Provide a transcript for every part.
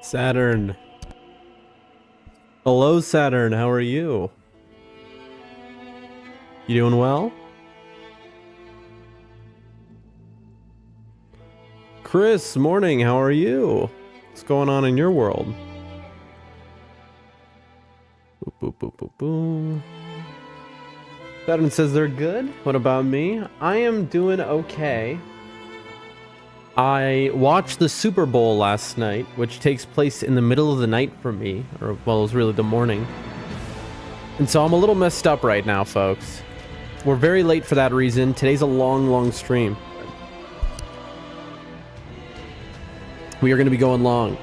Saturn. Hello, Saturn. How are you? You doing well? Chris, morning. How are you? What's going on in your world? Boop, boop, boop, boop, boom. Saturn says they're good. What about me? I am doing okay. I watched the Super Bowl last night, which takes place in the middle of the night for me, or well, it was really the morning. And so I'm a little messed up right now, folks. We're very late for that reason. Today's a long stream. We are going to be going long.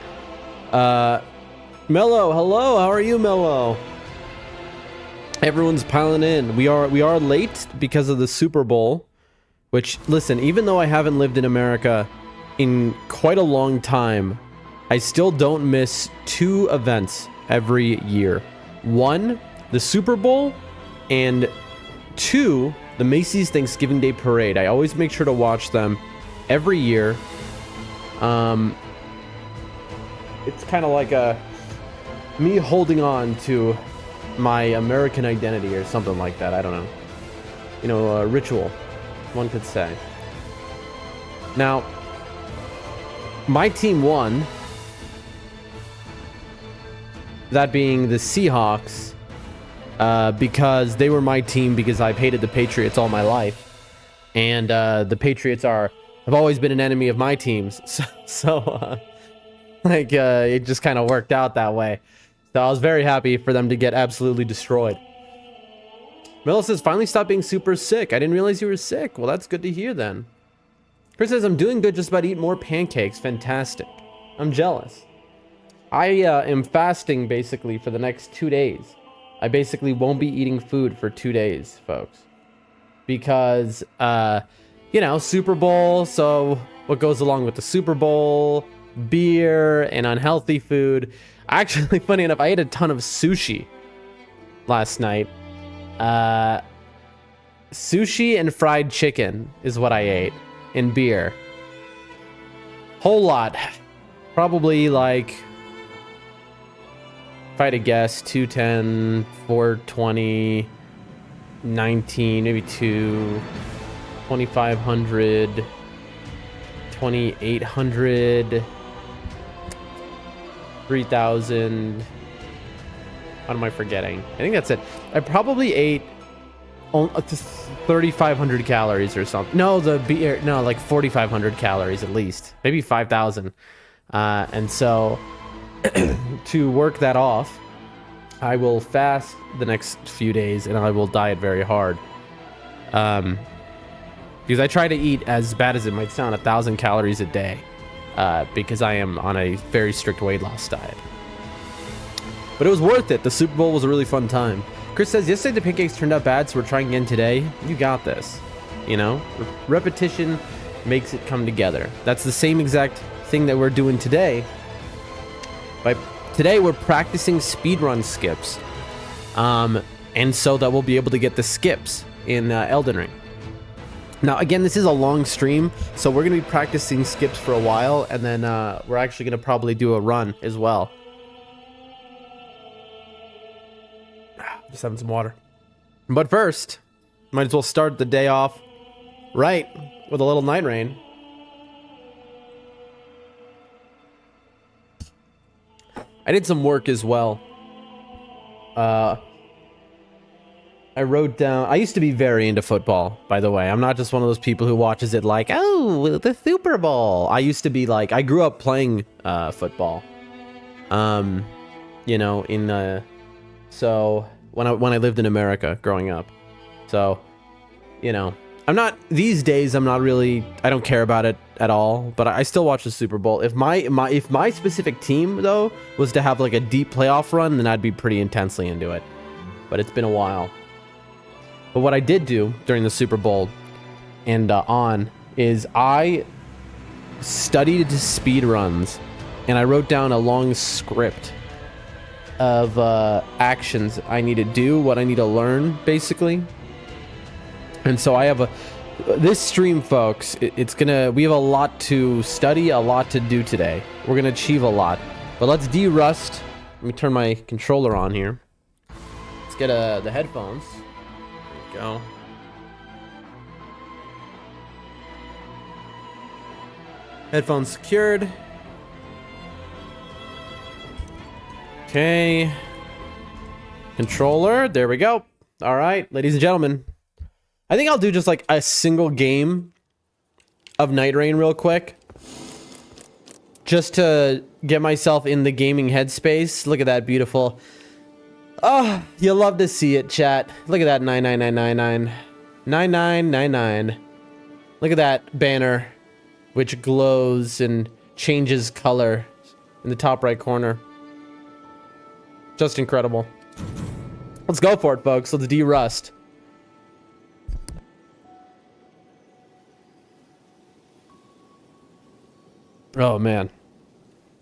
Mello, hello. How are you, Mello? Everyone's piling in. We are late because of the Super Bowl, which, listen, even though I haven't lived in America in quite a long time, I still don't miss two events every year. One, the Super Bowl, and two, the Macy's Thanksgiving Day Parade. I always make sure to watch them every year. It's kind of like me holding on to my American identity or something like that. I don't know. You know, a ritual, one could say. Now, my team won. That being the Seahawks, because they were my team because I've hated the Patriots all my life. And the Patriots have always been an enemy of my teams. It just kind of worked out that way. So I was very happy for them to get absolutely destroyed. Miller says, finally stop being super sick. I didn't realize you were sick. Well, that's good to hear then. Chris says, I'm doing good, just about to eat more pancakes. Fantastic. I'm jealous. I am fasting basically for the next 2 days. I basically won't be eating food for 2 days, folks. Because, you know, Super Bowl. So what goes along with the Super Bowl? Beer and unhealthy food. Actually, funny enough, I ate a ton of sushi last night. Sushi and fried chicken is what I ate. And beer. Whole lot. Probably like, if I had to guess, 210, 420, 19, maybe 2,500, 2,800, 3,000. What am I forgetting? I think that's it. I probably ate 3,500 calories or something. No, like 4,500 calories at least, maybe 5,000. And so to work that off, I will fast the next few days and I will diet very hard. Because I try to eat, as bad as it might sound, 1,000 calories a day, because I am on a very strict weight loss diet. But it was worth it. The Super Bowl was a really fun time. Chris says, yesterday the pancakes turned out bad, so we're trying again today. You got this. You know, repetition makes it come together. That's the same exact thing that we're doing today. Today we're practicing speedrun skips. And so that we'll be able to get the skips in Elden Ring. Now, again, this is a long stream, so we're going to be practicing skips for a while, and then we're actually going to probably do a run as well. Just having some water. But first, might as well start the day off right with a little night rain. I did some work as well. I wrote down, I used to be very into football, by the way. I'm not just one of those people who watches it like, oh, the Super Bowl. I used to be like, I grew up playing football. You know, so when I lived in America growing up. So, you know, these days I'm not really, I don't care about it at all, but I still watch the Super Bowl. If my specific team though was to have like a deep playoff run, then I'd be pretty intensely into it. But it's been a while. But what I did do during the Super Bowl and is I studied speed runs, and I wrote down a long script of actions I need to do, what I need to learn, basically. And so I have this stream, folks, we have a lot to study, a lot to do today. We're gonna achieve a lot. But let's de-rust. Let me turn my controller on here. Let's get the headphones. There we go. Headphones secured. Okay. Controller. There we go. All right, ladies and gentlemen. I think I'll do just like a single game of NIGHTREIGN real quick. Just to get myself in the gaming headspace. Look at that beautiful. Oh, you'll love to see it, chat. Look at that 99999. 9999. Look at that banner, which glows and changes color in the top right corner. Just incredible. Let's go for it, folks. Let's de-rust. Oh, man.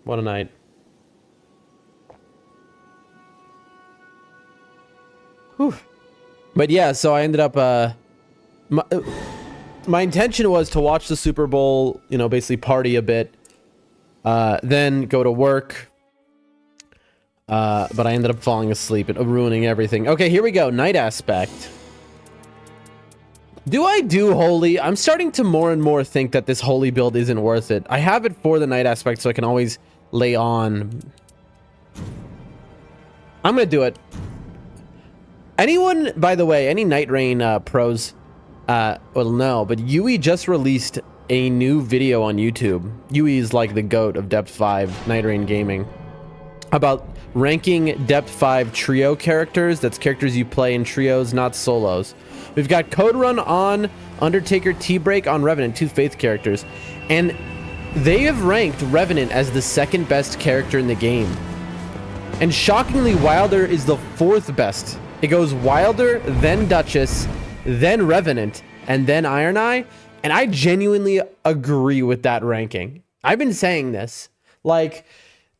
What a night. Whew. But yeah, so I ended up... my intention was to watch the Super Bowl, you know, basically party a bit. Then go to work. But I ended up falling asleep and ruining everything. Okay, here we go. Night aspect. Do I do holy? I'm starting to more and more think that this holy build isn't worth it. I have it for the night aspect so I can always lay on. I'm gonna do it. Anyone, by the way, any NIGHTREIGN pros will know, but Yui just released a new video on YouTube. Yui is like the GOAT of Depth 5 NIGHTREIGN gaming. About ranking Depth 5 trio characters. That's characters you play in trios, not solos. We've got Code Run on Undertaker, T-Break on Revenant, 2 Faith characters. And they have ranked Revenant as the 2nd best character in the game. And shockingly, Wilder is the 4th best. It goes Wilder, then Duchess, then Revenant, and then Iron Eye. And I genuinely agree with that ranking. I've been saying this. Like,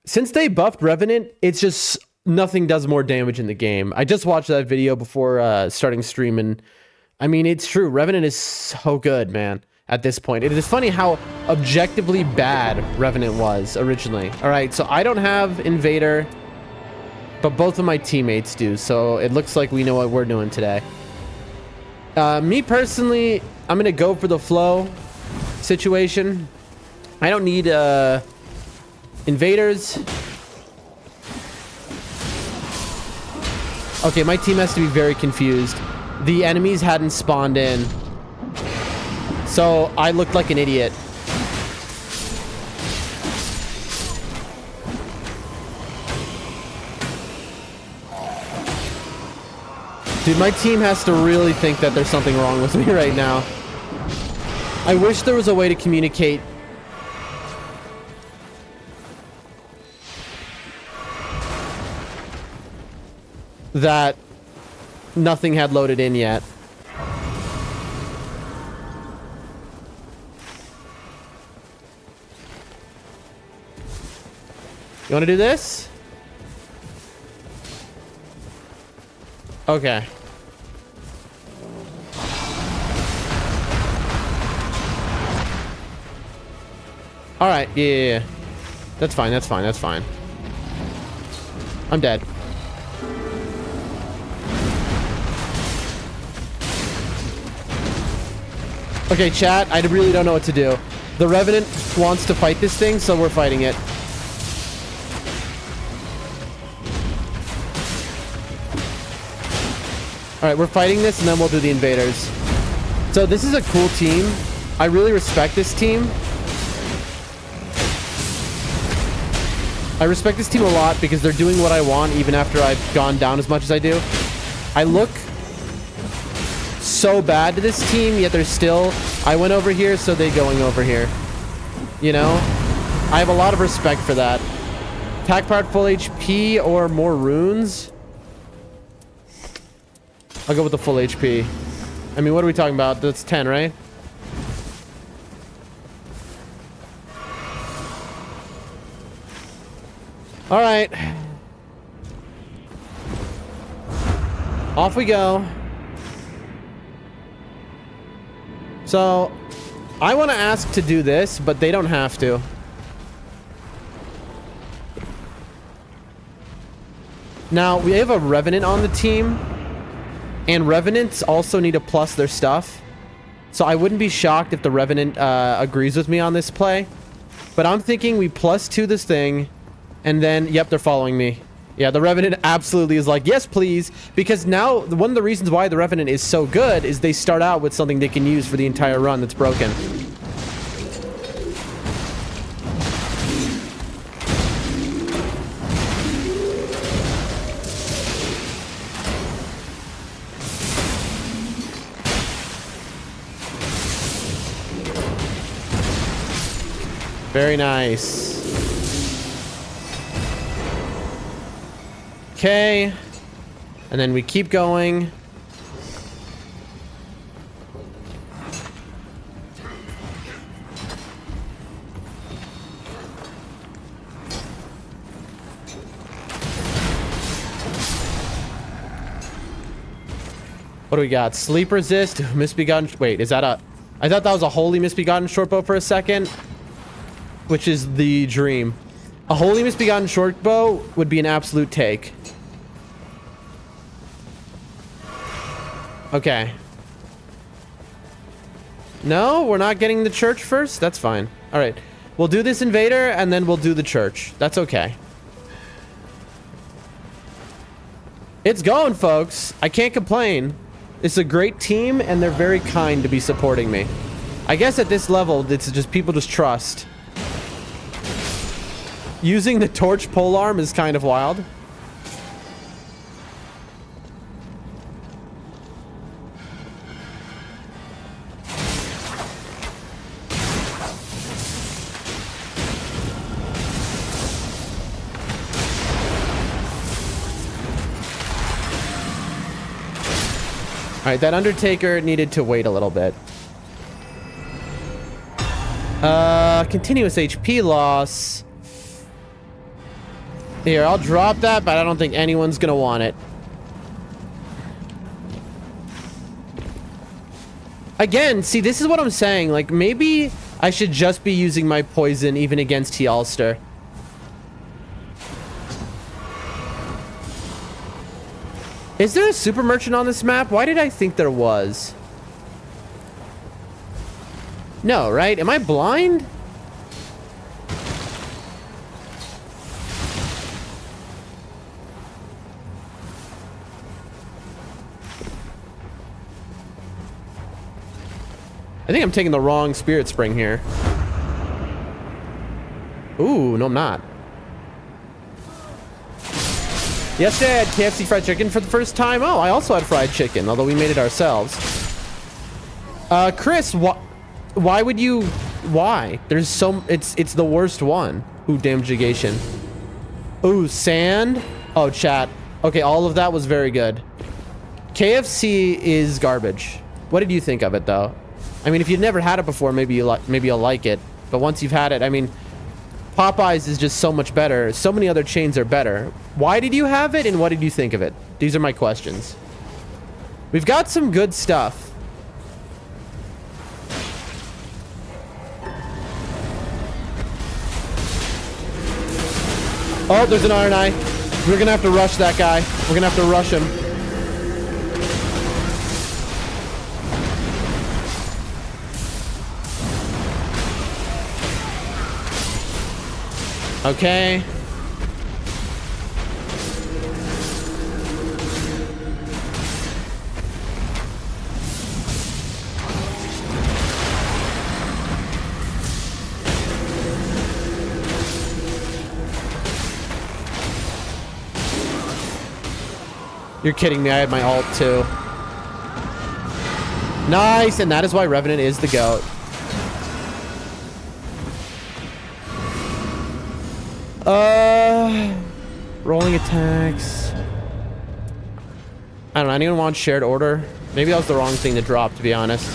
since they buffed Revenant, it's just nothing does more damage in the game. I just watched that video before starting stream, and I mean, it's true. Revenant is so good, man, at this point. It is funny how objectively bad Revenant was originally. All right, so I don't have Invader, but both of my teammates do, so it looks like we know what we're doing today. Me personally, I'm going to go for the flow situation. I don't need invaders. Okay, my team has to be very confused. The enemies hadn't spawned in, so I looked like an idiot. Dude, my team has to really think that there's something wrong with me right now. I wish there was a way to communicate. That nothing had loaded in yet. You want to do this? Okay. All right. Yeah. That's fine. That's fine. That's fine. I'm dead. Okay, chat, I really don't know what to do. The Revenant wants to fight this thing, so we're fighting it. Alright, we're fighting this, and then we'll do the invaders. So this is a cool team. I really respect this team. I respect this team a lot because they're doing what I want even after I've gone down as much as I do. I look so bad to this team, yet they're still... I went over here, so they're going over here. You know? I have a lot of respect for that. Attack part full HP or more runes? I'll go with the full HP. I mean, what are we talking about? That's 10, right? Alright. Off we go. So, I want to ask to do this, but they don't have to. Now, we have a Revenant on the team, and Revenants also need to plus their stuff. So I wouldn't be shocked if the Revenant agrees with me on this play. But I'm thinking we +2 this thing, and then, yep, they're following me. Yeah, the Revenant absolutely is like, yes, please. Because now, one of the reasons why the Revenant is so good is they start out with something they can use for the entire run that's broken. Very nice. Okay. And then we keep going. What do we got? Sleep resist, misbegotten. Wait, is that a... I thought that was a holy misbegotten shortbow for a second. Which is the dream. A holy misbegotten shortbow would be an absolute take. Okay. No, we're not getting the church first? That's fine. Alright. We'll do this invader, and then we'll do the church. That's okay. It's going, folks. I can't complain. It's a great team, and they're very kind to be supporting me. I guess at this level, it's just people just trust. Using the torch polearm is kind of wild. All right, that Undertaker needed to wait a little bit. Continuous HP loss. Here, I'll drop that, but I don't think anyone's gonna want it. Again, see, this is what I'm saying. Like, maybe I should just be using my poison even against T-Ulster. Is there a super merchant on this map? Why did I think there was? No, right? Am I blind? I think I'm taking the wrong spirit spring here. Ooh, no, I'm not. Yesterday I had KFC fried chicken for the first time. Oh, I also had fried chicken, although we made it ourselves. Chris, why would you... Why? There's so... It's the worst one. Ooh, damnation. Ooh, sand. Oh, chat. Okay, all of that was very good. KFC is garbage. What did you think of it, though? I mean, if you've never had it before, maybe you'll like it. But once you've had it, I mean, Popeyes is just so much better. So many other chains are better. Why did you have it, and what did you think of it? These are my questions. We've got some good stuff. Oh, there's an RNI. We're gonna have to rush that guy. We're gonna have to rush him. Okay. You're kidding me. I had my ult too. Nice. And that is why Revenant is the GOAT. Rolling attacks. I don't know. Anyone want shared order? Maybe that was the wrong thing to drop, to be honest.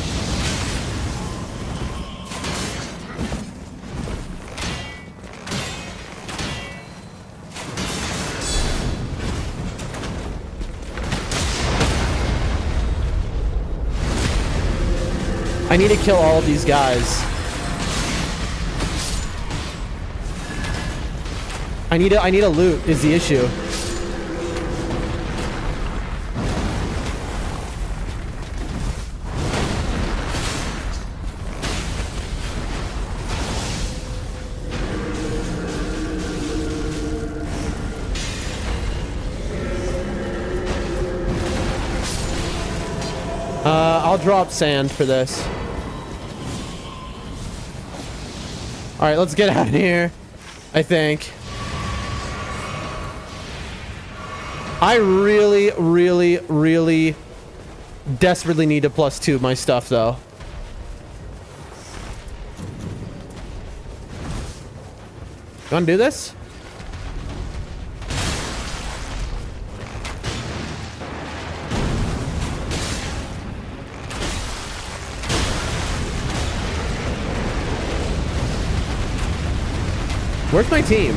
I need to kill all of these guys. I need a loot is the issue. I'll drop sand for this. All right, let's get out of here, I think. I really, really, really desperately need to +2 my stuff, though. You want to do this? Where's my team?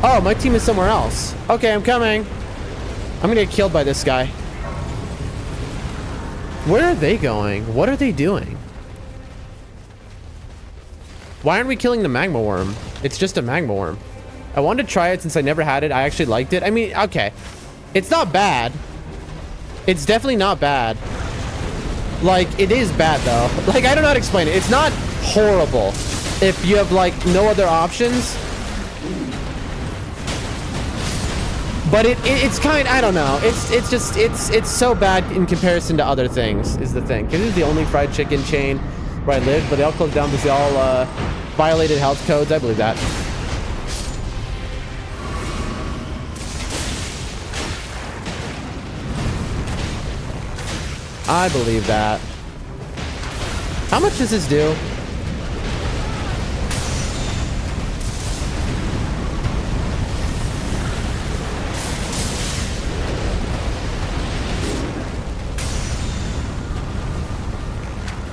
Oh, my team is somewhere else. Okay, I'm coming. I'm gonna get killed by this guy. Where are they going? What are they doing? Why aren't we killing the magma worm? It's just a magma worm. I wanted to try it since I never had it. I actually liked it. I mean, okay. It's not bad. It's definitely not bad. Like, it is bad, though. Like, I don't know how to explain it. It's not horrible if you have, like, no other options. But it's kind, I don't know. It's just, it's so bad in comparison to other things, is the thing. Because this is the only fried chicken chain where I live, but they all closed down because they all violated health codes. I believe that. I believe that. How much does this do?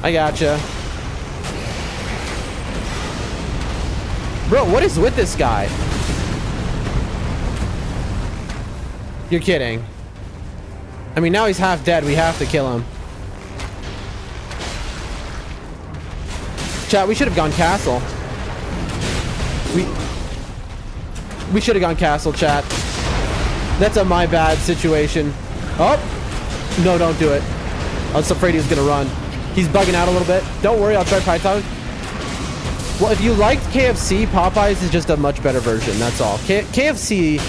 I gotcha. Bro, what is with this guy? You're kidding. I mean, now he's half dead. We have to kill him. Chat, we should have gone castle. We should have gone castle, chat. That's a my bad situation. Oh! No, don't do it. I was afraid he was gonna run. He's bugging out a little bit. Don't worry, I'll try Python. Well, if you liked KFC, Popeyes is just a much better version. That's all. KFC,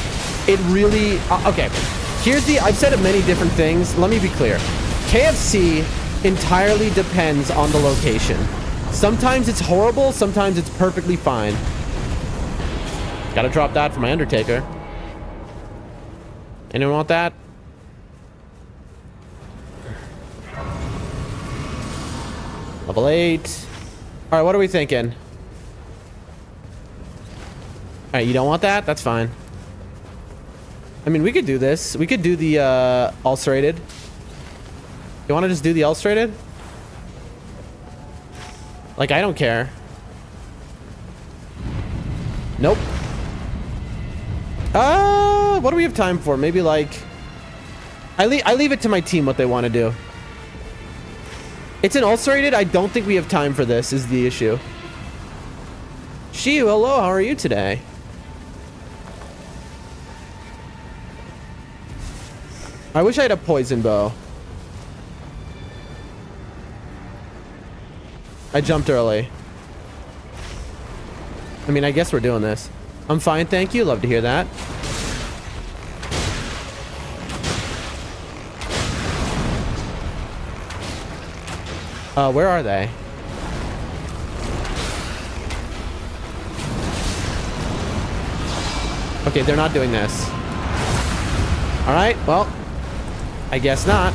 it really... okay. Here's the... I've said it many different things. Let me be clear. KFC entirely depends on the location. Sometimes it's horrible. Sometimes it's perfectly fine. Gotta drop that for my Undertaker. Anyone want that? Level 8. All right, what are we thinking? All right, you don't want that? That's fine. I mean, we could do this. We could do the ulcerated. You want to just do the ulcerated? Like, I don't care. Nope. What do we have time for? Maybe like... I leave it to my team what they want to do. It's an ulcerated. I don't think we have time for this is the issue. Shiu, hello. How are you today? I wish I had a poison bow. I jumped early. I mean, I guess we're doing this. I'm fine, thank you. Love to hear that. Where are they? Okay, they're not doing this. All right, well, I guess not.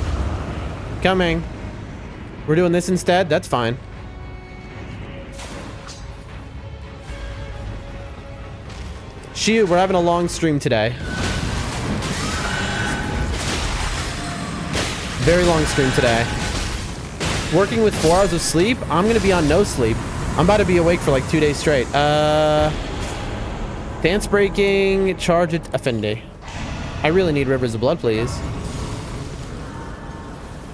Coming. We're doing this instead. That's fine. Shoot, we're having a long stream today. Very long stream today. Working with 4 hours of sleep. I'm gonna be on no sleep. I'm about to be awake for like 2 days straight. Dance breaking, charge it, Effendi. I really need Rivers of Blood, please.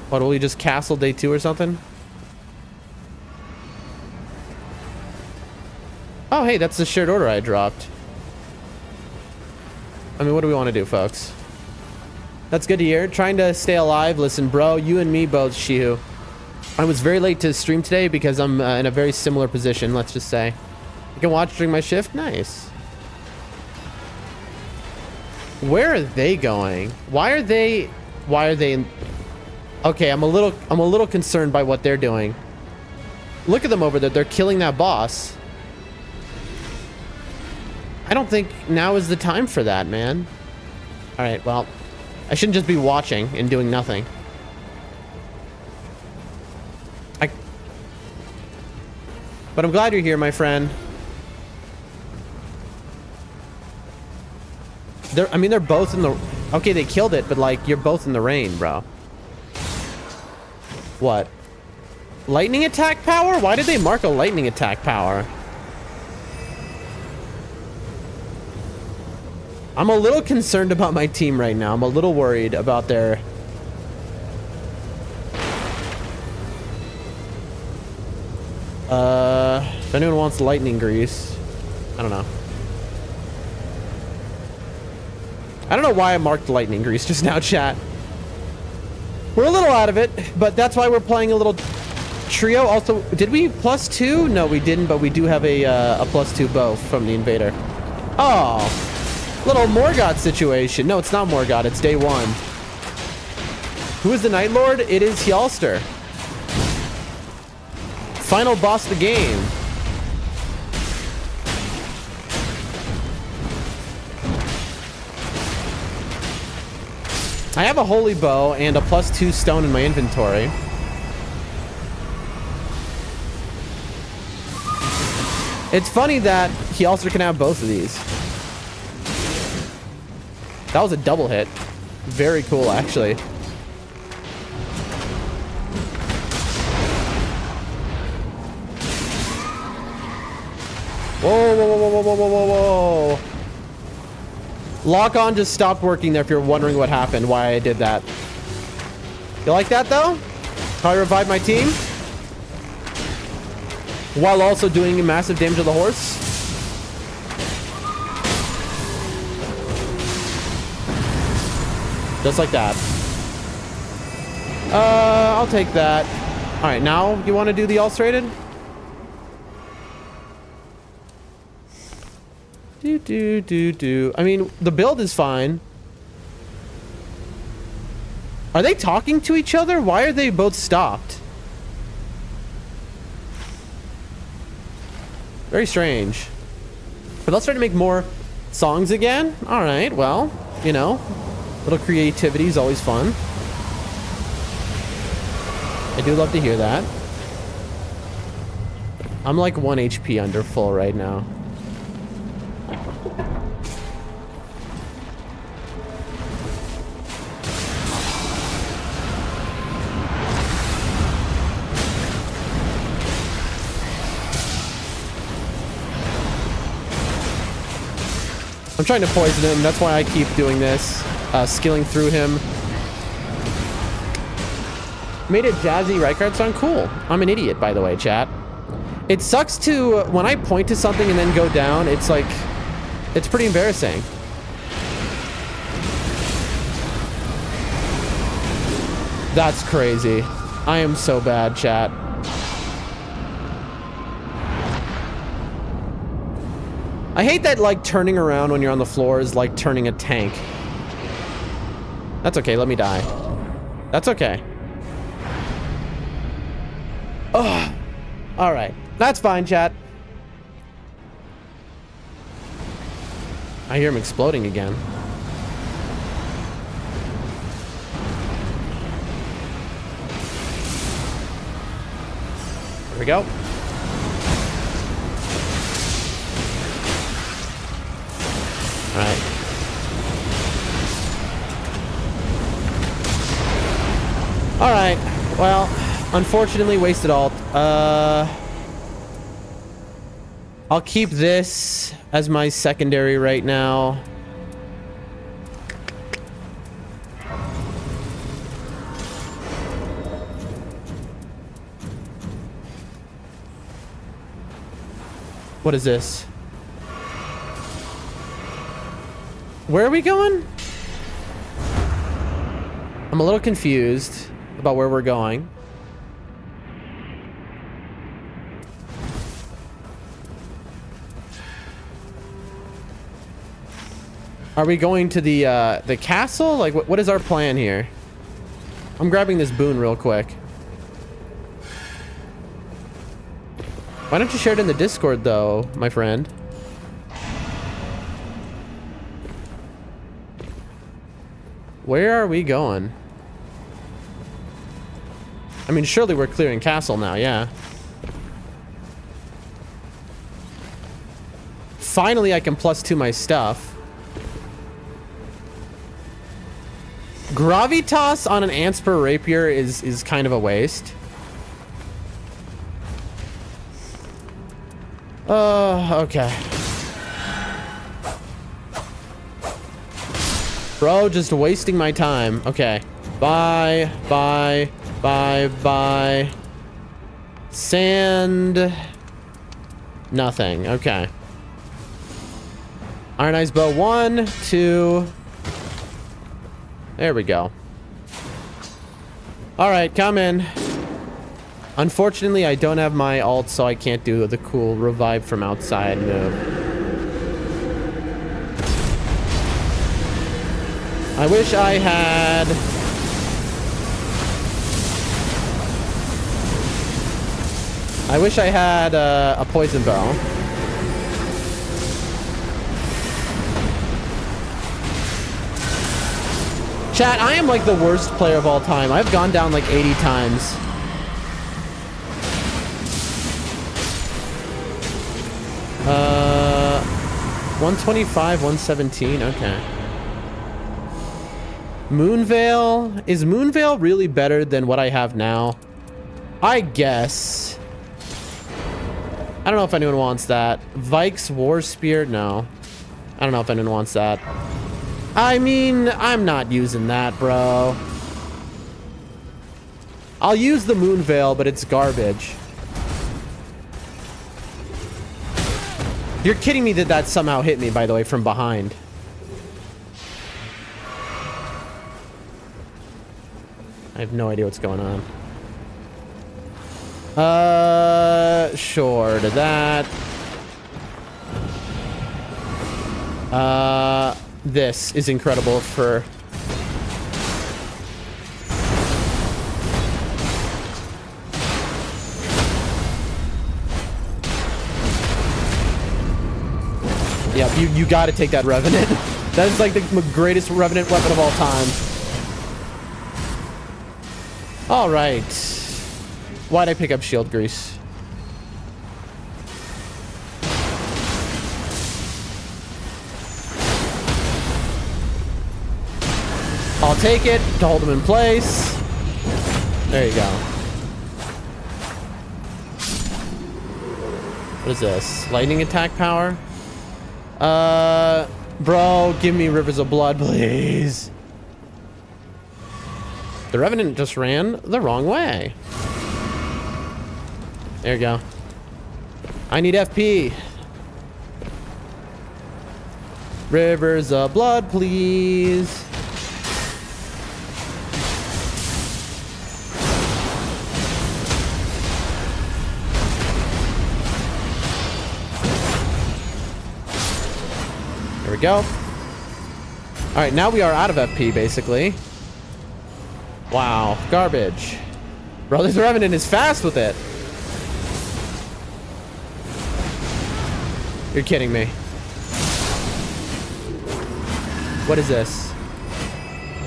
What, will we just castle day 2 or something? Oh, hey, that's the shared order I dropped. I mean, what do we want to do, folks? That's good to hear. Trying to stay alive. Listen, bro, you and me both, Shihu. I was very late to stream today because I'm in a very similar position, let's just say. You can watch during my shift? Nice. Where are they going? Why are they... Okay, I'm a little concerned by what they're doing. Look at them over there. They're killing that boss. I don't think now is the time for that, man. All right, well, I shouldn't just be watching and doing nothing. But I'm glad you're here, my friend. I mean, they're both in the... Okay, they killed it, but, like, you're both in the rain, bro. What? Lightning attack power? Why did they mark a lightning attack power? I'm a little concerned about my team right now. I'm a little worried about their... If anyone wants lightning grease, I don't know. I don't know why I marked lightning grease just now, chat. We're a little out of it, but that's why we're playing a little trio. Also, did we +2? No, we didn't, but we do have a +2 bow from the invader. Oh, little Morgoth situation. No, it's not Morgoth. It's day one. Who is the Night Lord? It is Hjalster. Final boss of the game. I have a holy bow and a +2 stone in my inventory. It's funny that he also can have both of these. That was a double hit. Very cool, actually. Whoa, whoa, whoa, whoa, whoa, whoa, whoa, whoa. Lock on just stopped working there if you're wondering what happened, why I did that. You like that, though? How I revived my team? While also doing massive damage to the horse? Just like that. I'll take that. All right, now you want to do the ulcerated? I mean, the build is fine. Are they talking to each other? Why are they both stopped? Very strange. But let's try to make more songs again. All right, well, you know, little creativity is always fun. I do love to hear that. I'm like 1 HP under full right now. I'm trying to poison him. That's why I keep doing this. Skilling through him. Made a jazzy Rykard song? Cool. I'm an idiot, by the way, chat. It sucks to... when I point to something and then go down, it's like... it's pretty embarrassing. That's crazy. I am so bad, chat. I hate that, like, turning around when you're on the floor is like turning a tank. That's okay, let me die. That's okay. Ugh. Alright, that's fine, chat. I hear him exploding again. There we go. Alright. Alright, well, unfortunately wasted ult. I'll keep this as my secondary right now. What is this? Where are we going? I'm a little confused about where we're going. Are we going to the castle? Like, what is our plan here? I'm grabbing this boon real quick. Why don't you share it in the Discord, though, my friend? Where are we going? I mean, surely we're clearing castle now, yeah. Finally, I can +2 my stuff. Gravitas on an Anspur rapier is kind of a waste. Okay. Bro, just wasting my time. Okay. Bye. Sand. Nothing. Okay. Iron Eyes Bow 1, 2. There we go. Alright, come in. Unfortunately, I don't have my ult, so I can't do the cool revive from outside move. I wish I had... a poison bow. Chat, I am like the worst player of all time. I've gone down like 80 times. Uh, 125, 117, okay. Moonveil? Is Moonveil really better than what I have now? I guess. I don't know if anyone wants that. Vike's War Spear? No. I don't know if anyone wants that. I mean, I'm not using that, bro. I'll use the Moonveil, but it's garbage. You're kidding me that that somehow hit me, by the way, from behind. I have no idea what's going on. Sure to that. This is incredible for... Yeah, you gotta take that Revenant. That is like the greatest Revenant weapon of all time. Alright. Why'd I pick up shield grease? I'll take it to hold him in place. There you go. What is this? Lightning attack power? Bro, give me Rivers of Blood, please. The Revenant just ran the wrong way. There you go. I need FP. Rivers of Blood, please. There we go. All right, now we are out of FP, basically. Wow, garbage. Bro, this Revenant is fast with it. You're kidding me. What is this?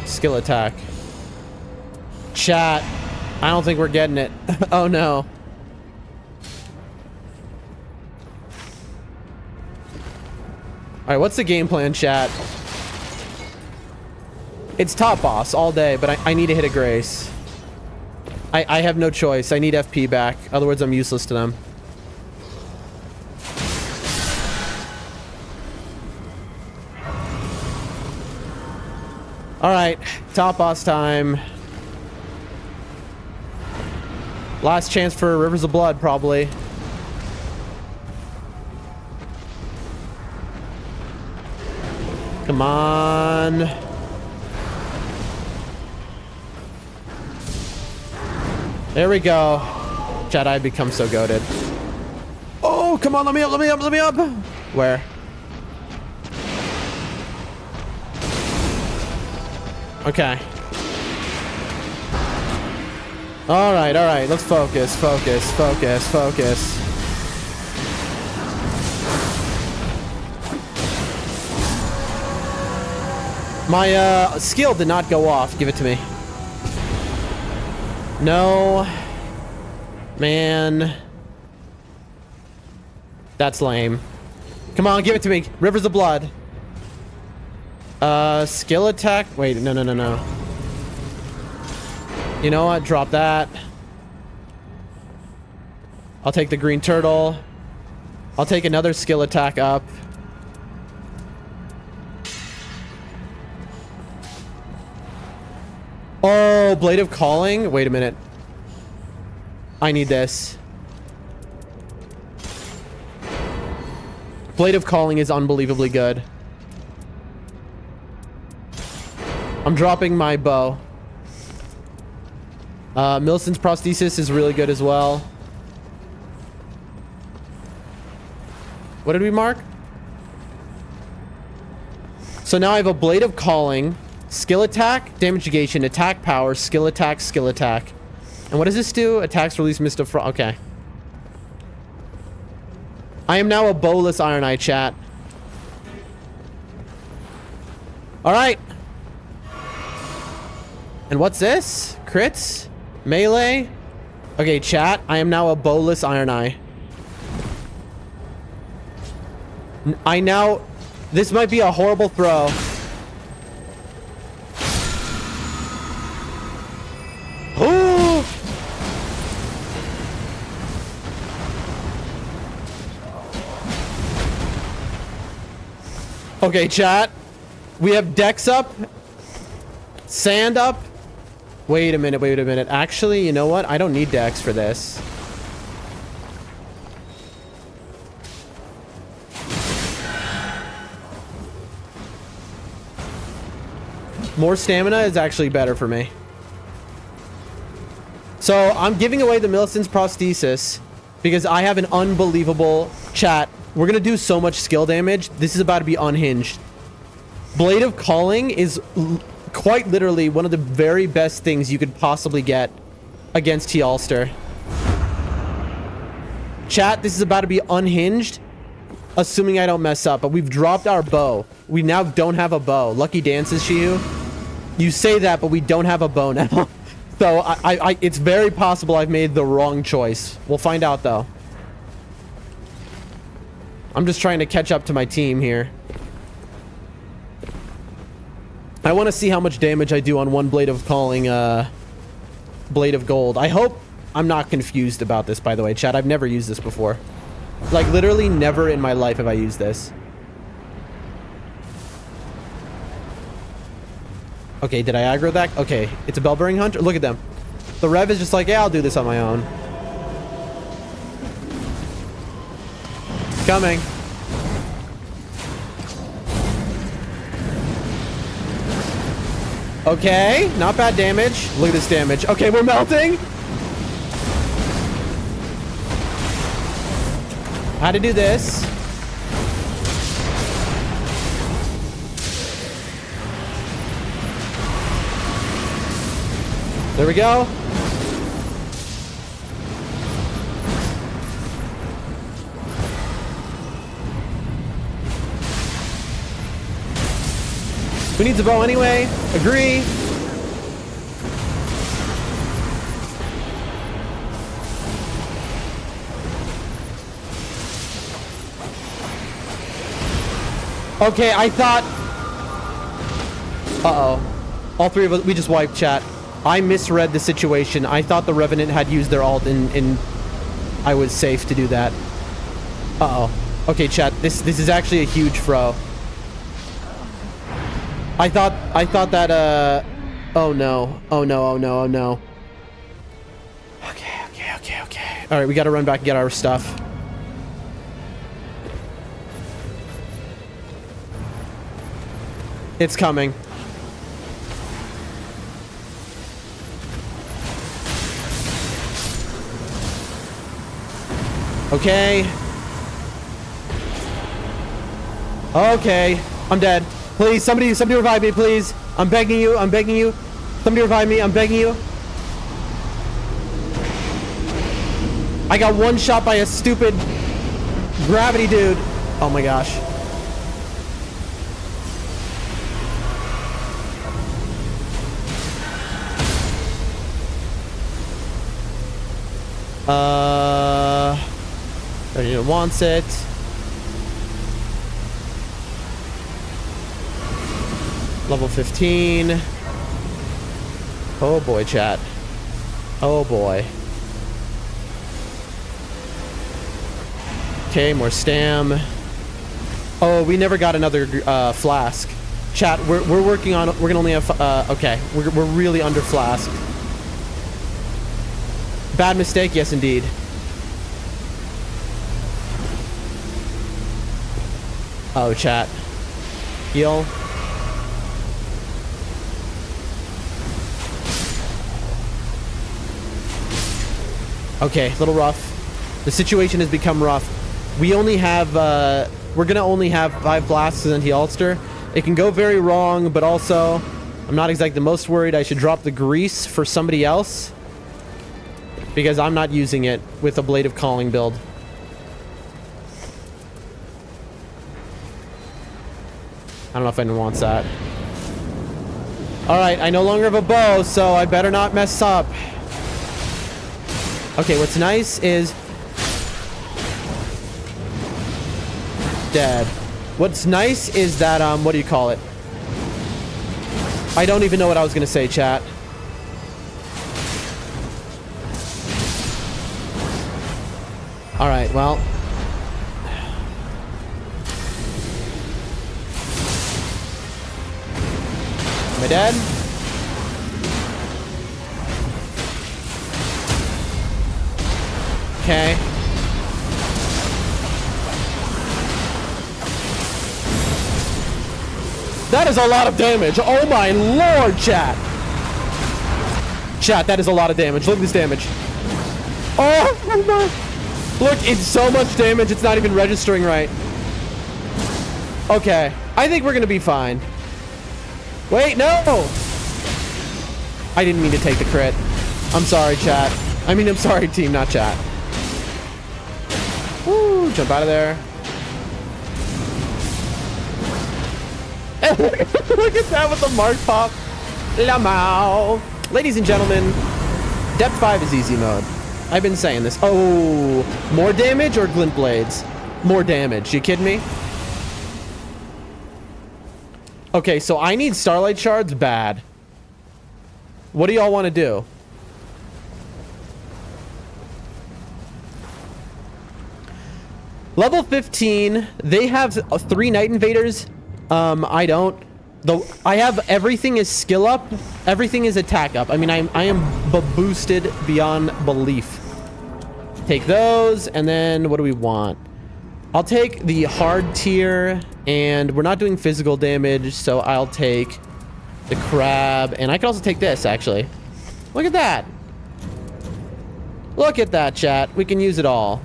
Skill attack. Chat. I don't think we're getting it. Oh no. Alright, what's the game plan, chat? It's top boss all day, but I need to hit a Grace. I have no choice. I need FP back. Otherwise, I'm useless to them. Alright, top boss time. Last chance for Rivers of Blood, probably. Come on. There we go. Chat, I become so goated. Oh, come on, let me up, let me up, let me up. Where? Okay. All right. Let's focus. Focus. My skill did not go off. Give it to me. No. Man. That's lame. Come on, give it to me. Rivers of blood. Skill attack. Wait, no. You know what? Drop that. I'll take the green turtle. I'll take another skill attack up. Oh, Blade of Calling? Wait a minute. I need this. Blade of Calling is unbelievably good. I'm dropping my bow. Millicent's prosthesis is really good as well. What did we mark? So now I have a Blade of Calling, skill attack, damage negation, attack power, skill attack. And what does this do? Attacks release mist of frost. Okay. I am now a bowless Iron Eye, chat. Alright. And what's this? Crits? Melee? Okay, chat. I am now a bowless Iron Eye. This might be a horrible throw. Oh! Okay, chat. We have Dex up. Sand up. Wait a minute. Actually, you know what? I don't need Dex for this. More stamina is actually better for me. So I'm giving away the Millicent's prosthesis because I have an unbelievable chat. We're gonna do so much skill damage. This is about to be unhinged. Blade of Calling is quite literally one of the very best things you could possibly get against T-Ulster. Chat, this is about to be unhinged, assuming I don't mess up. But we've dropped our bow. We now don't have a bow. Lucky dances, Shihu. You say that, but we don't have a bow now. So it's very possible I've made the wrong choice. We'll find out, though. I'm just trying to catch up to my team here. I want to see how much damage I do on one Blade of Calling, Blade of Gold. I hope I'm not confused about this, by the way, chat. I've never used this before. Like, literally never in my life have I used this. Okay, did I aggro that? Okay, it's a Bell-Bearing Hunter. Look at them. The Rev is just like, yeah, I'll do this on my own. Coming. Okay, not bad damage. Look at this damage. Okay, we're melting. How to do this. There we go. Who needs a bow anyway? Agree. Okay, I thought... Uh-oh. All three of us, we just wiped, chat. I misread the situation. I thought the Revenant had used their ult and I was safe to do that. Uh-oh. Okay, chat, this is actually a huge fro. I thought that, oh no. Oh no. Okay. Alright, we gotta run back and get our stuff. It's coming. Okay. Okay. I'm dead. Please, somebody revive me, please. I'm begging you. Somebody revive me. I'm begging you. I got one shot by a stupid gravity dude. Oh my gosh. Everyone wants it. Level 15. Oh boy, chat. Oh boy. Okay, more stam. Oh, we never got another flask. Chat, we're working on. We're gonna only have. Okay, we're really under flask. Bad mistake, yes indeed. Oh, chat. Heal. Okay, a little rough. The situation has become rough. We only have, we're gonna only have 5 blasts and anti-ulster. It can go very wrong, but also, I'm not exactly the most worried. I should drop the grease for somebody else, because I'm not using it with a Blade of Calling build. I don't know if anyone wants that. Alright, I no longer have a bow, so I better not mess up. Okay, what's nice is... Dead. What's nice is that, what do you call it? I don't even know what I was gonna say, chat. Alright, well... Am I dead? Okay. That is a lot of damage. Oh my lord, chat. Chat, that is a lot of damage. Look at this damage. Oh my god. Look, it's so much damage, it's not even registering right. Okay. I think we're gonna be fine. Wait, no! I didn't mean to take the crit. I'm sorry, chat. I mean, I'm sorry, team, not chat. Woo, jump out of there. Look at that with the mark pop. Lamau. Ladies and gentlemen, Depth 5 is easy mode. I've been saying this. Oh, more damage or glint blades? More damage. You kidding me? Okay, so I need starlight shards bad. What do y'all want to do? Level 15, they have 3 Night Invaders. I don't. Though I have everything is skill up, everything is attack up. I mean, I am boosted beyond belief. Take those, and then what do we want? I'll take the hard tier, and we're not doing physical damage, so I'll take the crab, and I can also take this, actually. Look at that. Look at that, chat. We can use it all.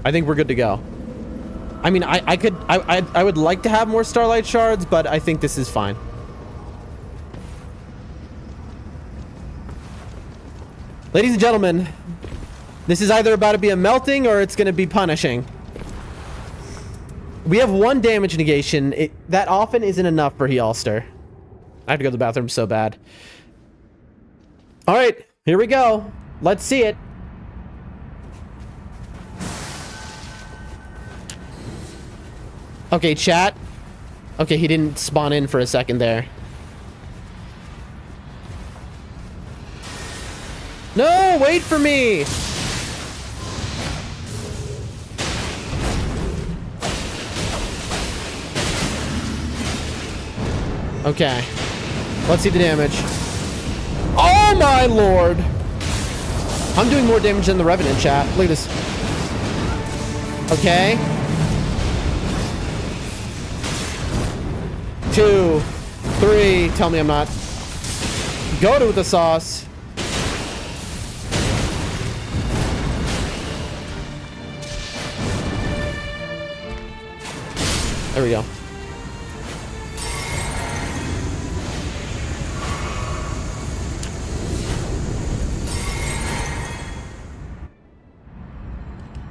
I think we're good to go. I mean, I would like to have more starlight shards, but I think this is fine. Ladies and gentlemen, this is either about to be a melting or it's going to be punishing. We have 1 damage negation. That often isn't enough for Healster. I have to go to the bathroom so bad. All right, here we go. Let's see it. Okay, chat. Okay, he didn't spawn in for a second there. No, wait for me. Okay. Let's see the damage. Oh my lord. I'm doing more damage than the Revenant, chat. Look at this. Okay. 2, 3. Tell me I'm not. Go to the sauce. There we go.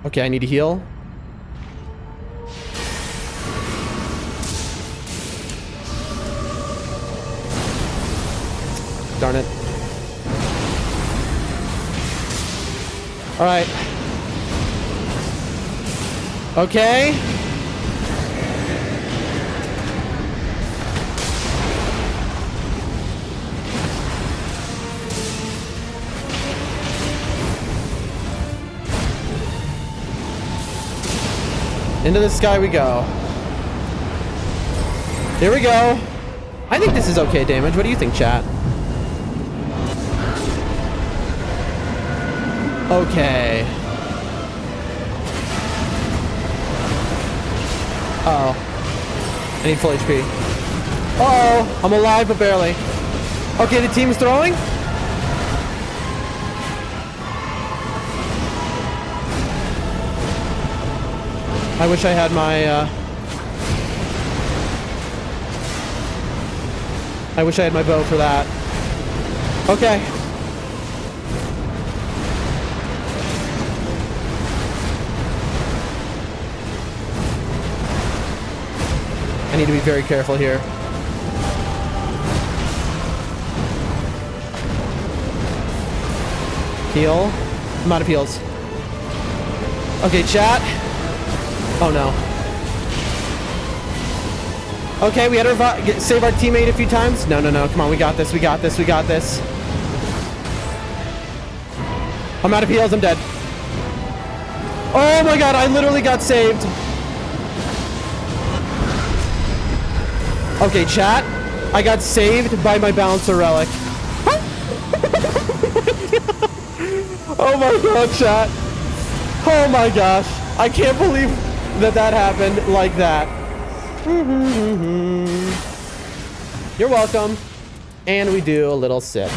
Okay, I need to heal. Darn it. All right. Okay. Into the sky we go. Here we go. I think this is okay damage. What do you think, chat? Okay. Uh-oh. I need full HP. Uh-oh. I'm alive, but barely. Okay, the team's throwing. I wish I had my, I wish I had my bow for that. Okay. I need to be very careful here. Heal. I'm out of heals. Okay, chat. Oh no. Okay, we had to save our teammate a few times. No, no, no. Come on, we got this. We got this. We got this. I'm out of heals. I'm dead. Oh my god, I literally got saved. Okay, chat. I got saved by my bouncer relic. Oh my god, chat. Oh my gosh. I can't believe that that happened like that. You're welcome. And we do a little sip.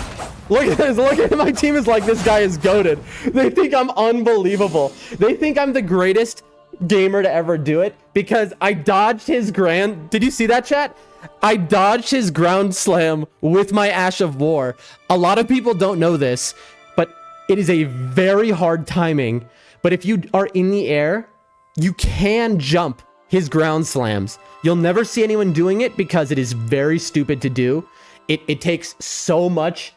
Look at this. Look at my team is like, this guy is goated. They think I'm unbelievable. They think I'm the greatest gamer to ever do it because I dodged his grand. Did you see that, chat? I dodged his ground slam with my Ash of War. A lot of people don't know this, but it is a very hard timing. But if you are in the air, you can jump his ground slams. You'll never see anyone doing it because it is very stupid to do. It takes so much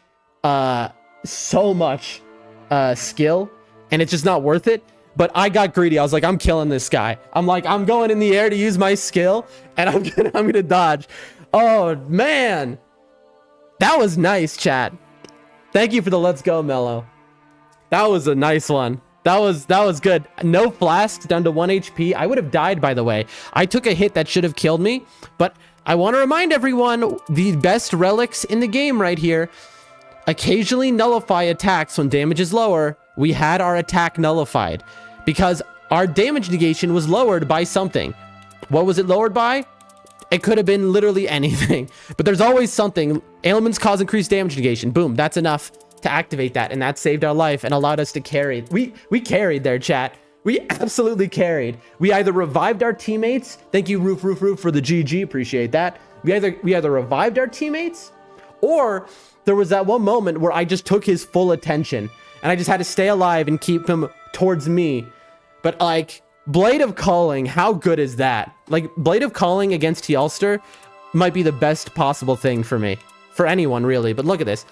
skill, and it's just not worth it. But I got greedy. I was like, I'm killing this guy. I'm like, I'm going in the air to use my skill, and I'm gonna dodge. Oh man, that was nice, chat. Thank you for the let's go, Mello. That was a nice one. That was good. No flasks, down to 1 HP. I would have died, by the way. I took a hit that should have killed me, but I want to remind everyone the best relics in the game right here occasionally nullify attacks when damage is lower. We had our attack nullified because our damage negation was lowered by something. What was it lowered by? It could have been literally anything, but there's always something. Ailments cause increased damage negation. Boom, that's enough to activate that, and that saved our life and allowed us to carry. We carried there, chat. We absolutely carried. We either revived our teammates. Thank you, Roof, for the GG. Appreciate that. We either revived our teammates, or there was that one moment where I just took his full attention, and I just had to stay alive and keep him towards me. But like, Blade of Calling, how good is that? Like, Blade of Calling against Tjalster might be the best possible thing for me. For anyone, really. But look at this.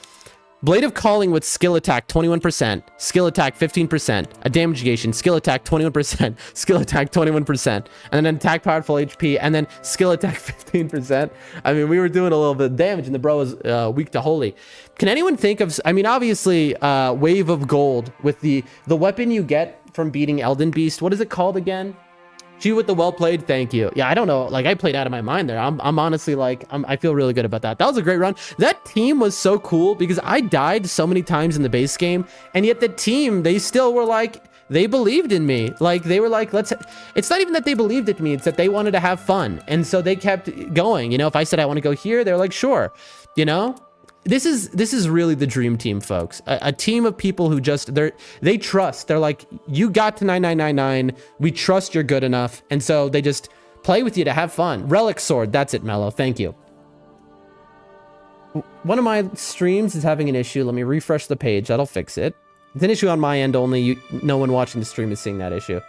Blade of Calling with skill attack 21%, skill attack 15%, a damage negation, skill attack 21%, skill attack 21%, and then attack powered full HP, and then skill attack 15%. I mean, we were doing a little bit of damage, and the bro was weak to holy. Can anyone think of, I mean, obviously, Wave of Gold with the weapon you get from beating Elden Beast. What is it called again? G with the well played. Thank you. Yeah, I don't know. Like, I played out of my mind there. I'm honestly like, I feel really good about that. That was a great run. That team was so cool because I died so many times in the base game, and yet the team, they still were like, they believed in me. Like, they were like, it's not even that they believed in me. It's that they wanted to have fun. And so they kept going. You know, if I said I want to go here, they're like, sure. You know, this is really the dream team, folks. A team of people who just, they trust. They're like, you got to 9999. We trust you're good enough. And so they just play with you to have fun. Relic Sword. That's it, Mello. Thank you. One of my streams is having an issue. Let me refresh the page. That'll fix it. It's an issue on my end only. No one watching the stream is seeing that issue.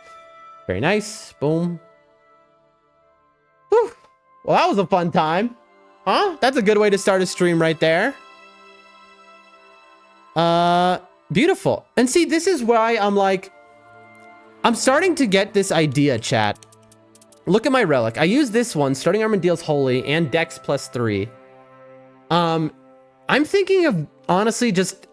Very nice. Boom. Whew. Well, that was a fun time. Huh? That's a good way to start a stream right there. Beautiful. And see, this is why I'm like, I'm starting to get this idea, chat. Look at my relic. I use this one, starting armor deals holy and dex +3. I'm thinking of honestly just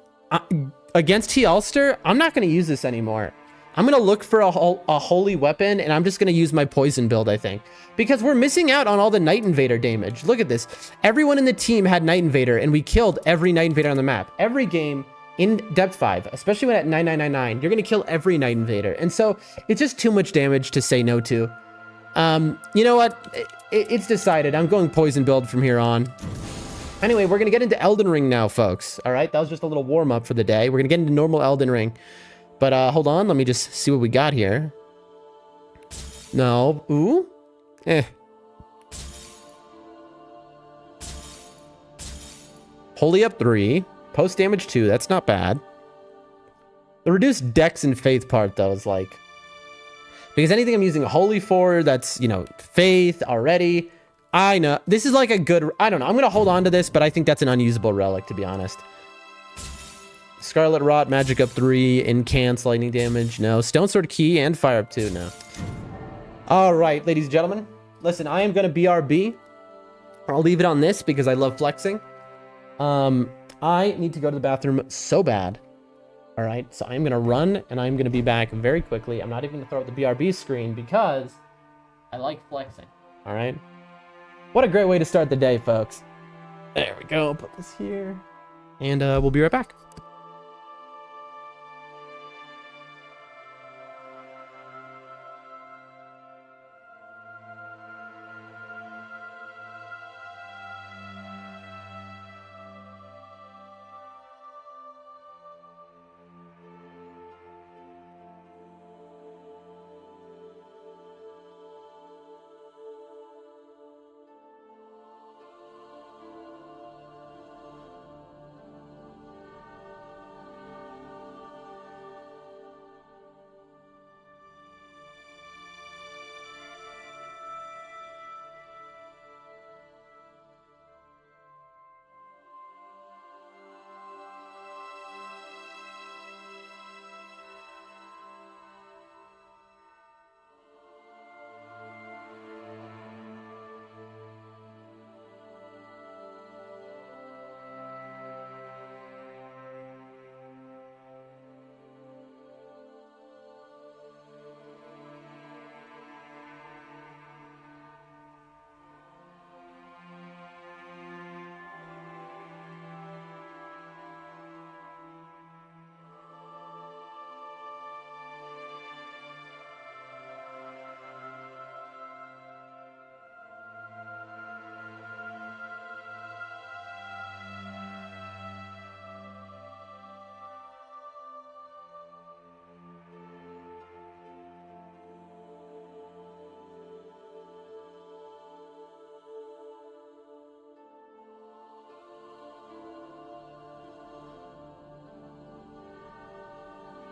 against T Ulster, I'm not going to use this anymore. I'm going to look for a holy weapon, and I'm just going to use my poison build, I think. Because we're missing out on all the Night Invader damage. Look at this. Everyone in the team had Night Invader, and we killed every Night Invader on the map. Every game in Depth 5, especially when at 9999, you're going to kill every Night Invader. And so it's just too much damage to say no to. You know what? It's decided. I'm going poison build from here on. Anyway, we're going to get into Elden Ring now, folks. All right, that was just a little warm-up for the day. We're going to get into normal Elden Ring. But hold on, let me just see what we got here. No. Ooh. Holy up 3. Post damage 2. That's not bad. The reduced dex and faith part, though, is like... Because anything I'm using holy for, that's, you know, faith already. I know. This is like a good... I don't know. I'm going to hold on to this, but I think that's an unusable relic, to be honest. Scarlet Rot, magic up 3, incants, lightning damage, no. Stone Sword Key and fire up 2, no. All right, ladies and gentlemen. Listen, I am going to BRB. I'll leave it on this because I love flexing. I need to go to the bathroom so bad. All right, so I'm going to run, and I'm going to be back very quickly. I'm not even going to throw up the BRB screen because I like flexing. All right? What a great way to start the day, folks. There we go. Put this here. And we'll be right back.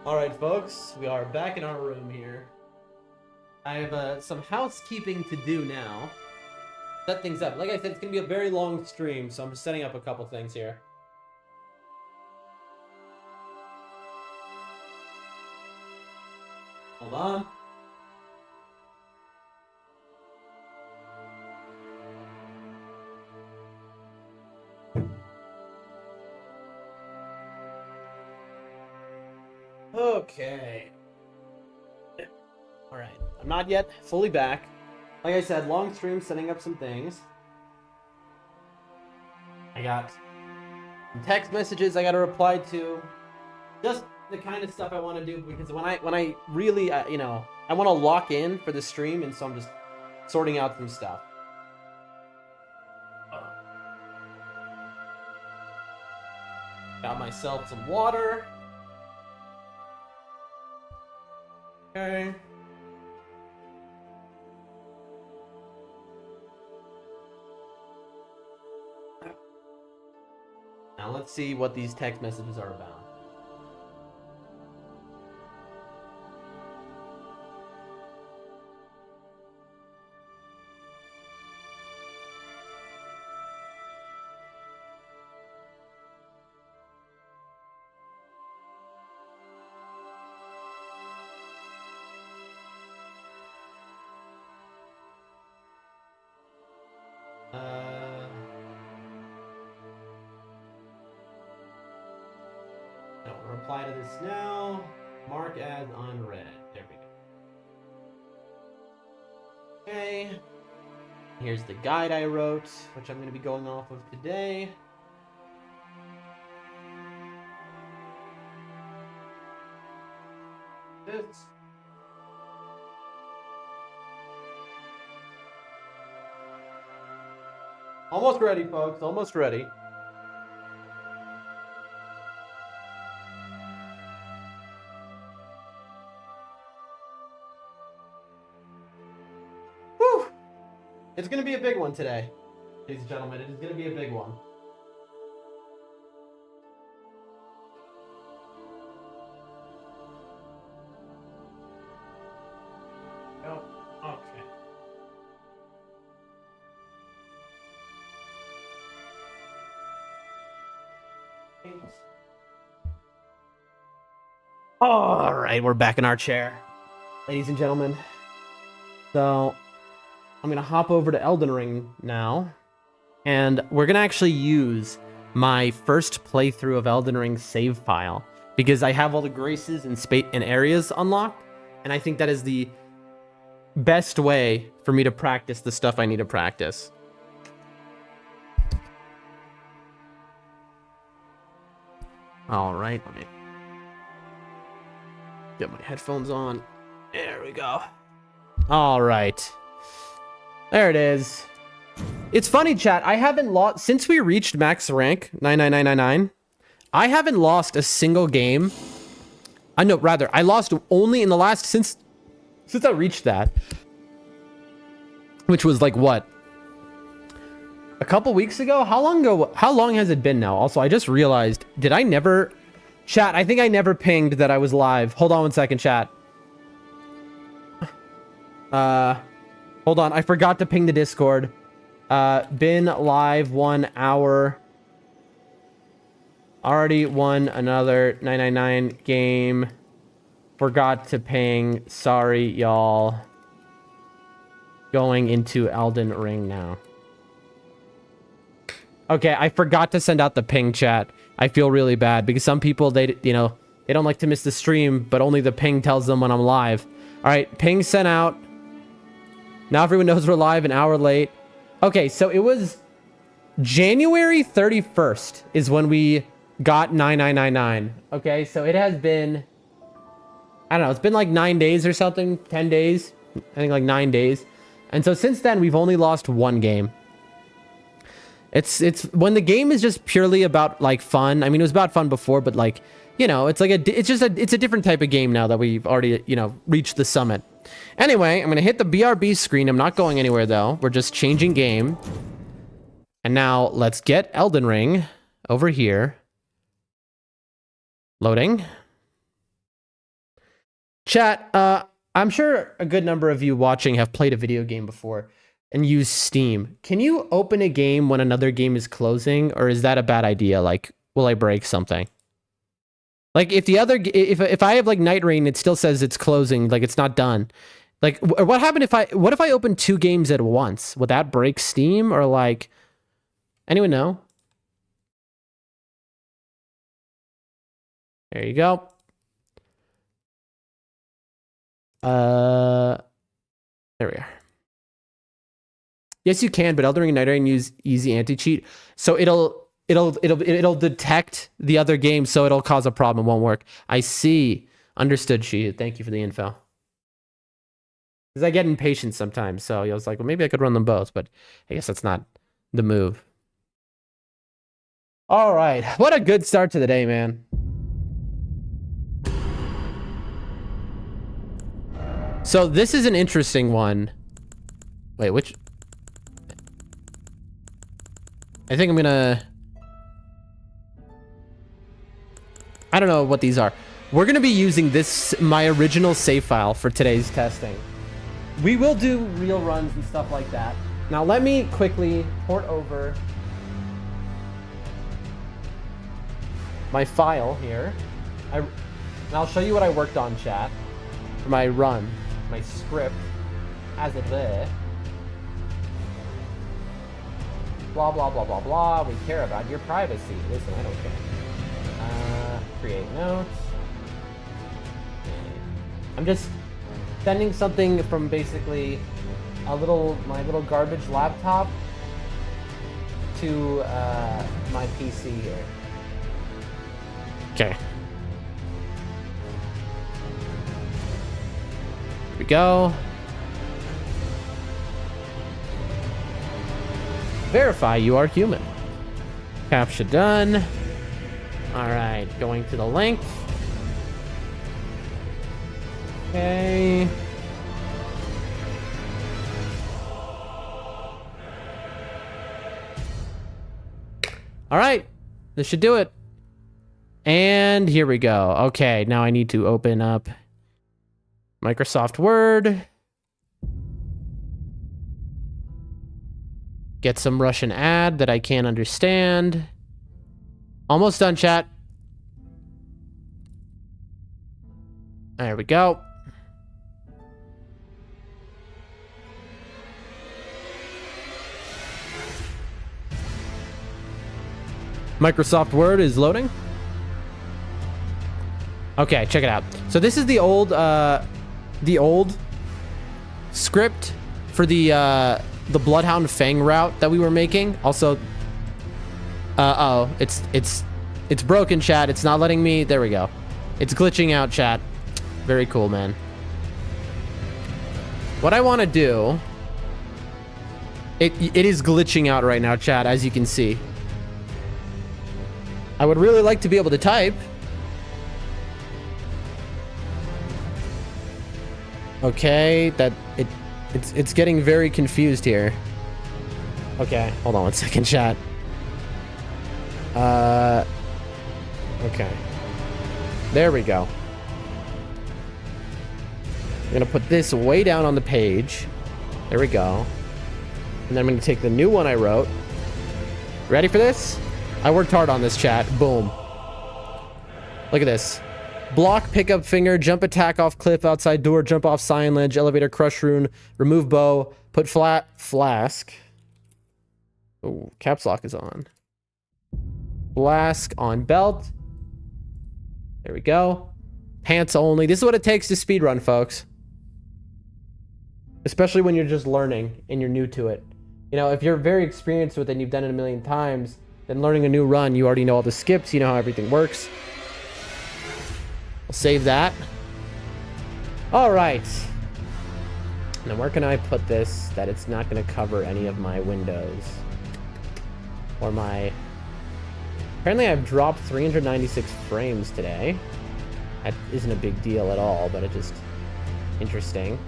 All right, folks, we are back in our room here. I have some housekeeping to do now. Set things up. Like I said, it's going to be a very long stream, so I'm just setting up a couple things here. Hold on. Okay. All right. I'm not yet fully back. Like I said, long stream, setting up some things. I got some text messages I got to reply to. Just the kind of stuff I want to do, because when I really, you know, I want to lock in for the stream, and so I'm just sorting out some stuff. Got myself some water. Okay. Now let's see what these text messages are about. reply to this now. Mark as unread. There we go. Okay. Here's the guide I wrote, which I'm going to be going off of today. This. Almost ready, folks. Almost ready. Whew. It's going to be a big one today, ladies and gentlemen. It is going to be a big one. Oh, okay. All right, we're back in our chair, ladies and gentlemen. So I'm gonna hop over to Elden Ring now, and we're gonna actually use my first playthrough of Elden Ring save file because I have all the graces and areas unlocked, and I think that is the best way for me to practice the stuff I need to practice. All right, let me get my headphones on. There we go. All right. There it is. It's funny, chat. I haven't lost since we reached max rank 99999. I haven't lost a single game. I lost only in the last since I reached that, which was like what? A couple weeks ago? How long ago? How long has it been now? Also, I just realized, did I never... Chat, I think I never pinged that I was live. Hold on one second, chat. Hold on. I forgot to ping the Discord. Been live 1 hour. Already won another 999 game. Forgot to ping. Sorry, y'all. Going into Elden Ring now. Okay, I forgot to send out the ping, chat. I feel really bad because some people, they don't like to miss the stream, but only the ping tells them when I'm live. All right, ping sent out. Now everyone knows we're live an hour late. Okay, so it was January 31st is when we got 9999. Okay, so it has been, I don't know, it's been like 9 days or something, 10 days. I think like 9 days. And so since then, we've only lost one game. It's when the game is just purely about like fun. I mean, it was about fun before, but like, it's like it's a different type of game now that we've already, reached the summit. Anyway, I'm going to hit the BRB screen. I'm not going anywhere though. We're just changing game. And now let's get Elden Ring over here. Loading. Chat, I'm sure a good number of you watching have played a video game before and use Steam. Can you open a game when another game is closing, or is that a bad idea? Like, will I break something? Like, if I have like NIGHTREIGN, it still says it's closing, like it's not done. Like, what if I open 2 games at once? Would that break Steam, or like, anyone know? There you go. There we are. Yes, you can, but Elden Ring and NIGHTREIGN use easy anti-cheat, so it'll detect the other game, so it'll cause a problem. It won't work. I see. Understood, She. Thank you for the info. Because I get impatient sometimes, so I was like, well, maybe I could run them both, but I guess that's not the move. All right, what a good start to the day, man. So this is an interesting one. Wait, which? I think I'm gonna... I don't know what these are. We're gonna be using my original save file for today's testing. We will do real runs and stuff like that. Now let me quickly port over my file here. And I'll show you what I worked on, chat, for my run, my script, as it were. Blah, blah, blah, blah, blah. We care about your privacy. Listen, I don't care. Create notes. I'm just sending something from basically my little garbage laptop to my PC here. Okay. Here we go. Verify you are human. Captcha done. Alright, going to the link. Okay. Alright, this should do it. And here we go. Okay, now I need to open up Microsoft Word. Get some Russian ad that I can't understand. Almost done, chat. There we go. Microsoft Word is loading. Okay, check it out. So this is the old script for the Bloodhound Fang route that we were making. Also, oh, it's broken, chat. It's not letting me. There we go. It's glitching out, chat. Very cool, man. What I want to do, it is glitching out right now, chat, as you can see. I would really like to be able to type. Okay, it's getting very confused here. Okay, hold on one second, chat. Okay. There we go. I'm gonna put this way down on the page. There we go. And then I'm gonna take the new one I wrote. Ready for this? I worked hard on this, chat. Boom. Look at this. Block, pick up finger, jump attack off cliff, outside door, jump off sign ledge, elevator, crush rune, remove bow, put flask. Oh, caps lock is on. Flask on belt. There we go. Pants only. This is what it takes to speedrun, folks. Especially when you're just learning and you're new to it. You know, if you're very experienced with it and you've done it a million times, then learning a new run, you already know all the skips, you know how everything works. I'll save that. All right. Now where can I put this that it's not going to cover any of my windows? Or my... Apparently I've dropped 396 frames today. That isn't a big deal at all, but it's just interesting.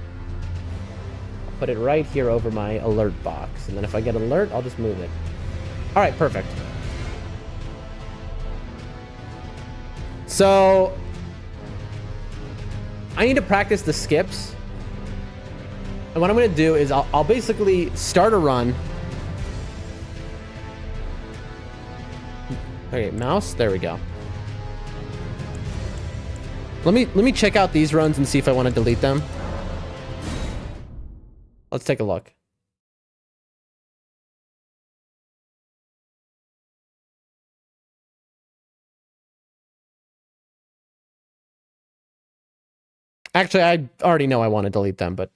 I'll put it right here over my alert box. And then if I get an alert, I'll just move it. All right, perfect. So... I need to practice the skips. And what I'm going to do is I'll basically start a run. Okay, mouse. There we go. Let me check out these runs and see if I want to delete them. Let's take a look. Actually, I already know I want to delete them, but...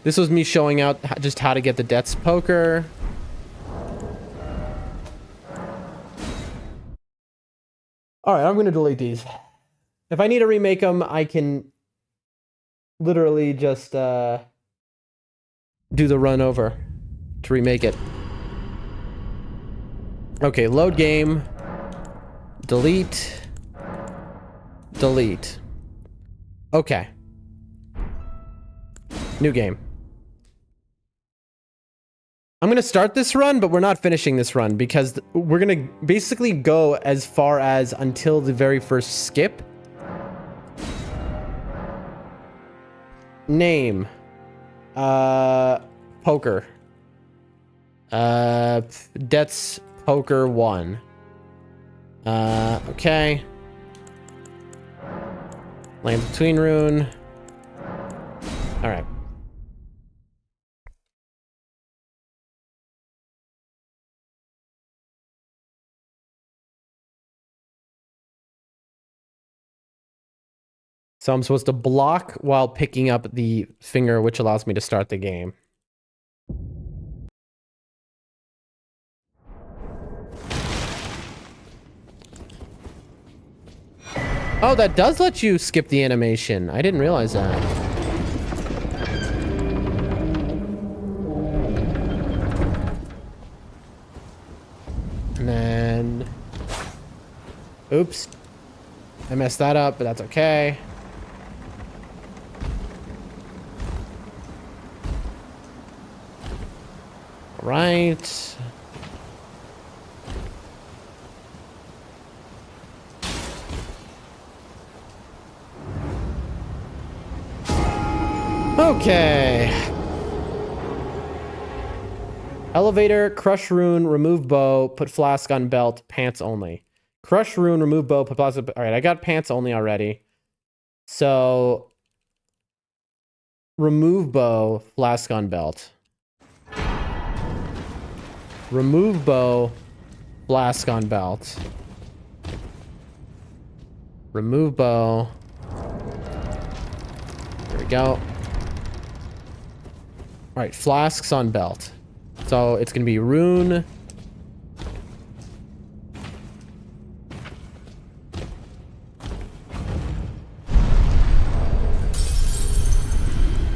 This was me showing out just how to get the Death's Poker. Alright, I'm going to delete these. If I need to remake them, I can literally just do the run over to remake it. Okay, load game. Delete. Delete. Okay. New game. I'm going to start this run, but we're not finishing this run because we're going to basically go as far as until the very first skip. Name. Poker. Death's Poker 1. Okay. Land between rune. Alright. So I'm supposed to block while picking up the finger, which allows me to start the game. Oh, that does let you skip the animation. I didn't realize that. And then... Oops. I messed that up, but that's okay. All right. Okay. Elevator, crush rune, remove bow, put flask on belt, pants only. Crush rune, remove bow, put flask on... All right, I got pants only already. So... Remove bow, flask on belt. Remove bow, flask on belt. Remove bow. There we go. All right, flasks on belt. So it's gonna be rune.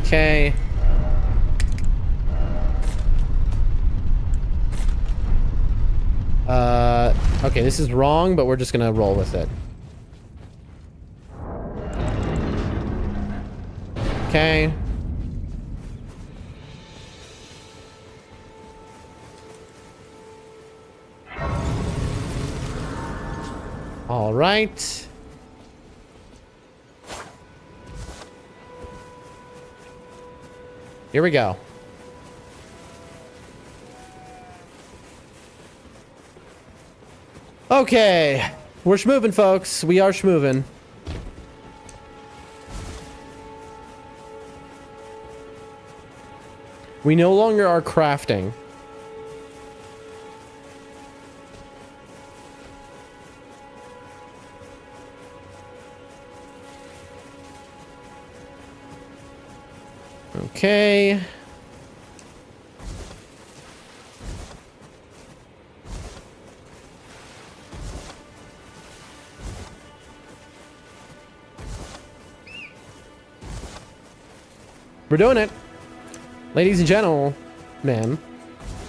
Okay. Okay, this is wrong, but we're just gonna roll with it. Okay. All right. Here we go. Okay. We're schmoving, folks. We are schmoving. We no longer are crafting. Okay. We're doing it. Ladies and gentlemen.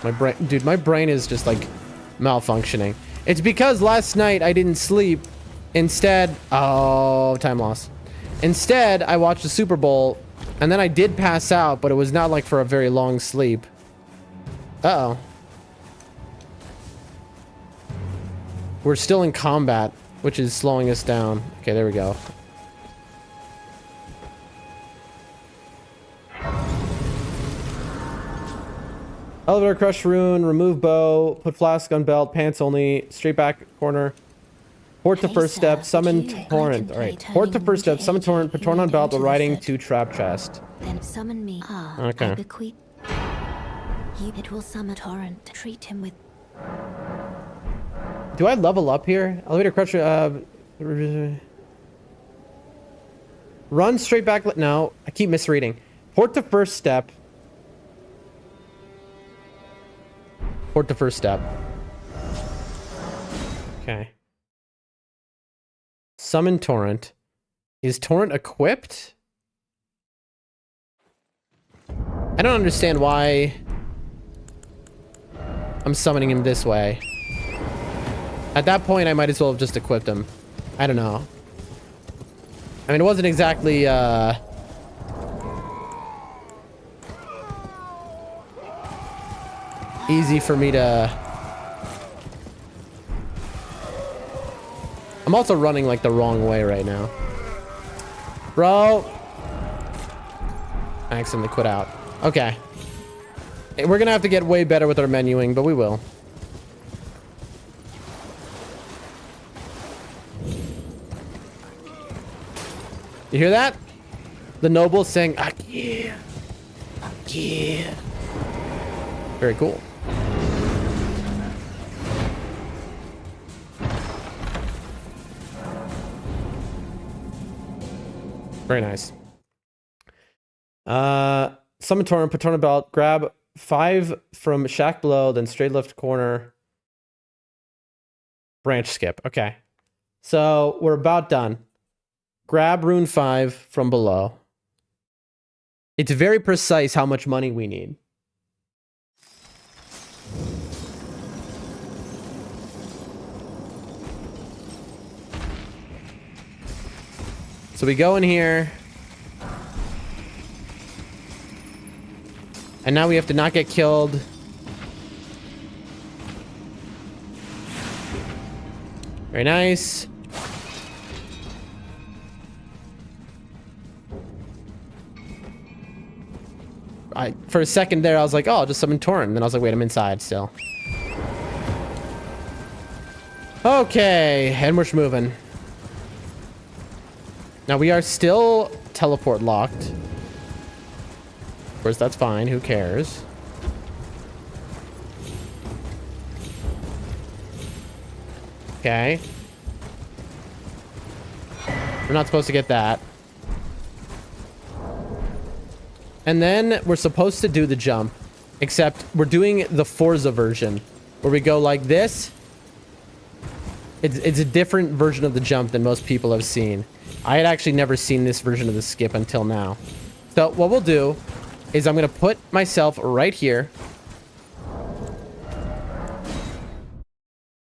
My brain is just like malfunctioning. It's because last night I didn't sleep. Instead, oh, time loss. Instead, I watched the Super Bowl. And then I did pass out, but it was not like for a very long sleep. Uh-oh. We're still in combat, which is slowing us down. Okay, there we go. Elevator, crush rune, remove bow, put flask on belt, pants only, straight back corner. Port to first step, summon torrent. Alright, port to first step, summon torrent, put torrent on belt, while riding to trap chest. Then summon me. Okay. I bequeath. It will summon torrent. Treat him with... Do I level up here? Elevator, crush, run straight back, no, I keep misreading. Port to first step. Port to first step. Okay. Summon torrent. Is torrent equipped? I don't understand why I'm summoning him this way. At that point, I might as well have just equipped him. I don't know. I mean, it wasn't exactly, easy for me to... I'm also running like the wrong way right now. Bro! I accidentally quit out. Okay. We're gonna have to get way better with our menuing, but we will. You hear that? The noble saying, Akia. Akia. Very cool. Very nice. Summon Torrent, put Torrent belt, grab 5 from shack below, then straight left corner. Branch skip. Okay. So we're about done. Grab rune 5 from below. It's very precise how much money we need. So we go in here. And now we have to not get killed. Very nice. For a second there, I was like, oh, I'll just summon Torrent. And then I was like, wait, I'm inside still. Okay, and we're moving. Now we are still teleport locked. Of course, that's fine. Who cares? Okay. We're not supposed to get that. And then we're supposed to do the jump, except we're doing the Forza version, where we go like this. It's a different version of the jump than most people have seen. I had actually never seen this version of the skip until now. So what we'll do is I'm going to put myself right here.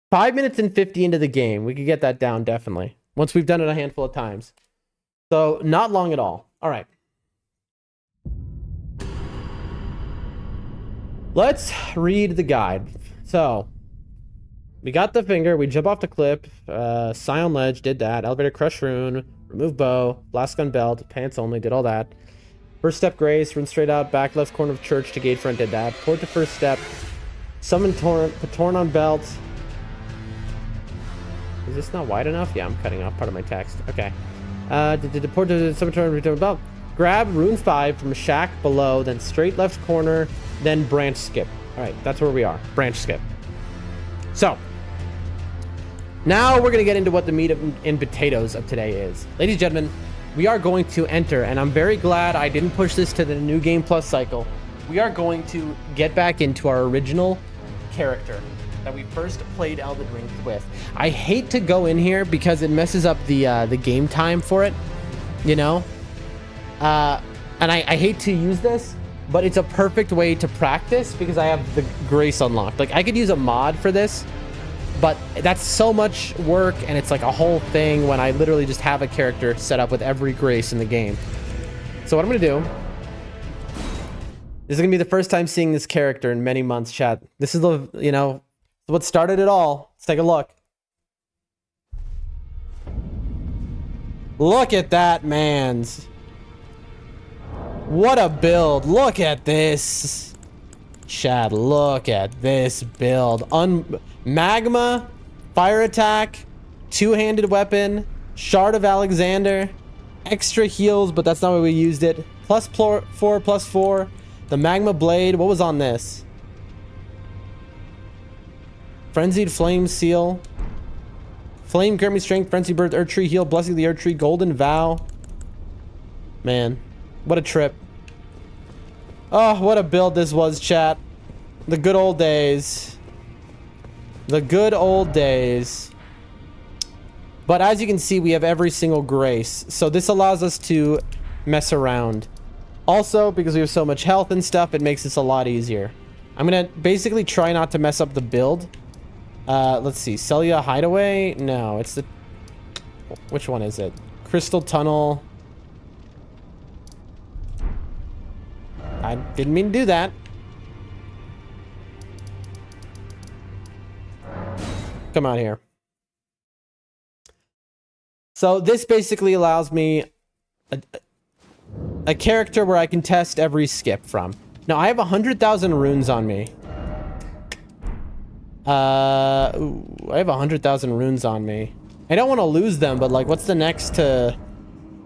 5 minutes and 50 into the game. We could get that down, definitely. Once we've done it a handful of times. So not long at all. All right. Let's read the guide. So, we got the finger, we jump off the cliff, Scion Ledge, did that, elevator crush rune, remove bow, blast gun belt, pants only, did all that. First step grace, run straight out, back left corner of church to gate front, did that. Port to first step, summon Torrent, put Torrent on belt. Is this not wide enough? Yeah, I'm cutting off part of my text. Okay. Port to summon Torrent, return belt. Grab rune 5 from shack below, then straight left corner, then branch skip. All right, that's where we are. Branch skip. So, now we're going to get into what the meat and potatoes of today is. Ladies and gentlemen, we are going to enter, and I'm very glad I didn't push this to the new game plus cycle. We are going to get back into our original character that we first played Elden Ring with. I hate to go in here because it messes up the game time for it, you know? And I hate to use this, but it's a perfect way to practice because I have the grace unlocked. Like, I could use a mod for this, but that's so much work, and it's like a whole thing when I literally just have a character set up with every grace in the game. So what I'm gonna do, this is gonna be the first time seeing this character in many months, chat. This is the, you know, what started it all. Let's take a look. Look at that, mans. What a build. Look at this. Chat, look at this build. Magma, fire attack, two-handed weapon, shard of Alexander, extra heals, but that's not why we used it. +4, the magma blade. What was on this? Frenzied flame seal. Flame, grant me strength, frenzy bird, earth tree heal, blessing of the earth tree, golden vow. Man. What a trip. Oh, what a build this was, chat. The good old days. The good old days. But as you can see, we have every single grace. So this allows us to mess around. Also, because we have so much health and stuff, it makes this a lot easier. I'm going to basically try not to mess up the build. Let's see. Celia Hideaway? No, it's the... Which one is it? Crystal Tunnel... I didn't mean to do that. Come out here. So this basically allows me a character where I can test every skip from. Now I have 100,000 runes on me. I have 100,000 runes on me. I don't want to lose them, but like, what's the next to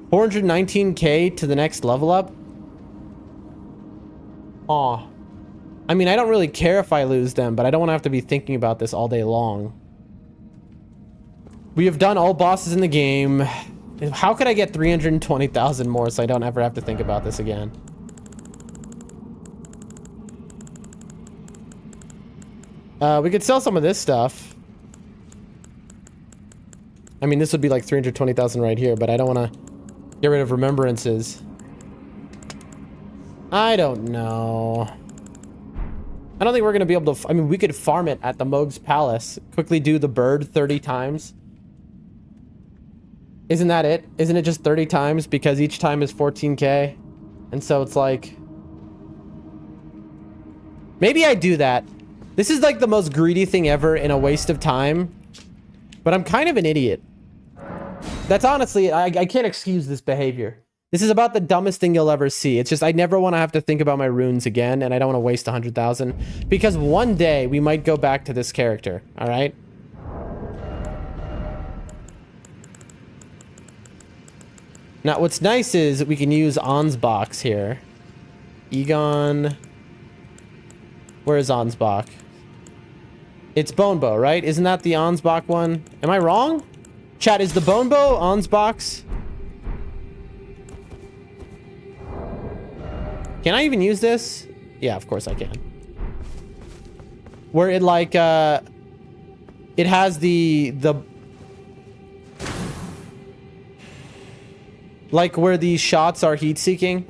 419k to the next level up? Aw. I mean, I don't really care if I lose them, but I don't want to have to be thinking about this all day long. We have done all bosses in the game. How could I get 320,000 more so I don't ever have to think about this again? We could sell some of this stuff. I mean, this would be like 320,000 right here, but I don't want to get rid of remembrances. I don't know. I don't think we're going to be able to... I mean, we could farm it at the Moog's Palace. Quickly do the bird 30 times. Isn't that it? Isn't it just 30 times? Because each time is 14k. And so it's like... Maybe I do that. This is like the most greedy thing ever and a waste of time. But I'm kind of an idiot. That's honestly... I can't excuse this behavior. This is about the dumbest thing you'll ever see. It's just I never want to have to think about my runes again, and I don't want to waste 100,000 because one day we might go back to this character. All right. Now, what's nice is we can use Ansbach here. Egon. Where is Ansbach? It's Bonebow, right? Isn't that the Ansbach one? Am I wrong? Chat, is the Bonebow Ansbach's? Can I even use this? Yeah, of course I can. Where it like, it has the... Like where these shots are heat seeking.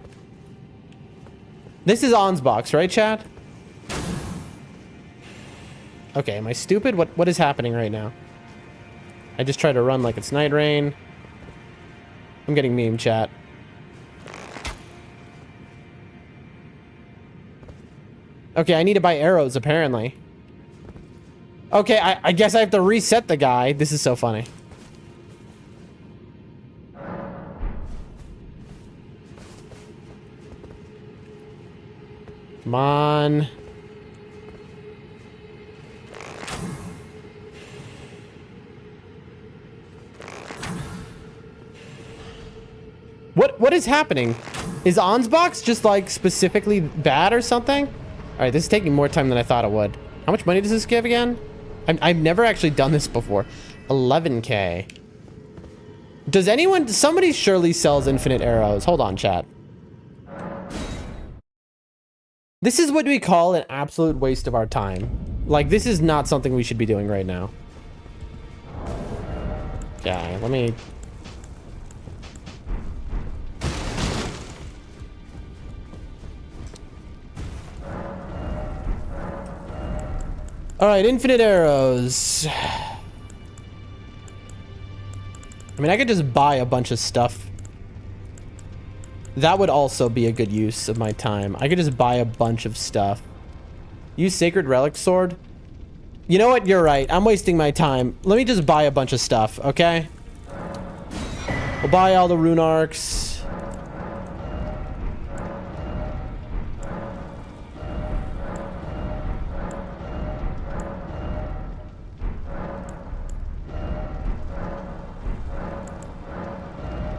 This is Ansbach, right, chat? Okay, am I stupid? What is happening right now? I just try to run like it's Night Rain. I'm getting meme, chat. Okay, I need to buy arrows, apparently. Okay, I guess I have to reset the guy. This is so funny. Come on. What is happening? Is Ansbach just like specifically bad or something? All right, this is taking more time than I thought it would. How much money does this give again? I've never actually done this before. 11k. Does anyone... Somebody surely sells infinite arrows. Hold on, chat. This is what we call an absolute waste of our time. Like, this is not something we should be doing right now. Okay, let me... All right, infinite arrows. I mean, I could just buy a bunch of stuff. That would also be a good use of my time. I could just buy a bunch of stuff. Use Sacred Relic Sword. You know what? You're right. I'm wasting my time. Let me just buy a bunch of stuff, okay? We'll buy all the rune arcs.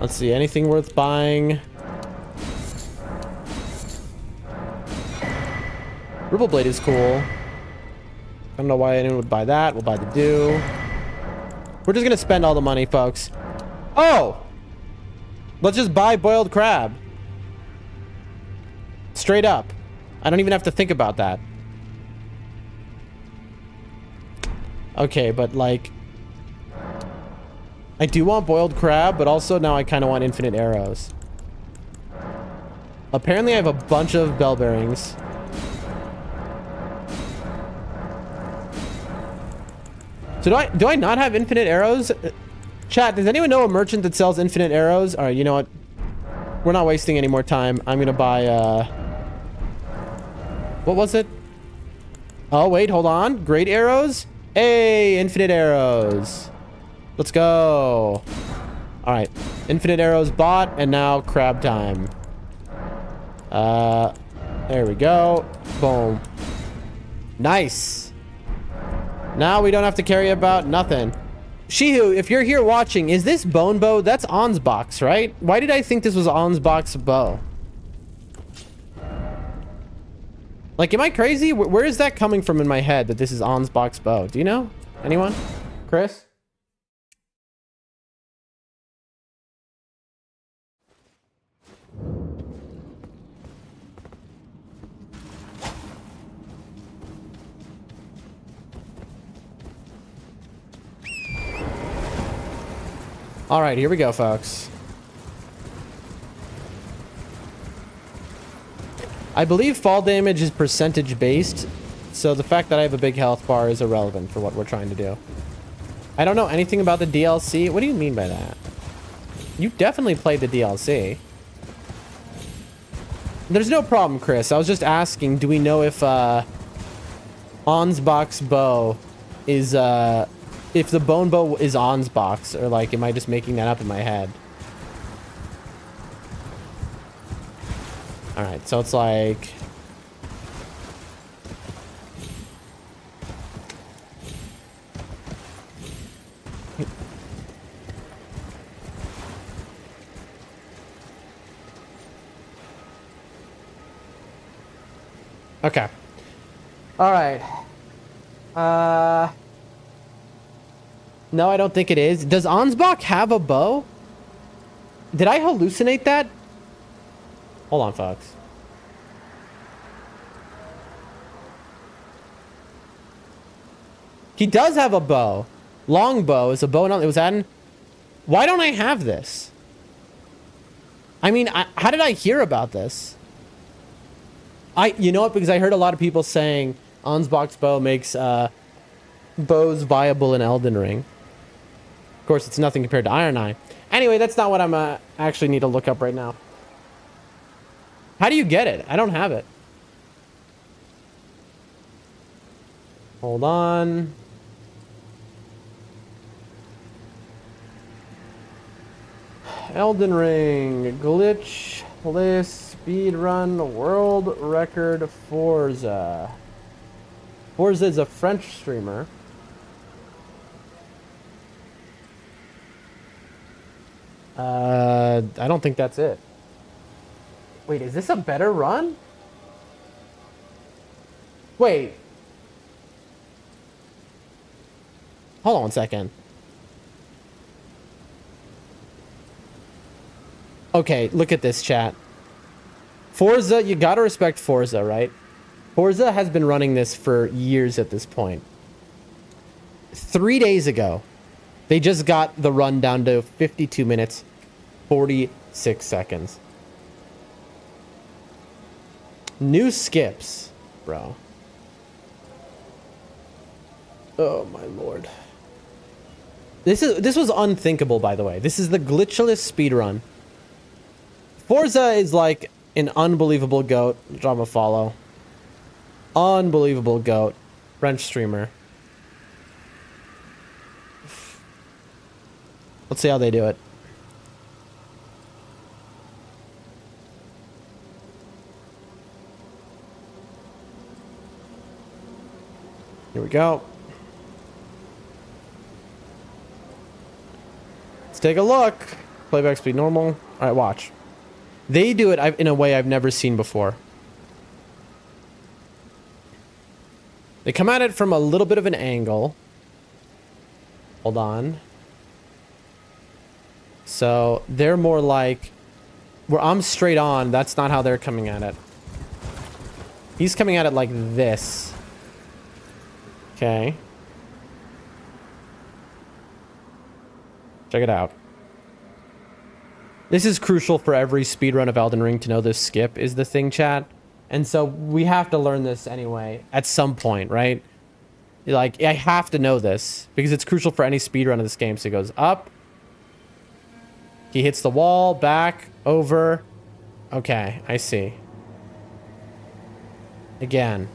Let's see, anything worth buying? Ripple Blade is cool. I don't know why anyone would buy that. We'll buy the Dew. We're just gonna spend all the money, folks. Oh! Let's just buy boiled crab. Straight up. I don't even have to think about that. Okay, but like... I do want boiled crab, but also now I kind of want infinite arrows. Apparently I have a bunch of bell bearings. So do I not have infinite arrows? Chat, does anyone know a merchant that sells infinite arrows? All right, you know what? We're not wasting any more time. I'm gonna buy, what was it? Oh, wait, hold on. Great arrows? Hey, infinite arrows. Let's go. All right, infinite arrows bought, and now crab time. There we go. Boom. Nice. Now we don't have to carry about nothing. Shihu, if you're here watching, is this bone bow? That's Ansbach's, right? Why did I think this was Ansbach's bow? Like, am I crazy? Where is that coming from in my head that this is Ansbach's bow? Do you know? Anyone? Chris? All right, here we go, folks. I believe fall damage is percentage based, so the fact that I have a big health bar is irrelevant for what we're trying to do. I don't know anything about the DLC. What do you mean by that? You definitely played the DLC. There's no problem, Chris. I was just asking, do we know if Ansbach's bow is if the bone bow is Ansbach's, or like am I just making that up in my head? All right, so it's like okay. All right. No, I don't think it is. Does Ansbach have a bow? Did I hallucinate that? Hold on, folks. He does have a bow. Longbow is a bow. It was adding. Why don't I have this? I mean, how did I hear about this? You know what? Because I heard a lot of people saying Ansbach's bow makes bows viable in Elden Ring. Of course, it's nothing compared to Iron Eye. Anyway, that's not what I'm actually need to look up right now. How do you get it? I don't have it. Hold on. Elden Ring, glitchless, speedrun, world record, Forza. Forza is a French streamer. I don't think that's it. Wait, is this a better run? Wait. Hold on one second. Okay, look at this, chat. Forza, you gotta respect Forza, right? Forza has been running this for years at this point. 3 days ago, they just got the run down to 52 minutes, 46 seconds. New skips, bro. Oh my lord. This was unthinkable, by the way. This is the glitchless speedrun. Forza is like an unbelievable goat. Drop a follow. Unbelievable goat. French streamer. Let's see how they do it. Here we go. Let's take a look. Playback speed normal. All right, watch. They do it in a way I've never seen before. They come at it from a little bit of an angle. Hold on. So they're more like where I'm straight on. That's not how they're coming at it. He's coming at it like this. Okay. Check it out. This is crucial for every speedrun of Elden Ring to know this skip is the thing, chat. And so we have to learn this anyway at some point, right? Like, I have to know this because it's crucial for any speedrun of this game. So it goes up. He hits the wall, back, over. Okay, I see. Again.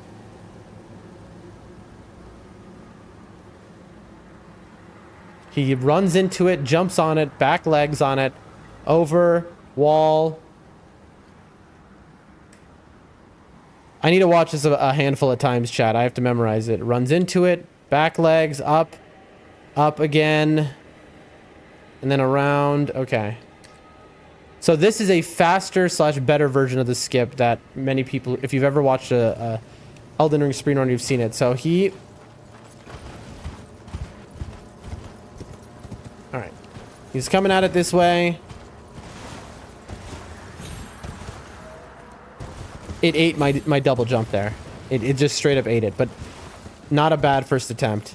He runs into it, jumps on it, back legs on it, over, wall. I need to watch this a handful of times, chat. I have to memorize it. Runs into it, back legs, up, up again, and then around. Okay. So this is a faster / better version of the skip that many people, if you've ever watched a Elden Ring speedrun, you've seen it. So he... All right. He's coming at it this way. It ate my double jump there. It just straight up ate it, but not a bad first attempt.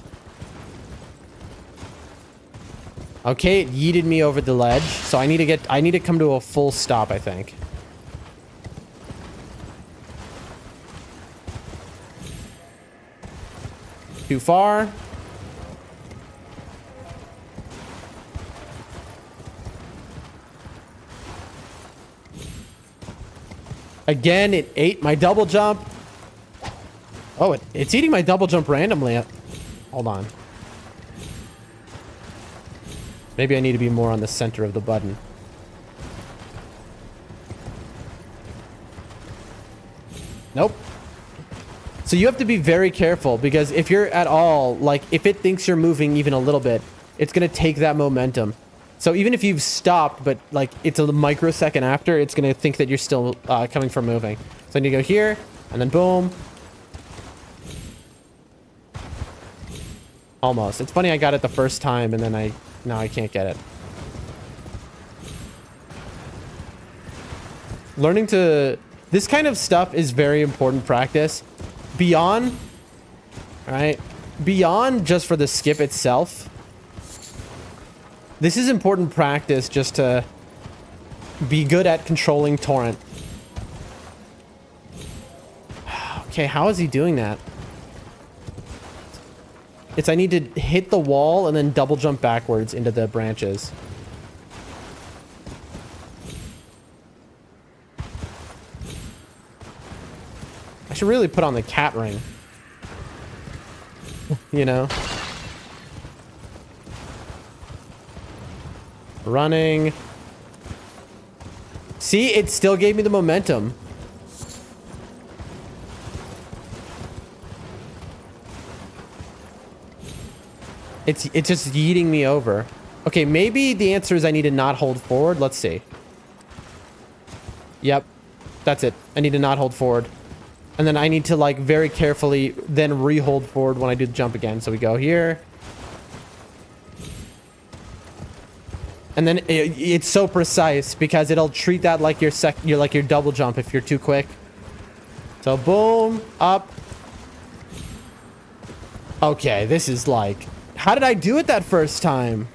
Okay, it yeeted me over the ledge, so I need to come to a full stop, I think. Too far. Again, it ate my double jump. Oh, it's eating my double jump randomly. Hold on. Maybe I need to be more on the center of the button. Nope. So you have to be very careful, because if you're at all, like, if it thinks you're moving even a little bit, it's going to take that momentum. So even if you've stopped, but like it's a microsecond after, it's going to think that you're still coming from moving. So I need to go here, and then boom. Almost. It's funny I got it the first time, and then now I can't get it. Learning to... This kind of stuff is very important practice. Beyond... Alright? Beyond just for the skip itself. This is important practice just to be good at controlling torrent. Okay, how is he doing that? It's I need to hit the wall and then double jump backwards into the branches. I should really put on the cat ring. You know? Running. See, it still gave me the momentum. It's just yeeting me over. Okay, maybe the answer is I need to not hold forward. Let's see. Yep. That's it. I need to not hold forward. And then I need to, like, very carefully then re-hold forward when I do the jump again. So we go here. And then it's so precise because it'll treat that like your double jump if you're too quick. So boom, up. Okay, this is like... How did I do it that first time?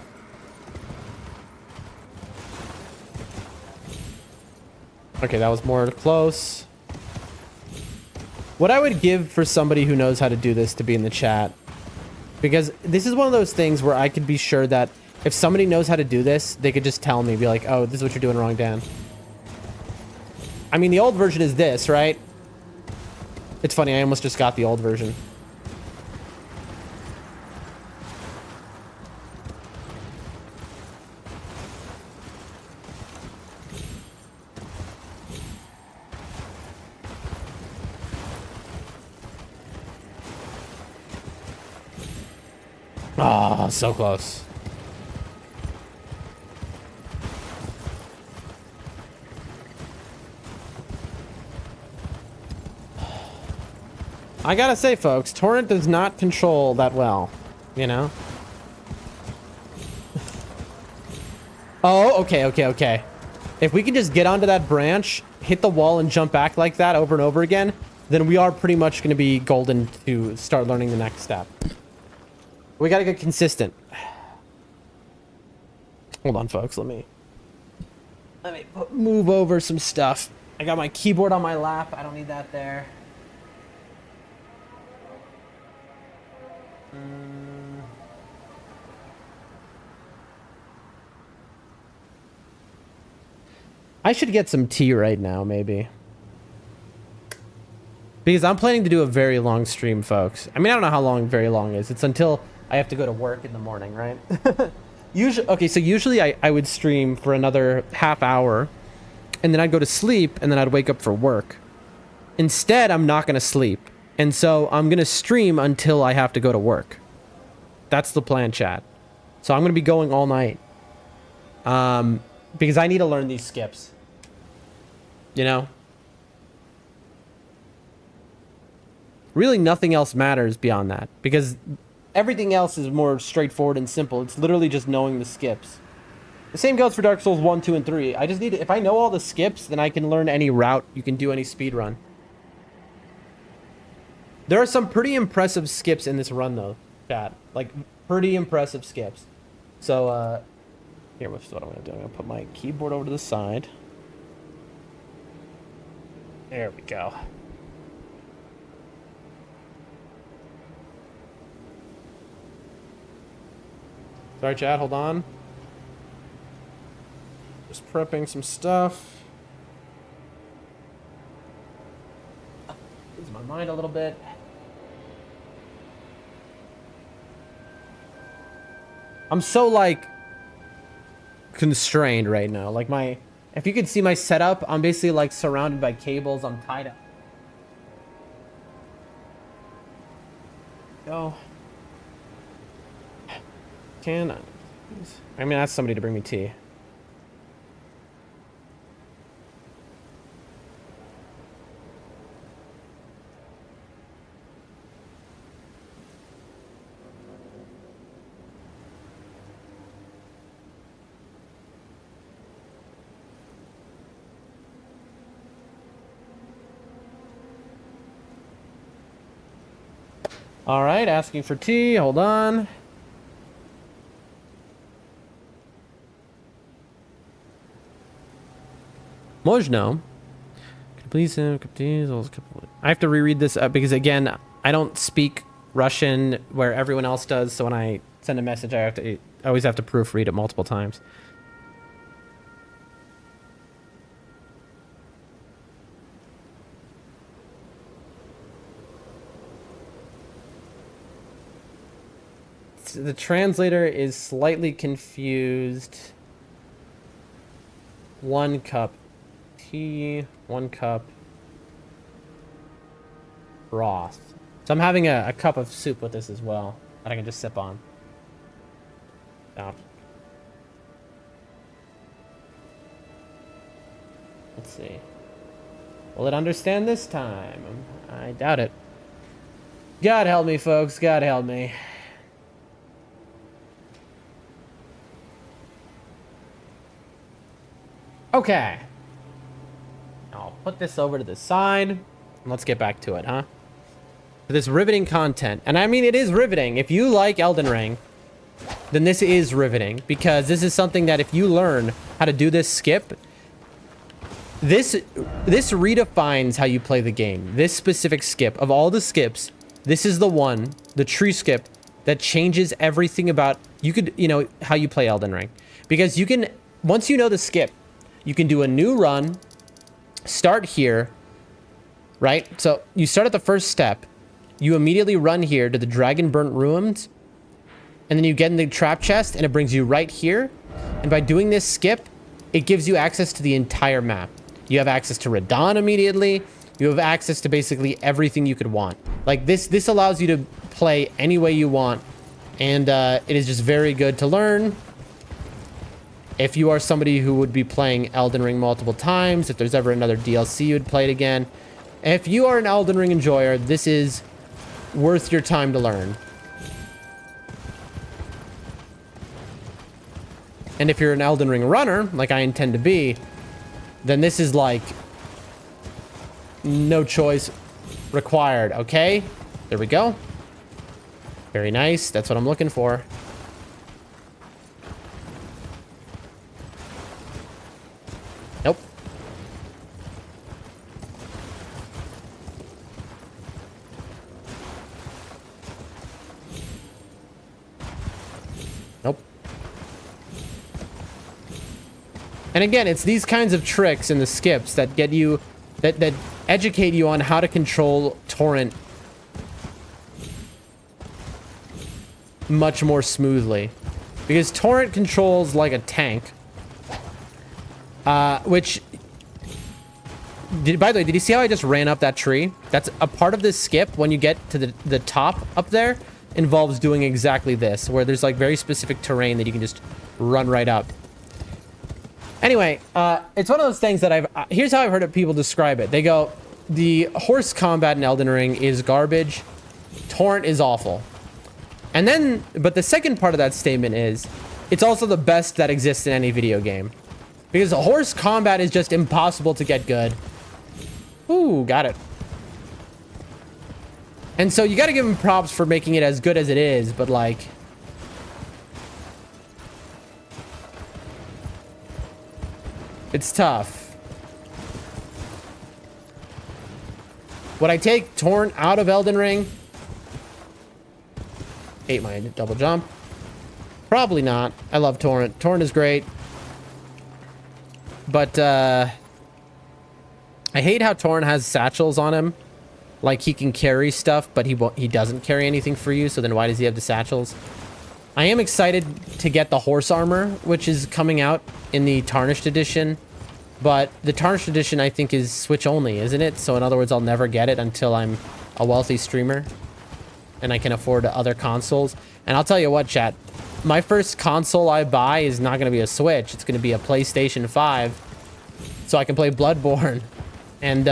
Okay, that was more close. What I would give for somebody who knows how to do this to be in the chat. Because this is one of those things where I could be sure that if somebody knows how to do this, they could just tell me, be like, oh, this is what you're doing wrong, Dan. I mean, the old version is this, right? It's funny, I almost just got the old version. Oh, so close. I gotta say, folks, torrent does not control that well, you know? Oh, okay. If we can just get onto that branch, hit the wall, and jump back like that over and over again, then we are pretty much going to be golden to start learning the next step. We gotta get consistent. Hold on, folks. Let me move over some stuff. I got my keyboard on my lap. I don't need that there. I should get some tea right now, maybe. Because I'm planning to do a very long stream, folks. I mean, I don't know how long very long is. It's until I have to go to work in the morning, right? Usually I would stream for another half hour, and then I'd go to sleep, and then I'd wake up for work. Instead, I'm not going to sleep. And so I'm going to stream until I have to go to work. That's the plan, chat. So I'm going to be going all night. Because I need to learn these skips. You know? Really nothing else matters beyond that. Because everything else is more straightforward and simple. It's literally just knowing the skips. The same goes for Dark Souls 1, 2, and 3. I just need to, if I know all the skips, then I can learn any route. You can do any speedrun. There are some pretty impressive skips in this run, though, chat. Like, pretty impressive skips. So, Here, which is what I'm gonna do. I'm gonna put my keyboard over to the side. There we go. Sorry, chat, hold on. Just prepping some stuff. Ease my mind a little bit. I'm so, like, constrained right now. Like, if you could see my setup, I'm basically, like, surrounded by cables. I'm tied up. Go. Can I mean, ask somebody to bring me tea. All right, asking for tea. Hold on. Mojno. Please, I have to reread this because, again, I don't speak Russian where everyone else does. So when I send a message, I always have to proofread it multiple times. The translator is slightly confused. 1 cup tea, 1 cup broth. So I'm having a cup of soup with this as well that I can just sip on. Oh. Let's see. Will it understand this time? I doubt it. God help me, folks. God help me. Okay. I'll put this over to the side. And let's get back to it, huh? This riveting content. And I mean, it is riveting. If you like Elden Ring, then this is riveting. Because this is something that if you learn how to do this skip, this redefines how you play the game. This specific skip, of all the skips, this is the one, the true skip, that changes everything about, how you play Elden Ring. Because you can, once you know the skip, you can do a new run, start here, right? So you start at the first step, you immediately run here to the Dragon Burnt Ruins, and then you get in the trap chest, and it brings you right here. And by doing this skip, it gives you access to the entire map. You have access to Radahn immediately. You have access to basically everything you could want. Like, this allows you to play any way you want, and it is just very good to learn. If you are somebody who would be playing Elden Ring multiple times, if there's ever another DLC, you'd play it again. If you are an Elden Ring enjoyer, this is worth your time to learn. And if you're an Elden Ring runner, like I intend to be, then this is like no choice required, okay? There we go. Very nice. That's what I'm looking for. Nope. Nope. And again, it's these kinds of tricks in the skips that get you, that educate you on how to control Torrent much more smoothly. Because Torrent controls like a tank. Which, by the way, did you see how I just ran up that tree? That's a part of this skip. When you get to the top up there, involves doing exactly this, where there's like very specific terrain that you can just run right up. Anyway, it's one of those things that here's how I've heard people describe it. They go, the horse combat in Elden Ring is garbage. Torrent is awful. And then, but the second part of that statement is, it's also the best that exists in any video game. Because horse combat is just impossible to get good. Ooh, got it. And so you got to give him props for making it as good as it is, but like... It's tough. Would I take Torrent out of Elden Ring? Ate my double jump. Probably not. I love Torrent. Torrent is great. But, I hate how Torrent has satchels on him. Like, he can carry stuff, but he doesn't carry anything for you, so then why does he have the satchels? I am excited to get the horse armor, which is coming out in the Tarnished Edition. But the Tarnished Edition, I think, is Switch only, isn't it? So, in other words, I'll never get it until I'm a wealthy streamer. And I can afford other consoles. And I'll tell you what, chat. My first console I buy is not going to be a Switch. It's going to be a PlayStation 5. So I can play Bloodborne. And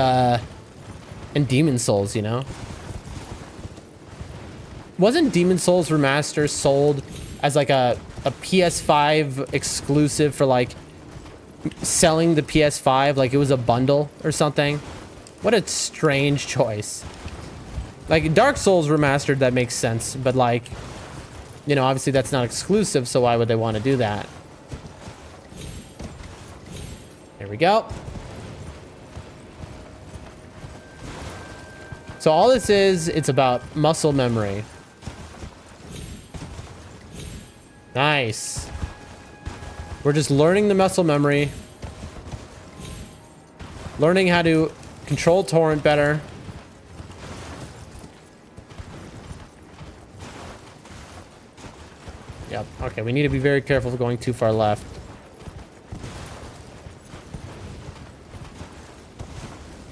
Demon Souls, you know? Wasn't Demon Souls Remaster sold as like a PS5 exclusive for like selling the PS5? Like it was a bundle or something? What a strange choice. Like Dark Souls Remastered, that makes sense. But like, you know, obviously that's not exclusive, so why would they want to do that? There we go. So all this is, it's about muscle memory. Nice. We're just learning the muscle memory. Learning how to control Torrent better. Yep. Okay, we need to be very careful of going too far left.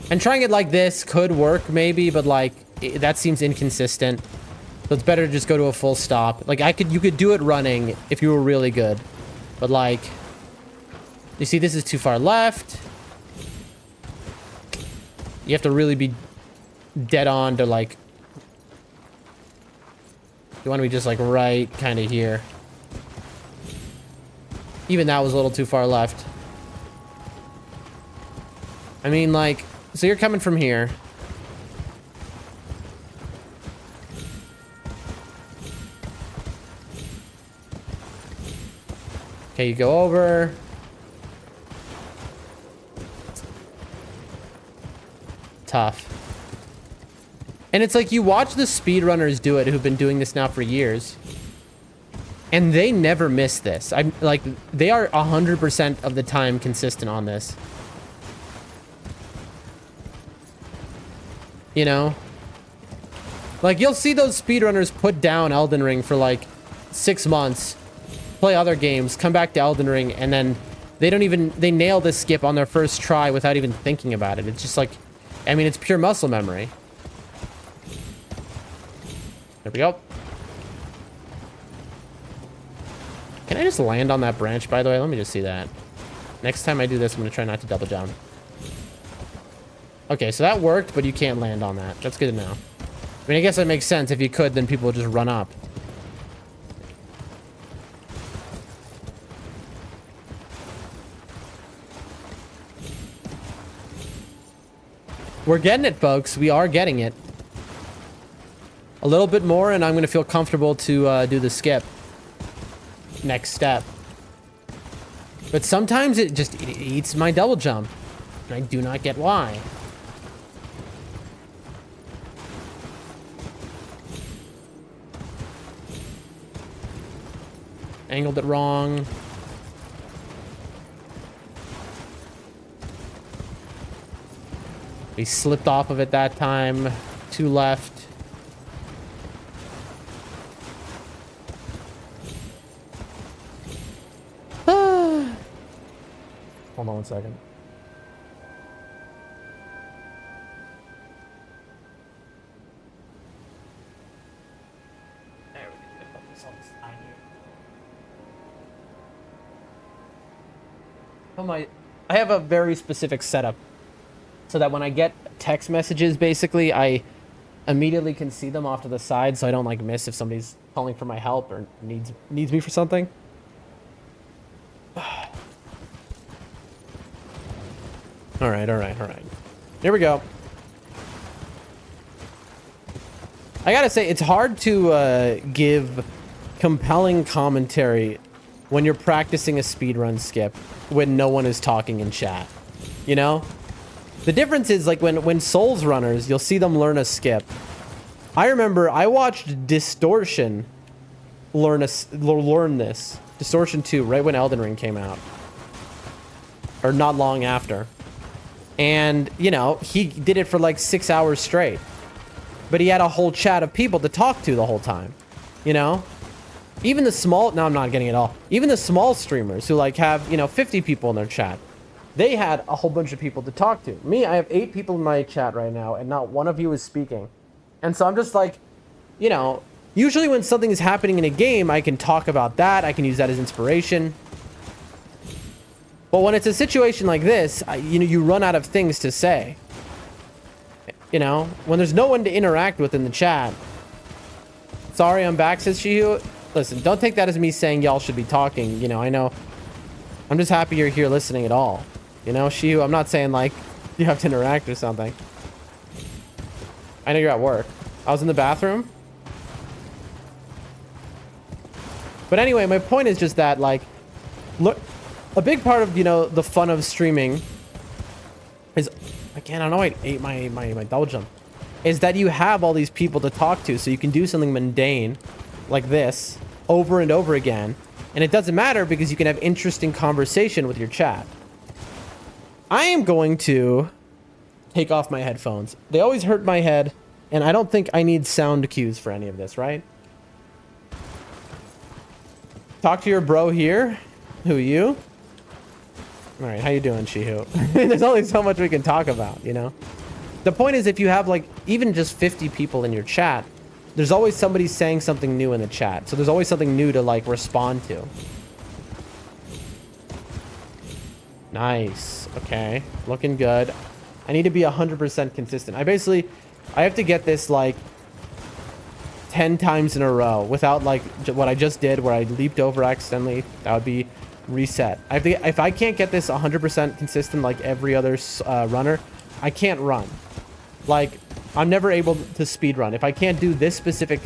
And trying it like this could work maybe, but like that seems inconsistent. So it's better to just go to a full stop. Like you could do it running if you were really good. But like, you see this is too far left. You have to really be dead on to like, you want to be just like right kind of here. Even that was a little too far left. I mean like, so you're coming from here. Okay, you go over. Tough. And it's like you watch the speedrunners do it who've been doing this now for years. And they never miss this. I'm like, they are 100% of the time consistent on this. You know? Like, you'll see those speedrunners put down Elden Ring for, like, 6 months, play other games, come back to Elden Ring, and then they nail this skip on their first try without even thinking about it. It's just like, I mean, it's pure muscle memory. There we go. Can I just land on that branch, by the way? Let me just see that. Next time I do this, I'm going to try not to double jump. Okay, so that worked, but you can't land on that. That's good to know. I mean, I guess that makes sense. If you could, then people would just run up. We're getting it, folks. We are getting it. A little bit more, and I'm going to feel comfortable to do the skip. Next step. But sometimes it just eats my double jump. And I do not get why. Angled it wrong. We slipped off of it that time. 2 left. Hold on 1 second. There we go. Focus on this eye here. I have a very specific setup so that when I get text messages, basically, I immediately can see them off to the side so I don't like miss if somebody's calling for my help or needs me for something. All right. Here we go. I gotta say, it's hard to give compelling commentary when you're practicing a speedrun skip when no one is talking in chat. You know? The difference is like when Souls runners, you'll see them learn a skip. I remember I watched Distortion learn this. Distortion 2, right when Elden Ring came out. Or not long after. And, you know, he did it for like 6 hours straight. But he had a whole chat of people to talk to the whole time. You know? Even the small... No, I'm not getting it all. Even the small streamers who like have, you know, 50 people in their chat. They had a whole bunch of people to talk to. Me, I have 8 people in my chat right now, and not one of you is speaking. And so I'm just like, you know, usually when something is happening in a game, I can talk about that. I can use that as inspiration. But when it's a situation like this, you know, you run out of things to say. You know, when there's no one to interact with in the chat. Sorry, I'm back, says Shihu. Listen, don't take that as me saying y'all should be talking. You know, I know. I'm just happy you're here listening at all. You know, Shihu, I'm not saying like you have to interact or something. I know you're at work. I was in the bathroom. But anyway, my point is just that, like, look, a big part of, you know, the fun of streaming is, again, I don't know, I ate my double jump, is that you have all these people to talk to, so you can do something mundane like this over and over again. And it doesn't matter because you can have interesting conversation with your chat. I am going to take off my headphones. They always hurt my head, and I don't think I need sound cues for any of this, right? Talk to your bro here. Who, you? All right, how you doing, Shihu? There's only so much we can talk about, you know? The point is, if you have, like, even just 50 people in your chat, there's always somebody saying something new in the chat. So there's always something new to, like, respond to. Nice. Okay. Looking good. I need to be 100% consistent. I have to get this, like, 10 times in a row without, like, what I just did where I leaped over accidentally. That would be reset. I have to, if I can't get this 100% consistent like every other runner, I can't run. Like, I'm never able to speed run. If I can't do this specific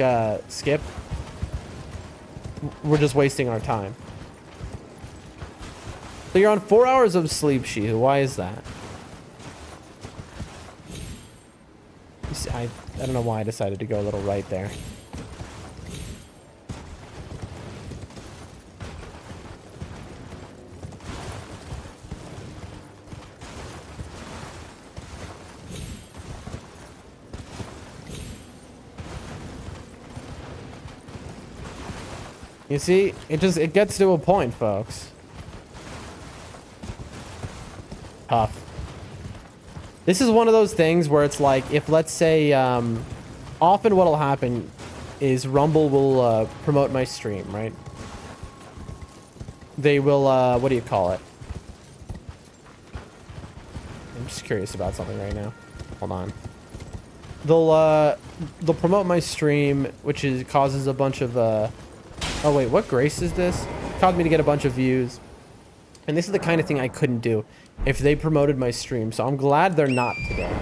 skip, we're just wasting our time. So you're on 4 hours of sleep, Shihu. Why is that? I don't know why I decided to go a little right there. You see, it gets to a point, folks. Tough. This is one of those things where it's like, if let's say, often what'll happen is Rumble will promote my stream, right? They will, what do you call it? I'm just curious about something right now. Hold on. They'll promote my stream, which causes a bunch of, oh wait, what grace is this? It caused me to get a bunch of views. And this is the kind of thing I couldn't do if they promoted my stream. So I'm glad they're not today.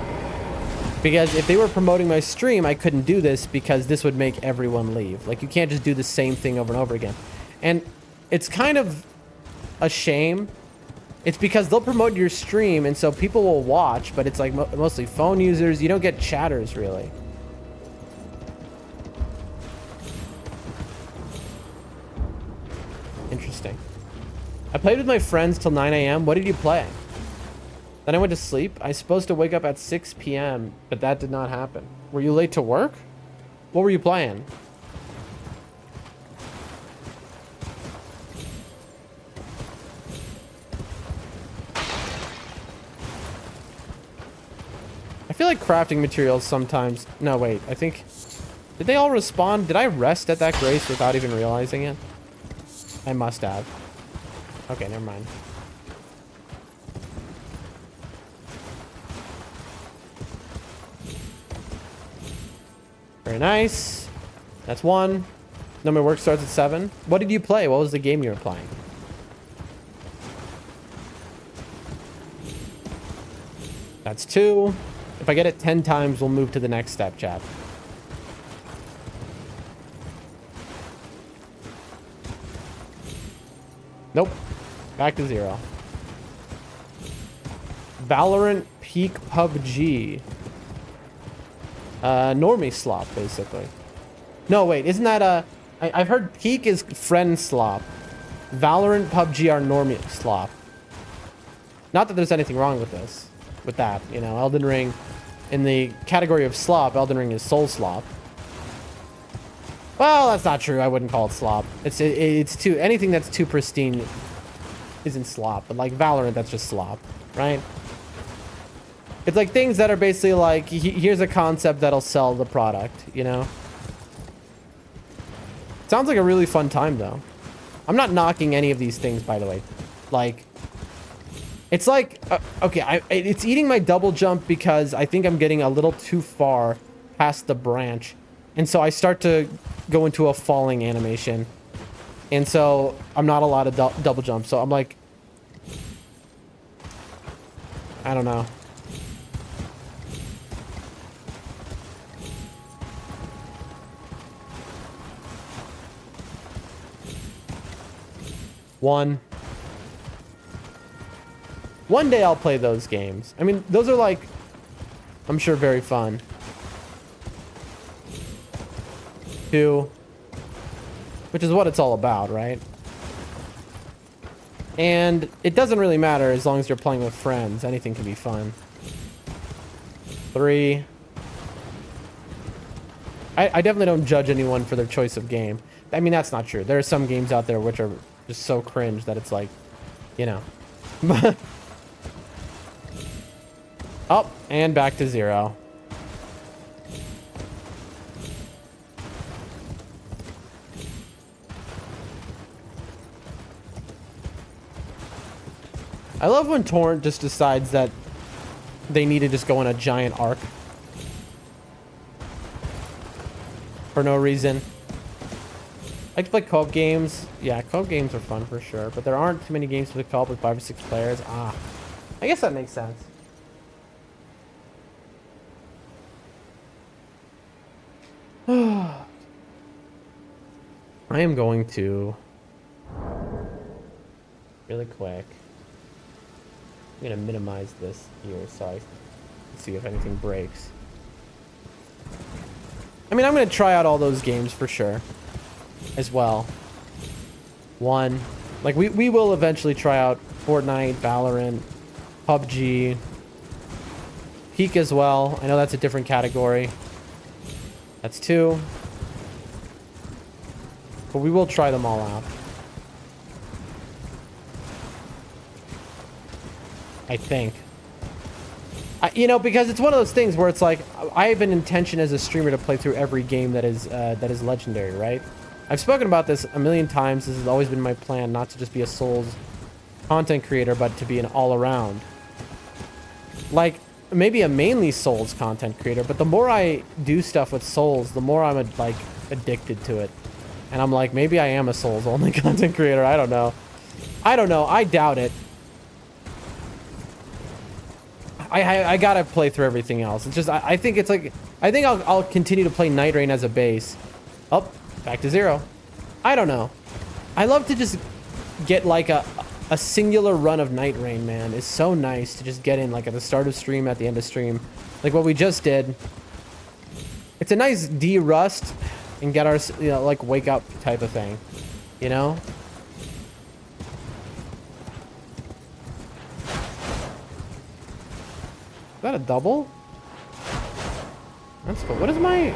Because if they were promoting my stream, I couldn't do this because this would make everyone leave. Like, you can't just do the same thing over and over again. And it's kind of a shame. It's because they'll promote your stream, and so people will watch, but it's like mostly phone users. You don't get chatters, really. Interesting. I played with my friends till 9 a.m. What did you play? Then I went to sleep. I was supposed to wake up at 6 p.m., but that did not happen. Were you late to work? What were you playing? I feel like crafting materials sometimes... No, wait. I think... Did they all respawn? Did I rest at that grace without even realizing it? I must have. Okay, never mind. Very nice. That's one. No, my work starts at 7. What did you play? What was the game you were playing? That's 2. If I get it 10 times, we'll move to the next step, chat. Nope. Back to 0. Valorant peak PUBG. Normie slop, basically. No, wait, isn't that I've heard peak is friend slop. Valorant, PUBG are normie slop. Not that there's anything wrong with this. With that, you know, Elden Ring, in the category of slop, Elden Ring is soul slop. Well, that's not true. I wouldn't call it slop. It's too, anything that's too pristine isn't slop. But like Valorant, that's just slop, right? It's like things that are basically like, here's a concept that'll sell the product, you know? Sounds like a really fun time, though. I'm not knocking any of these things, by the way. Like, it's like, okay, it's eating my double jump because I think I'm getting a little too far past the branch. And so I start to go into a falling animation. And so I'm not allowed to double jump. So I'm like, I don't know. One day I'll play those games. I mean, those are like, I'm sure very fun. 2, which is what it's all about, right? And it doesn't really matter as long as you're playing with friends. Anything can be fun. 3. I definitely don't judge anyone for their choice of game. I mean, that's not true. There are some games out there which are just so cringe that it's like, you know. Up and back to 0. I love when Torrent just decides that they need to just go on a giant arc for no reason. I like to play co-op games. Yeah, co-op games are fun for sure, but there aren't too many games for the co-op with 5 or 6 players. Ah, I guess that makes sense. I am going to really quick. I'm gonna minimize this here so I can see if anything breaks. I mean, I'm gonna try out all those games for sure as well. 1, like we will eventually try out Fortnite, Valorant, PUBG, Peak as well. I know that's a different category. That's 2. But we will try them all out. I think. You know, because it's one of those things where it's like, I have an intention as a streamer to play through every game that is legendary, right? I've spoken about this a million times. This has always been my plan, not to just be a Souls content creator, but to be an all-around. Like, maybe a mainly Souls content creator, but the more I do stuff with Souls, the more I'm like addicted to it. And I'm like, maybe I am a Souls only content creator. I don't know. I doubt it. I gotta play through everything else. It's just, I think it's like, I think I'll continue to play NIGHTREIGN as a base. Oh, back to 0. I don't know. I love to just get like a singular run of NIGHTREIGN, man. It's so nice to just get in like at the start of stream, at the end of stream. Like what we just did. It's a nice de-rust and get our, you know, like wake up type of thing, you know? Is that a double? That's cool. What is my...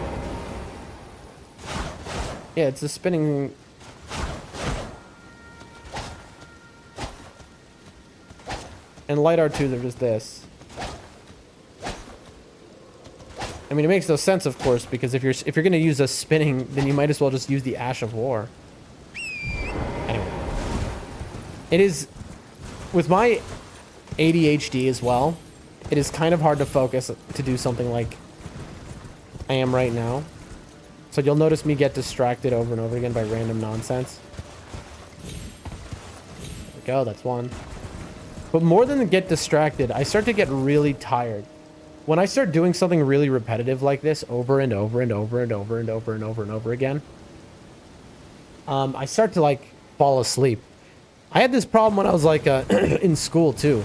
Yeah, it's a spinning... And light R2, they're just this. I mean, it makes no sense, of course, because if you're gonna use a spinning, then you might as well just use the Ash of War. Anyway. It is... With my ADHD as well, it is kind of hard to focus to do something like I am right now. So you'll notice me get distracted over and over again by random nonsense. There we go, that's 1. But more than get distracted, I start to get really tired. When I start doing something really repetitive like this over and over and over and over and over and over and over again, I start to like fall asleep. I had this problem when I was like in school too,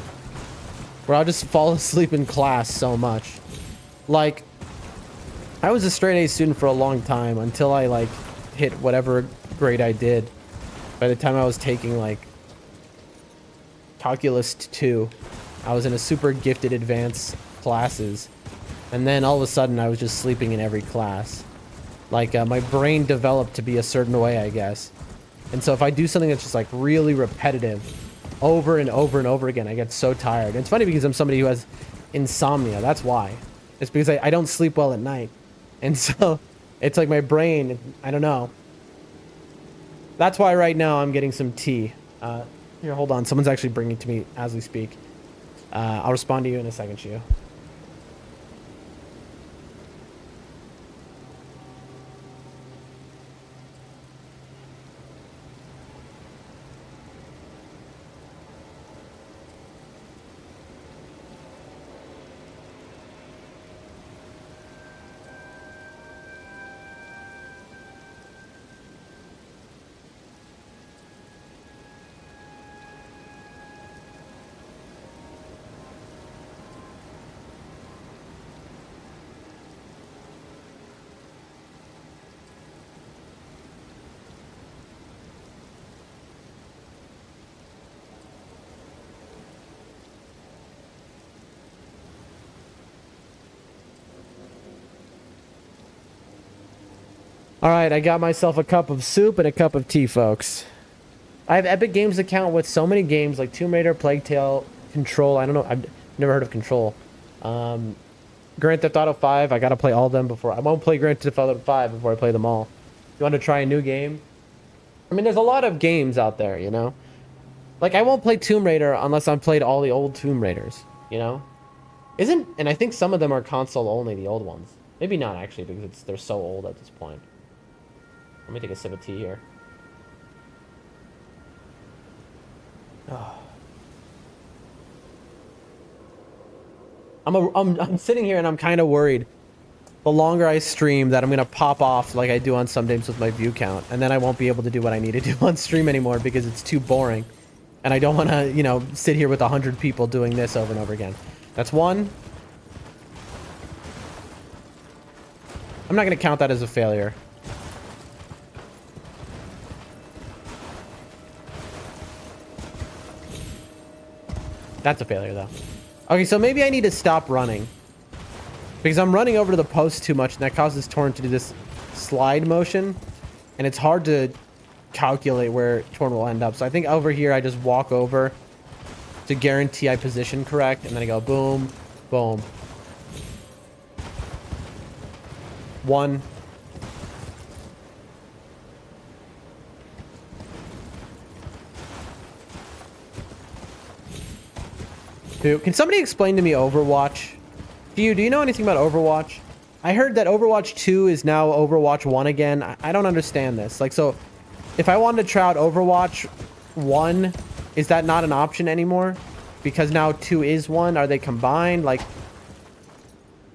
where I'll just fall asleep in class so much. Like, I was a straight A student for a long time until I like hit whatever grade I did. By the time I was taking like calculus 2, I was in a super gifted advanced classes, and then all of a sudden I was just sleeping in every class. Like my brain developed to be a certain way, I guess. And so if I do something that's just like really repetitive over and over and over again, I get so tired. And it's funny because I'm somebody who has insomnia. That's why. It's because I don't sleep well at night. And so it's like my brain, I don't know. That's why right now I'm getting some tea. Here, hold on. Someone's actually bringing it to me as we speak. I'll respond to you in a second, Shio. All right, I got myself a cup of soup and a cup of tea, folks. I have Epic Games account with so many games like Tomb Raider, Plague Tale, Control. I don't know. I've never heard of Control. Grand Theft Auto 5. I got to play all of them before. I won't play Grand Theft Auto 5 before I play them all. You want to try a new game? I mean, there's a lot of games out there, you know? Like, I won't play Tomb Raider unless I've played all the old Tomb Raiders, you know? And I think some of them are console only, the old ones. Maybe not, actually, because they're so old at this point. Let me take a sip of tea here. Oh. I'm sitting here and I'm kind of worried. The longer I stream, that I'm gonna pop off like I do on some days with my view count, and then I won't be able to do what I need to do on stream anymore because it's too boring, and I don't want to, you know, sit here with 100 people doing this over and over again. That's one. I'm not gonna count that as a failure. That's a failure, though. Okay, so maybe I need to stop running. Because I'm running over to the post too much, and that causes Torrent to do this slide motion. And it's hard to calculate where Torrent will end up. So I think over here, I just walk over to guarantee I position correct. And then I go boom, boom. 1. Can somebody explain to me Overwatch? Do you know anything about Overwatch? I heard that Overwatch 2 is now Overwatch 1 again. I don't understand this. Like, so if I wanted to try out Overwatch 1, is that not an option anymore? Because now 2 is 1. Are they combined? Like,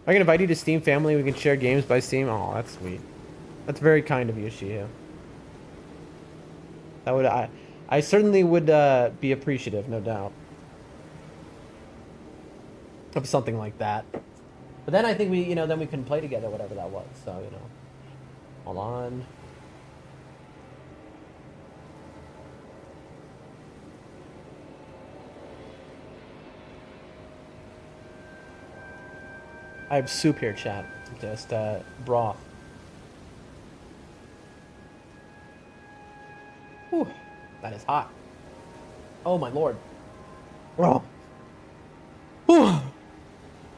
I can invite you to Steam family. We can share games by Steam. Oh, that's sweet. That's very kind of you, Shio. That would I certainly would be appreciative, no doubt, of something like that. But then I think we, you know, then we couldn't play together, whatever that was. So, you know, hold on. I have soup here, chat. Just broth. Whew, that is hot. Oh my lord. Oh. Whew.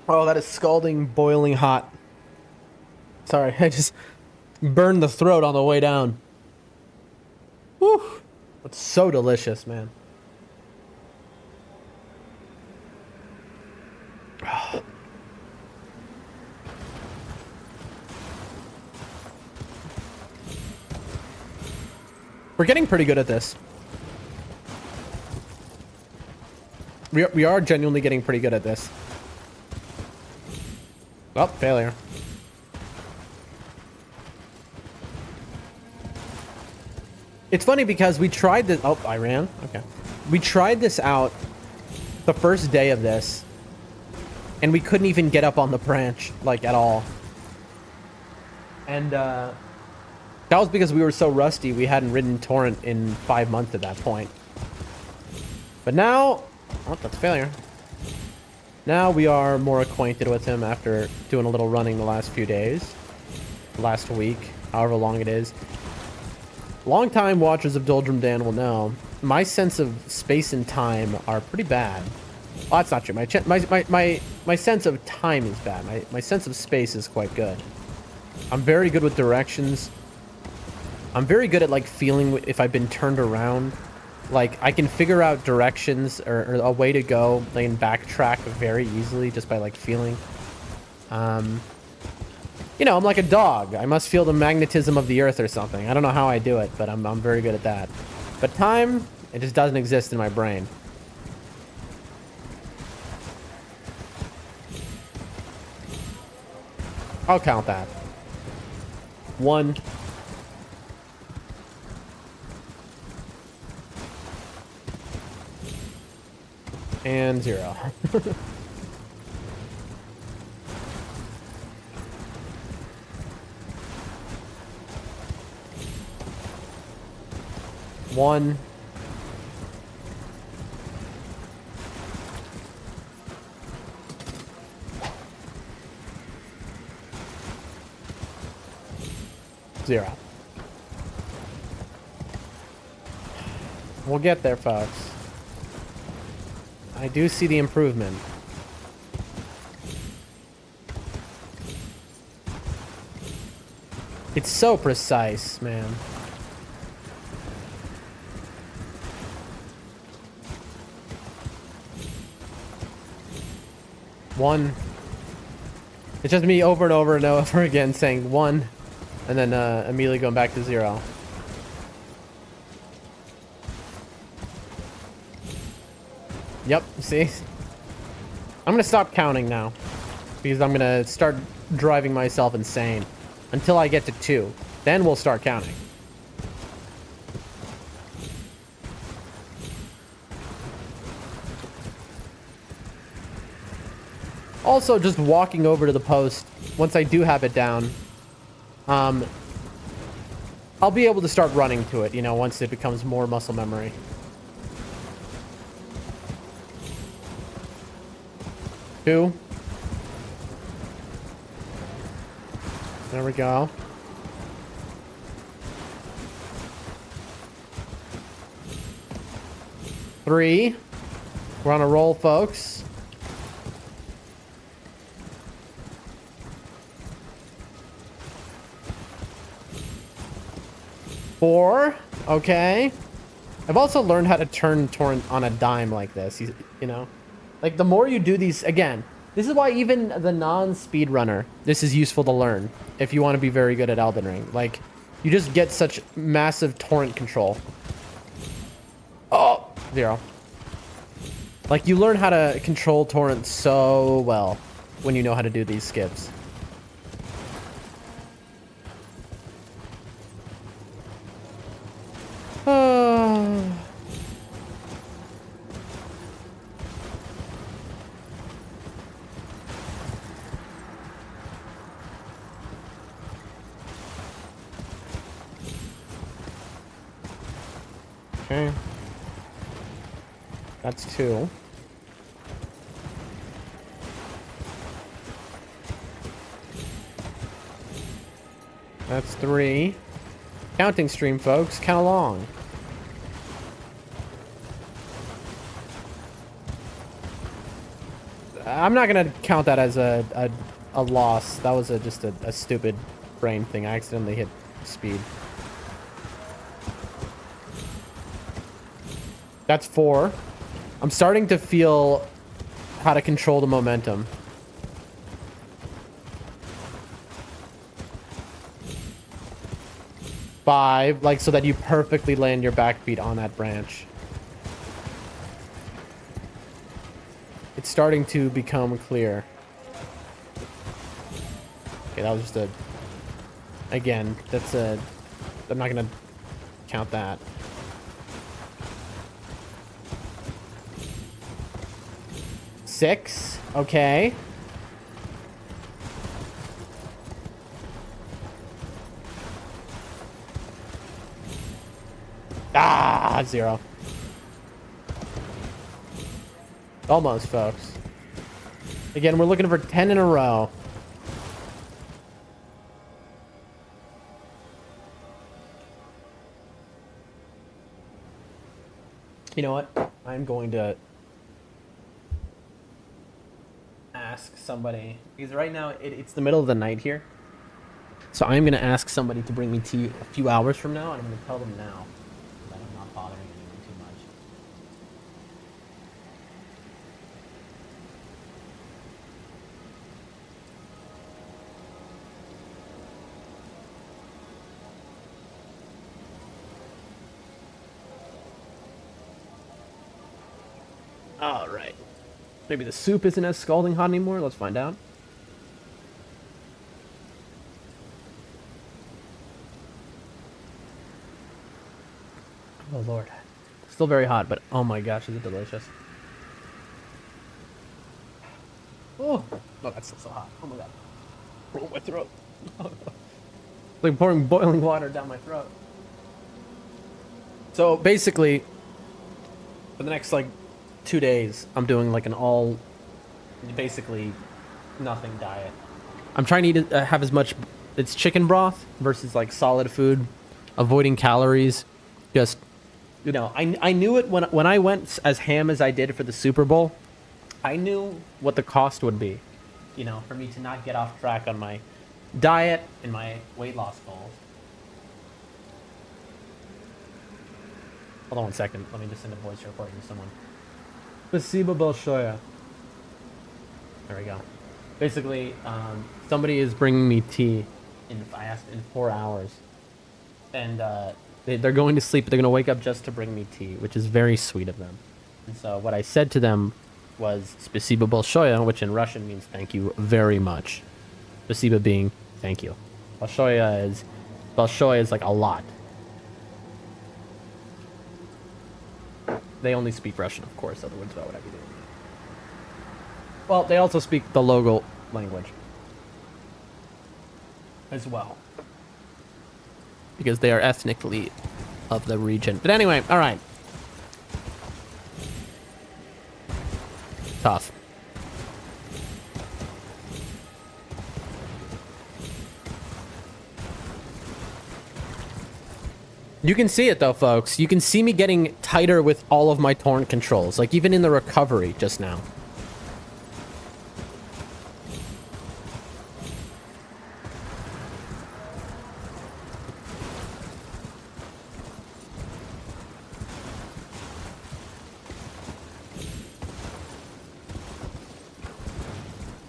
Oh, that is scalding, boiling hot. Sorry, I just burned the throat on the way down. Whew. That's so delicious, man. We're getting pretty good at this. We are genuinely getting pretty good at this. Oh, failure. It's funny because we tried this. Oh, I ran. Okay. We tried this out the first day of this, and we couldn't even get up on the branch, like, at all. And, that was because we were so rusty, we hadn't ridden Torrent in 5 months at that point. But now... Oh, that's a failure. Now we are more acquainted with him after doing a little running the last few days. Last week, however long it is. Longtime watchers of Doldrum Dan will know, my sense of space and time are pretty bad. Oh, that's not true. My sense of time is bad. My sense of space is quite good. I'm very good with directions. I'm very good at, like, feeling if I've been turned around. Like, I can figure out directions or a way to go, like, and backtrack very easily just by, like, feeling. You know, I'm like a dog. I must feel the magnetism of the earth or something. I don't know how I do it, but I'm very good at that. But time, it just doesn't exist in my brain. I'll count that. 1. And 0. One. Zero. We'll get there, folks. I do see the improvement. It's so precise, man. One. It's just me over and over and over again saying 1, and then immediately going back to 0. Yep, see? I'm gonna stop counting now, because I'm gonna start driving myself insane until I get to 2. Then we'll start counting. Also, just walking over to the post, once I do have it down, I'll be able to start running to it, you know, once it becomes more muscle memory. Two. There we go. 3. We're on a roll, folks. 4. Okay. I've also learned how to turn Torrent on a dime like this, you know? Like, the more you do these, again, this is why even the non-speedrunner, this is useful to learn if you want to be very good at Elden Ring. Like, you just get such massive Torrent control. Oh, 0. Like, you learn how to control Torrent so well when you know how to do these skips. Okay. That's 2. That's 3. Counting stream, folks. Count along. I'm not gonna count that as a loss. That was just a stupid brain thing. I accidentally hit speed. That's 4. I'm starting to feel how to control the momentum. 5, like, so that you perfectly land your backbeat on that branch. It's starting to become clear. Okay, that was just a... Again, that's a... I'm not gonna count that. 6. Okay. Ah, 0. Almost, folks. Again, we're looking for 10 in a row. You know what? I'm going to ask somebody, because right now it's the middle of the night here. So I'm going to ask somebody to bring me tea a few hours from now, and I'm going to tell them now that I'm not bothering anyone too much. All right. Maybe the soup isn't as scalding hot anymore. Let's find out. Oh, Lord. Still very hot, but oh my gosh, is it delicious. Oh, no, that's still so hot. Oh my God. Oh, my throat. Like pouring boiling water down my throat. So basically, for the next like 2 days, I'm doing like an all, basically nothing diet. I'm trying to eat, have as much, it's chicken broth versus like solid food, avoiding calories. Just, you know, I knew it when I went as ham as I did for the Super Bowl. I knew what the cost would be, you know, for me to not get off track on my diet and my weight loss goals. Hold on 1 second. Let me just send a voice recording to someone. Spasibo Bolshoya. There we go. Basically, somebody is bringing me tea in 4 hours, and they're going to sleep. But they're going to wake up just to bring me tea, which is very sweet of them. And so what I said to them was "Spasibo Bolshoya," which in Russian means "thank you very much." Spasibo being thank you. Bolshoya is like a lot. They only speak Russian, of course. Otherwise, why would I be doing that? Well, they also speak the local language as well, because they are ethnically of the region. But anyway, all right. Tough. You can see it though, folks. You can see me getting tighter with all of my torrent controls, like even in the recovery just now.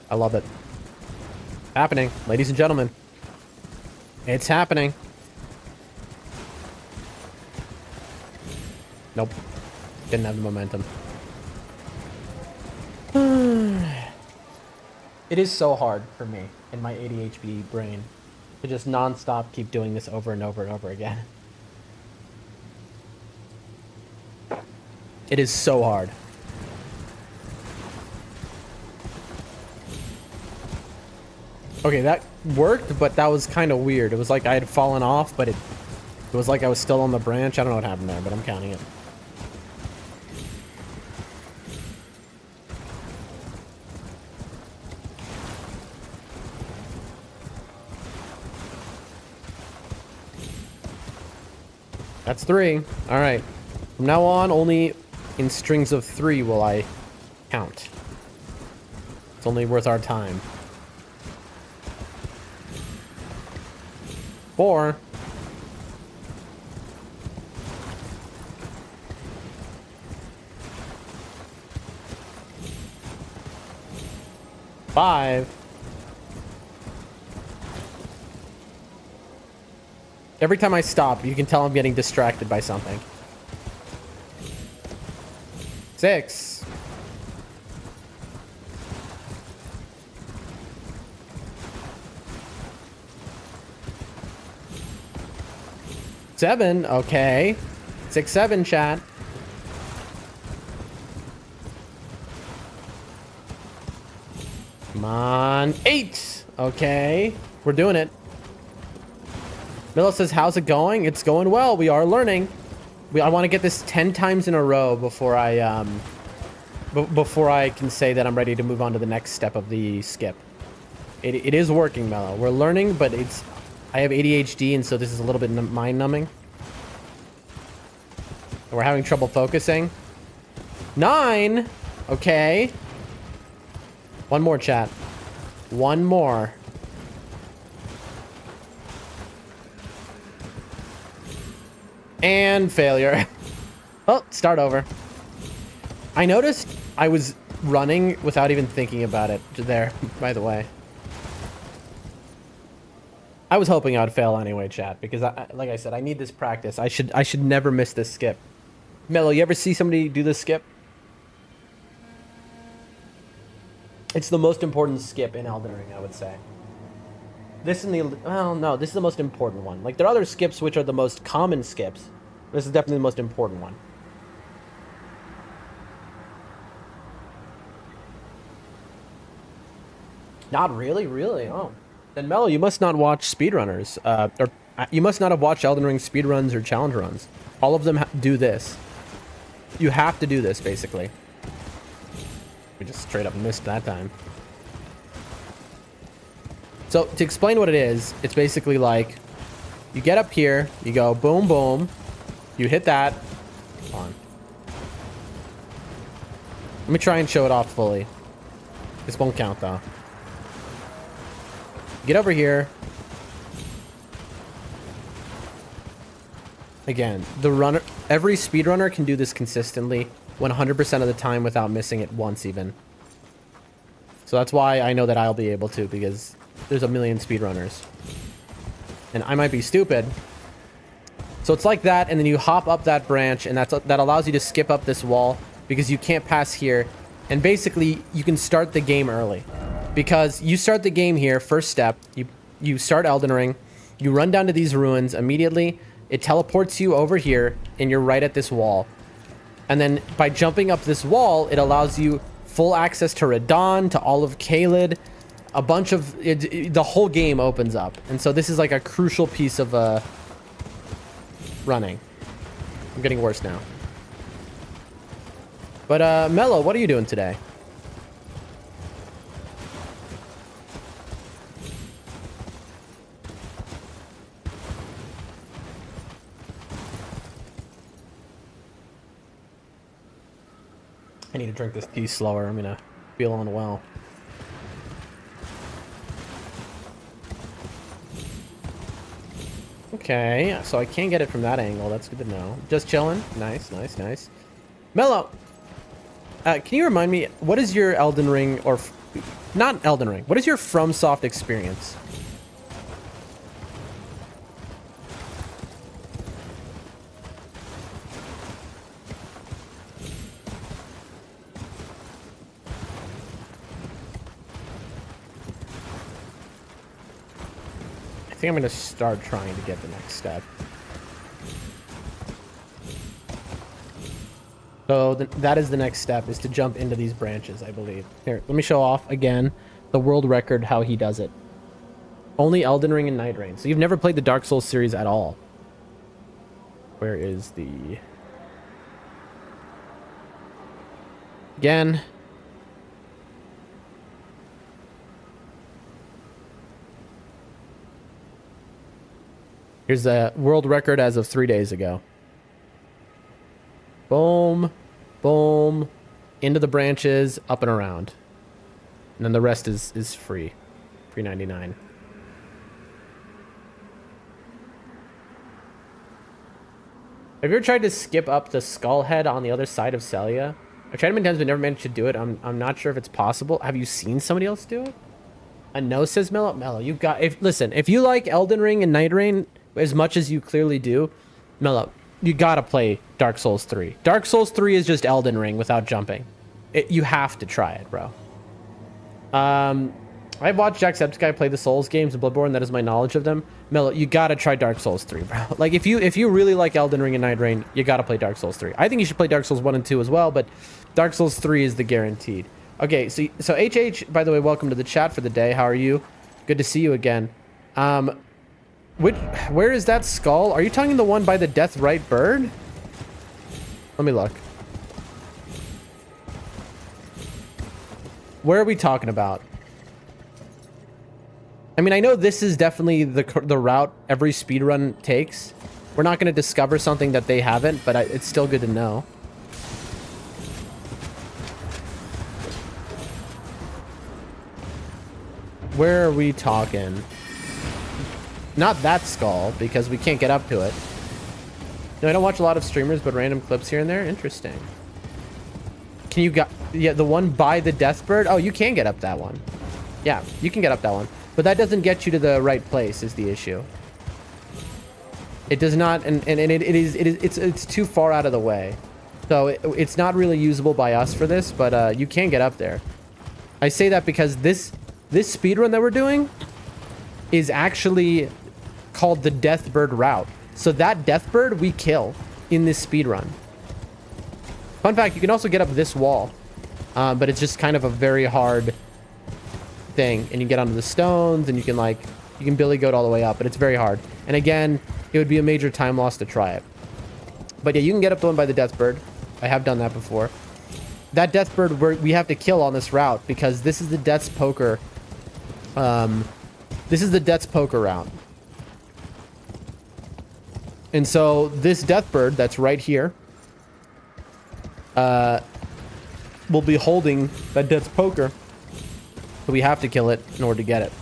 I love it. Happening, ladies and gentlemen. It's happening. Nope. Didn't have the momentum. It is so hard for me in my ADHD brain to just non-stop keep doing this over and over and over again. It is so hard. Okay, that worked, but that was kind of weird. It was like I had fallen off, but it was like I was still on the branch. I don't know what happened there, but I'm counting it. That's 3. All right. From now on, only in strings of 3 will I count. It's only worth our time. 4. 5. Every time I stop, you can tell I'm getting distracted by something. 6. 7. Okay. 6, 7, chat. Come on. 8. Okay. We're doing it. Milo says, how's it going? It's going well. We are learning. I want to get this 10 times in a row before I can say that I'm ready to move on to the next step of the skip. It is working, Melo. We're learning, but I have ADHD, and so this is a little bit mind-numbing. And we're having trouble focusing. 9. Okay. One more, chat. One more. And failure. Oh, start over. I noticed I was running without even thinking about it there, by the way. I was hoping I would fail anyway, chat, because like I said, I need this practice. I should never miss this skip. Mello, you ever see somebody do this skip? It's the most important skip in Elden Ring, I would say. This is the most important one. Like, there are other skips which are the most common skips. This is definitely the most important one. Not really? Really? Oh. Then, Mello, you must not watch speedrunners. Or you must not have watched Elden Ring speedruns or challenge runs. All of them do this. You have to do this, basically. We just straight up missed that time. So, to explain what it is, it's basically like, you get up here, you go boom, boom, you hit that. Hold on. Let me try and show it off fully. This won't count, though. Get over here. Again, every speedrunner can do this consistently 100% of the time without missing it once even. So that's why I know that I'll be able to, because there's a million speedrunners. And I might be stupid. So it's like that, and then you hop up that branch, and that allows you to skip up this wall because you can't pass here. And basically, you can start the game early. Because you start the game here, first step, you start Elden Ring, you run down to these ruins immediately, it teleports you over here, and you're right at this wall. And then by jumping up this wall, it allows you full access to Radon, to all of Caelid, a bunch of... the whole game opens up. And so this is like a crucial piece of running. I'm getting worse now. But Mello, what are you doing today? I need to drink this tea slower. I'm gonna feel unwell. Okay, so I can't get it from that angle. That's good to know. Just chilling. Nice, nice, nice. Mello, can you remind me, what is your Elden Ring, or not Elden Ring, what is your FromSoft experience? I think I'm going to start trying to get the next step. So that is the next step, is to jump into these branches, I believe. Here, let me show off again the world record, how he does it. Only Elden Ring and NIGHTREIGN. So you've never played the Dark Souls series at all. Where is the... Again... Here's the world record as of 3 days ago. Boom, boom, into the branches, up and around. And then the rest is free. Free 99. Have you ever tried to skip up the skull head on the other side of Celia? I've tried many times but never managed to do it. I'm not sure if it's possible. Have you seen somebody else do it? A no, says Mello. Mello, you've got... Listen, if you like Elden Ring and NIGHTREIGN as much as you clearly do, Mello, you gotta play Dark Souls 3. Dark Souls 3 is just Elden Ring without jumping. You have to try it, bro. I've watched Jacksepticeye play the Souls games and Bloodborne. That is my knowledge of them. Mello, you gotta try Dark Souls 3, bro. Like, if you really like Elden Ring and NIGHTREIGN, you gotta play Dark Souls 3. I think you should play Dark Souls 1 and 2 as well, but Dark Souls 3 is the guaranteed. Okay, so HH, by the way, welcome to the chat for the day. How are you? Good to see you again. Where is that skull? Are you talking the one by the death right bird? Let me look. Where are we talking about? I mean, I know this is definitely the route every speedrun takes. We're not going to discover something that they haven't, but it's still good to know. Where are we talking? Not that skull, because we can't get up to it. No, I don't watch a lot of streamers, but random clips here and there. Interesting. Can you get... Yeah, the one by the deathbird? Oh, you can get up that one. Yeah, you can get up that one. But that doesn't get you to the right place is the issue. It does not... And it's too far out of the way. So it's not really usable by us for this, but you can get up there. I say that because this speedrun that we're doing is actually called the Deathbird route. So that Deathbird we kill in this speedrun. Fun fact, you can also get up this wall, but it's just kind of a very hard thing. And you can get onto the stones, and you can billy goat all the way up, but it's very hard. And again, it would be a major time loss to try it. But yeah, you can get up the one by the Deathbird. I have done that before. That Deathbird we have to kill on this route because this is the Death's Poker. This is the Death's Poker route. And so this Deathbird that's right here will be holding that Death's Poker. So we have to kill it in order to get it.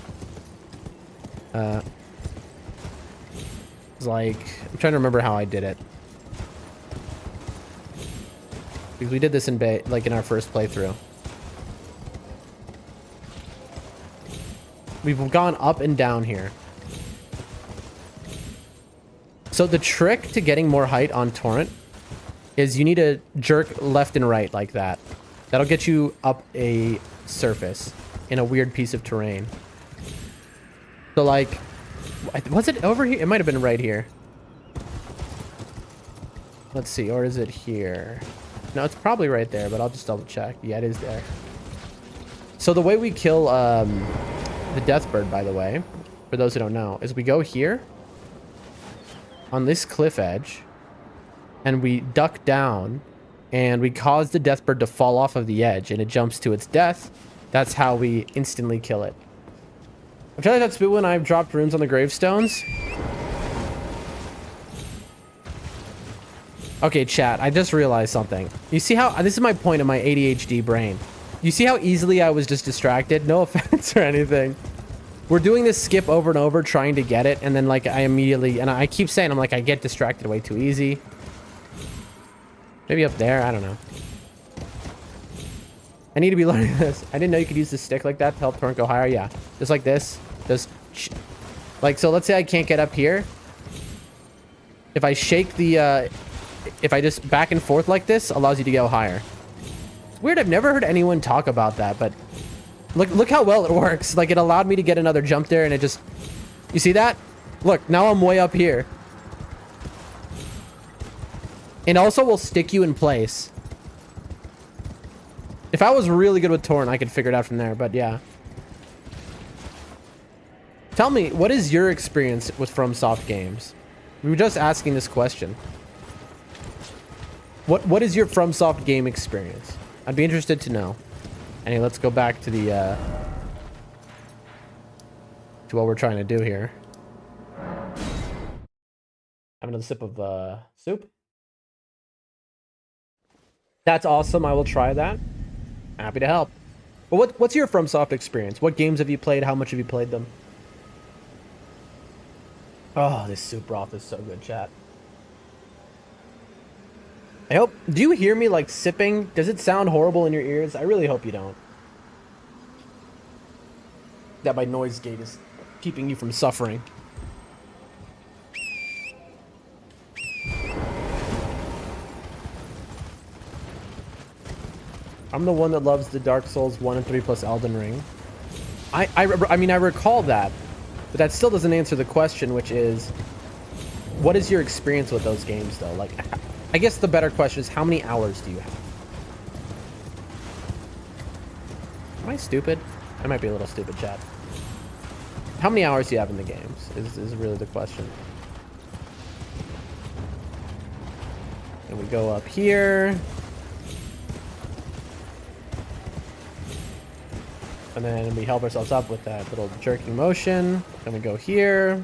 It's like, I'm trying to remember how I did it. Because we did this in in our first playthrough. We've gone up and down here. So the trick to getting more height on Torrent is you need to jerk left and right like that. That'll get you up a surface in a weird piece of terrain. So like, was it over here? It might have been right here. Let's see, or is it here? No, it's probably right there, but I'll just double check. Yeah, it is there. So the way we kill the Deathbird, by the way, for those who don't know, is we go here on this cliff edge and we duck down and we cause the Deathbird to fall off of the edge and it jumps to its death. That's how we instantly kill it. I've tried that spit when I've dropped runes on the gravestones. Okay, chat, I just realized something. You see how, this is my point of my ADHD brain. You see how easily I was just distracted? No offense or anything. We're doing this skip over and over trying to get it, and then like I immediately, and I keep saying, I'm like, I get distracted way too easy. Maybe up there, I don't know. I need to be learning this. I didn't know you could use the stick like that to help Torrent go higher. Yeah, just like this. Just like, so let's say I can't get up here. If I shake the, if I just back and forth like this, allows you to go higher. It's weird, I've never heard anyone talk about that, but look how well it works. Like, it allowed me to get another jump there, and it just, you see that? Look, now I'm way up here. And also will stick you in place. If I was really good with Torrent, I could figure it out from there, but yeah. Tell me, what is your experience with FromSoft games? We were just asking this question. What is your FromSoft game experience? I'd be interested to know. Anyway, let's go back to the to what we're trying to do here. Have another sip of soup. That's awesome. I will try that. Happy to help. But what's your FromSoft experience? What games have you played? How much have you played them? Oh, this soup broth is so good, chat. I hope... Do you hear me, like, sipping? Does it sound horrible in your ears? I really hope you don't. That my noise gate is keeping you from suffering. I'm the one that loves the Dark Souls 1 and 3 plus Elden Ring. I mean, I recall that. But that still doesn't answer the question, which is... What is your experience with those games, though? Like... I guess the better question is, how many hours do you have? Am I stupid? I might be a little stupid, chat. How many hours do you have in the games is really the question. And we go up here. And then we help ourselves up with that little jerking motion. Then we go here.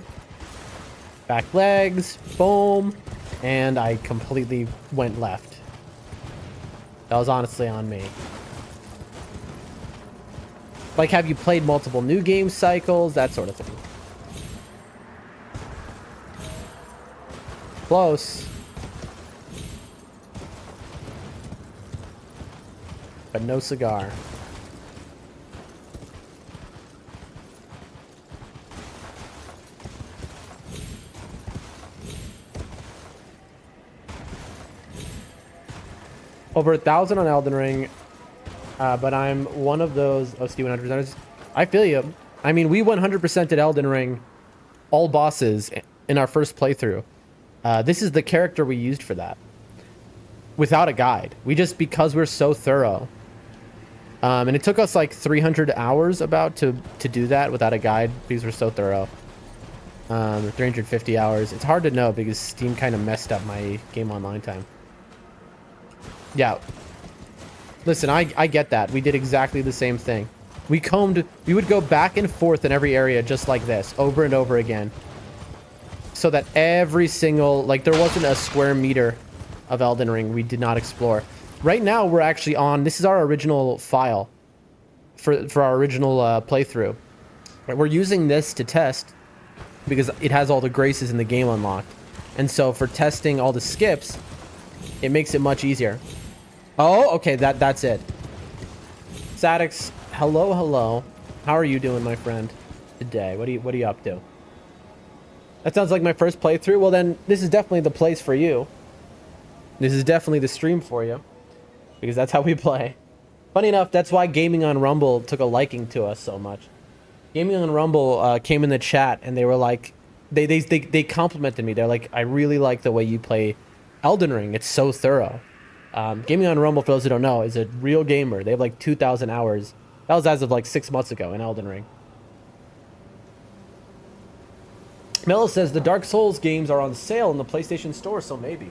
Back legs. Boom. And I completely went left. That was honestly on me. Like, have you played multiple new game cycles? That sort of thing. Close. But no cigar. Over 1,000 on Elden Ring. But I'm one of those OSD 100%ers. I feel you. I mean, we 100%ed Elden Ring, all bosses in our first playthrough. This is the character we used for that. Without a guide. We just, because we're so thorough. And it took us like 300 hours about to do that without a guide because we're so thorough. 350 hours. It's hard to know because Steam kind of messed up my game online time. Yeah. Listen, I get that. We did exactly the same thing. We would go back and forth in every area just like this, over and over again. So that every single, like, there wasn't a square meter of Elden Ring we did not explore. Right now, we're actually on, this is our original file for our original playthrough. We're using this to test because it has all the graces in the game unlocked. And so for testing all the skips, it makes it much easier. Oh, okay, that's it. Sadix, hello. How are you doing, my friend, today? What are you up to? That sounds like my first playthrough. Well, then this is definitely the place for you. This is definitely the stream for you because that's how we play. Funny enough, that's why Gaming on Rumble took a liking to us so much. Gaming on Rumble came in the chat and they were like, they complimented me. They're like, I really like the way you play Elden Ring. It's so thorough. Gaming on Rumble, for those who don't know, is a real gamer. They have like 2,000 hours. That was as of like 6 months ago in Elden Ring. Mello says the Dark Souls games are on sale in the PlayStation Store, so maybe.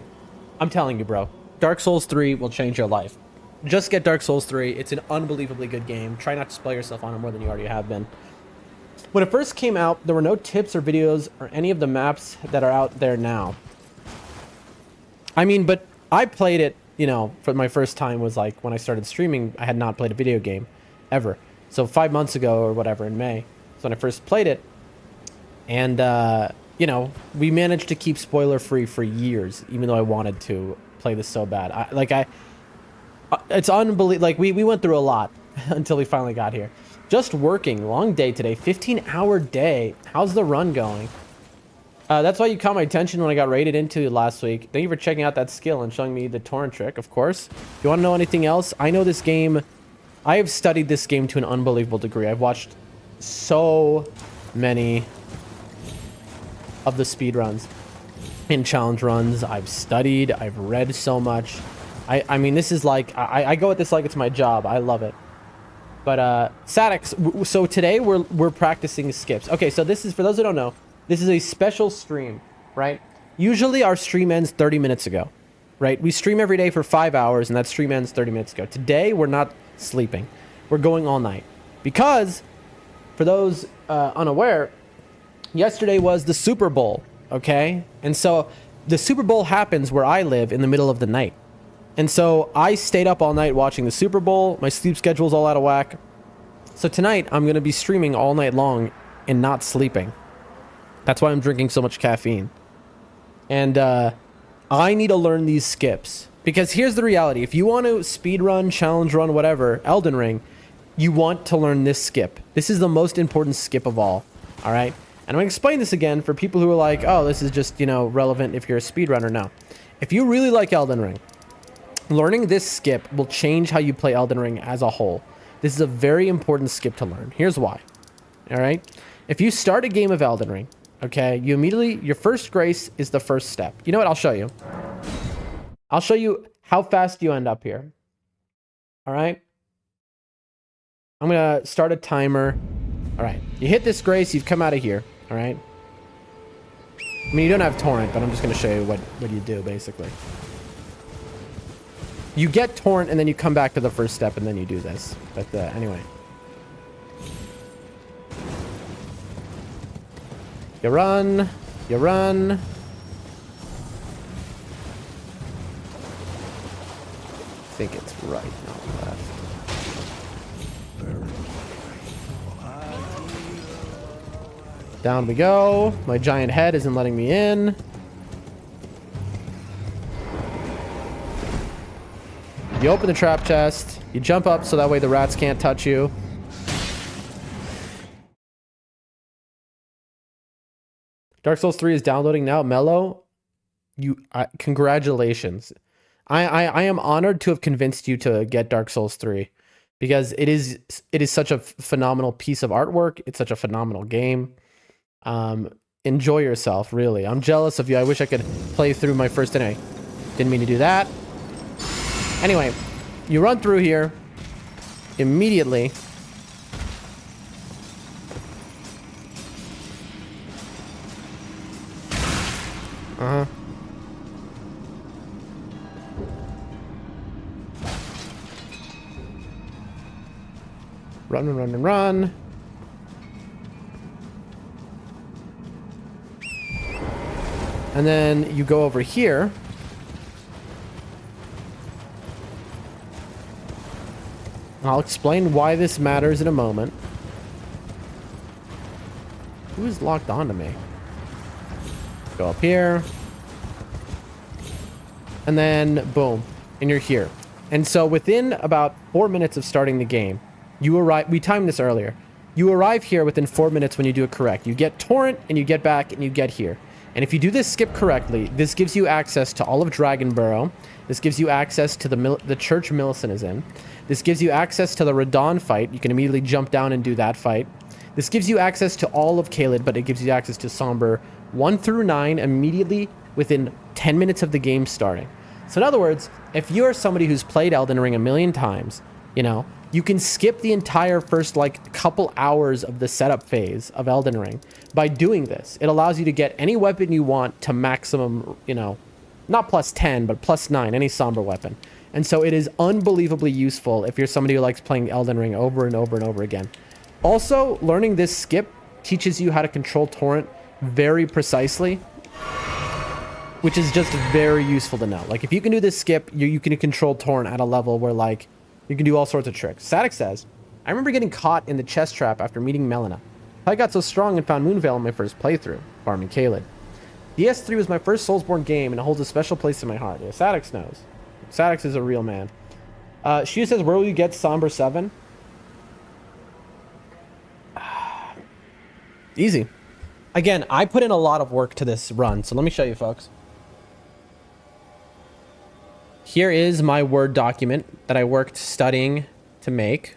I'm telling you, bro. Dark Souls 3 will change your life. Just get Dark Souls 3. It's an unbelievably good game. Try not to spoil yourself on it more than you already have been. When it first came out, there were no tips or videos or any of the maps that are out there now. I mean, but I played it, you know, for my first time was like when I started streaming, I had not played a video game ever. So 5 months ago or whatever in May, so when I first played it. And, you know, we managed to keep spoiler free for years, even though I wanted to play this so bad. It's unbelievable. Like we went through a lot until we finally got here. Just working, long day today, 15-hour day. How's the run going? That's why you caught my attention when I got raided into last week. Thank you for checking out that skill and showing me the torrent trick, of course. If you want to know anything else, I know this game. I have studied this game to an unbelievable degree. I've watched so many of the speedruns and challenge runs. I've studied, I've read so much. I mean, this is like, I go at this like it's my job. I love it. But, Sadix, so today we're practicing skips. Okay, so this is, for those who don't know, this is a special stream, right? Usually our stream ends 30 minutes ago, right? We stream every day for 5 hours and that stream ends 30 minutes ago. Today, we're not sleeping. We're going all night. Because, for those unaware, yesterday was the Super Bowl, okay? And so the Super Bowl happens where I live in the middle of the night. And so I stayed up all night watching the Super Bowl. My sleep schedule's all out of whack. So tonight I'm going to be streaming all night long and not sleeping. That's why I'm drinking so much caffeine. And I need to learn these skips. Because here's the reality. If you want to speedrun, challenge run, whatever, Elden Ring, you want to learn this skip. This is the most important skip of all. All right? And I'm going to explain this again for people who are like, oh, this is just, you know, relevant if you're a speedrunner. No. If you really like Elden Ring, learning this skip will change how you play Elden Ring as a whole. This is a very important skip to learn. Here's why. All right? If you start a game of Elden Ring, okay, you immediately, your first grace is the first step. You know what? I'll show you. I'll show you how fast you end up here. All right? I'm gonna start a timer. All right, you hit this grace, you've come out of here. All right. I mean, you don't have torrent, but I'm just gonna show you what you do basically. You get torrent and then you come back to the first step and then you do this. But anyway. You run. You run. I think it's right, not left. Down we go. My giant head isn't letting me in. You open the trap chest. You jump up so that way the rats can't touch you. Dark Souls 3 is downloading now. Mellow, congratulations. I am honored to have convinced you to get Dark Souls 3 because it is such a phenomenal piece of artwork. It's such a phenomenal game. Enjoy yourself, really. I'm jealous of you. I wish I could play through my first day. Didn't mean to do that. Anyway, you run through here immediately. Uh-huh. Run, run, run, run. And then you go over here. I'll explain why this matters in a moment. Who is locked onto me? Go up here. And then, boom. And you're here. And so within about 4 minutes of starting the game, you arrive. We timed this earlier. You arrive here within 4 minutes when you do it correct. You get torrent, and you get back, and you get here. And if you do this skip correctly, this gives you access to all of Dragonborough. This gives you access to the church Millicent is in. This gives you access to the Radon fight. You can immediately jump down and do that fight. This gives you access to all of Caelid, but it gives you access to Somber 1 through 9 immediately within 10 minutes of the game starting. So in other words, if you are somebody who's played Elden Ring a million times, you know, you can skip the entire first like couple hours of the setup phase of Elden Ring by doing this. It allows you to get any weapon you want to maximum, you know, not plus 10, but plus 9, any Somber weapon. And so it is unbelievably useful if you're somebody who likes playing Elden Ring over and over and over again. Also, learning this skip teaches you how to control torrent very precisely, which is just very useful to know. Like, if you can do this skip, you can control torrent at a level where, like, you can do all sorts of tricks. Static says, I remember getting caught in the chest trap after meeting Melina. I got so strong and found Moonveil in my first playthrough, farming Caelid. DS3 was my first Soulsborne game, and it holds a special place in my heart. Yeah, Sadix knows. Sadix is a real man. She says, where will you get Somber 7? Easy. Again, I put in a lot of work to this run, so let me show you, folks. Here is my Word document that I worked studying to make.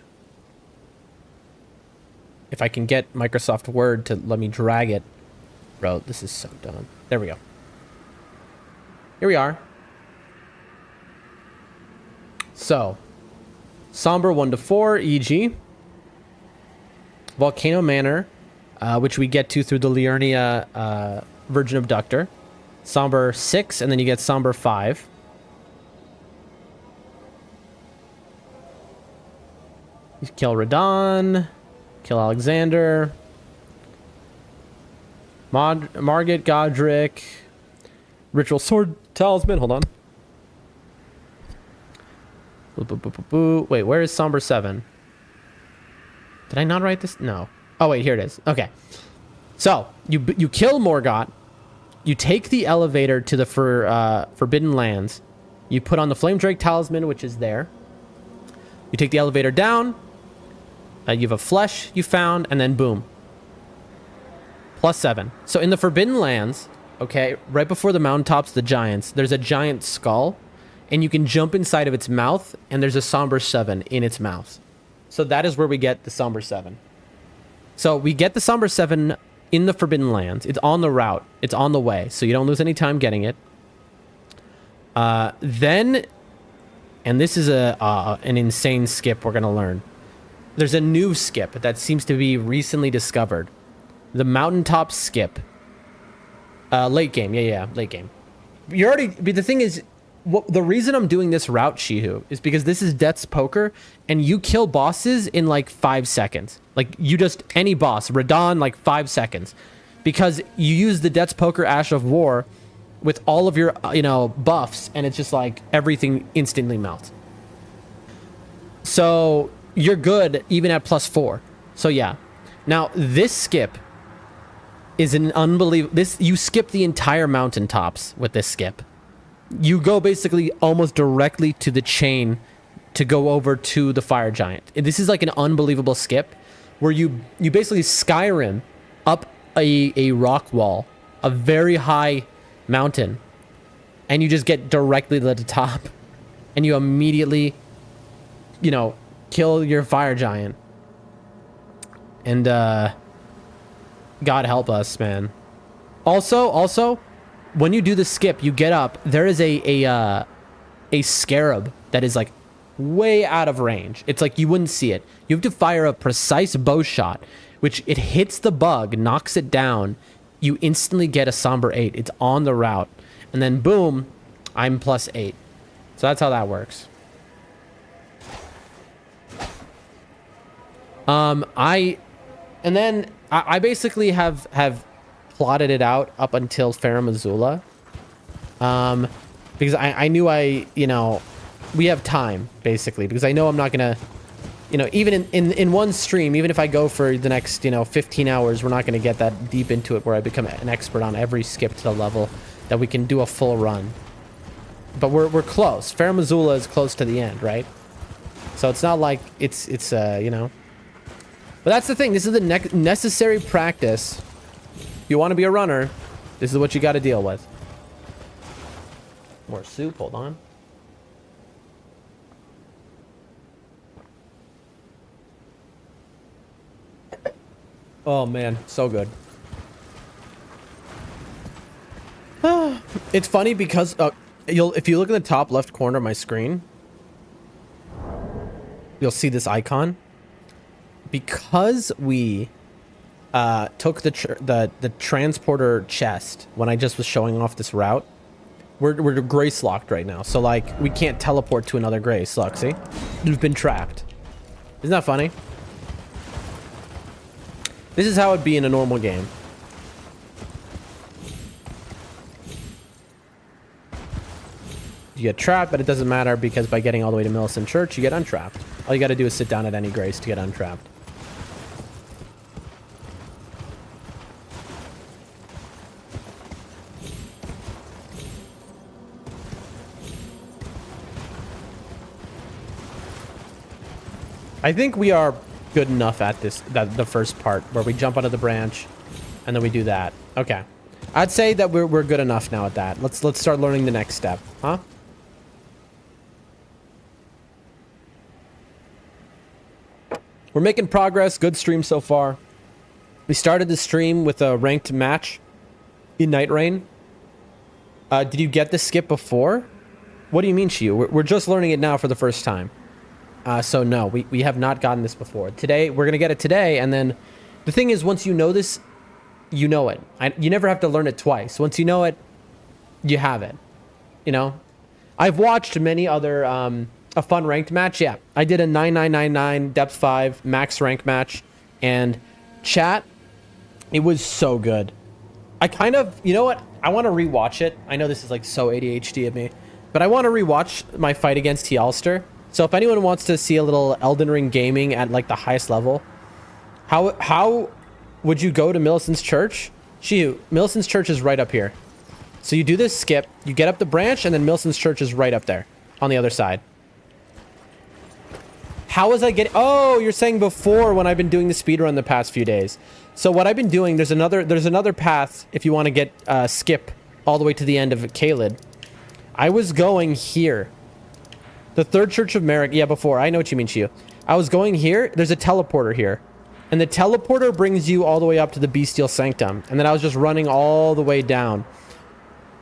If I can get Microsoft Word to let me drag it. Bro, this is so dumb. There we go. Here we are. So, Somber 1 to 4, e.g. Volcano Manor, which we get to through the Liurnia Virgin Abductor. Somber 6, and then you get Somber 5. You kill Radon, kill Alexander, Margit, Godric, Ritual Sword Talisman, hold on. Wait, where is Somber 7? Did I not write this? No. Oh, wait, here it is. Okay. So, you kill Morgott. You take the elevator to the Forbidden Lands. You put on the Flame Drake Talisman, which is there. You take the elevator down. You have a flesh you found, and then boom. Plus 7. So in the Forbidden Lands, okay, right before the mountaintops, the giants, there's a giant skull, and you can jump inside of its mouth, and there's a Somber 7 in its mouth. So that is where we get the Somber 7. So we get the Somber 7 in the Forbidden Lands. It's on the route. It's on the way, so you don't lose any time getting it. Then, and this is an insane skip we're going to learn. there's a new skip that seems to be recently discovered. The mountaintop skip. Late game. Yeah, late game. You're already... But the thing is, the reason I'm doing this route, Shihu, is because this is Death's Poker, and you kill bosses in like 5 seconds. Like, you just... Any boss. Radon, like 5 seconds. Because you use the Death's Poker Ash of War with all of your, you know, buffs, and it's just like everything instantly melts. So you're good even at +4. So yeah. Now this skip is an unbelievable... You skip the entire mountaintops with this skip. You go basically almost directly to the chain to go over to the fire giant. This is like an unbelievable skip where you basically Skyrim up a rock wall, a very high mountain, and you just get directly to the top, and you immediately, you know, kill your fire giant. And God help us, man. Also, when you do the skip, you get up. There is a scarab that is like way out of range. It's like you wouldn't see it. You have to fire a precise bow shot, which it hits the bug, knocks it down. You instantly get a somber 8. It's on the route, and then boom, I'm +8. So that's how that works. I basically have plotted it out up until Farum Azula. Because I knew you know, we have time, basically, because I know I'm not gonna, you know, even in one stream, even if I go for the next, you know, 15 hours, we're not gonna get that deep into it where I become an expert on every skip to the level that we can do a full run. But we're close. Farum Azula is close to the end, right? So it's not like it's you know. But that's the thing. This is the necessary practice. If you want to be a runner, this is what you got to deal with. More soup. Hold on. Oh, man. So good. It's funny because if you look in the top left corner of my screen, you'll see this icon. Because we took the transporter chest when I just was showing off this route, we're grace locked right now. So like we can't teleport to another grace lock. See, we've been trapped. Isn't that funny? This is how it'd be in a normal game. You get trapped, but it doesn't matter because by getting all the way to Millicent Church, you get untrapped. All you got to do is sit down at any grace to get untrapped. I think we are good enough at the first part where we jump onto the branch and then we do that. Okay. I'd say that we're good enough now at that. Let's start learning the next step, huh? We're making progress. Good stream so far. We started the stream with a ranked match in NIGHTREIGN. Did you get the skip before? What do you mean, Shiu? We're just learning it now for the first time. So no, we have not gotten this before. Today, we're going to get it today, and then the thing is, once you know this, you know it. You never have to learn it twice. Once you know it, you have it. You know? I've watched many other, a fun ranked match. Yeah, I did a 9999 depth 5 max rank match, and chat, it was so good. I kind of, you know what? I want to rewatch it. I know this is like so ADHD of me, but I want to rewatch my fight against T-Alster. So if anyone wants to see a little Elden Ring gaming at like the highest level, how would you go to Millicent's Church? Millicent's Church is right up here. So you do this skip, you get up the branch, and then Millicent's Church is right up there on the other side. How was I getting... Oh, you're saying before when I've been doing the speedrun the past few days. So what I've been doing, there's another path if you want to get skip all the way to the end of Caelid. I was going here. The Third Church of Merrick. Yeah, before. I know what you mean, Shio. I was going here. There's a teleporter here. And the teleporter brings you all the way up to the Bestial Sanctum. And then I was just running all the way down.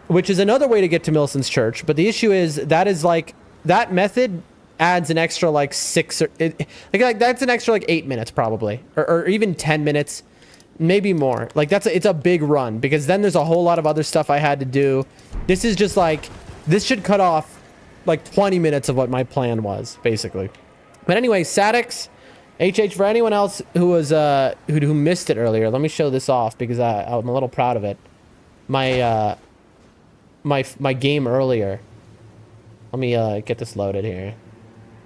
Which is another way to get to Millicent's Church. But the issue is, that is like... That method adds an extra like 6 or like that's an extra like 8 minutes probably, or even 10 minutes, maybe more. Like it's a big run, because then there's a whole lot of other stuff I had to do. This is just like, this should cut off like 20 minutes of what my plan was basically. But anyway, Sadix, HH, for anyone else who was who missed it earlier, let me show this off because I'm a little proud of it. My my game earlier. Let me get this loaded here.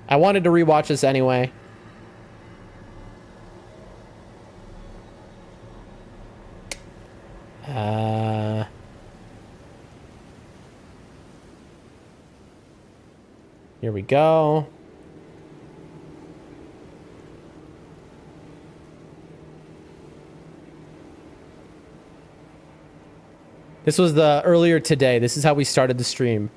I wanted to rewatch this anyway. Here we go. This was the earlier today. This is how we started the stream.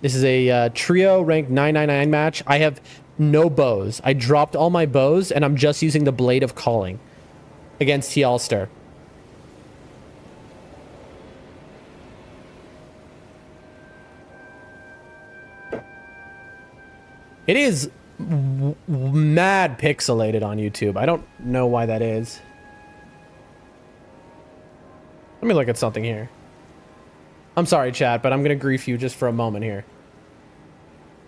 This is a trio ranked 999 match. I have no bows. I dropped all my bows, and I'm just using the Blade of Calling against T-Alster. It is mad pixelated on YouTube. I don't know why that is. Let me look at something here. I'm sorry, chat, but I'm going to grief you just for a moment here.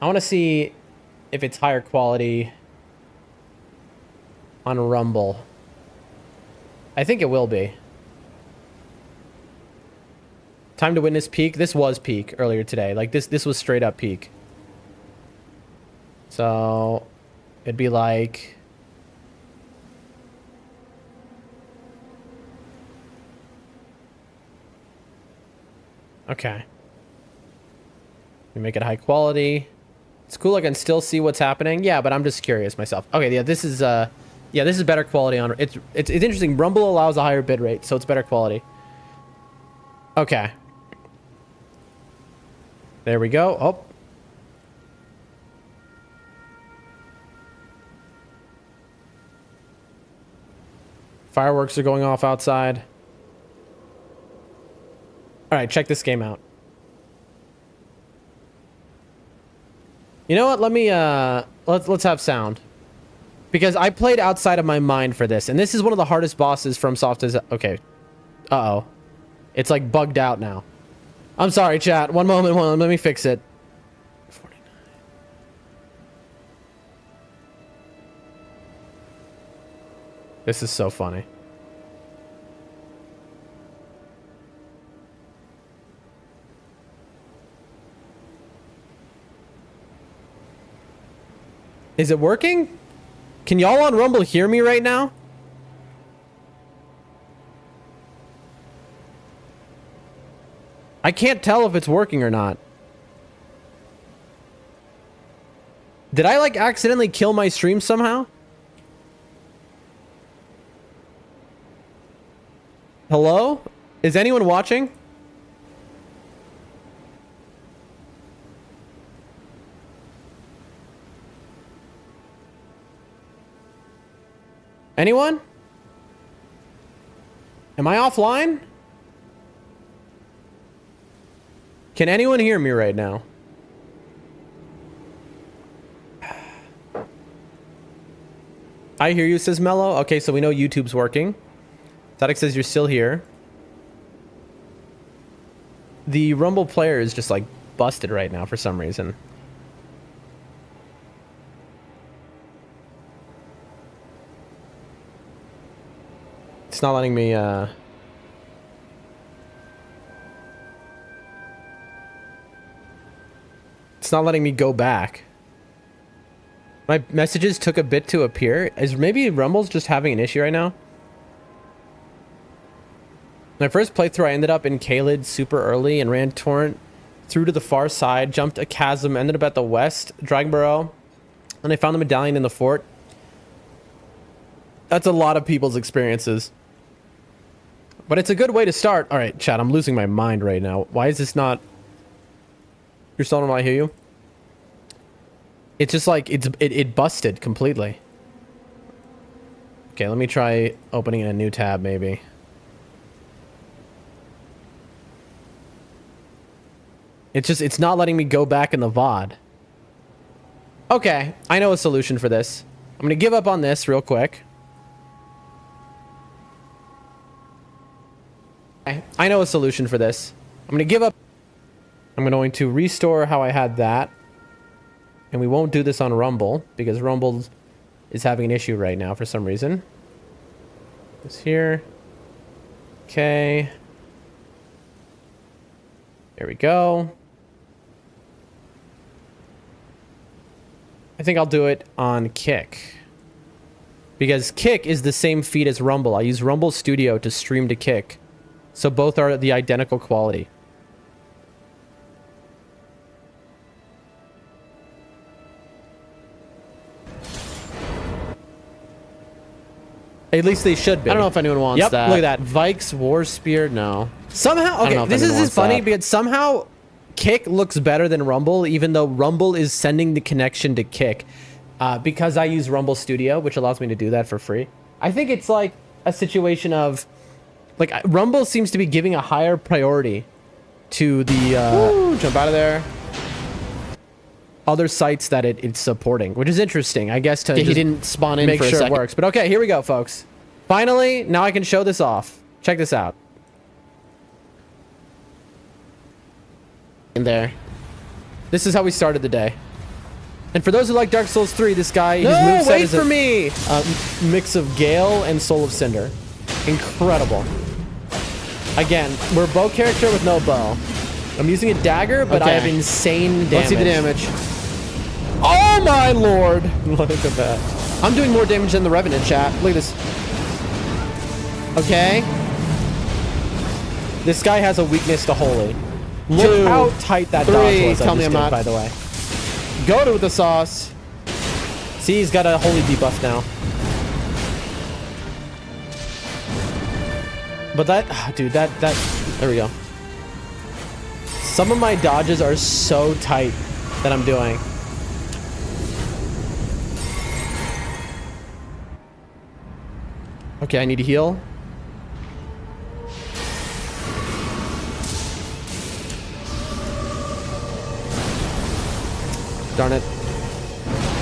I want to see if it's higher quality on Rumble. I think it will be. Time to Witness peak. This was peak earlier today. Like this was straight up peak. So it'd be like... Okay. We make it high quality. It's cool. I can still see what's happening. Yeah, but I'm just curious myself. Okay, yeah, this is this is better quality on it's interesting. Rumble allows a higher bit rate, so it's better quality. Okay. There we go. Oh. Fireworks are going off outside. All right, check this game out. You know what? Let me let's have sound, because I played outside of my mind for this, and this is one of the hardest bosses from Soft as... Okay. Uh-oh. It's like bugged out now. I'm sorry, chat. One moment. Let me fix it. 49. This is so funny. Is it working? Can y'all on Rumble hear me right now? I can't tell if it's working or not. Did I like accidentally kill my stream somehow? Hello? Is anyone watching? Anyone? Am I offline? Can anyone hear me right now? I hear you, says Mello. Okay, so we know YouTube's working. Static says you're still here. The Rumble player is just like busted right now for some reason. It's not letting me, it's not letting me go back. My messages took a bit to appear. Is maybe Rumble's just having an issue right now? My first playthrough, I ended up in Caelid super early and ran Torrent through to the far side, jumped a chasm, ended up at the west, Dragonborough, and I found the medallion in the fort. That's a lot of people's experiences. But it's a good way to start. All right, chat, I'm losing my mind right now. Why is this not... You're still on, I hear you? It's just like, it busted completely. Okay, let me try opening a new tab, maybe. It's not letting me go back in the VOD. Okay, I know a solution for this. I'm gonna give up on this real quick. Okay, I know a solution for this. I'm gonna give up. I'm going to restore how I had that. And we won't do this on Rumble because Rumble is having an issue right now for some reason. This here. Okay. There we go. I think I'll do it on Kick. Because Kick is the same feed as Rumble. I use Rumble Studio to stream to Kick. So both are the identical quality. At least they should be. I don't know if anyone wants that. Look at that. Vikes War Spear. No. Somehow, okay, this is funny because somehow Kick looks better than Rumble, even though Rumble is sending the connection to Kick. Because I use Rumble Studio, which allows me to do that for free. I think it's like a situation of, like, Rumble seems to be giving a higher priority to the, jump out of there, other sites that it's supporting, which is interesting, I guess, to he didn't spawn in make for sure it works. But okay, here we go, folks. Finally, now I can show this off. Check this out. In there. This is how we started the day. And for those who like Dark Souls 3, this guy, his moveset is a mix of Gale and Soul of Cinder. Incredible. Again, we're a bow character with no bow. I'm using a dagger, but I have insane damage. Let's see the damage. Oh my lord! Look at that. I'm doing more damage than the Revenant, chat. Look at this. Okay. This guy has a weakness to Holy. Look how tight that dodge was. Tell me I'm not. By the way. Go to the sauce. See, he's got a Holy debuff now. But that, dude, that, there we go. Some of my dodges are so tight that I'm doing. Okay, I need to heal. Darn it.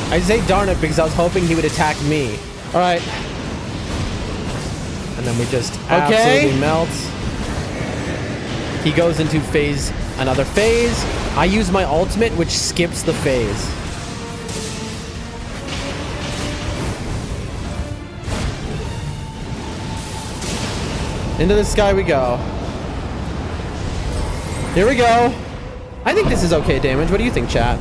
I say darn it because I was hoping he would attack me. All right. And then we just absolutely melt. He goes into another phase. I use my ultimate, which skips the phase. Into the sky we go. Here we go. I think this is okay damage. What do you think, chat?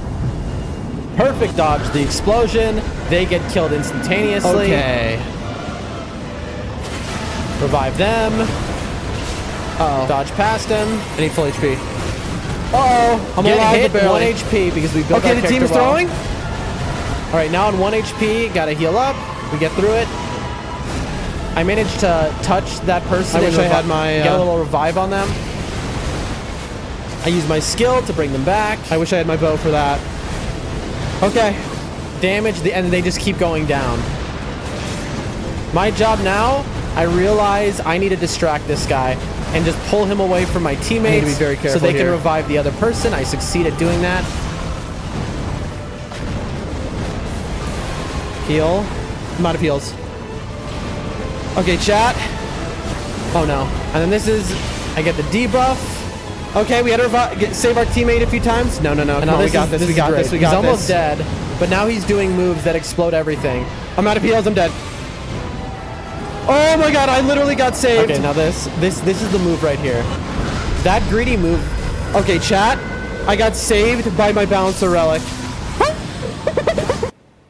Perfect dodge the explosion. They get killed instantaneously. Okay. Revive them. Uh-oh. Dodge past him. I need full HP. Uh-oh. I'm alive, hit 1 HP because we built our character. Okay, the team's throwing. All right, now on 1 HP. Got to heal up. We get through it. I managed to touch that person. I wish I had my... get a little revive on them. I use my skill to bring them back. I wish I had my bow for that. Okay. Damage, and they just keep going down. My job now, I realize I need to distract this guy and just pull him away from my teammates. I need to be very careful so they can revive the other person. I succeed at doing that. Heal. I'm out of heals. Okay, chat. Oh no. And then this is, I get the debuff. Okay, we had to save our teammate a few times. No. Come on, we got this. We got this. He's almost dead, but now he's doing moves that explode everything. I'm out of heals. I'm dead. Oh my god, I literally got saved. Okay, now this is the move right here. That greedy move. Okay, chat. I got saved by my Balancer Relic.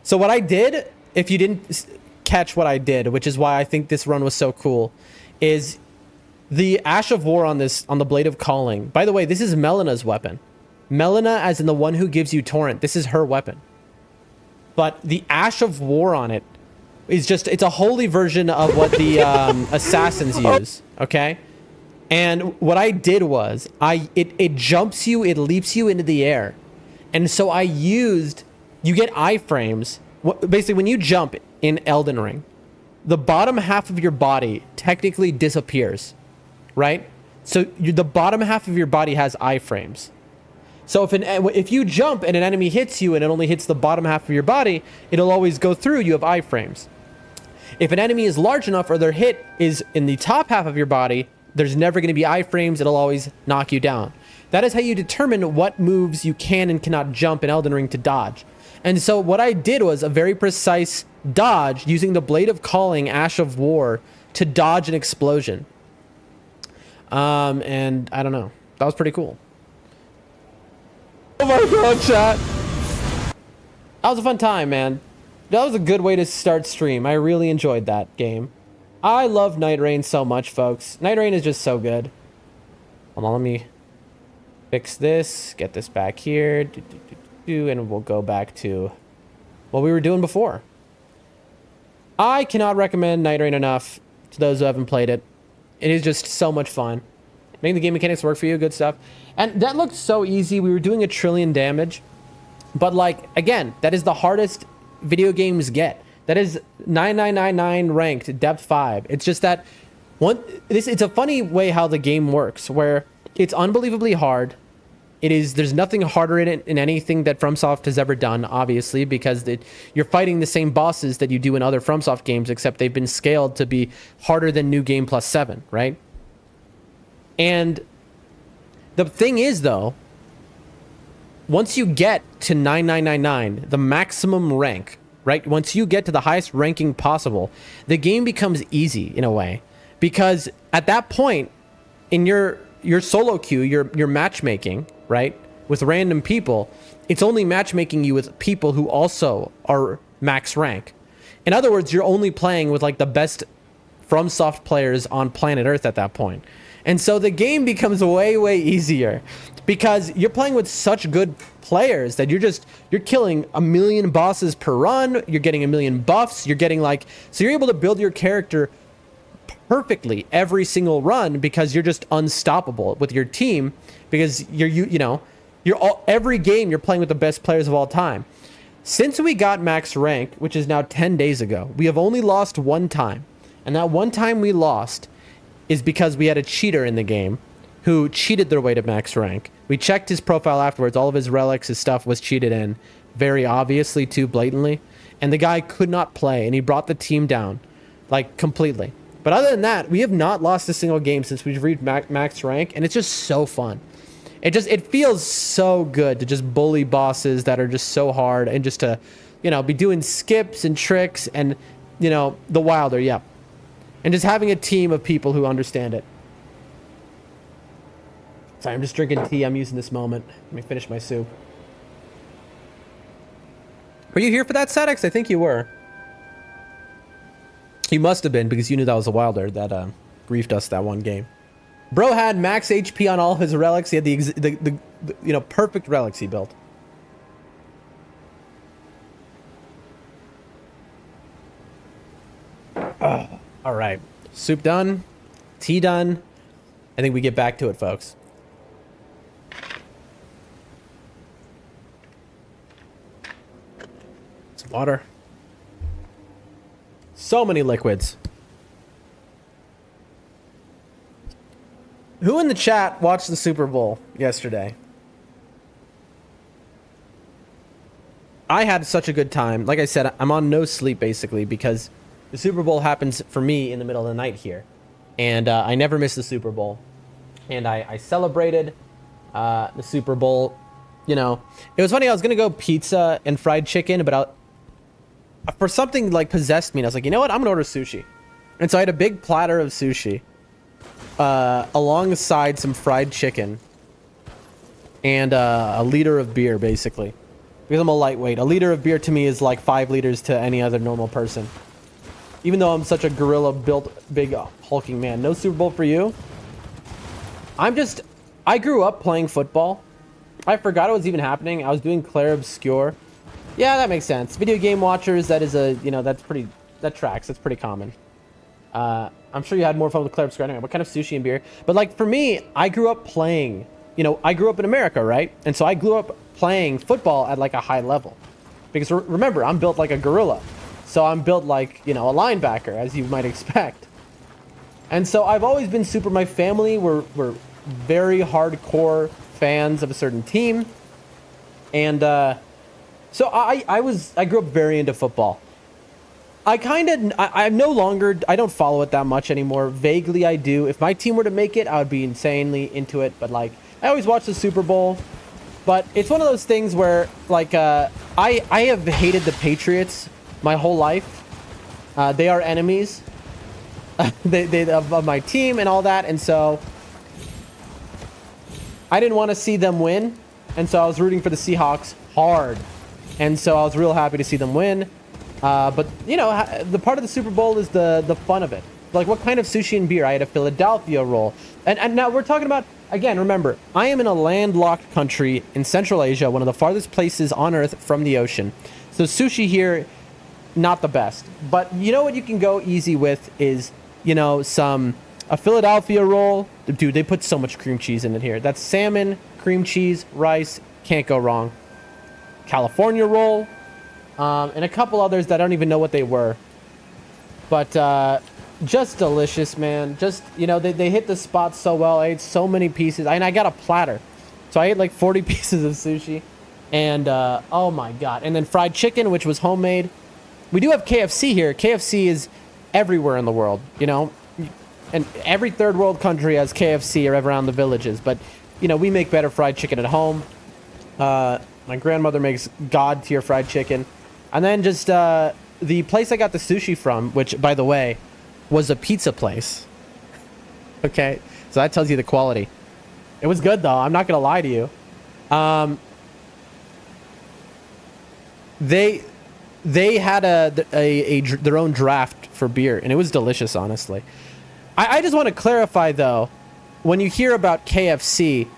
So what I did, if you didn't catch what I did, which is why I think this run was so cool, is the Ash of War on the Blade of Calling. By the way, this is Melina's weapon. Melina, as in the one who gives you Torrent. This is her weapon. But the Ash of War on it is just, it's a holy version of what the assassins use, okay? And what I did was, it jumps you, it leaps you into the air. And so I used, you get iframes. Basically, when you jump in Elden Ring, the bottom half of your body technically disappears, right? So the bottom half of your body has iframes. So if you jump and an enemy hits you and it only hits the bottom half of your body, it'll always go through. You have iframes. If an enemy is large enough or their hit is in the top half of your body, there's never going to be iframes. It'll always knock you down. That is how you determine what moves you can and cannot jump in Elden Ring to dodge. And so what I did was a very precise dodge using the Blade of Calling, Ash of War, to dodge an explosion. And I don't know. That was pretty cool. Oh my god, chat. That was a fun time, man. That was a good way to start stream. I really enjoyed that game. I love NIGHTREIGN so much, folks. NIGHTREIGN is just so good. Hold on, let me fix this. Get this back here. And we'll go back to what we were doing before. I cannot recommend NIGHTREIGN enough to those who haven't played it. It is just so much fun. Making the game mechanics work for you, good stuff. And that looked so easy. We were doing 1 trillion damage. But like, again, that is the hardest video games get. That is 9999 ranked, depth 5. It's just that it's a funny way how the game works, where it's unbelievably hard. There's nothing harder in it in anything that FromSoft has ever done, obviously, because you're fighting the same bosses that you do in other FromSoft games, except they've been scaled to be harder than New Game Plus 7, right? And the thing is, though, once you get to 9999, the maximum rank, right? Once you get to the highest ranking possible, the game becomes easy in a way, because at that point in your solo queue, your matchmaking, right, with random people, it's only matchmaking you with people who also are max rank. In other words, you're only playing with like the best FromSoft players on planet Earth at that point. And so the game becomes way easier because you're playing with such good players that you're killing 1 million bosses per run. You're getting 1 million buffs. You're getting so you're able to build your character perfectly every single run because you're just unstoppable with your team, because every game you're playing with the best players of all time. Since we got max rank, which is now 10 days ago, we have only lost 1 time. And that 1 time we lost is because we had a cheater in the game who cheated their way to max rank. We checked his profile afterwards. All of his relics, his stuff was cheated in, very obviously, too blatantly. And the guy could not play, and he brought the team down, like, completely. But other than that, we have not lost a single game since we've reached max rank, and it's just so fun. It feels so good to just bully bosses that are just so hard, and just to, be doing skips and tricks and, the wilder, yeah. And just having a team of people who understand it. Sorry, I'm just drinking tea. I'm using this moment. Let me finish my soup. Were you here for that, Sadix? I think you were. You must have been, because you knew that was a wilder that griefed us that one game. Bro had max HP on all his relics. He had the perfect relics he built. All right, soup done, tea done. I think we get back to it, folks. Some water. So many liquids. Who in the chat watched the Super Bowl yesterday? I had such a good time. Like I said, I'm on no sleep basically because the Super Bowl happens for me in the middle of the night here. And I never miss the Super Bowl. And I celebrated the Super Bowl. It was funny. I was going to go pizza and fried chicken, but for something like possessed me. And I was like, you know what? I'm going to order sushi. And so I had a big platter of sushi alongside some fried chicken and a liter of beer, basically. Because I'm a lightweight. A liter of beer to me is like 5 liters to any other normal person. Even though I'm such a gorilla-built, big, hulking man. No Super Bowl for you? I grew up playing football. I forgot it was even happening. I was doing Claire Obscure. Yeah, that makes sense. Video game watchers, that is that tracks. That's pretty common. I'm sure you had more fun with Claire Obscure anyway. What kind of sushi and beer? But like for me, I grew up playing, I grew up in America, right? And so I grew up playing football at like a high level. Because remember, I'm built like a gorilla. So I'm built like, a linebacker, as you might expect. And so I've always been my family were very hardcore fans of a certain team. And so I grew up very into football. I'm no longer, I don't follow it that much anymore. Vaguely I do. If my team were to make it, I would be insanely into it. But like, I always watch the Super Bowl. But it's one of those things where like, I have hated the Patriots my whole life. They are enemies they of my team and all that. And so I didn't want to see them win. And so I was rooting for the Seahawks hard. And so I was real happy to see them win. But, you know, the part of the Super Bowl is the fun of it. Like, what kind of sushi and beer? I had a Philadelphia roll. And now we're talking about, again, remember, I am in a landlocked country in Central Asia, one of the farthest places on Earth from the ocean. So sushi here, not the best. But you know what you can go easy with is, you know, a Philadelphia roll. Dude, they put so much cream cheese in it here. That's salmon, cream cheese, rice. Can't go wrong. California roll. And a couple others that I don't even know what they were. But just delicious, man. Just, you know, they hit the spot so well. I ate so many pieces. And I got a platter. So I ate like 40 pieces of sushi. And, oh my God. And then fried chicken, which was homemade. We do have KFC here. KFC is everywhere in the world, you know. And every third world country has KFC or around the villages. But, you know, we make better fried chicken at home. My grandmother makes God tier fried chicken. And then just the place I got the sushi from, which, by the way, was a pizza place. Okay, so that tells you the quality. It was good, though. I'm not going to lie to you. They had their own draft for beer, and it was delicious, honestly. I just want to clarify, though, when you hear about KFC,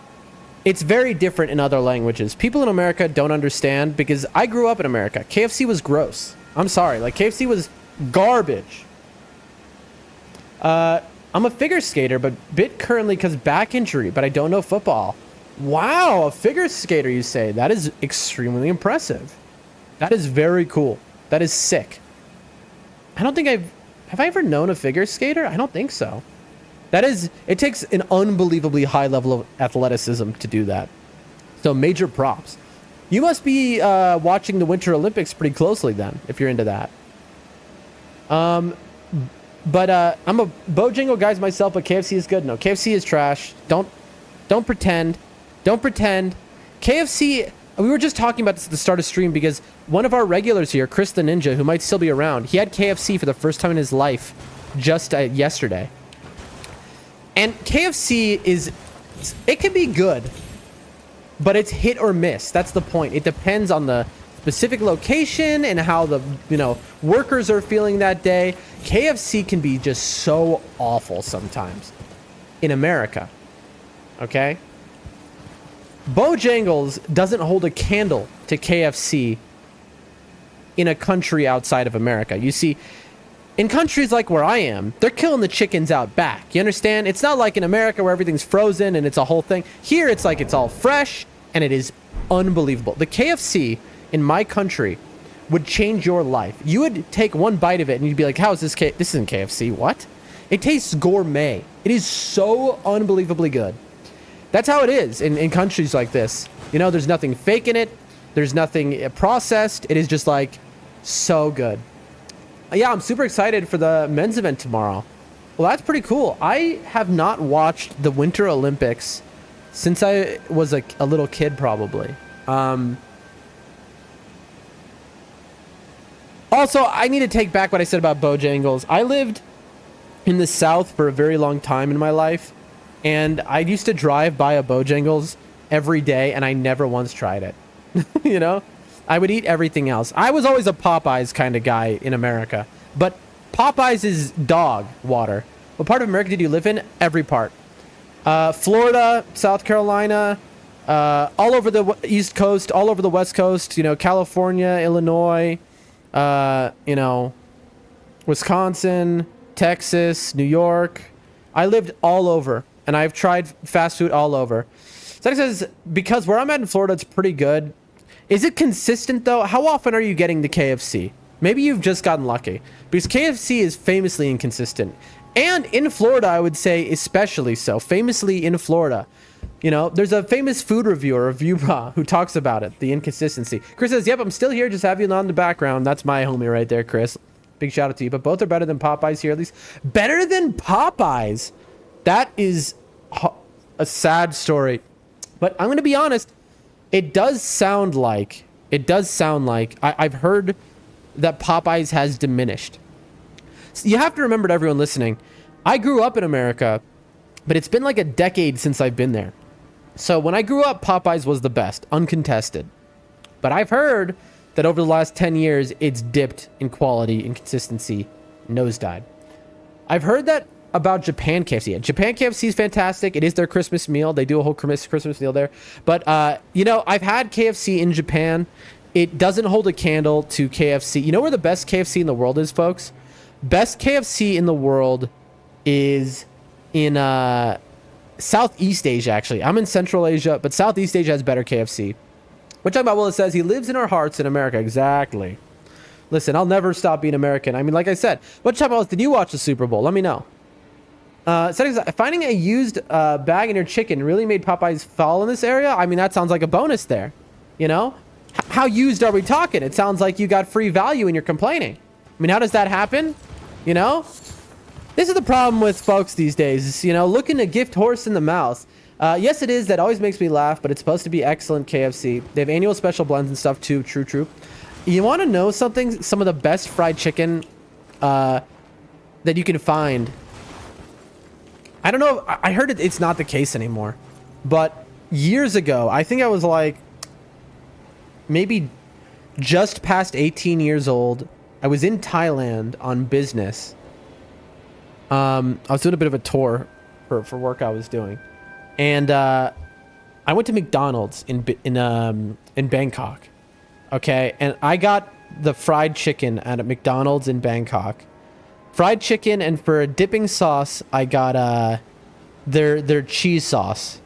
it's very different in other languages. People in America don't understand because I grew up in America. KFC was gross. I'm sorry. Like, KFC was garbage. I'm a figure skater, but bit currently because back injury, but I don't know football. Wow, a figure skater, you say? That is extremely impressive. That is very cool. That is sick. I don't think have I ever known a figure skater? I don't think so. It takes an unbelievably high level of athleticism to do that. So major props. You must be watching the Winter Olympics pretty closely then, if you're into that. But I'm a Bojangles guy myself, but KFC is good. No, KFC is trash. Don't pretend. Don't pretend. KFC, we were just talking about this at the start of stream because one of our regulars here, Chris the Ninja, who might still be around, he had KFC for the first time in his life just yesterday. And KFC it can be good, but it's hit or miss. That's the point. It depends on the specific location and how the, you know, workers are feeling that day. KFC can be just so awful sometimes in America. Okay? Bojangles doesn't hold a candle to KFC in a country outside of America. You see, in countries like where I am, they're killing the chickens out back. You understand? It's not like in America where everything's frozen and it's a whole thing. Here, it's like it's all fresh and it is unbelievable. The KFC in my country would change your life. You would take one bite of it and you'd be like, how is this? This isn't KFC. What? It tastes gourmet. It is so unbelievably good. That's how it is in countries like this. You know, there's nothing fake in it. There's nothing processed. It is just like so good. Yeah, I'm super excited for the men's event tomorrow. Well, that's pretty cool. I have not watched the Winter Olympics since I was a little kid, probably. Also, I need to take back what I said about Bojangles. I lived in the South for a very long time in my life, and I used to drive by a Bojangles every day, and I never once tried it. You know? I would eat everything else. I was always a Popeyes kind of guy in America. But Popeyes is dog water. What part of America did you live in? Every part. Florida, South Carolina, all over the East Coast, all over the West Coast, you know, California, Illinois, you know, Wisconsin, Texas, New York. I lived all over, and I've tried fast food all over. So it says, because where I'm at in Florida, it's pretty good. Is it consistent, though? How often are you getting the KFC? Maybe you've just gotten lucky. Because KFC is famously inconsistent. And in Florida, I would say especially so. Famously in Florida. You know, there's a famous food reviewer, who talks about it, the inconsistency. Chris says, yep, I'm still here, just have you on the background. That's my homie right there, Chris. Big shout out to you. But both are better than Popeyes here, at least. Better than Popeyes? That is a sad story. But I'm going to be honest, it does sound like I've heard that Popeyes has diminished. So you have to remember, to everyone listening, I grew up in America, but it's been like a decade since I've been there. So when I grew up, Popeyes was the best, uncontested. But I've heard that over the last 10 years, it's dipped in quality and consistency, nosedived. I've heard that about Japan KFC. Yeah, Japan KFC is fantastic. It is their Christmas meal. They do a whole Christmas meal there. But, you know, I've had KFC in Japan. It doesn't hold a candle to KFC. You know where the best KFC in the world is, folks? Best KFC in the world is in Southeast Asia, actually. I'm in Central Asia, but Southeast Asia has better KFC. We're talking about Will. It says he lives in our hearts in America. Exactly. Listen, I'll never stop being American. I mean, like I said, what time else did you watch the Super Bowl? Let me know. Finding a used bag in your chicken really made Popeyes fall in this area. I mean, that sounds like a bonus there. You know? How used are we talking? It sounds like you got free value and you're complaining. I mean, how does that happen? You know? This is the problem with folks these days, is, you know, looking to gift horse in the mouth. Yes, it is. That always makes me laugh, but it's supposed to be excellent KFC. They have annual special blends and stuff too. True. You want to know something? Some of the best fried chicken that you can find. I don't know. I heard it's not the case anymore. But years ago, I think I was like maybe just past 18 years old. I was in Thailand on business. I was doing a bit of a tour for work I was doing. And I went to McDonald's in Bangkok. Okay, and I got the fried chicken at a McDonald's in Bangkok. Fried chicken, and for a dipping sauce, I got their cheese sauce.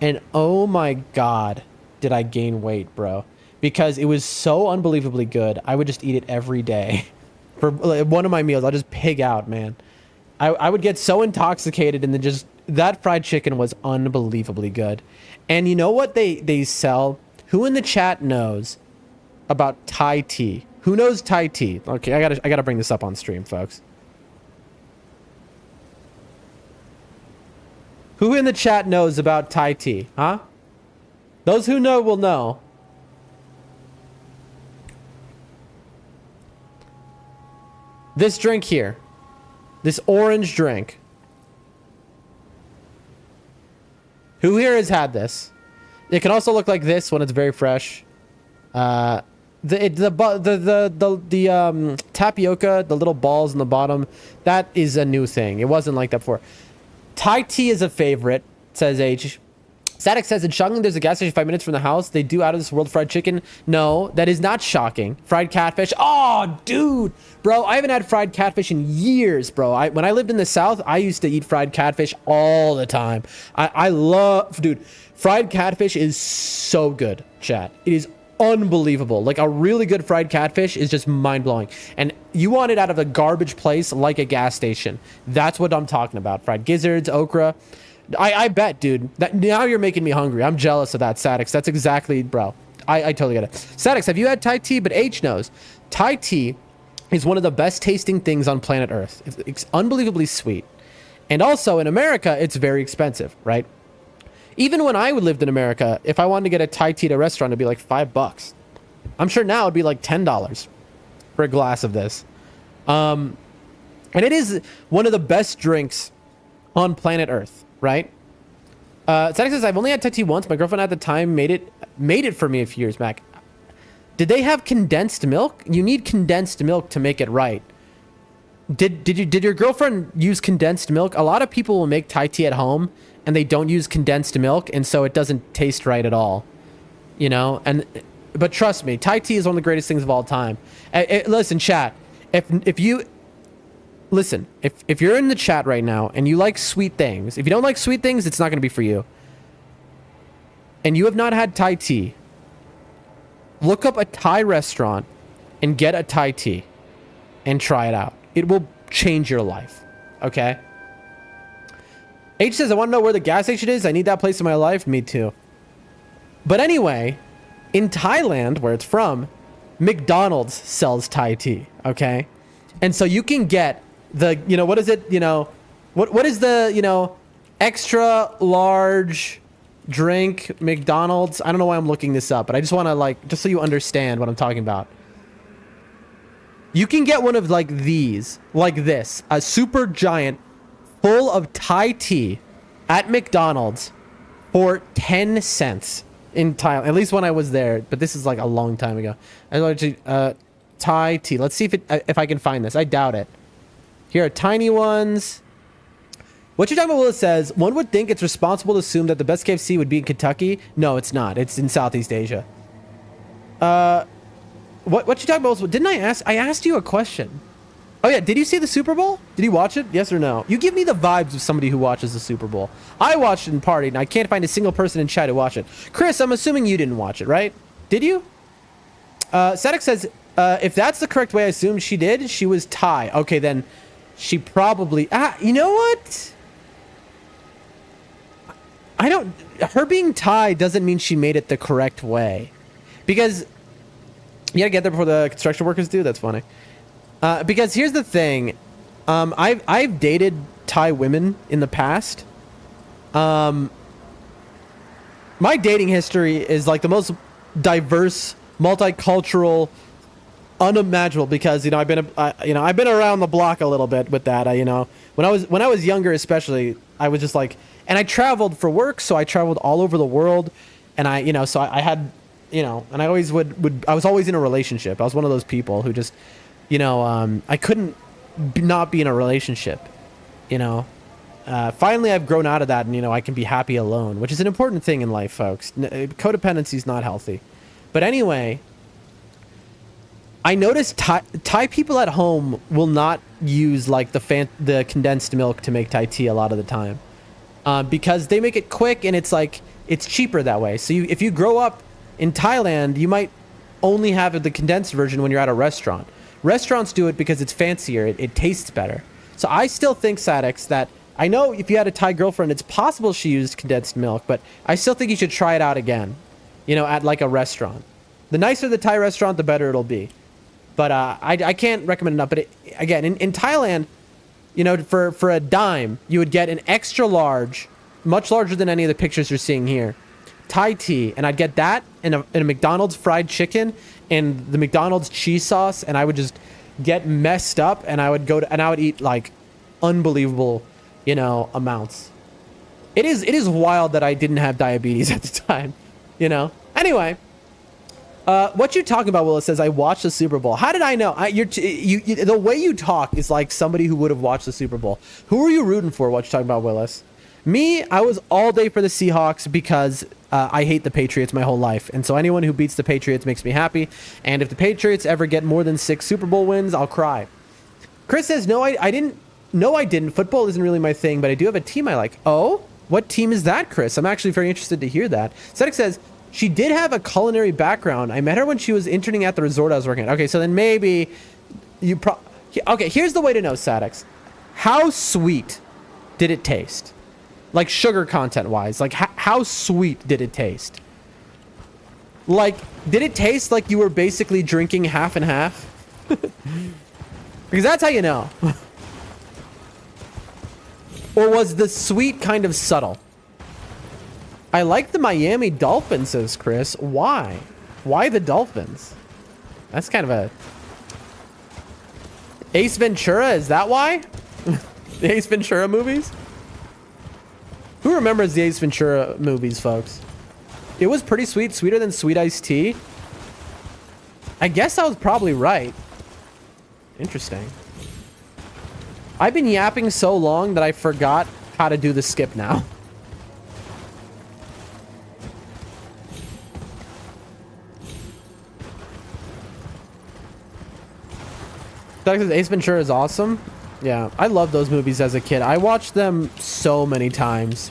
And oh my god, did I gain weight, bro. Because it was so unbelievably good. I would just eat it every day. For one of my meals, I'll just pig out, man. I would get so intoxicated, and then just... That fried chicken was unbelievably good. And you know what they sell? Who in the chat knows about Thai tea? Who knows Thai tea? Okay, I gotta bring this up on stream, folks. Who in the chat knows about Thai tea? Huh? Those who know will know. This drink here. This orange drink. Who here has had this? It can also look like this when it's very fresh. The tapioca, the little balls in the bottom, that is a new thing. It wasn't like that before. Thai tea is a favorite, says H. Static says in Shangling there's a gas station 5 minutes from the house. They do out of this world fried chicken. No, that is not shocking. Fried catfish. Oh, dude. Bro, I haven't had fried catfish in years, bro. When I lived in the South, I used to eat fried catfish all the time. I love... Dude, fried catfish is so good, chat. It is unbelievable. Like, a really good fried catfish is just mind-blowing. And you want it out of a garbage place like a gas station. That's what I'm talking about. Fried gizzards, okra... I bet, dude. Now you're making me hungry. I'm jealous of that, Sadix. That's exactly, bro. I totally get it. Sadix, have you had Thai tea? But H knows. Thai tea is one of the best tasting things on planet Earth. It's unbelievably sweet. And also, in America, it's very expensive, right? Even when I lived in America, if I wanted to get a Thai tea at a restaurant, it'd be like $5. I'm sure now it'd be like $10 for a glass of this. And it is one of the best drinks on planet Earth. Right? Static says, I've only had Thai tea once. My girlfriend at the time made it for me a few years back. Did they have condensed milk? You need condensed milk to make it right. Did your girlfriend use condensed milk? A lot of people will make Thai tea at home and they don't use condensed milk, and so it doesn't taste right at all. You know? But trust me, Thai tea is one of the greatest things of all time. Listen, chat. If you're in the chat right now and you like sweet things, if you don't like sweet things, it's not going to be for you. And you have not had Thai tea, look up a Thai restaurant and get a Thai tea and try it out. It will change your life. Okay? H says, I want to know where the gas station is. I need that place in my life. Me too. But anyway, in Thailand, where it's from, McDonald's sells Thai tea, okay? And so you can get the, you know, what is it? You know, what is the, you know, extra large drink McDonald's? I don't know why I'm looking this up, but I just want to, like, just so you understand what I'm talking about. You can get one of, like, these, like this, a super giant full of Thai tea at McDonald's for 10 cents in Thailand. At least when I was there, but this is like a long time ago. I actually, Thai tea. Let's see if I can find this. I doubt it. Here are tiny ones. What you're talking about, Willis says, one would think it's responsible to assume that the best KFC would be in Kentucky. No, it's not. It's in Southeast Asia. What you talking about? Didn't I ask? I asked you a question. Oh yeah, did you see the Super Bowl? Did you watch it? Yes or no? You give me the vibes of somebody who watches the Super Bowl. I watched it and partied, and I can't find a single person in chat who watched it. Chris, I'm assuming you didn't watch it, right? Did you? Sadek says, if that's the correct way I assume she did, she was Thai. Okay, then she probably... you know what? I don't... Her being Thai doesn't mean she made it the correct way. Because... You gotta get there before the construction workers do? That's funny. Because here's the thing. I've dated Thai women in the past. My dating history is like the most diverse, multicultural, unimaginable, because, you know, I've been around the block a little bit with that. You know, when I was younger, especially, I was just like, and I traveled for work, so I traveled all over the world, and I had, you know, and I always I was always in a relationship. I was one of those people who just, you know, I couldn't not be in a relationship, you know. Finally, I've grown out of that, and, you know, I can be happy alone, which is an important thing in life, folks. Codependency is not healthy. But anyway, I noticed Thai people at home will not use, like, the condensed milk to make Thai tea a lot of the time, because they make it quick, and it's like, it's cheaper that way. So if you grow up in Thailand, you might only have the condensed version when you're at a restaurant. Restaurants do it because it's fancier. It tastes better. So I still think, Sadex, that I know if you had a Thai girlfriend, it's possible she used condensed milk, but I still think you should try it out again, you know, at like a restaurant. The nicer the Thai restaurant, the better it'll be. But I can't recommend enough. But again, in Thailand, you know, for a dime, you would get an extra large, much larger than any of the pictures you're seeing here, Thai tea, and I'd get that and a McDonald's fried chicken and the McDonald's cheese sauce, and I would just get messed up, and I would eat like unbelievable, you know, amounts. It is wild that I didn't have diabetes at the time, you know. Anyway, what you talking about, Willis says, I watched the Super Bowl. How did I know? The way you talk is like somebody who would have watched the Super Bowl. Who are you rooting for? What you talking about, Willis? Me, I was all day for the Seahawks because I hate the Patriots my whole life. And so anyone who beats the Patriots makes me happy. And if the Patriots ever get more than 6 Super Bowl wins, I'll cry. Chris says, no, I didn't. No, I didn't. Football isn't really my thing, but I do have a team I like. Oh, what team is that, Chris? I'm actually very interested to hear that. Cedric says, she did have a culinary background. I met her when she was interning at the resort I was working at. Okay, so then maybe you okay, here's the way to know, Sadix. How sweet did it taste? Like sugar content wise, like how sweet did it taste? Like, did it taste like you were basically drinking half and half? Because that's how you know. Or was the sweet kind of subtle? I like the Miami Dolphins, says Chris. Why? Why the Dolphins? That's kind of a... Ace Ventura, is that why? The Ace Ventura movies? Who remembers the Ace Ventura movies, folks? It was pretty sweet, sweeter than Sweet Iced Tea. I guess I was probably right. Interesting. I've been yapping so long that I forgot how to do the skip now. Ace Ventura is awesome. Yeah, I love those movies as a kid. I watched them so many times.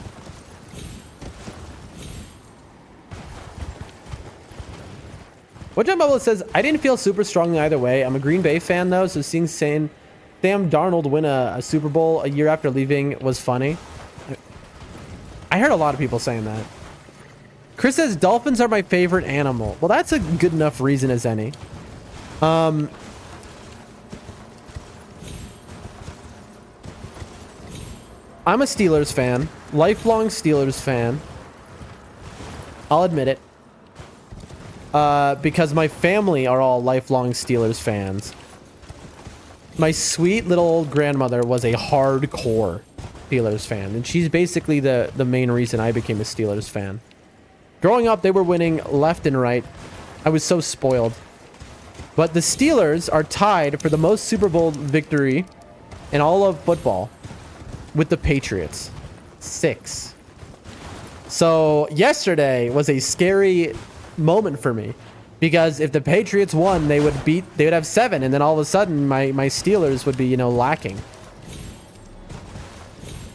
What John Bubble says, I didn't feel super strongly either way. I'm a Green Bay fan, though, so seeing Sam Darnold win a Super Bowl a year after leaving was funny. I heard a lot of people saying that. Chris says dolphins are my favorite animal. Well, that's a good enough reason as any. I'm a Steelers fan, lifelong Steelers fan. I'll admit it. Because my family are all lifelong Steelers fans. My sweet little old grandmother was a hardcore Steelers fan, and she's basically the main reason I became a Steelers fan. Growing up, they were winning left and right. I was so spoiled. But the Steelers are tied for the most Super Bowl victory in all of football with the Patriots. 6. So yesterday was a scary moment for me, because if the Patriots won, they would have 7, and then all of a sudden my Steelers would be, you know, lacking.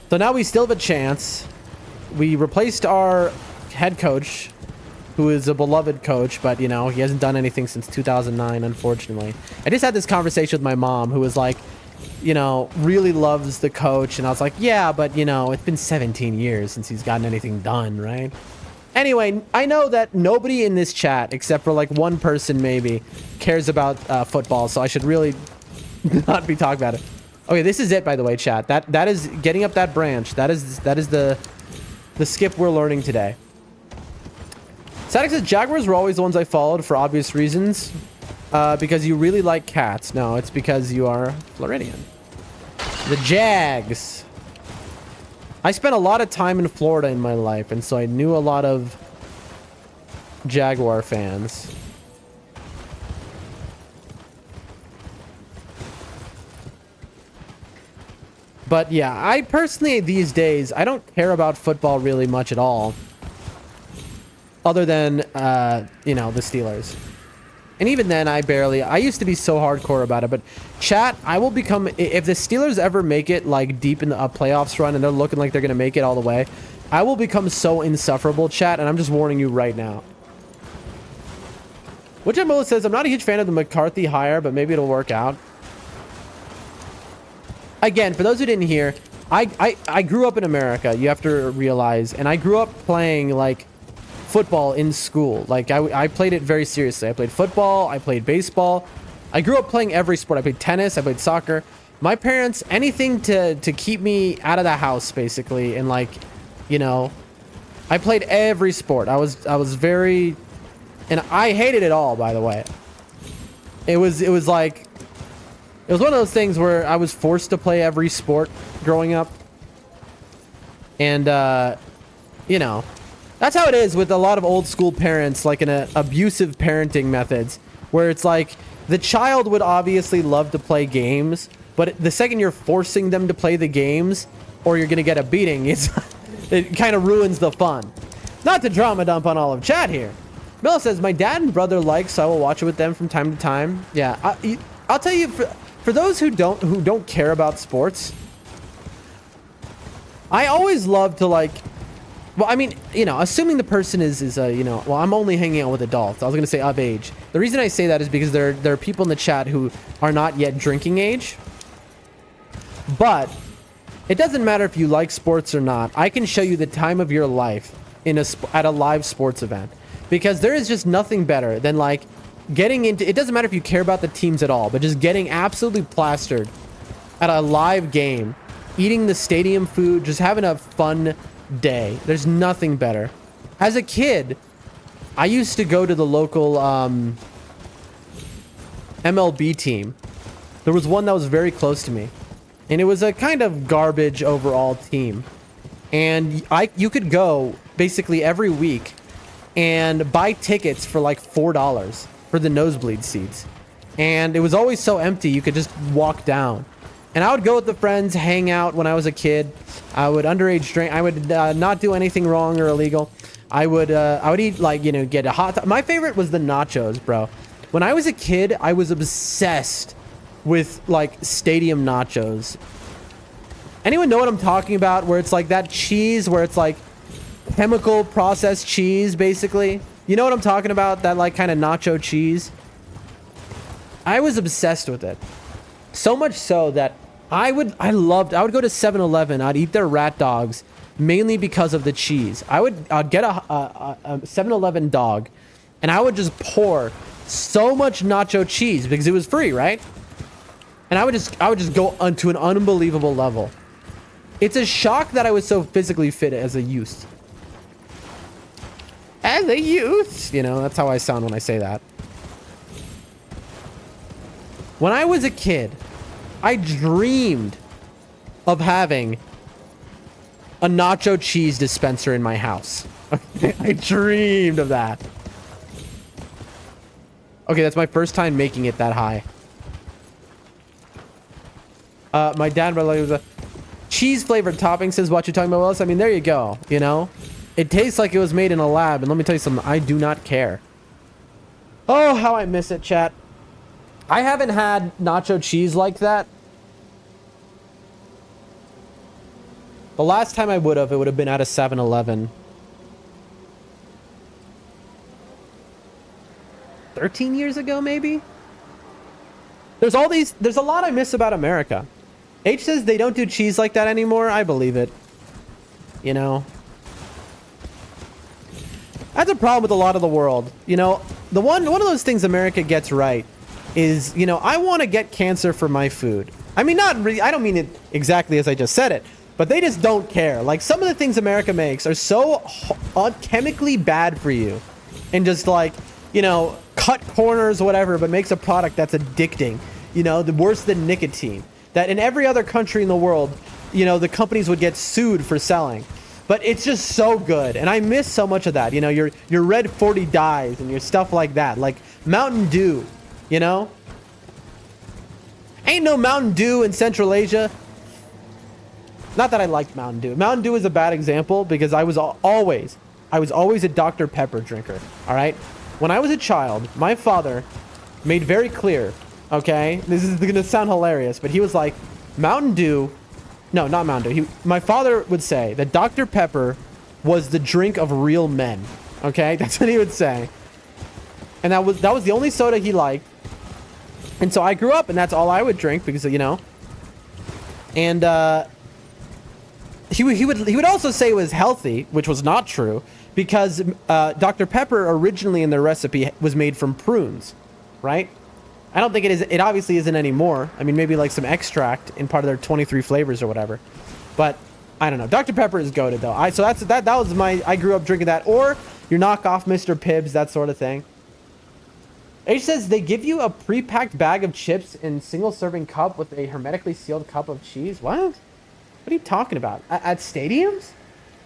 So now we still have a chance. We replaced our head coach, who is a beloved coach, but you know, he hasn't done anything since 2009, unfortunately. I just had this conversation with my mom, who was like, you know, really loves the coach, and I was like, yeah, but you know, it's been 17 years since he's gotten anything done, right? Anyway, I know that nobody in this chat, except for like one person maybe, cares about football, so I should really not be talking about it. Okay, this is it, by the way, chat. That is getting up that branch. That is the skip we're learning today. Static says Jaguars were always the ones I followed for obvious reasons. Because you really like cats. No, it's because you are Floridian. The Jags. I spent a lot of time in Florida in my life, and so I knew a lot of Jaguar fans. But yeah, I personally, these days, I don't care about football really much at all. Other than, you know, the Steelers. And even then, I used to be so hardcore about it. But chat, I will become, if the Steelers ever make it like deep in the playoffs run and they're looking like they're going to make it all the way, I will become so insufferable, chat, and I'm just warning you right now. Which Mola says, I'm not a huge fan of the McCarthy hire, but maybe it'll work out. Again, for those who didn't hear, I grew up in America, you have to realize, and I grew up playing like football in school. Like I played it very seriously. I played football, I played baseball. I grew up playing every sport. I played tennis, I played soccer. My parents, anything to keep me out of the house, basically, and like, you know, I played every sport. I was very, and I hated it all, by the way. It was like, it was one of those things where I was forced to play every sport growing up. And, you know, that's how it is with a lot of old school parents, like in abusive parenting methods, where it's like the child would obviously love to play games, but the second you're forcing them to play the games, or you're going to get a beating, it kind of ruins the fun. Not to drama dump on all of chat here. Miller says, my dad and brother like, so I will watch it with them from time to time. Yeah, I'll tell you, for those who don't care about sports, I always love to like, well, I mean, you know, assuming the person is you know, well, I'm only hanging out with adults. I was going to say of age. The reason I say that is because there are people in the chat who are not yet drinking age. But it doesn't matter if you like sports or not. I can show you the time of your life at a live sports event. Because there is just nothing better than like getting into, it doesn't matter if you care about the teams at all, but just getting absolutely plastered at a live game, eating the stadium food, just having a fun day. There's nothing better. As a kid, I used to go to the local MLB team. There was one that was very close to me, and it was a kind of garbage overall team. And you could go basically every week and buy tickets for like $4 for the nosebleed seats. And it was always so empty, you could just walk down. And I would go with the friends, hang out when I was a kid. I would underage drink. I would not do anything wrong or illegal. I would eat, like, you know, get a hot... My favorite was the nachos, bro. When I was a kid, I was obsessed with, like, stadium nachos. Anyone know what I'm talking about? Where it's like that cheese, where it's like chemical processed cheese, basically. You know what I'm talking about? That, like, kind of nacho cheese. I was obsessed with it. So much so that I would go to 7-Eleven, I'd eat their rat dogs, mainly because of the cheese. I'd get a 7-Eleven dog, and I would just pour so much nacho cheese because it was free, right? And I would just go onto an unbelievable level. It's a shock that I was so physically fit as a youth. As a youth, you know, that's how I sound when I say that. When I was a kid, I dreamed of having a nacho cheese dispenser in my house. I dreamed of that. Okay, that's my first time making it that high. My dad was a cheese flavored topping, says what you're talking about, Willis. I mean, there you go, you know? It tastes like it was made in a lab, and let me tell you something, I do not care. Oh, how I miss it, chat. I haven't had nacho cheese like that. The last time I would have, it would have been at a 7-Eleven. 13 years ago, maybe? There's a lot I miss about America. H says they don't do cheese like that anymore. I believe it. You know? That's a problem with a lot of the world. You know, one of those things America gets right is, you know, I want to get cancer for my food. I mean, not really, I don't mean it exactly as I just said it, but they just don't care. Like, some of the things America makes are so chemically bad for you, and just like, you know, cut corners or whatever, but makes a product that's addicting, you know, the worse than nicotine, that in every other country in the world, you know, the companies would get sued for selling. But it's just so good, and I miss so much of that. You know, your red 40 dyes and your stuff like that, like Mountain Dew, you know? Ain't no Mountain Dew in Central Asia. Not that I liked Mountain Dew. Mountain Dew is a bad example because I was always a Dr. Pepper drinker, all right? When I was a child, my father made very clear, okay? This is going to sound hilarious, but he was like, Mountain Dew... No, not Mountain Dew. My father would say that Dr. Pepper was the drink of real men. Okay? That's what he would say. And that was the only soda he liked. And so I grew up, and that's all I would drink because, you know. And he would also say it was healthy, which was not true, because Dr. Pepper originally in their recipe was made from prunes, right? I don't think it is. It obviously isn't anymore. I mean, maybe like some extract in part of their 23 flavors or whatever. But I don't know. Dr. Pepper is goated though. So that was my. I grew up drinking that, or your knockoff Mr. Pibbs, that sort of thing. H says they give you a pre-packed bag of chips in single-serving cup with a hermetically sealed cup of cheese. What? What are you talking about? At stadiums?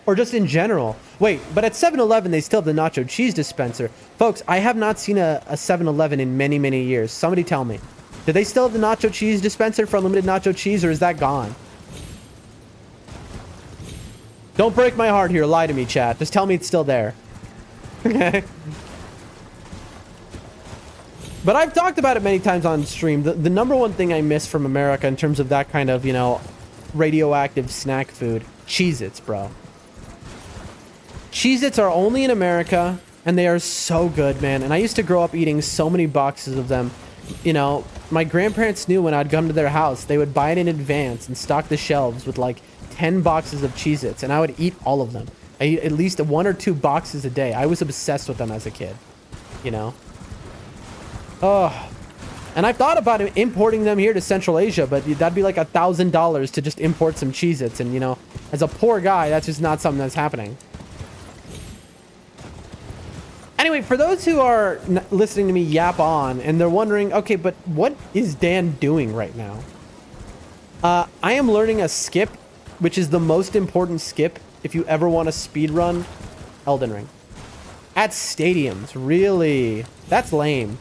Or just in general? Wait, but at 7-Eleven, they still have the nacho cheese dispenser. Folks, I have not seen a 7-Eleven in many, many years. Somebody tell me. Do they still have the nacho cheese dispenser for unlimited nacho cheese, or is that gone? Don't break my heart here. Lie to me, chat. Just tell me it's still there. Okay? But I've talked about it many times on stream. The number one thing I miss from America in terms of that kind of, you know, radioactive snack food. Cheez-Its, bro. Cheez-Its are only in America, and they are so good, man. And I used to grow up eating so many boxes of them. You know, my grandparents knew when I'd come to their house, they would buy it in advance and stock the shelves with like 10 boxes of Cheez-Its, and I would eat all of them. I eat at least 1 or 2 boxes a day. I was obsessed with them as a kid, you know? Oh, and I've thought about importing them here to Central Asia, but that'd be like $1,000 to just import some Cheez-Its, and you know, as a poor guy, that's just not something that's happening. Anyway, for those who are listening to me yap on and they're wondering, okay, but what is Dan doing right now? I am learning a skip, which is the most important skip if you ever want to speedrun Elden Ring. At stadiums, really? That's lame.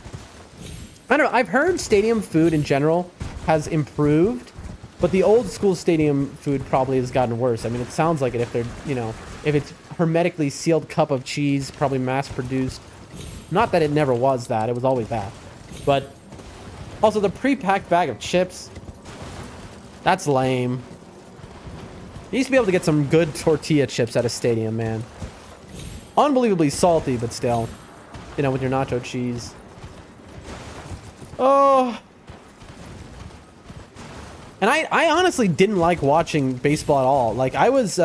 I don't know, I've heard stadium food in general has improved, but the old school stadium food probably has gotten worse. I mean, it sounds like it if they're, you know, if it's hermetically sealed cup of cheese, probably mass produced. Not that it never was that, it was always that. But also the pre-packed bag of chips, that's lame. You used to be able to get some good tortilla chips at a stadium, man. Unbelievably salty, but still, you know, with your nacho cheese. Oh. And I honestly didn't like watching baseball at all. Like, I was,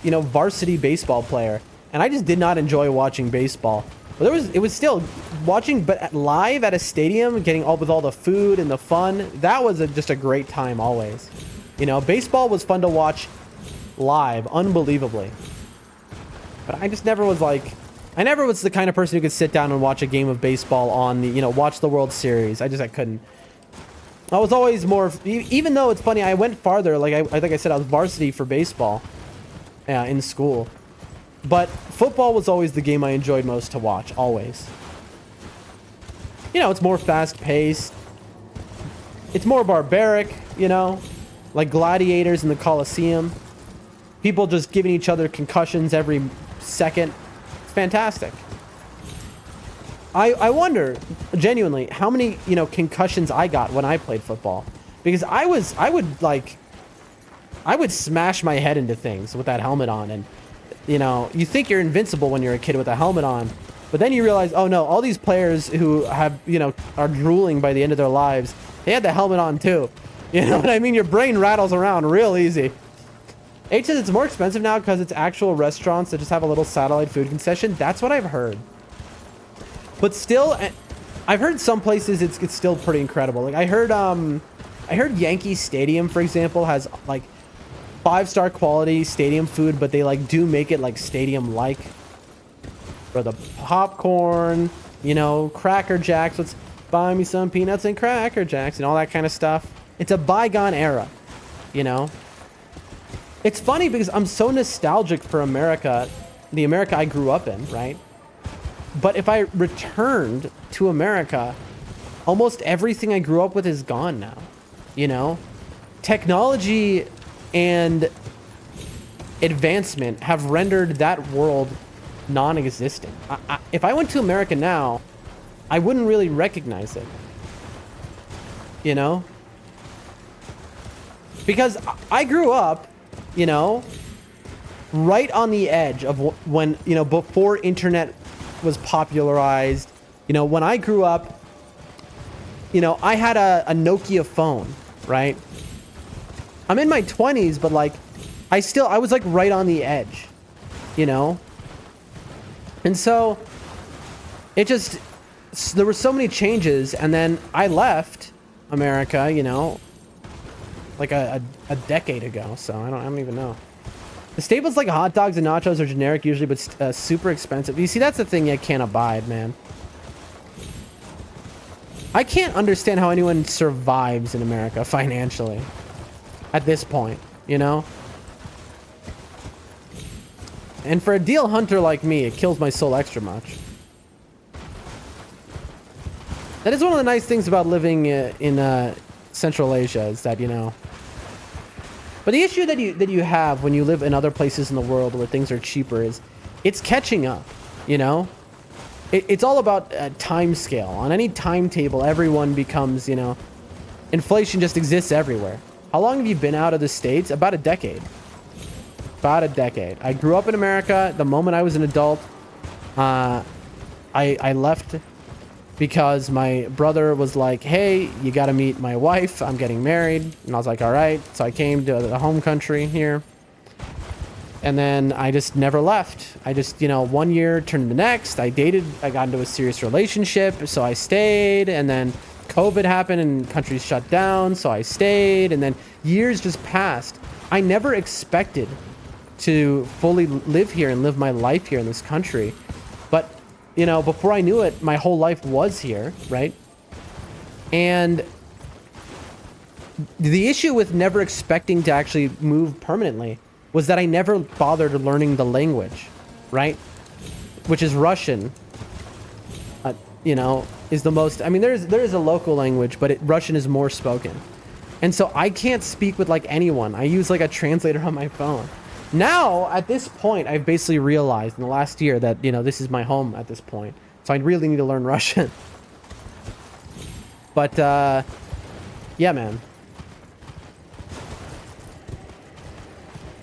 you know, varsity baseball player, and I just did not enjoy watching baseball. But it was still watching, but live at a stadium, getting all with all the food and the fun. That was just a great time always. You know, baseball was fun to watch live, unbelievably. But I just never was like, I never was the kind of person who could sit down and watch a game of baseball on the, you know, watch the World Series. I couldn't. I was always more, even though it's funny, I went farther. Like I think I said, I was varsity for baseball in school. But football was always the game I enjoyed most to watch, always. You know, it's more fast-paced. It's more barbaric, you know? Like gladiators in the Colosseum. People just giving each other concussions every second. It's fantastic. I wonder, genuinely, how many, you know, concussions I got when I played football. Because I would smash my head into things with that helmet on. And, you know, you think you're invincible when you're a kid with a helmet on. But then you realize, oh no, all these players who have, you know, are drooling by the end of their lives, they had the helmet on too. You know what I mean? Your brain rattles around real easy. H says it's more expensive now because it's actual restaurants that just have a little satellite food concession. That's what I've heard. But still, I've heard some places it's still pretty incredible. Like I heard Yankee Stadium, for example, has like 5-star quality stadium food, but they like do make it like stadium like. For the popcorn, you know, Cracker Jacks. Let's buy me some peanuts and Cracker Jacks and all that kind of stuff. It's a bygone era, you know. It's funny because I'm so nostalgic for America, the America I grew up in, right? But if I returned to America, almost everything I grew up with is gone now, you know? Technology and advancement have rendered that world non-existent. If I went to America now, I wouldn't really recognize it, you know? Because I grew up, you know, right on the edge of when, you know, before internet was popularized. You know, when I grew up, you know, I had a Nokia phone, right? I'm in my 20s, but like, I was like right on the edge, you know? And so it just, there were so many changes, and then I left America, you know, like a decade ago. So I don't even know. The staples like hot dogs and nachos are generic usually, but super expensive. You see, that's the thing I can't abide, man. I can't understand how anyone survives in America financially at this point, you know? And for a deal hunter like me, it kills my soul extra much. That is one of the nice things about living in Central Asia, is that, you know. But the issue that you have when you live in other places in the world where things are cheaper is it's catching up, you know. It's all about time scale. On any timetable, everyone becomes, you know, inflation just exists everywhere. How long have you been out of the States? About a decade. About a decade. I grew up in America. The moment I was an adult, I left because my brother was like, hey, you got to meet my wife. I'm getting married. And I was like, all right. So I came to the home country here. And then I just never left. I just, you know, 1 year turned to the next. I dated. I got into a serious relationship. So I stayed. And then COVID happened and countries shut down. So I stayed. And then years just passed. I never expected to fully live here and live my life here in this country. But, you know, before I knew it, my whole life was here, right? And the issue with never expecting to actually move permanently was that I never bothered learning the language, right? Which is Russian. You know, is the most, I mean, there is a local language, but Russian is more spoken. And so I can't speak with like anyone. I use like a translator on my phone. Now, at this point, I've basically realized in the last year that, you know, this is my home at this point. So I really need to learn Russian. But, yeah, man.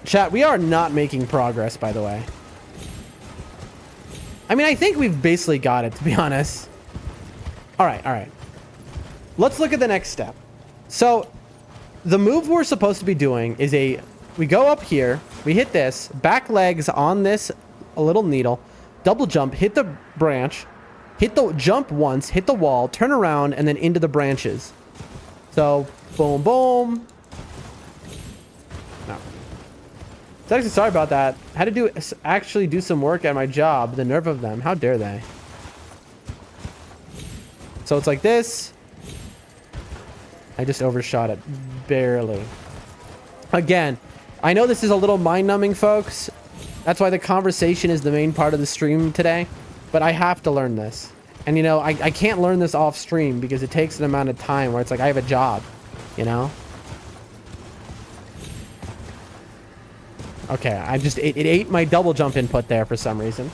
Chat, we are not making progress, by the way. I mean, I think we've basically got it, to be honest. All right, all right. Let's look at the next step. So, the move we're supposed to be doing is we go up here, we hit this, back legs on this a little needle, double jump, hit the branch, hit the jump once, hit the wall, turn around, and then into the branches. So, boom, boom. No. So actually, sorry about that. I had to actually do some work at my job. The nerve of them. How dare they? So it's like this. I just overshot it. Barely. Again, I know this is a little mind-numbing, folks. That's why the conversation is the main part of the stream today. But I have to learn this. And, you know, I can't learn this off stream because it takes an amount of time where it's like I have a job, you know? Okay, it ate my double jump input there for some reason.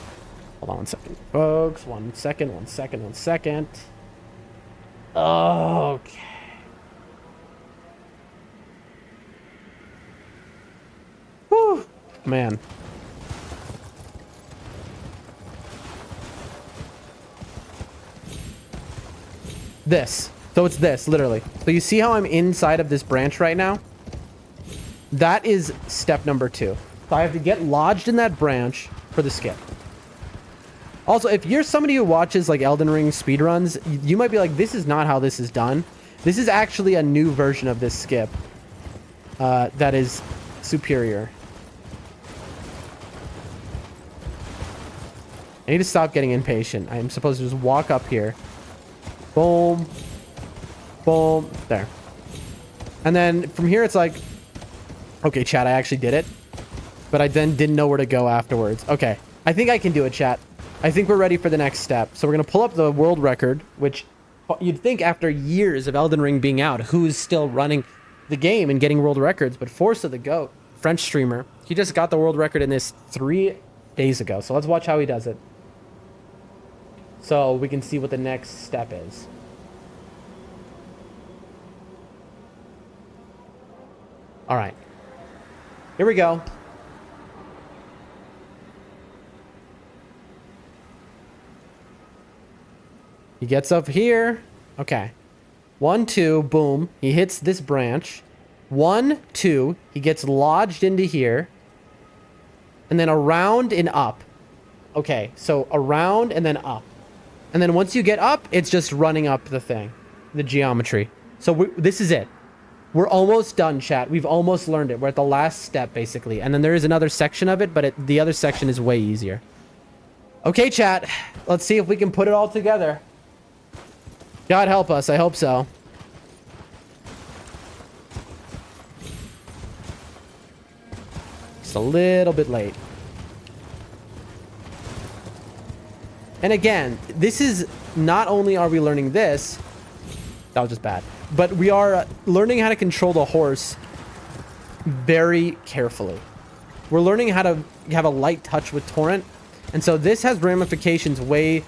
Hold on 1 second, folks. 1 second, 1 second, 1 second. Okay. Whew, man. This. So it's this, literally. So you see how I'm inside of this branch right now? That is step number 2. So I have to get lodged in that branch for the skip. Also, if you're somebody who watches like Elden Ring speedruns, you might be like, this is not how this is done. This is actually a new version of this skip that is superior. I need to stop getting impatient. I'm supposed to just walk up here. Boom. Boom. There. And then from here, it's like, okay, chat, I actually did it. But I then didn't know where to go afterwards. Okay. I think I can do it, chat. I think we're ready for the next step. So we're going to pull up the world record, which you'd think after years of Elden Ring being out, who's still running the game and getting world records? But Force of the Goat, French streamer, he just got the world record in this 3 days ago. So let's watch how he does it. So we can see what the next step is. All right. Here we go. He gets up here. Okay. 1, 2, boom. He hits this branch. 1, 2. He gets lodged into here. And then around and up. Okay, so around and then up. And then once you get up, it's just running up the thing. The geometry. So this is it. We're almost done, chat. We've almost learned it. We're at the last step, basically. And then there is another section of it, but the other section is way easier. Okay, chat. Let's see if we can put it all together. God help us. I hope so. Just a little bit late. And again, this is not only are we learning this, that was just bad, but we are learning how to control the horse very carefully. We're learning how to have a light touch with Torrent. And so this has ramifications way...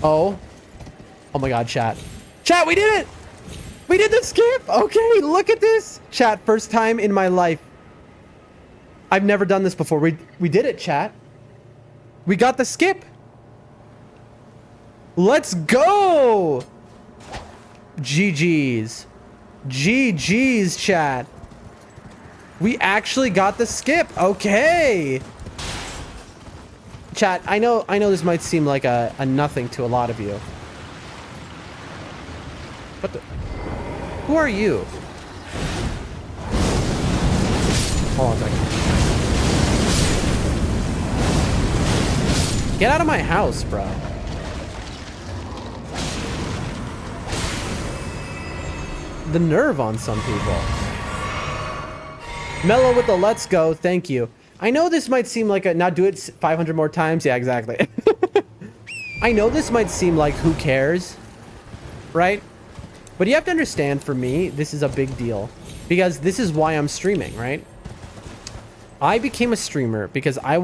Oh my god, chat. Chat, we did it! We did the skip! Okay, look at this! Chat, first time in my life. I've never done this before. We did it, chat. We got the skip. Let's go! GG's. GG's, chat. We actually got the skip. Okay. Chat, I know this might seem like a nothing to a lot of you. What the? Who are you? Hold on a second. Get out of my house, bro. The nerve on some people. Mellow with the let's go. Thank you. I know this might seem like a... Now do it 500 more times. Yeah, exactly. I know this might seem like who cares, right? But you have to understand, for me, this is a big deal. Because this is why I'm streaming, right? I became a streamer because I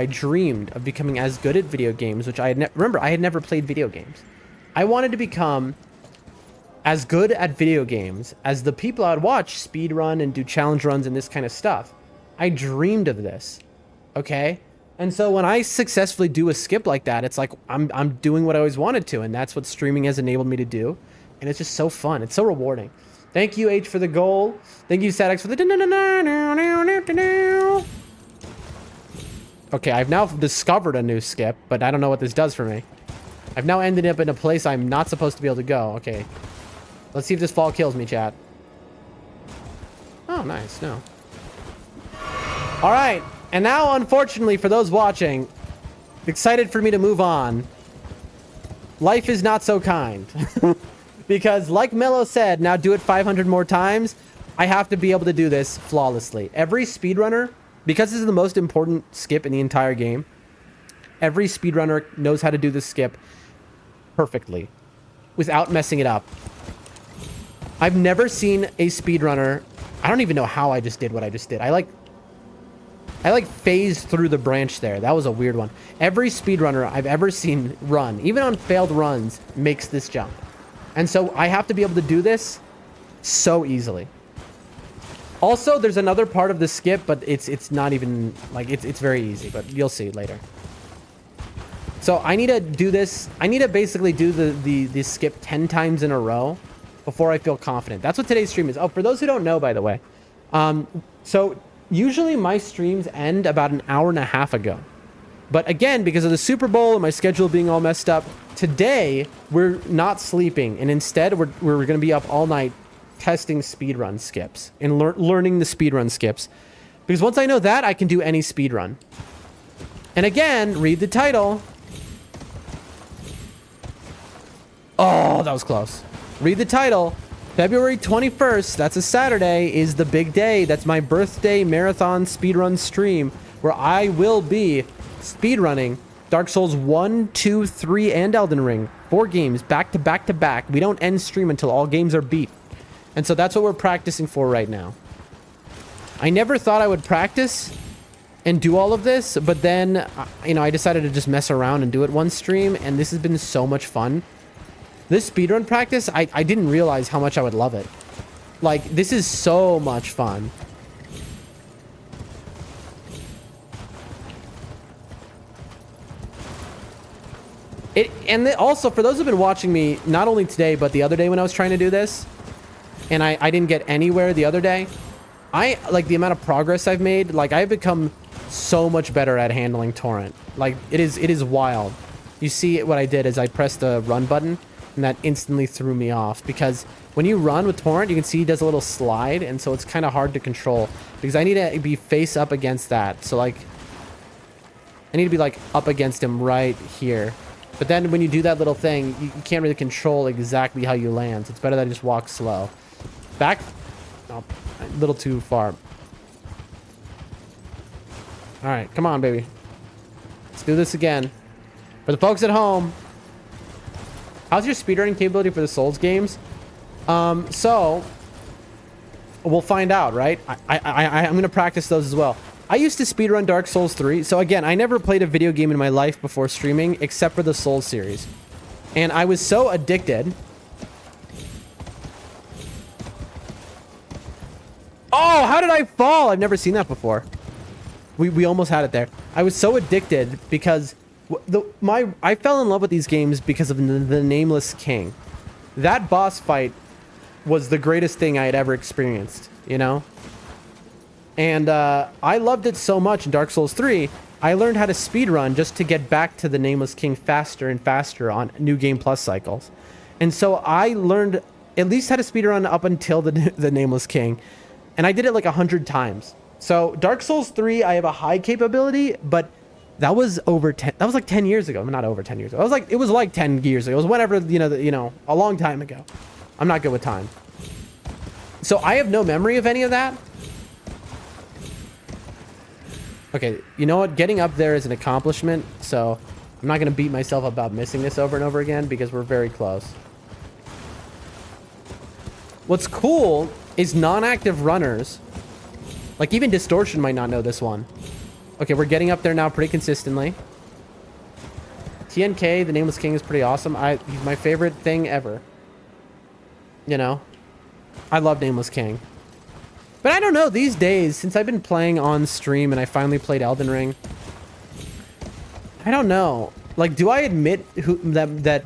dreamed of becoming as good at video games, which remember, I had never played video games. I wanted to become as good at video games as the people I'd watch speedrun and do challenge runs and this kind of stuff. I dreamed of this, okay? And so when I successfully do a skip like that, it's like I'm doing what I always wanted to, and that's what streaming has enabled me to do. And it's just so fun. It's so rewarding. Thank you, H, for the goal. Thank you, Sadix, for the... Okay, I've now discovered a new skip, but I don't know what this does for me. I've now ended up in a place I'm not supposed to be able to go. Okay. Let's see if this fall kills me, chat. Oh, nice. No. All right. And now, unfortunately, for those watching, excited for me to move on, life is not so kind. Because, like Mello said, now do it 500 more times, I have to be able to do this flawlessly. Every speedrunner, because this is the most important skip in the entire game, every speedrunner knows how to do this skip perfectly, without messing it up. I've never seen a speedrunner... I don't even know how I just did what I just did. I phased through the branch there. That was a weird one. Every speedrunner I've ever seen run, even on failed runs, makes this jump. And so I have to be able to do this so easily. Also, there's another part of the skip, but it's not even, like, it's very easy, but you'll see later. So I need to do this. I need to basically do the skip 10 times in a row before I feel confident. That's what today's stream is. Oh, for those who don't know, by the way, so usually my streams end about an hour and a half ago. But again, because of the Super Bowl and my schedule being all messed up, today we're not sleeping, and instead we're going to be up all night testing speedrun skips and learning the speedrun skips. Because once I know that, I can do any speedrun. And again, read the title. Oh, that was close. Read the title. February 21st, that's a Saturday, is the big day. That's my birthday marathon speedrun stream, where I will be speedrunning Dark Souls 1, 2, 3, and Elden Ring. 4 games, back to back to back. We don't end stream until all games are beat. And so that's what we're practicing for right now. I never thought I would practice and do all of this, but then, you know, I decided to just mess around and do it one stream, and this has been so much fun. This speedrun practice, I didn't realize how much I would love it. Like, this is so much fun. Also, for those who've been watching me, not only today, but the other day when I was trying to do this, and I didn't get anywhere the other day, like, the amount of progress I've made, like, I've become so much better at handling Torrent. Like, it is wild. You see what I did is I pressed the run button, and that instantly threw me off, because when you run with Torrent, you can see he does a little slide, and so it's kind of hard to control, because I need to be face up against that. So, like, I need to be, like, up against him right here. But then when you do that little thing, you can't really control exactly how you land. So it's better that I just walk slow. Back. Oh, a little too far. All right, come on, baby. Let's do this again. For the folks at home, how's your speedrunning capability for the Souls games? So we'll find out, right? I'm gonna practice those as well. I used to speedrun Dark Souls 3. So again, I never played a video game in my life before streaming, except for the Souls series. And I was so addicted. Oh, how did I fall? I've never seen that before. We almost had it there. I was so addicted because I fell in love with these games because of the Nameless King. That boss fight was the greatest thing I had ever experienced, you know? And I loved it so much in Dark Souls 3, I learned how to speedrun just to get back to the Nameless King faster and faster on New Game Plus cycles. And so I learned at least how to speedrun up until the Nameless King. And I did it like 100 times. So Dark Souls 3, I have a high capability, but that was like 10 years ago. Not over 10 years ago. It was like 10 years ago. It was whenever, a long time ago. I'm not good with time. So I have no memory of any of that. Okay, you know what? Getting up there is an accomplishment, so I'm not going to beat myself up about missing this over and over again because we're very close. What's cool is non-active runners, like even Distortion might not know this one. Okay, we're getting up there now pretty consistently. TNK, the Nameless King, is pretty awesome. He's my favorite thing ever. You know? I love Nameless King. But I don't know, these days, since I've been playing on stream and I finally played Elden Ring, I don't know. Like, do I admit that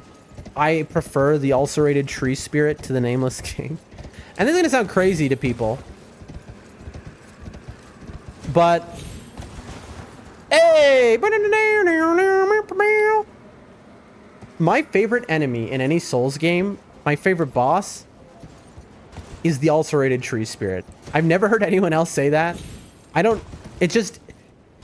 I prefer the ulcerated tree spirit to the Nameless King? And this is gonna sound crazy to people, but hey, my favorite enemy in any Souls game, my favorite boss, is the ulcerated tree spirit. I've never heard anyone else say that. I don't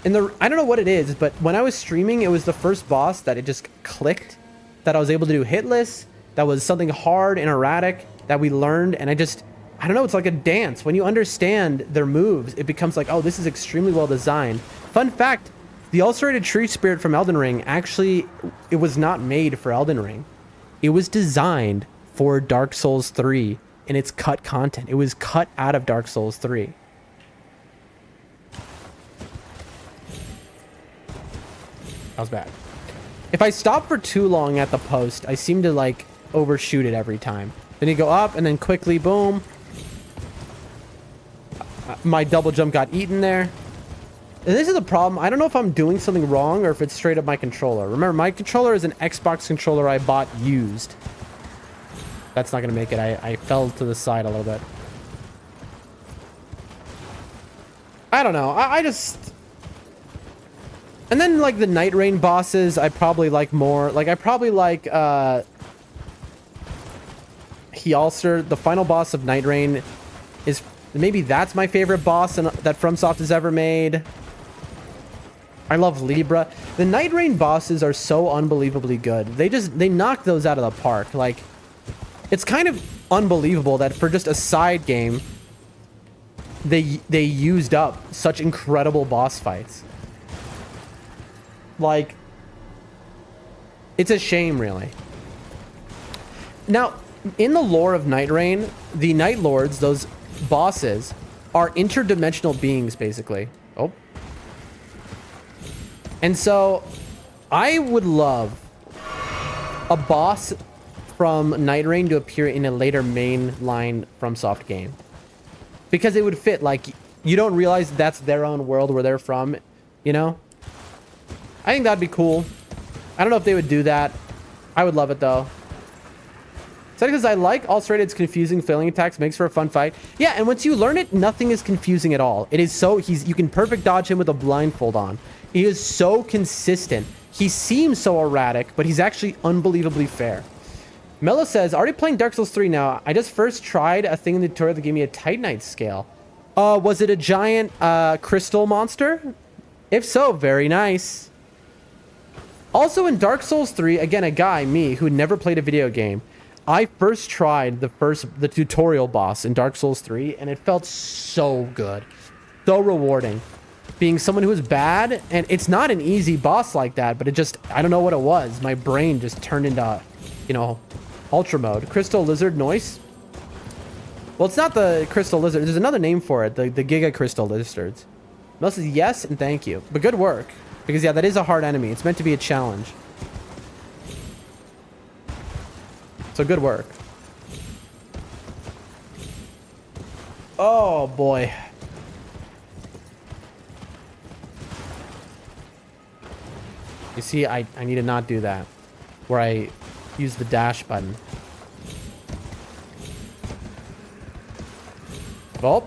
know what it is, but when I was streaming, it was the first boss that it just clicked, that I was able to do hitless, that was something hard and erratic that we learned, and I don't know, it's like a dance. When you understand their moves, it becomes like, oh, this is extremely well designed. Fun fact, the ulcerated tree spirit from Elden Ring, actually, it was not made for Elden Ring. It was designed for Dark Souls 3 in its cut content. It was cut out of Dark Souls 3. That was bad. If I stop for too long at the post, I seem to like overshoot it every time. Then you go up and then quickly, boom. My double jump got eaten there. And this is the problem. I don't know if I'm doing something wrong or if it's straight up my controller. Remember, my controller is an Xbox controller I bought used. That's not going to make it. I fell to the side a little bit. I don't know. I just... And then, like, the NIGHTREIGN bosses, I probably like more. Like, I probably like, Hjalster. The final boss of NIGHTREIGN is... Maybe that's my favorite boss that FromSoft has ever made. I love Libra. The NIGHTREIGN bosses are so unbelievably good. They knock those out of the park. Like, it's kind of unbelievable that for just a side game, they used up such incredible boss fights. Like, it's a shame, really. Now, in the lore of NIGHTREIGN, the Night Lords, those bosses, are interdimensional beings, basically. Oh. And so, I would love a boss from NIGHTREIGN to appear in a later mainline FromSoft game. Because it would fit, like, you don't realize that's their own world where they're from, you know? I think that'd be cool. I don't know if they would do that. I would love it, though. Is that because I like ulcerated's confusing failing attacks, makes for a fun fight? Yeah, and once you learn it, nothing is confusing at all. It is so... you can perfect dodge him with a blindfold on. He is so consistent. He seems so erratic, but he's actually unbelievably fair. Mello says, already playing Dark Souls 3 now. I just first tried a thing in the tutorial that gave me a Titanite scale. Was it a giant crystal monster? If so, very nice. Also in Dark Souls 3, again, a guy, me, who never played a video game, I first tried the tutorial boss in Dark Souls 3, and it felt so good. So rewarding. Being someone who is bad, and it's not an easy boss like that, but it just, I don't know what it was. My brain just turned into, you know, ultra mode. Crystal Lizard Noise? Well, it's not the Crystal Lizard. There's another name for it, the Giga Crystal Lizards. Mel says yes and thank you. But good work. Because, yeah, that is a hard enemy. It's meant to be a challenge. So good work. Oh, boy. You see, I need to not do that. Where I use the dash button. Oh.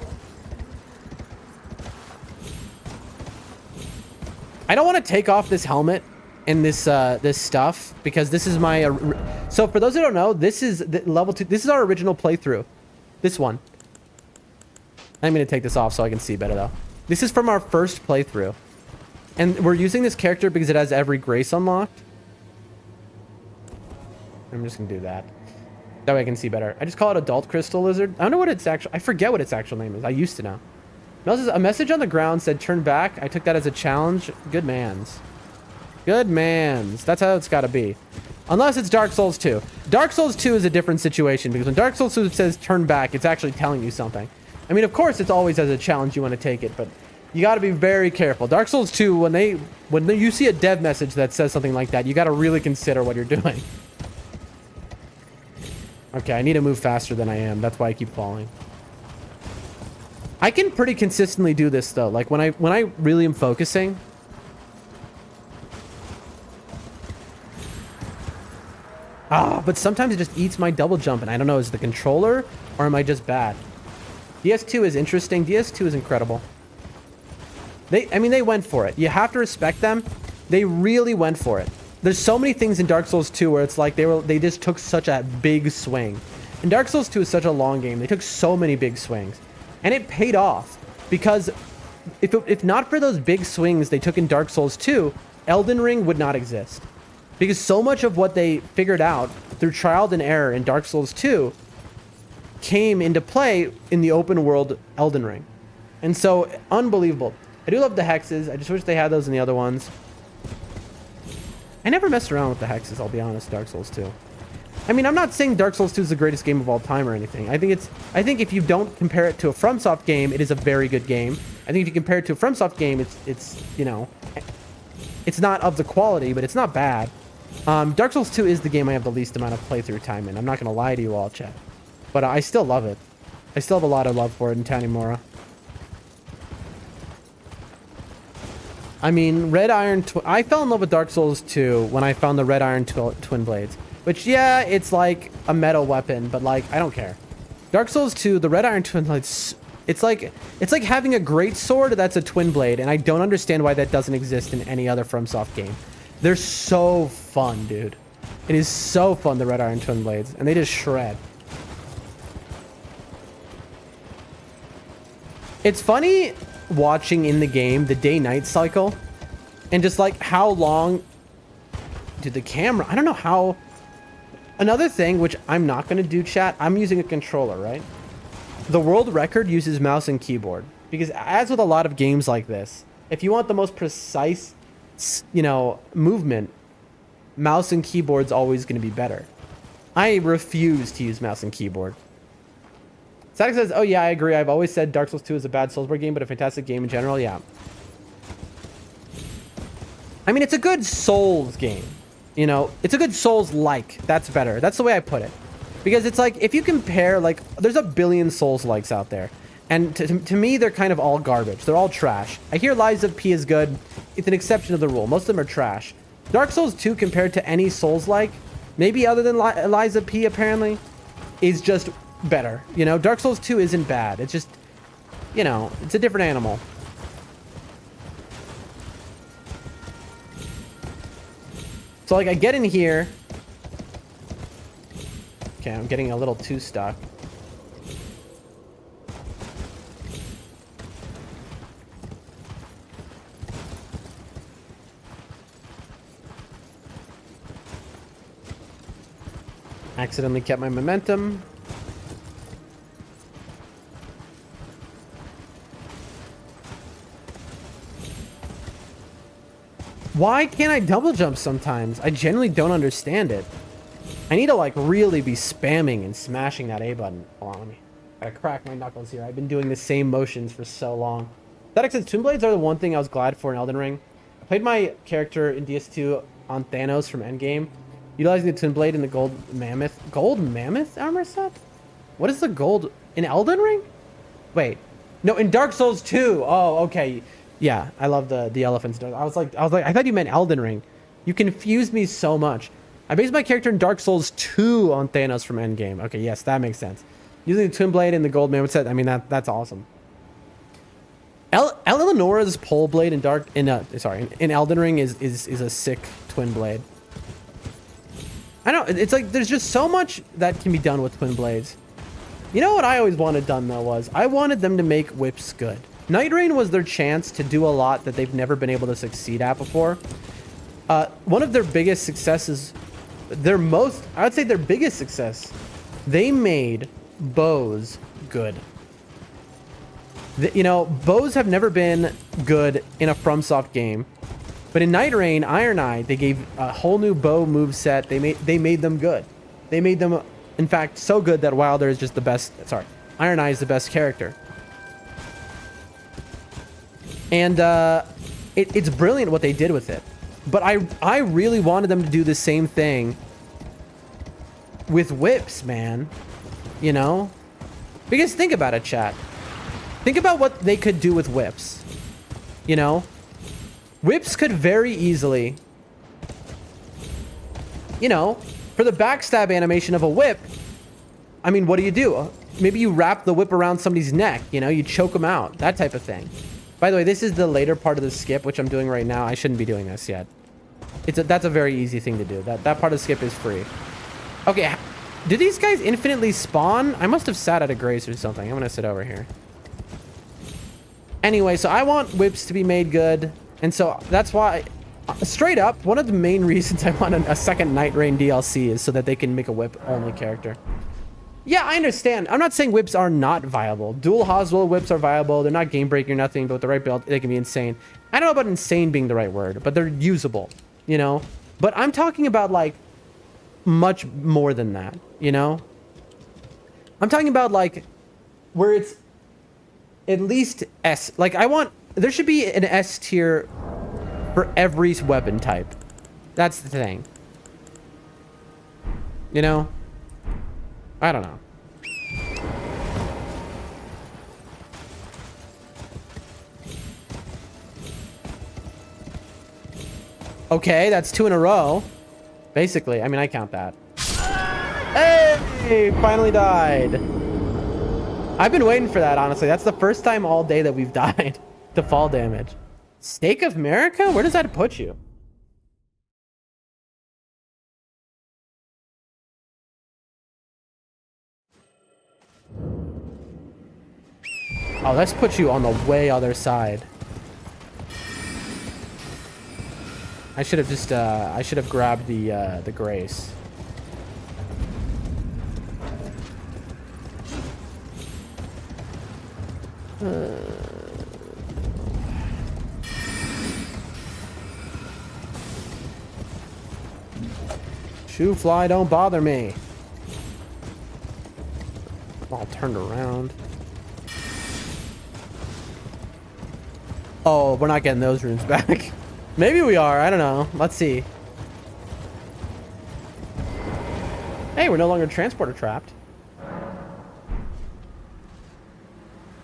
I don't want to take off this helmet and this this stuff because this is my... So for those who don't know, this is the level 2. This is our original playthrough. This one. I'm going to take this off so I can see better though. This is from our first playthrough. And we're using this character because it has every grace unlocked. I'm just going to do that. That way I can see better. I just call it Adult Crystal Lizard. I don't know what its actual... I forget what its actual name is. I used to know. Mel says, a message on the ground said turn back. I took that as a challenge. Good mans. Good mans. That's how it's got to be. Unless it's Dark Souls 2. Dark Souls 2 is a different situation because when Dark Souls 2 says turn back, it's actually telling you something. I mean, of course, it's always as a challenge you want to take it, but you got to be very careful. Dark Souls 2, when you see a dev message that says something like that, you got to really consider what you're doing. Okay, I need to move faster than I am. That's why I keep falling. I can pretty consistently do this though. Like when I really am focusing, But sometimes it just eats my double jump, and I don't know, is it the controller or am I just bad? DS2 is interesting. DS2 is incredible. I mean, they went for it. You have to respect them. They really went for it. There's so many things in Dark Souls 2 where it's like they just took such a big swing. And Dark Souls 2 is such a long game. They took so many big swings. And it paid off. Because if not for those big swings they took in Dark Souls 2, Elden Ring would not exist. Because so much of what they figured out through trial and error in Dark Souls 2 came into play in the open world Elden Ring. And so, unbelievable. I do love the hexes. I just wish they had those in the other ones. I never messed around with the hexes, I'll be honest, Dark Souls 2. I mean, I'm not saying Dark Souls 2 is the greatest game of all time or anything. I think if you don't compare it to a FromSoft game, it is a very good game. I think if you compare it to a FromSoft game, it's you know, it's not of the quality, but it's not bad. Dark Souls 2 is the game I have the least amount of playthrough time in. I'm not going to lie to you all, chat. But I still love it. I still have a lot of love for it in Tanimura. I mean, Red Iron... I fell in love with Dark Souls 2 when I found the Red Iron Twin Blades. Which, yeah, it's like a metal weapon, but, like, I don't care. Dark Souls 2, the Red Iron Twin Blades... It's like having a great sword that's a twin blade, and I don't understand why that doesn't exist in any other FromSoft game. They're so fun, dude. It is so fun, the Red Iron Twin Blades, and they just shred. It's funny watching in the game the day-night cycle, and just like how long... Dude, the camera... I don't know how... Another thing, which I'm not going to do, chat, I'm using a controller, right? The world record uses mouse and keyboard. Because as with a lot of games like this, if you want the most precise, you know, movement, mouse and keyboard's always going to be better. I refuse to use mouse and keyboard. Static says, oh yeah, I agree. I've always said Dark Souls 2 is a bad Soulsborne game, but a fantastic game in general, yeah. I mean, it's a good Souls game. You know, it's a good Souls-like. That's better. That's the way I put it. Because it's like, if you compare, like, there's a billion Souls-likes out there. And to me, they're kind of all garbage. They're all trash. I hear Lies of P is good. It's an exception to the rule. Most of them are trash. Dark Souls 2, compared to any Souls-like, maybe other than Lies of P, apparently, is just better. You know, Dark Souls 2 isn't bad. It's just, you know, it's a different animal. So, like, I get in here. Okay, I'm getting a little too stuck. Accidentally kept my momentum. Why can't I double jump sometimes? I genuinely don't understand it. I need to, like, really be spamming and smashing that A button. Hold on, let me... Gotta crack my knuckles here. I've been doing the same motions for so long. That says Twin Blades are the one thing I was glad for in Elden Ring. I played my character in DS2 on Thanos from Endgame, utilizing the Twin Blade in the Gold Mammoth... Gold Mammoth armor set? What is the gold... In Elden Ring? Wait. No, in Dark Souls 2. Oh, okay. Yeah, I love the elephants. I was like, I thought you meant Elden Ring. You confused me so much. I based my character in Dark Souls 2 on Thanos from Endgame. Okay, yes, that makes sense. Using the Twin Blade and the Gold Mammoth set, I mean, that's awesome. Eleonora's pole blade in in Elden Ring is a sick twin blade. I know, it's like there's just so much that can be done with twin blades. You know what I always wanted done though was I wanted them to make whips good. NIGHTREIGN was their chance to do a lot that they've never been able to succeed at before. One of their biggest successes, I would say their biggest success, they made bows good. You know, bows have never been good in a FromSoft game, but in NIGHTREIGN, Iron Eye, they gave a whole new bow move set. They made them good. They made them, in fact, so good that Wilder is just the best. Sorry, Iron Eye is the best character. And it's brilliant what they did with it. But I really wanted them to do the same thing with whips, man. You know? Because think about it, chat. Think about what they could do with whips. You know? Whips could very easily... You know, For the backstab animation of a whip, I mean, what do? Maybe you wrap the whip around somebody's neck, you know, you choke them out, that type of thing. By the way, this is the later part of the skip, which I'm doing right now. I shouldn't be doing this yet. That's a very easy thing to do. That part of the skip is free. Okay, do these guys infinitely spawn? I must have sat at a grace or something. I'm gonna sit over here. Anyway, so I want whips to be made good, and so that's why, straight up, one of the main reasons I want a second NIGHTREIGN DLC is so that they can make a whip-only character. Yeah, I understand. I'm not saying whips are not viable. Dual Hoswell whips are viable. They're not game-breaking or nothing, but with the right build, they can be insane. I don't know about insane being the right word, but they're usable, you know? But I'm talking about, like, much more than that, you know? I'm talking about, like, where it's at least S. Like, there should be an S tier for every weapon type. That's the thing. You know? I don't know. Okay, that's 2 in a row. Basically, I mean, I count that. Hey! Finally died. I've been waiting for that, honestly. That's the first time all day that we've died to fall damage. Stake of America? Where does that put you? Oh, let's put you on the way other side. I should have just, I should have grabbed the grace. Shoo fly, don't bother me. I'm all turned around. Oh, we're not getting those runes back. Maybe we are. I don't know. Let's see. Hey, we're no longer transporter trapped.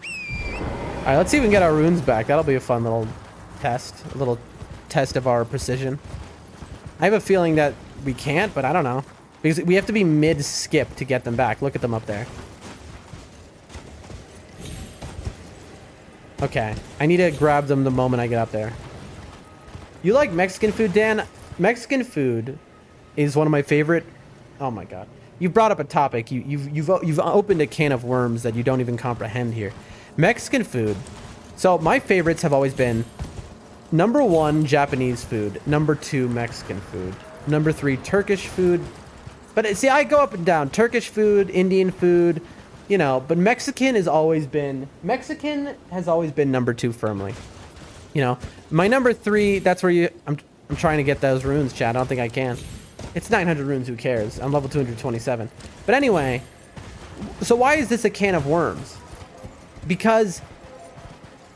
All right, let's see if we can get our runes back. That'll be a fun little test. A little test of our precision. I have a feeling that we can't, but I don't know. Because we have to be mid-skip to get them back. Look at them up there. Okay, I need to grab them the moment I get up there. You like Mexican food, Dan? Mexican food is one of my favorite. Oh my god, you brought up a topic. You've opened a can of worms that you don't even comprehend here. Mexican food. So my favorites have always been number 1 Japanese food, number 2 Mexican food, number 3 Turkish food. But see, I go up and down. Turkish food, Indian food. You know, but Mexican has always been number 2 firmly. You know, my number 3, that's where I'm trying to get those runes, chat. I don't think I can. It's 900 runes, who cares? I'm level 227. But anyway, so why is this a can of worms? Because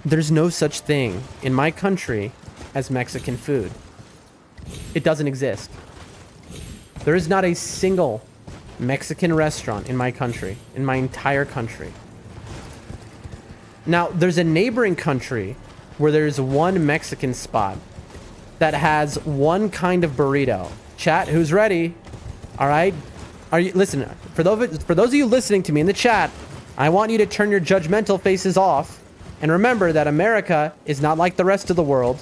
there's no such thing in my country as Mexican food. It doesn't exist. There is not a single Mexican restaurant in my country, in my entire country. Now, there's a neighboring country where there's one Mexican spot that has one kind of burrito. Chat, who's ready? All right. Listen, for those of you listening to me in the chat, I want you to turn your judgmental faces off and remember that America is not like the rest of the world.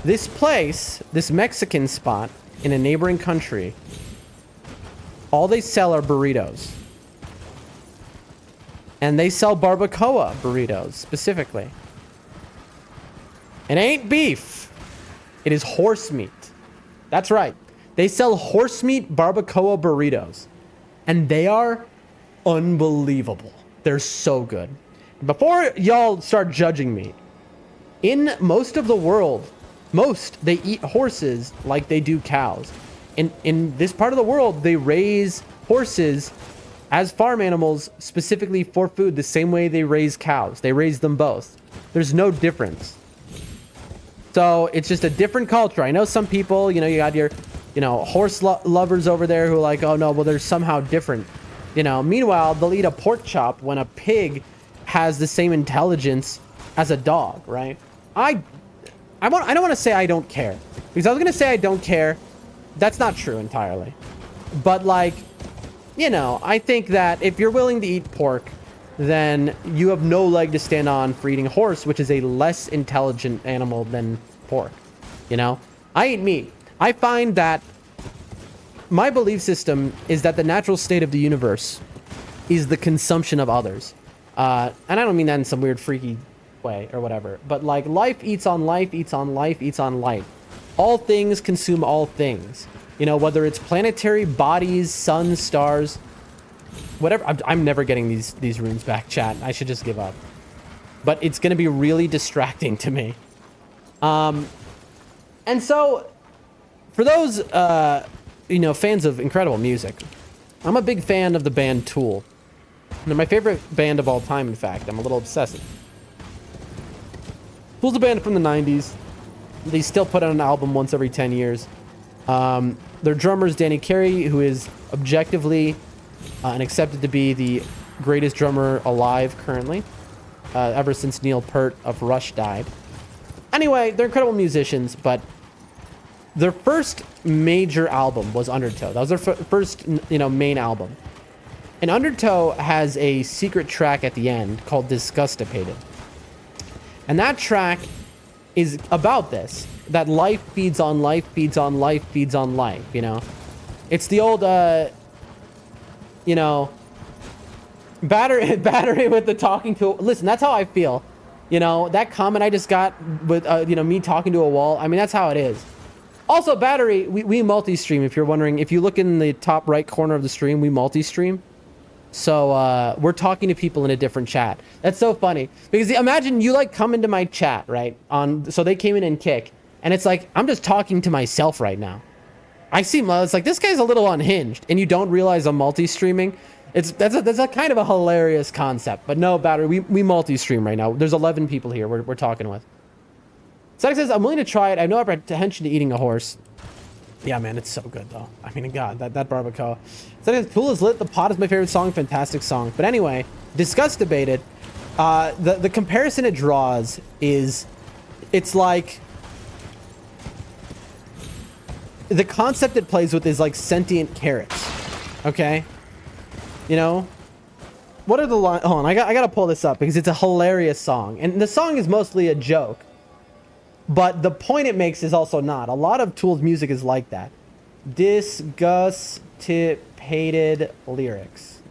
This place, this Mexican spot in a neighboring country, all they sell are burritos. And they sell barbacoa burritos, specifically. It ain't beef. It is horse meat. That's right. They sell horse meat barbacoa burritos. And they are unbelievable. They're so good. Before y'all start judging me, in most of the world, they eat horses like they do cows. In this part of the world, they raise horses as farm animals specifically for food the same way they raise cows. They raise them both. There's no difference. So it's just a different culture. I know some people, you know, you got your, you know, horse lovers over there who are like, oh no, well, they're somehow different. You know, meanwhile, they'll eat a pork chop when a pig has the same intelligence as a dog, right? I don't want to say I don't care, because I was going to say I don't care That's not true entirely. But like, you know, I think that if you're willing to eat pork, then you have no leg to stand on for eating horse, which is a less intelligent animal than pork. You know, I eat meat. I find that my belief system is that the natural state of the universe is the consumption of others. And I don't mean that in some weird freaky way or whatever, but like life eats on life, eats on life, eats on life. All things consume all things. You know, whether it's planetary bodies, suns, stars, whatever. I'm never getting these runes back, chat. I should just give up. But it's going to be really distracting to me. And so, for those, you know, fans of incredible music, I'm a big fan of the band Tool. They're my favorite band of all time, in fact. I'm a little obsessive. Tool's a band from the 90s. They still put out an album once every 10 years. Their drummer is Danny Carey, who is objectively and accepted to be the greatest drummer alive currently, ever since Neil Peart of Rush died. Anyway, they're incredible musicians, but their first major album was Undertow. That was their first, you know, main album. And Undertow has a secret track at the end called Disgustipated. And that track is about this, that life feeds on life, feeds on life, feeds on life, you know? It's the old, you know, battery with the talking to... Listen, that's how I feel. You know, that comment I just got with, you know, me talking to a wall. I mean, that's how it is. Also, battery, we multi-stream, if you're wondering. If you look in the top right corner of the stream, we multi-stream. So, we're talking to people in a different chat. That's so funny. Because imagine you, like, come into my chat, right? So they came in and kick. And it's like, I'm just talking to myself right now. It's like, this guy's a little unhinged. And you don't realize I'm multi-streaming. That's a kind of a hilarious concept. But no, battery, we multi-stream right now. There's 11 people here we're talking with. Sex says, I'm willing to try it. I have no apprehension to eating a horse. Yeah, man, it's so good, though. I mean, God, that barbacoa. Sex says, Pool is lit. The Pot is my favorite song. Fantastic song. But anyway, Disgustipated. The comparison it draws is, it's like, the concept it plays with is like sentient carrots. Okay? You know? What are the lines? Hold on, I gotta pull this up because it's a hilarious song. And the song is mostly a joke. But the point it makes is also not. A lot of Tool's music is like that. Disgustipated lyrics.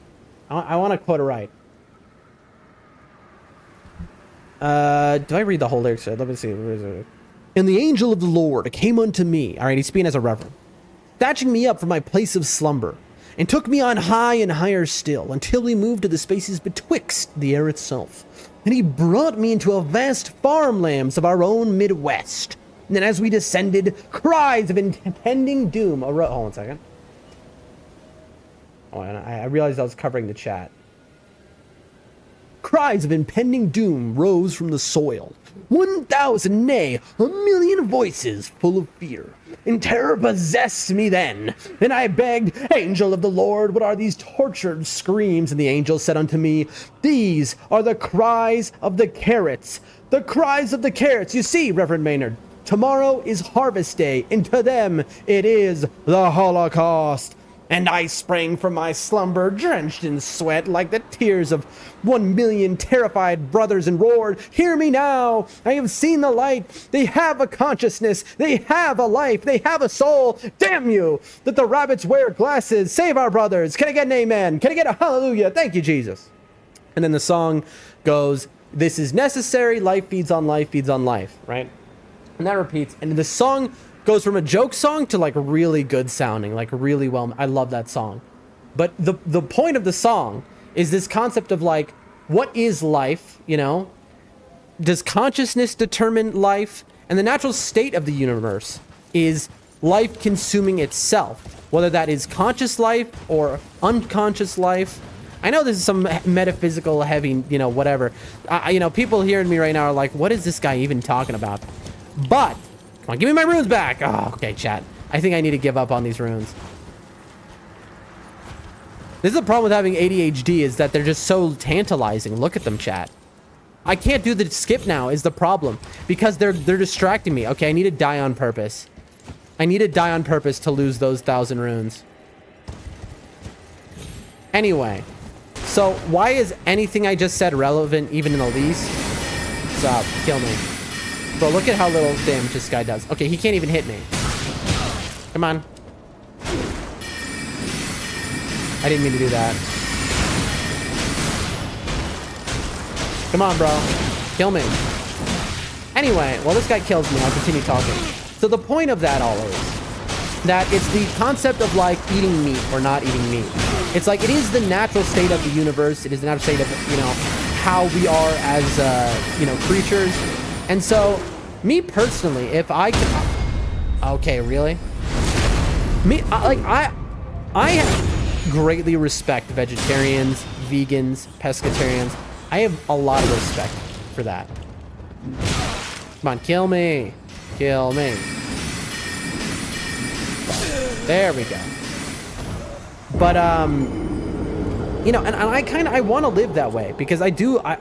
I want to quote it right. Do I read the whole lyrics? Let me see. And the angel of the Lord came unto me. All right, he's speaking as a reverend. Snatching me up from my place of slumber, and took me on high and higher still, until we moved to the spaces betwixt the air itself. And he brought me into a vast farmlands of our own Midwest. And then as we descended, cries of impending doom arose. Hold on a second. Oh, and I realized I was covering the chat. Cries of impending doom rose from the soil. 1,000, nay, 1,000,000 voices full of fear. And terror possessed me then. And I begged, Angel of the Lord, what are these tortured screams? And the angel said unto me, these are the cries of the carrots. The cries of the carrots. You see, Reverend Maynard, tomorrow is harvest day, and to them it is the Holocaust. And I sprang from my slumber, drenched in sweat, like the tears of 1,000,000 terrified brothers, and roared, hear me now! I have seen the light! They have a consciousness! They have a life! They have a soul! Damn you! That the rabbits wear glasses! Save our brothers! Can I get an amen? Can I get a hallelujah? Thank you, Jesus! And then the song goes, this is necessary, life feeds on life, feeds on life, right? And that repeats, and the song goes from a joke song to like really good sounding, like really well. I love that song. But the point of the song is this concept of like, what is life? You know, does consciousness determine life? And the natural state of the universe is life consuming itself, whether that is conscious life or unconscious life. I know this is some metaphysical heavy, you know, whatever. You know, people hearing me right now are like, what is this guy even talking about? But come on, give me my runes back. Oh, okay, chat. I think I need to give up on these runes. This is the problem with having ADHD, is that they're just so tantalizing. Look at them, chat. I can't do the skip now is the problem, because they're distracting me. Okay, I need to die on purpose. I need to die on purpose to lose those 1,000 runes. Anyway, so why is anything I just said relevant even in the least? What's up? Kill me. Bro, look at how little damage this guy does. Okay, he can't even hit me. Come on. I didn't mean to do that. Come on, bro. Kill me. Anyway, while this guy kills me, I'll continue talking. So the point of that all is that it's the concept of like eating meat or not eating meat. It's like it is the natural state of the universe. It is the natural state of, you know, how we are as, you know, creatures. And so, me personally, if I could... Okay, really? Me, I greatly respect vegetarians, vegans, pescatarians. I have a lot of respect for that. Come on, kill me. Kill me. There we go. But, you know, and I want to live that way because I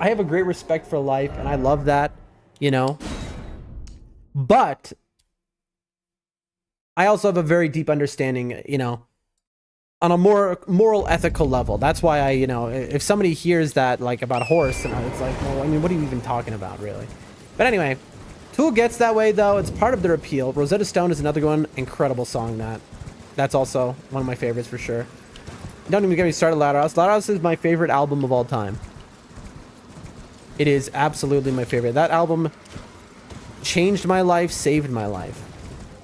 have a great respect for life and I love that, you know. But I also have a very deep understanding, you know, on a more moral, ethical level. That's why I, you know, if somebody hears that, like, about horse, and it's like, well, I mean, what are you even talking about, really? But anyway, Tool gets that way, though. It's part of their appeal. Rosetta Stone is another one. Incredible song, that. That's also one of my favorites, for sure. Don't even get me started, Ladderhouse. Ladderhouse is my favorite album of all time. It is absolutely my favorite. That album changed my life, saved my life.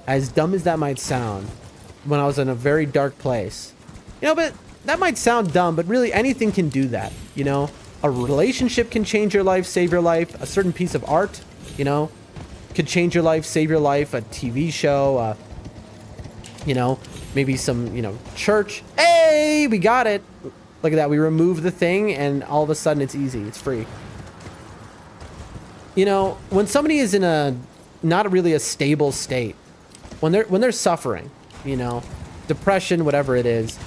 As dumb as that might sound, when I was in a very dark place. You know, but that might sound dumb, but really anything can do that, you know? A relationship can change your life, save your life. A certain piece of art, you know, could change your life, save your life. A TV show, you know, maybe some, you know, church. Hey, we got it. Look at that. We remove the thing and all of a sudden it's easy. It's free. You know, when somebody is in a, not really a stable state, when they're suffering, you know, depression, whatever it is,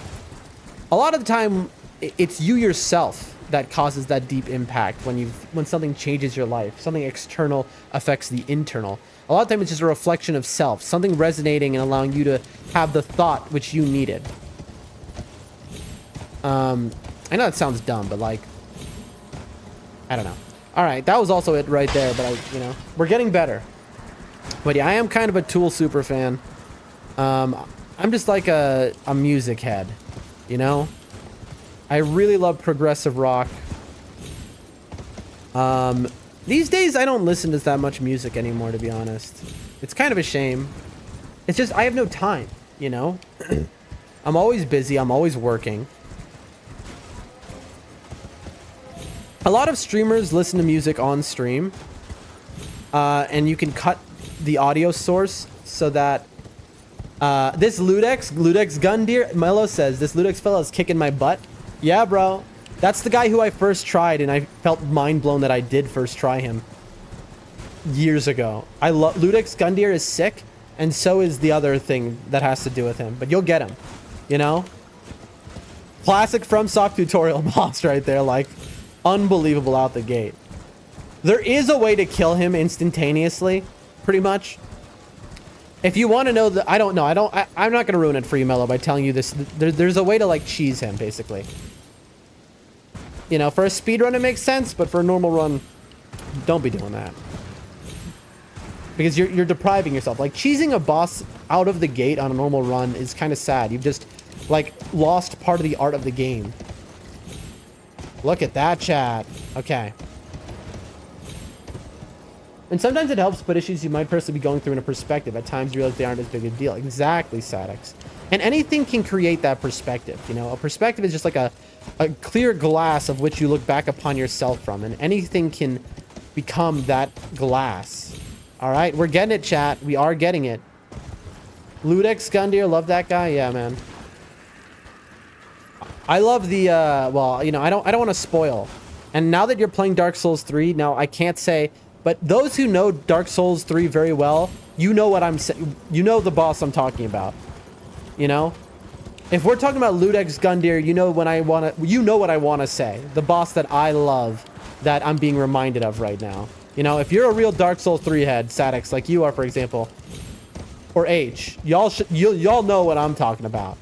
a lot of the time it's you yourself that causes that deep impact when something changes your life, something external affects the internal. A lot of time it's just a reflection of self, something resonating and allowing you to have the thought which you needed. I know it sounds dumb, but like, I don't know. All right, that was also it right there, but you know, we're getting better. But yeah, I am kind of a Tool super fan. I'm just like a music head, you know? I really love progressive rock. These days, I don't listen to that much music anymore, to be honest. It's kind of a shame. It's just, I have no time, you know? I'm always busy. I'm always working. A lot of streamers listen to music on stream. And you can cut the audio source so that this Ludex Gundeer, Mello says, this Ludex fella is kicking my butt. Yeah, bro. That's the guy who I first tried, and I felt mind blown that I did first try him years ago. I love Ludex Gundeer is sick, and so is the other thing that has to do with him. But you'll get him, you know? Classic FromSoft tutorial boss right there, like unbelievable out the gate. There is a way to kill him instantaneously, pretty much. If you want to know the, I don't know. I'm not going to ruin it for you, Mello, by telling you this. There's a way to like cheese him, basically. You know, for a speed run, it makes sense, but for a normal run, don't be doing that. Because you're depriving yourself. Like, cheesing a boss out of the gate on a normal run is kind of sad. You've just, like, lost part of the art of the game. Look at that, chat. Okay. And sometimes it helps put issues you might personally be going through in a perspective. At times you realize they aren't as big a deal. Exactly, Sadix. And anything can create that perspective. You know, a perspective is just like a clear glass of which you look back upon yourself from. And anything can become that glass. All right, we're getting it, chat. We are getting it. Ludex Gundeer, love that guy. Yeah, man. I love the, well, you know, I don't want to spoil. And now that you're playing Dark Souls 3, now I can't say... But those who know Dark Souls 3 very well, you know what I'm saying. You know the boss I'm talking about. You know? If we're talking about Ludex Gundeer, you know when I want to... You know what I want to say. The boss that I love that I'm being reminded of right now. You know, if you're a real Dark Souls 3 head, Sadix, like you are, for example, or H. Y'all know what I'm talking about.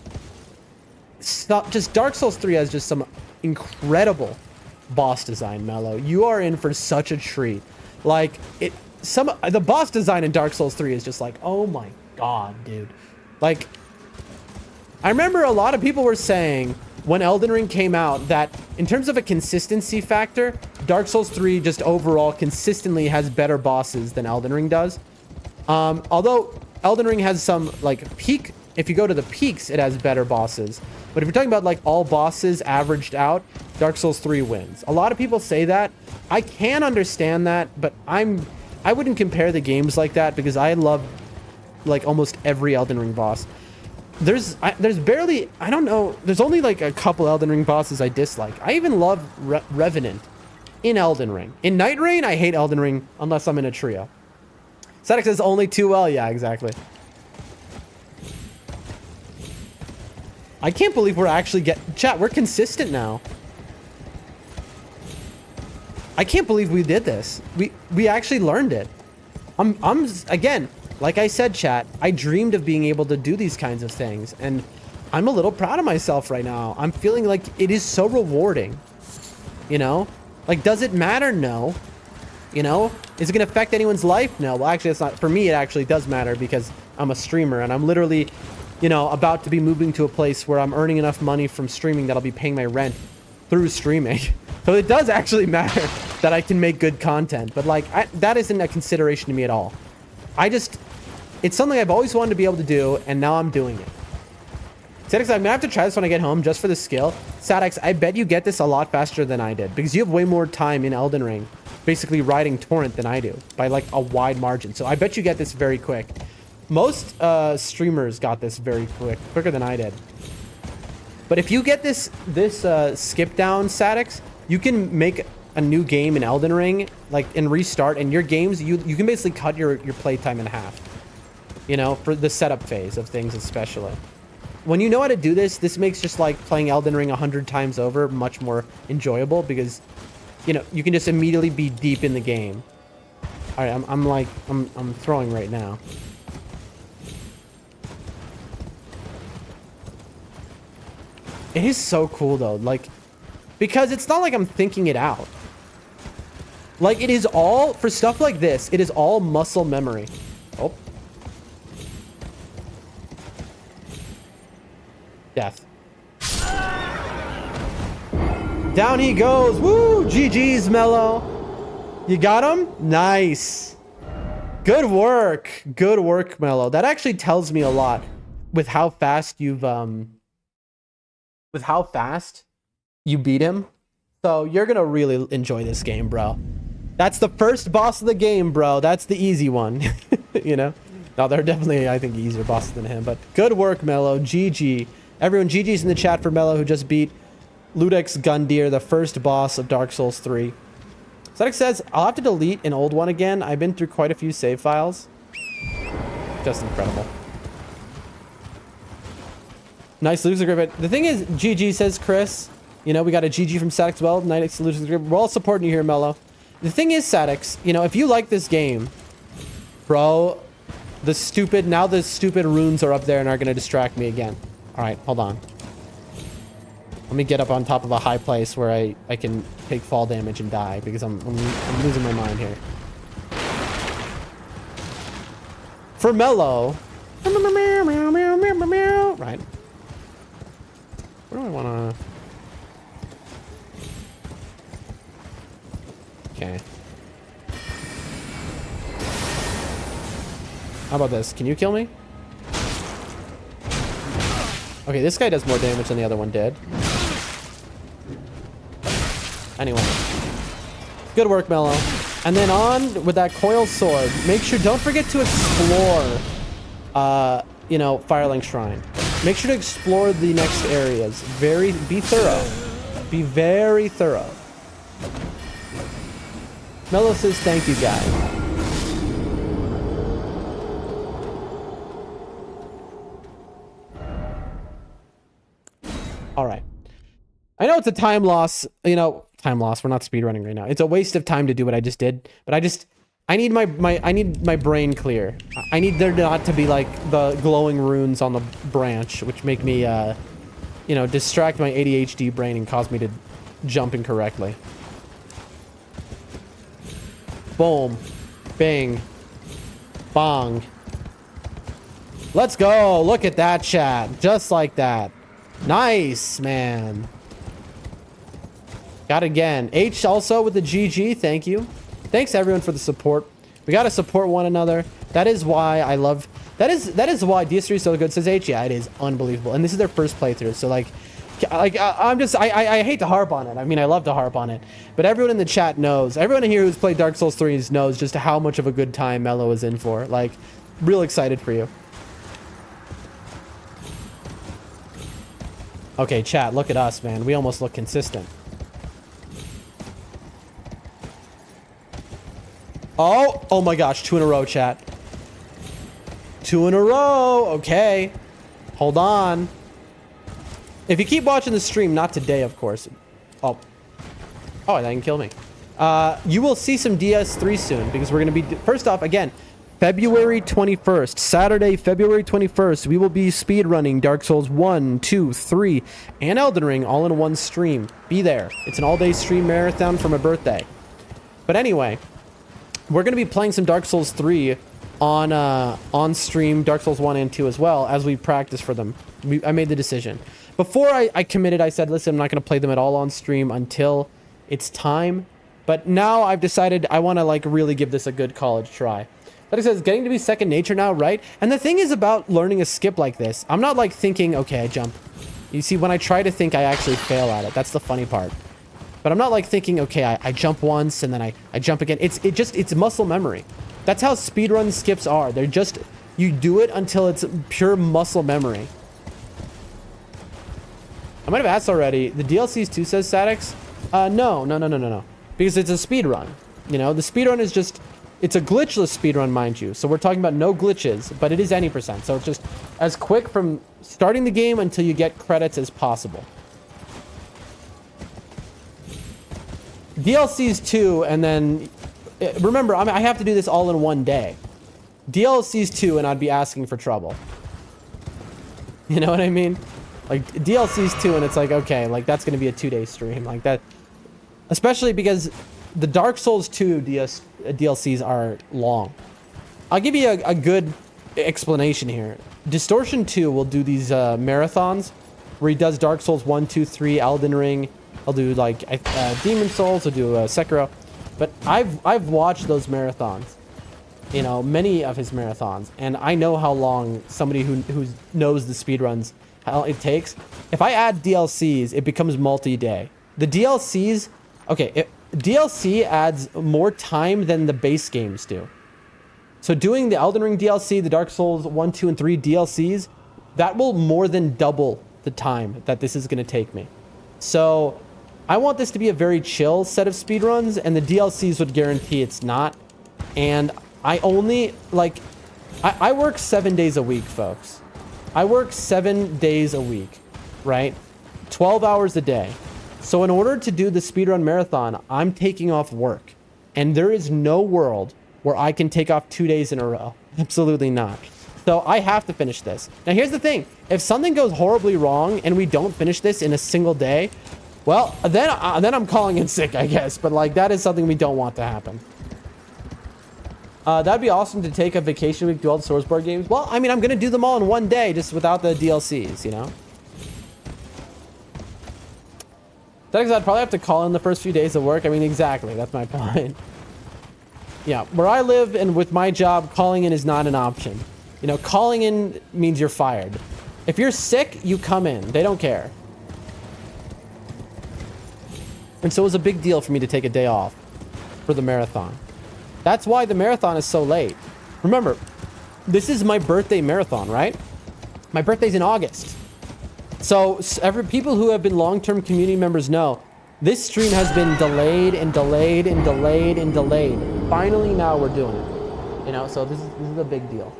Just Dark Souls 3 has just some incredible boss design, Mello. You are in for such a treat. Like the boss design in Dark Souls 3 is just like, oh my god, dude. Like, I remember a lot of people were saying when Elden Ring came out that in terms of a consistency factor, Dark Souls 3 just overall consistently has better bosses than Elden Ring does. Although Elden Ring has some like peak, if you go to the peaks, it has better bosses. But if you're talking about like all bosses averaged out, Dark Souls 3 wins. A lot of people say that. I can understand that, but I wouldn't compare the games like that because I love like almost every Elden Ring boss. There's barely, I don't know, there's only like a couple Elden Ring bosses I dislike. I even love Revenant in Elden Ring. In NIGHTREIGN, I hate Elden Ring unless I'm in a trio. Static says only too well. Yeah, exactly. I can't believe we're actually chat, we're consistent now. I can't believe we did this. We actually learned it. I'm again, like I said, chat, I dreamed of being able to do these kinds of things, and I'm a little proud of myself right now. I'm feeling like it is so rewarding. You know? Like, does it matter? No. You know? Is it going to affect anyone's life? No. Well, actually, it's not. For me, it actually does matter because I'm a streamer, and I'm literally, you know, about to be moving to a place where I'm earning enough money from streaming that I'll be paying my rent through streaming. So it does actually matter that I can make good content. But, like, that isn't a consideration to me at all. It's something I've always wanted to be able to do, and now I'm doing it. Sadix, I'm gonna have to try this when I get home just for the skill. Sadix, I bet you get this a lot faster than I did because you have way more time in Elden Ring basically riding Torrent than I do by like a wide margin. So I bet you get this very quick. Most streamers got this very quicker than I did. But if you get this skip down, Sadix, you can make a new game in Elden Ring, like, and restart, and your games, you can basically cut your playtime in half. You know, for the setup phase of things especially. When you know how to do this, this makes just like playing Elden Ring 100 times over much more enjoyable because, you know, you can just immediately be deep in the game. All right, I'm throwing right now. It is so cool though, like, because it's not like I'm thinking it out. Like, it is all, for stuff like this, it is all muscle memory. Oh. Death. Down he goes. Woo! GG's, Mello. You got him? Nice. Good work. Good work, Mello. That actually tells me a lot with how fast you've with how fast you beat him. So you're gonna really enjoy this game, bro. That's the first boss of the game, bro. That's the easy one. You know? No, there are definitely, I think, easier bosses than him. But good work, Mello. GG. Everyone, GG's in the chat for Mello, who just beat Ludex Gundyr, the first boss of Dark Souls 3. Zedek says, I'll have to delete an old one again. I've been through quite a few save files. Just incredible. Nice loser grip. The thing is, GG, says Chris. You know, we got a GG from Sadix as well. Nice loser grip. We're all supporting you here, Mello. The thing is, Sadix, you know, if you like this game, bro, the stupid runes are up there and are going to distract me again. All right, hold on. Let me get up on top of a high place where I can take fall damage and die because I'm losing my mind here. For Mello. Right. Where do I want to... Okay. How about this? Can you kill me? Okay, this guy does more damage than the other one did. Anyway. Good work, Mello. And then on with that coil sword. Make sure, don't forget to explore, you know, Firelink Shrine. Make sure to explore the next areas. Be thorough. Be very thorough. Mello says, thank you, guys. All right. I know it's a time loss, you know, time loss. We're not speedrunning right now. It's a waste of time to do what I just did, but I need I need my brain clear. I need there not to be like the glowing runes on the branch, which make me, you know, distract my ADHD brain and cause me to jump incorrectly. Boom. Bing. Bong. Let's go. Look at that, chat. Just like that. Nice, man. Got it again. H also with the GG. Thank you. Thanks everyone for the support. We got to support one another. That is why I love... That is why DS3 is so good, says H. Yeah, it is unbelievable. And this is their first playthrough. So like I'm just... I hate to harp on it. I mean, I love to harp on it. But everyone in the chat knows. Everyone here who's played Dark Souls 3 knows just how much of a good time Mello is in for. Like, real excited for you. Okay, chat, look at us, man. We almost look consistent. Oh my gosh, 2 in a row, chat. 2 in a row. Okay. Hold on. If you keep watching the stream, not today, of course. Oh, that can kill me. You will see some DS3 soon because we're going to be... First off, again, February 21st, Saturday, February 21st, we will be speedrunning Dark Souls 1, 2, 3, and Elden Ring all in one stream. Be there. It's an all-day stream marathon for my birthday. But anyway... We're going to be playing some Dark Souls 3 on stream, Dark Souls 1 and 2 as well, as we practice for them. I made the decision. Before I committed, I said, listen, I'm not going to play them at all on stream until it's time. But now I've decided I want to like really give this a good college try. Like I said, it's getting to be second nature now, right? And the thing is about learning a skip like this, I'm not like thinking, okay, I jump. You see, when I try to think, I actually fail at it. That's the funny part. But I'm not like thinking, okay, I jump once and then I jump again. It's muscle memory. That's how speedrun skips are. They're just, you do it until it's pure muscle memory. I might have asked already. The DLCs too, says Sadix. No. Because it's a speedrun. You know, the speedrun is just, it's a glitchless speedrun, mind you. So we're talking about no glitches, but it is any percent. So it's just as quick from starting the game until you get credits as possible. DLCs too, and then remember, I have to do this all in one day. DLCs too, and I'd be asking for trouble. You know what I mean? Like DLCs too, and it's like, okay, like that's gonna be a 2-day stream, like that. Especially because the Dark Souls 2 DLCs are long. I'll give you a good explanation here. Distortion 2 will do these marathons where he does Dark Souls 1, 2, 3, Elden Ring. I'll do like Demon Souls. I'll do Sekiro. But I've watched those marathons. You know, many of his marathons, and I know how long somebody who knows the speedruns, how it takes. If I add DLCs, it becomes multi-day. The DLCs, okay, DLC adds more time than the base games do. So doing the Elden Ring DLC, the Dark Souls 1, 2, and 3 DLCs, that will more than double the time that this is going to take me. So I want this to be a very chill set of speedruns, and the DLCs would guarantee it's not. And I only, like, I work 7 days a week, folks. I work 7 days a week, right? 12 hours a day. So in order to do the speedrun marathon, I'm taking off work. And there is no world where I can take off 2 days in a row. Absolutely not. So I have to finish this. Now here's the thing. If something goes horribly wrong and we don't finish this in a single day, well, then I'm calling in sick, I guess. But like, that is something we don't want to happen. That'd be awesome to take a vacation week, do all the Sourceboard games. Well, I mean, I'm going to do them all in one day, just without the DLCs, you know? I'd probably have to call in the first few days of work. I mean, exactly. That's my point. Yeah, where I live and with my job, calling in is not an option. You know, calling in means you're fired. If you're sick, you come in. They don't care. And so it was a big deal for me to take a day off for the marathon. That's why the marathon is so late. Remember, this is my birthday marathon, right? My birthday's in August. So people who have been long-term community members know this stream has been delayed and delayed and delayed and delayed. Finally, now we're doing it. You know, so this is a big deal.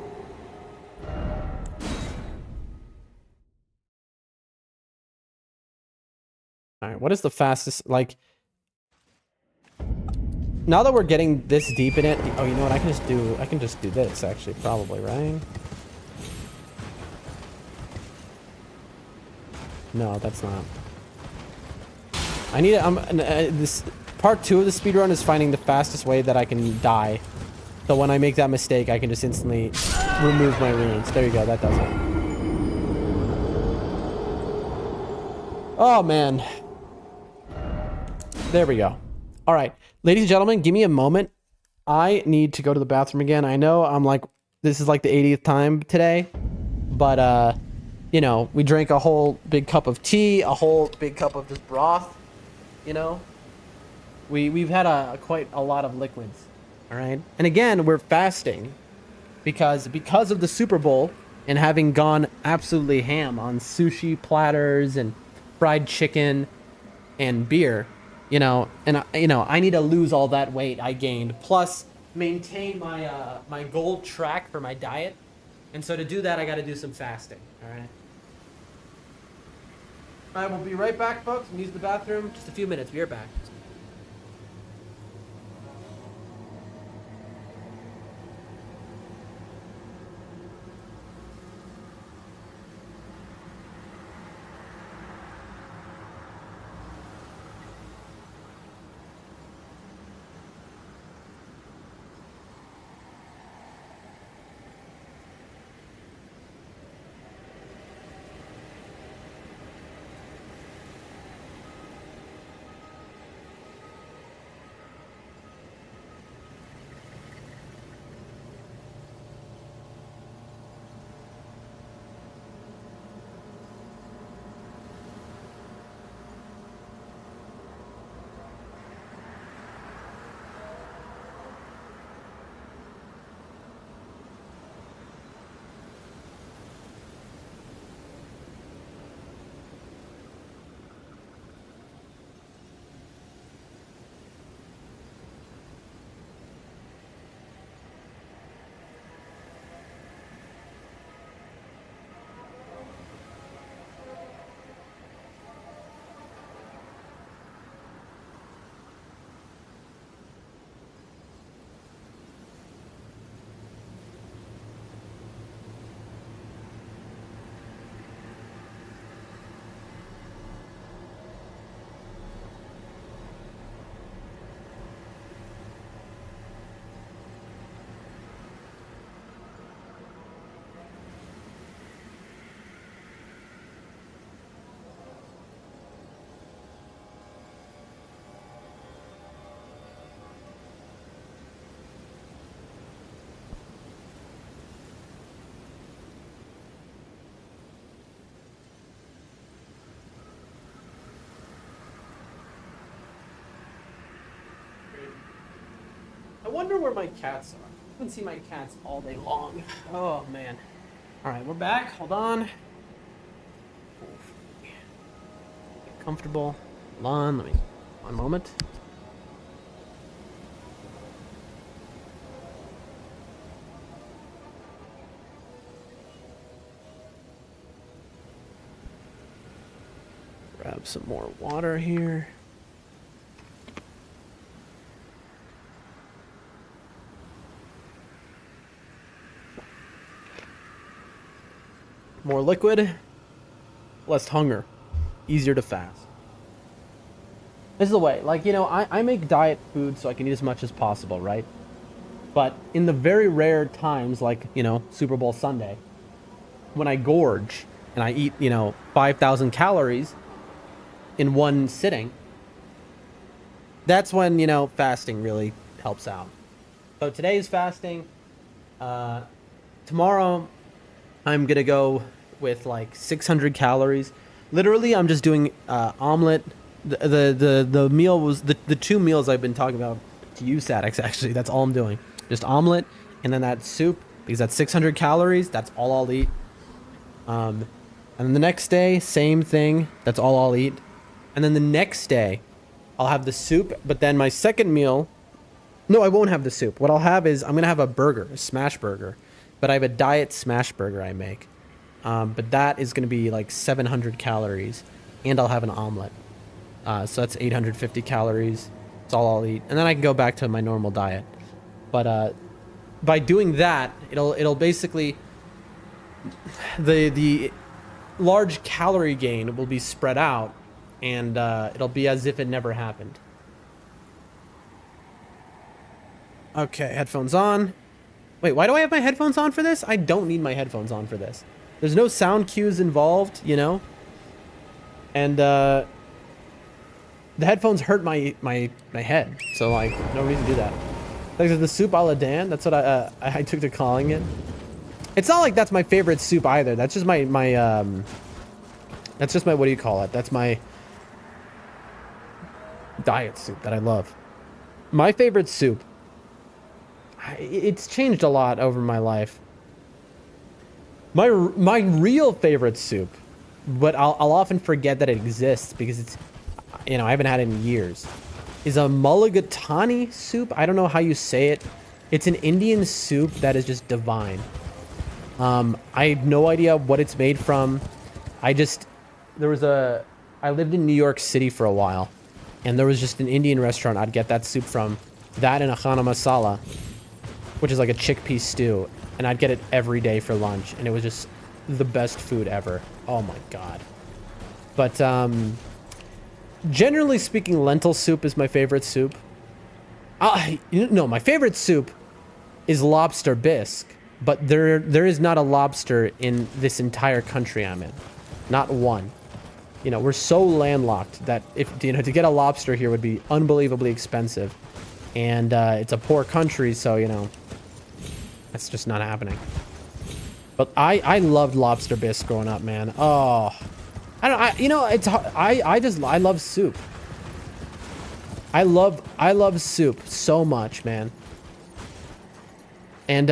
All right, what is the fastest, like... Now that we're getting this deep in it, oh, you know what? I can just do this actually, probably, right? No, that's not. I need this part 2 of the speedrun is finding the fastest way that I can die. So when I make that mistake, I can just instantly remove my runes. There you go, that does it. Oh man. There we go. All right, ladies and gentlemen, give me a moment. I need to go to the bathroom again. I know I'm like, this is like the 80th time today, but you know, we drank a whole big cup of tea, a whole big cup of this broth, you know. We've had quite a lot of liquids, all right? And again, we're fasting because of the Super Bowl and having gone absolutely ham on sushi platters and fried chicken and beer, you know, and I need to lose all that weight I gained, plus maintain my my goal track for my diet. And so to do that, I got to do some fasting, all right? I will be right back, folks. I'm use the bathroom. Just a few minutes. Be right back. I wonder where my cats are. I haven't seen my cats all day long. Oh, man. All right, we're back. Hold on. Get comfortable. Hold on. Let me... One moment. Grab some more water here. More liquid, less hunger, easier to fast. This is the way, like, you know, I make diet food so I can eat as much as possible, right? But in the very rare times, like, you know, Super Bowl Sunday, when I gorge and I eat, you know, 5,000 calories in one sitting, that's when, you know, fasting really helps out. So today's fasting. Tomorrow, I'm gonna go with like 600 calories. Literally, I'm just doing omelet. The meal was the 2 meals I've been talking about to you, Sadix. Actually, that's all I'm doing. Just omelet and then that soup, because that's 600 calories. That's all I'll eat. And then the next day, same thing. That's all I'll eat. And then the next day, I'll have the soup. But then my second meal, no, I won't have the soup. What I'll have is I'm gonna have a burger, a smash burger. But I have a diet smash burger I make. But that is going to be like 700 calories. And I'll have an omelet. So that's 850 calories. That's all I'll eat. And then I can go back to my normal diet. But by doing that, it'll basically the large calorie gain will be spread out, and it'll be as if it never happened. Okay, headphones on. Wait, why do I have my headphones on for this? I don't need my headphones on for this. There's no sound cues involved, you know? And the headphones hurt my head, so like no reason to do that. Like the soup a la Dan, that's what I took to calling it. It's not like that's my favorite soup either. That's just my that's just my, what do you call it? That's my diet soup that I love. My favorite soup, it's changed a lot over my life. My real favorite soup, but I'll often forget that it exists because it's, you know, I haven't had it in years, is a mulligatawny soup. I don't know how you say it. It's an Indian soup that is just divine. I have no idea what it's made from. I lived in New York City for a while, and there was just an Indian restaurant I'd get that soup from. That and a chana masala, which is like a chickpea stew, and I'd get it every day for lunch, and it was just the best food ever. Oh my god. But generally speaking, lentil soup is my favorite soup. No, my favorite soup is lobster bisque, but there is not a lobster in this entire country I'm in. Not one. You know, we're so landlocked that if, you know, to get a lobster here would be unbelievably expensive. And it's a poor country, so, you know, that's just not happening. But I loved lobster bisque growing up, man. Oh, you know, it's, I love soup. I love soup so much, man. And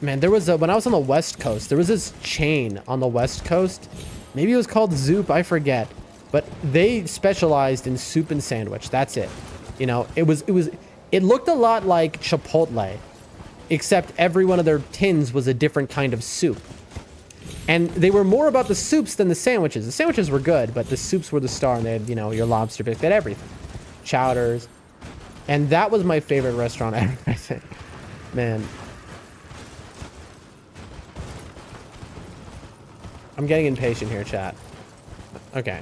man, there was when I was on the West Coast, there was this chain on the West Coast. Maybe it was called Zoop, I forget. But they specialized in soup and sandwich. That's it. You know, it looked a lot like Chipotle, except every one of their tins was a different kind of soup. And they were more about the soups than the sandwiches. The sandwiches were good, but the soups were the star, and they had, you know, your lobster bisque, they had everything. Chowders. And that was my favorite restaurant ever, I think. Man. I'm getting impatient here, chat. Okay.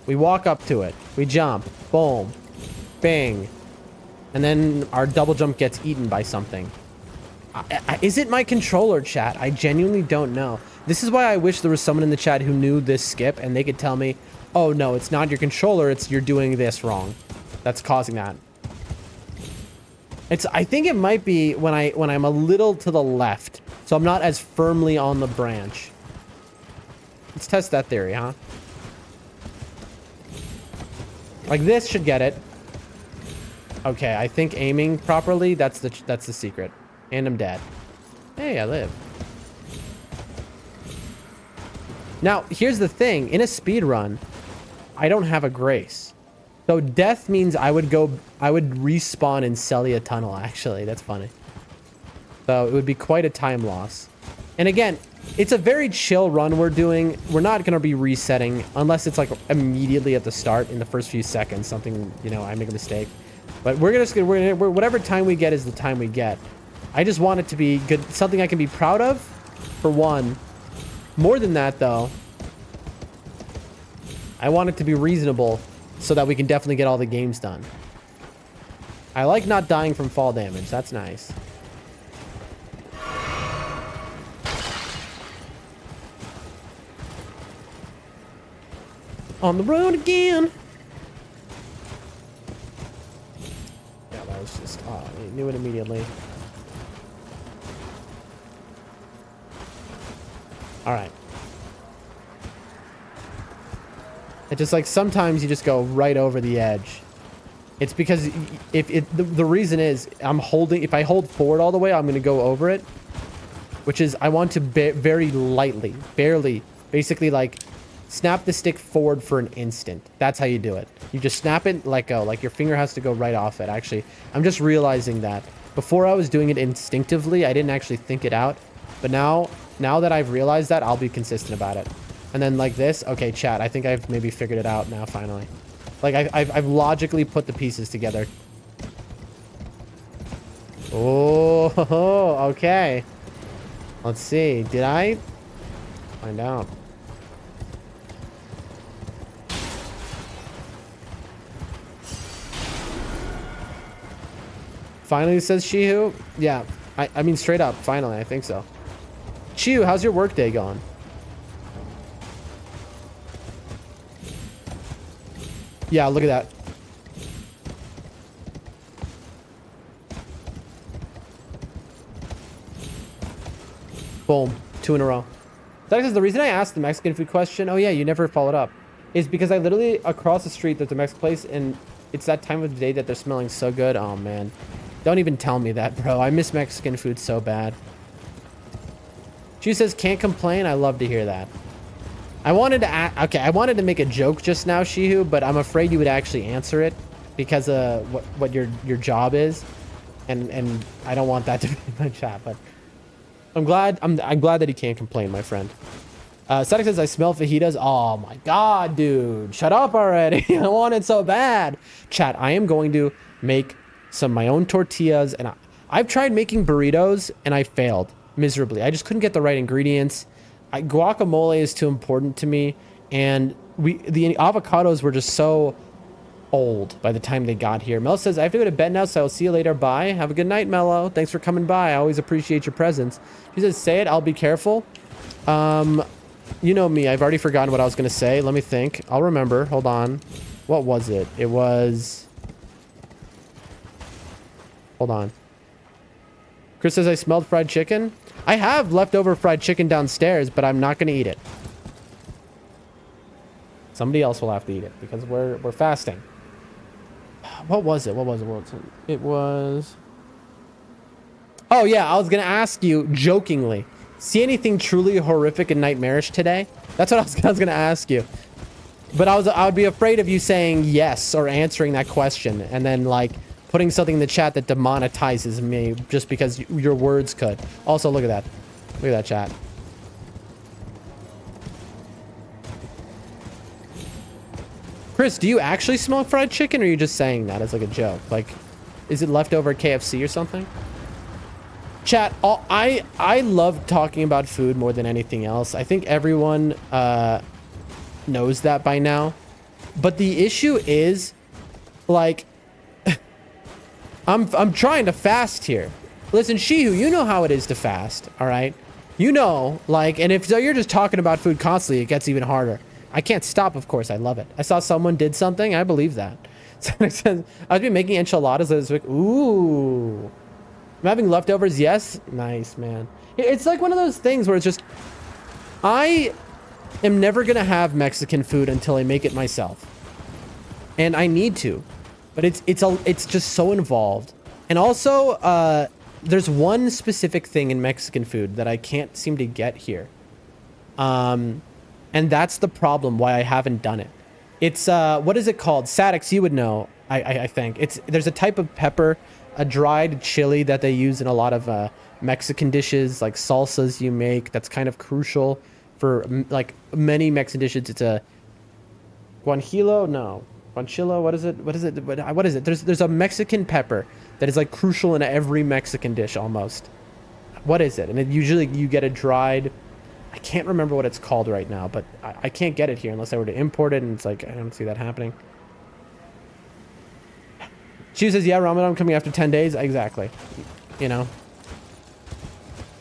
We walk up to it. We jump. Boom. Bang. And then our double jump gets eaten by something. Is it my controller, chat? I genuinely don't know. This is why I wish there was someone in the chat who knew this skip and they could tell me, oh no, it's not your controller, it's you're doing this wrong. That's causing that. I think it might be when I'm a little to the left, so I'm not as firmly on the branch. Let's test that theory, huh? Like this should get it. Okay, I think aiming properly, that's the secret. And I'm dead. Hey, I live. Now, here's the thing. In a speed run, I don't have a grace. So death means I would respawn in Celia Tunnel, actually. That's funny. So it would be quite a time loss. And again, it's a very chill run we're doing. We're not going to be resetting unless it's like immediately at the start in the first few seconds. Something, you know, I make a mistake. But whatever time we get is the time we get. I just want it to be good, something I can be proud of, for one. More than that, though, I want it to be reasonable so that we can definitely get all the games done. I like not dying from fall damage. That's nice. On the road again. Yeah, that was just... Oh, I knew it immediately. Alright. It's just like sometimes you just go right over the edge. It's because the reason is if I hold forward all the way, I'm going to go over it. Which is I want to very lightly, barely, basically like snap the stick forward for an instant. That's how you do it. You just snap it, let go. Like your finger has to go right off it. Actually, I'm just realizing that. Before I was doing it instinctively, I didn't actually think it out. But now that I've realized that, I'll be consistent about it. And then like this. Okay, chat, I think I've maybe figured it out now, finally. Like I've logically put the pieces together. Oh, okay. Let's see. Did I find out? Finally, says Shihu. Yeah, I mean, straight up, finally, I think so. Shihu, how's your workday going? Yeah, look at that. Boom, 2 in a row. That is the reason I asked the Mexican food question. Oh yeah, you never followed up. Is because I literally, across the street, there's a Mexican place, and it's that time of the day that they're smelling so good. Oh man. Don't even tell me that, bro. I miss Mexican food so bad. She says, can't complain. I love to hear that. I wanted to okay, I wanted to make a joke just now, Shihu, but I'm afraid you would actually answer it because of what your job is. And I don't want that to be in my chat, but I'm glad that he can't complain, my friend. Static says, I smell fajitas. Oh my god, dude. Shut up already. I want it so bad. Chat, I am going to make some of my own tortillas, and I've tried making burritos and I failed miserably. I just couldn't get the right ingredients. Guacamole is too important to me, and the avocados were just so old by the time they got here. Mel says, I have to go to bed now, so I'll see you later. Bye. Have a good night, Mello. Thanks for coming by. I always appreciate your presence. She says, say it. I'll be careful. You know me. I've already forgotten what I was going to say. Let me think. I'll remember. Hold on. What was it? It was... Hold on. Chris says, I smelled fried chicken. I have leftover fried chicken downstairs, but I'm not going to eat it. Somebody else will have to eat it because we're fasting. What was it? What was it? It was... Oh, yeah. I was going to ask you, jokingly, see anything truly horrific and nightmarish today? That's what I was going to ask you. But I would be afraid of you saying yes or answering that question and then, like, putting something in the chat that demonetizes me just because your words could. Also, look at that. Look at that chat. Chris, do you actually smell fried chicken, or are you just saying that as like a joke? Like, is it leftover KFC or something? Chat, I love talking about food more than anything else. I think everyone knows that by now. But the issue is, like, I'm trying to fast here. Listen, Shihu, you know how it is to fast, all right? You know, like, and if you're just talking about food constantly, it gets even harder. I can't stop, of course. I love it. I saw someone did something. I believe that. So I've been making enchiladas this week. Ooh. I'm having leftovers. Yes. Nice, man. It's like one of those things where it's just, I am never going to have Mexican food until I make it myself. And I need to. But it's just so involved. And also, there's one specific thing in Mexican food that I can't seem to get here. And that's the problem why I haven't done it. It's, what is it called? Sadix, you would know, I think. There's a type of pepper, a dried chili that they use in a lot of Mexican dishes, like salsas you make. That's kind of crucial for, like, many Mexican dishes. It's a guanchilo? No. Guanchilo? What is it? What is it? What is it? There's a Mexican pepper that is, like, crucial in every Mexican dish almost. What is it? And usually you get a dried... I can't remember what it's called right now, but I can't get it here unless I were to import it, and it's like, I don't see that happening. She says, yeah, Ramadan coming after 10 days. Exactly. You know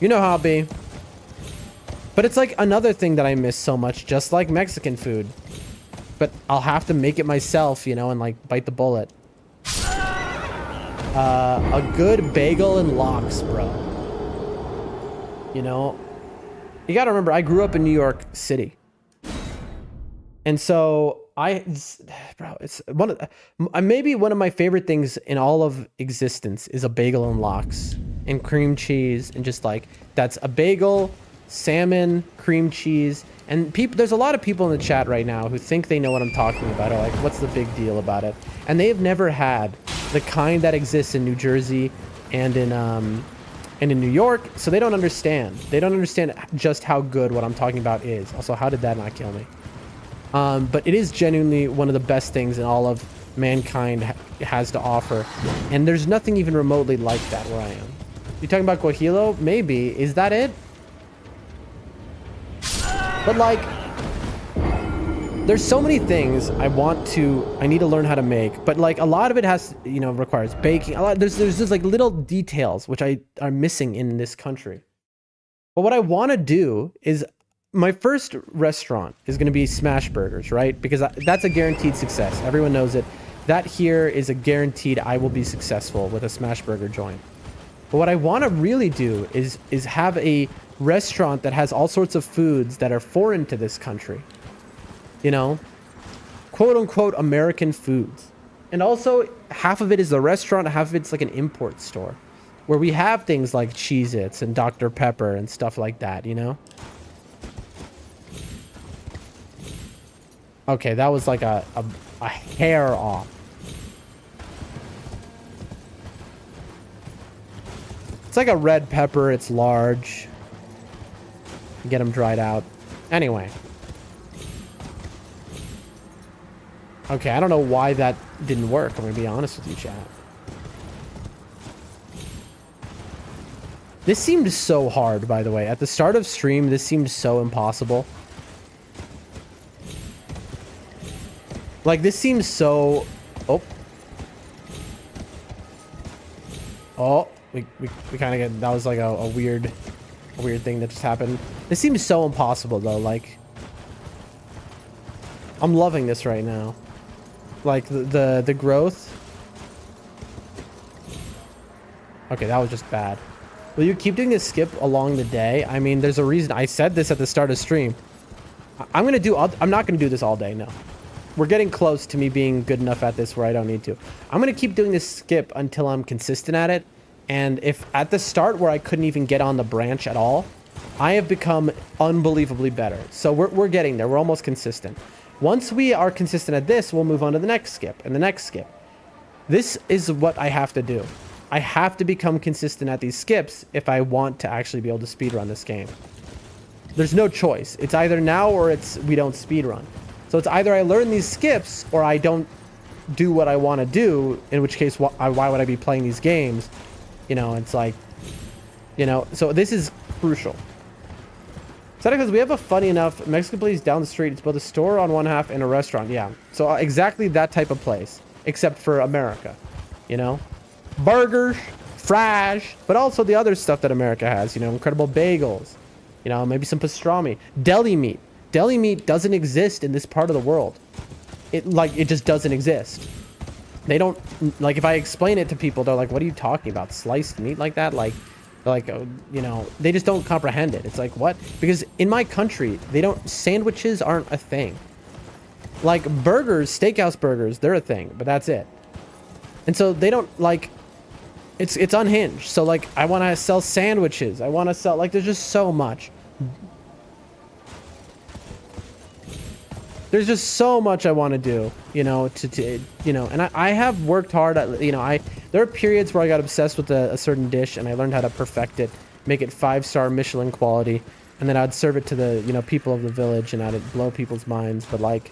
how it be. But it's like another thing that I miss so much, just like Mexican food. But I'll have to make it myself, you know, and like bite the bullet. A good bagel and lox, bro. You know, you gotta remember, I grew up in New York City. And so it's one of maybe one of my favorite things in all of existence is a bagel and lox and cream cheese, and just like, that's a bagel, salmon, cream cheese. And people, there's a lot of people in the chat right now who think they know what I'm talking about, or like, what's the big deal about it? And they have never had the kind that exists in New Jersey and in New York, so they don't understand. They don't understand just how good what I'm talking about is. Also, how did that not kill me? But it is genuinely one of the best things in all of mankind has to offer. And there's nothing even remotely like that where I am. You talking about Guajillo? Maybe. Is that it? But like, there's so many things I need to learn how to make, but like a lot of it has, you know, requires baking. There's just like little details which are missing in this country. But what I want to do is my first restaurant is going to be Smash Burgers, right? Because that's a guaranteed success. Everyone knows it. That here is a guaranteed I will be successful with a Smash Burger joint. But what I want to really do is have a restaurant that has all sorts of foods that are foreign to this country. You know, quote unquote American foods. And also half of it is the restaurant, half of it's like an import store where we have things like Cheez-Its and Dr. Pepper and stuff like that, you know? Okay, that was like a hair off. It's like a red pepper, it's large. Get them dried out. Anyway. Okay, I don't know why that didn't work. I'm gonna be honest with you, chat. This seemed so hard, by the way. At the start of stream, this seemed so impossible. Like, this seems so... Oh. Oh, we kind of get... That was like a weird thing that just happened. This seems so impossible, though. Like, I'm loving this right now. Like, the growth. Okay, that was just bad. Will you keep doing this skip along the day? I mean, there's a reason. I said this at the start of stream. I'm not gonna do this all day, no. We're getting close to me being good enough at this where I don't need to. I'm gonna keep doing this skip until I'm consistent at it. And if at the start where I couldn't even get on the branch at all, I have become unbelievably better. So we're getting there. We're almost consistent. Once we are consistent at this, we'll move on to the next skip and the next skip. This is what I have to do. I have to become consistent at these skips if I want to actually be able to speedrun this game. There's no choice. It's either now or we don't speedrun. So it's either I learn these skips or I don't do what I want to do, in which case, why would I be playing these games? You know, it's like, you know, so this is crucial. Is that because we have a funny enough Mexican place down the street? It's both a store on one half and a restaurant. Yeah. So exactly that type of place, except for America, you know, burgers, fries, but also the other stuff that America has, you know, incredible bagels, you know, maybe some pastrami, deli meat. Deli meat doesn't exist in this part of the world. It just doesn't exist. They don't, like, if I explain it to people, they're like, what are you talking about? Sliced meat like that? Like, you know, they just don't comprehend it. It's like, what? Because in my country, sandwiches aren't a thing. Like, burgers, steakhouse burgers, they're a thing, but that's it. And so they don't, like, it's unhinged. So, like, I want to sell sandwiches. I want to sell, like, there's just so much. There's just so much I want to do, you know, you know, and I have worked hard at, you know, there are periods where I got obsessed with a certain dish and I learned how to perfect it, make it 5-star Michelin quality, and then I'd serve it to the, you know, people of the village and I'd blow people's minds. But like,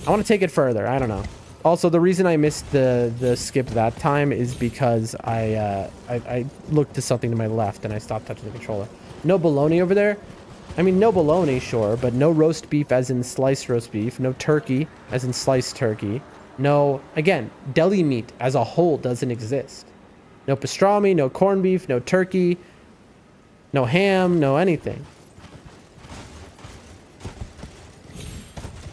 I want to take it further. I don't know. Also, the reason I missed the skip that time is because I looked to something to my left and I stopped touching the controller. No bologna over there. I mean, no bologna, sure, but no roast beef as in sliced roast beef, no turkey as in sliced turkey, no, again, deli meat as a whole doesn't exist. No pastrami, no corned beef, no turkey, no ham, no anything.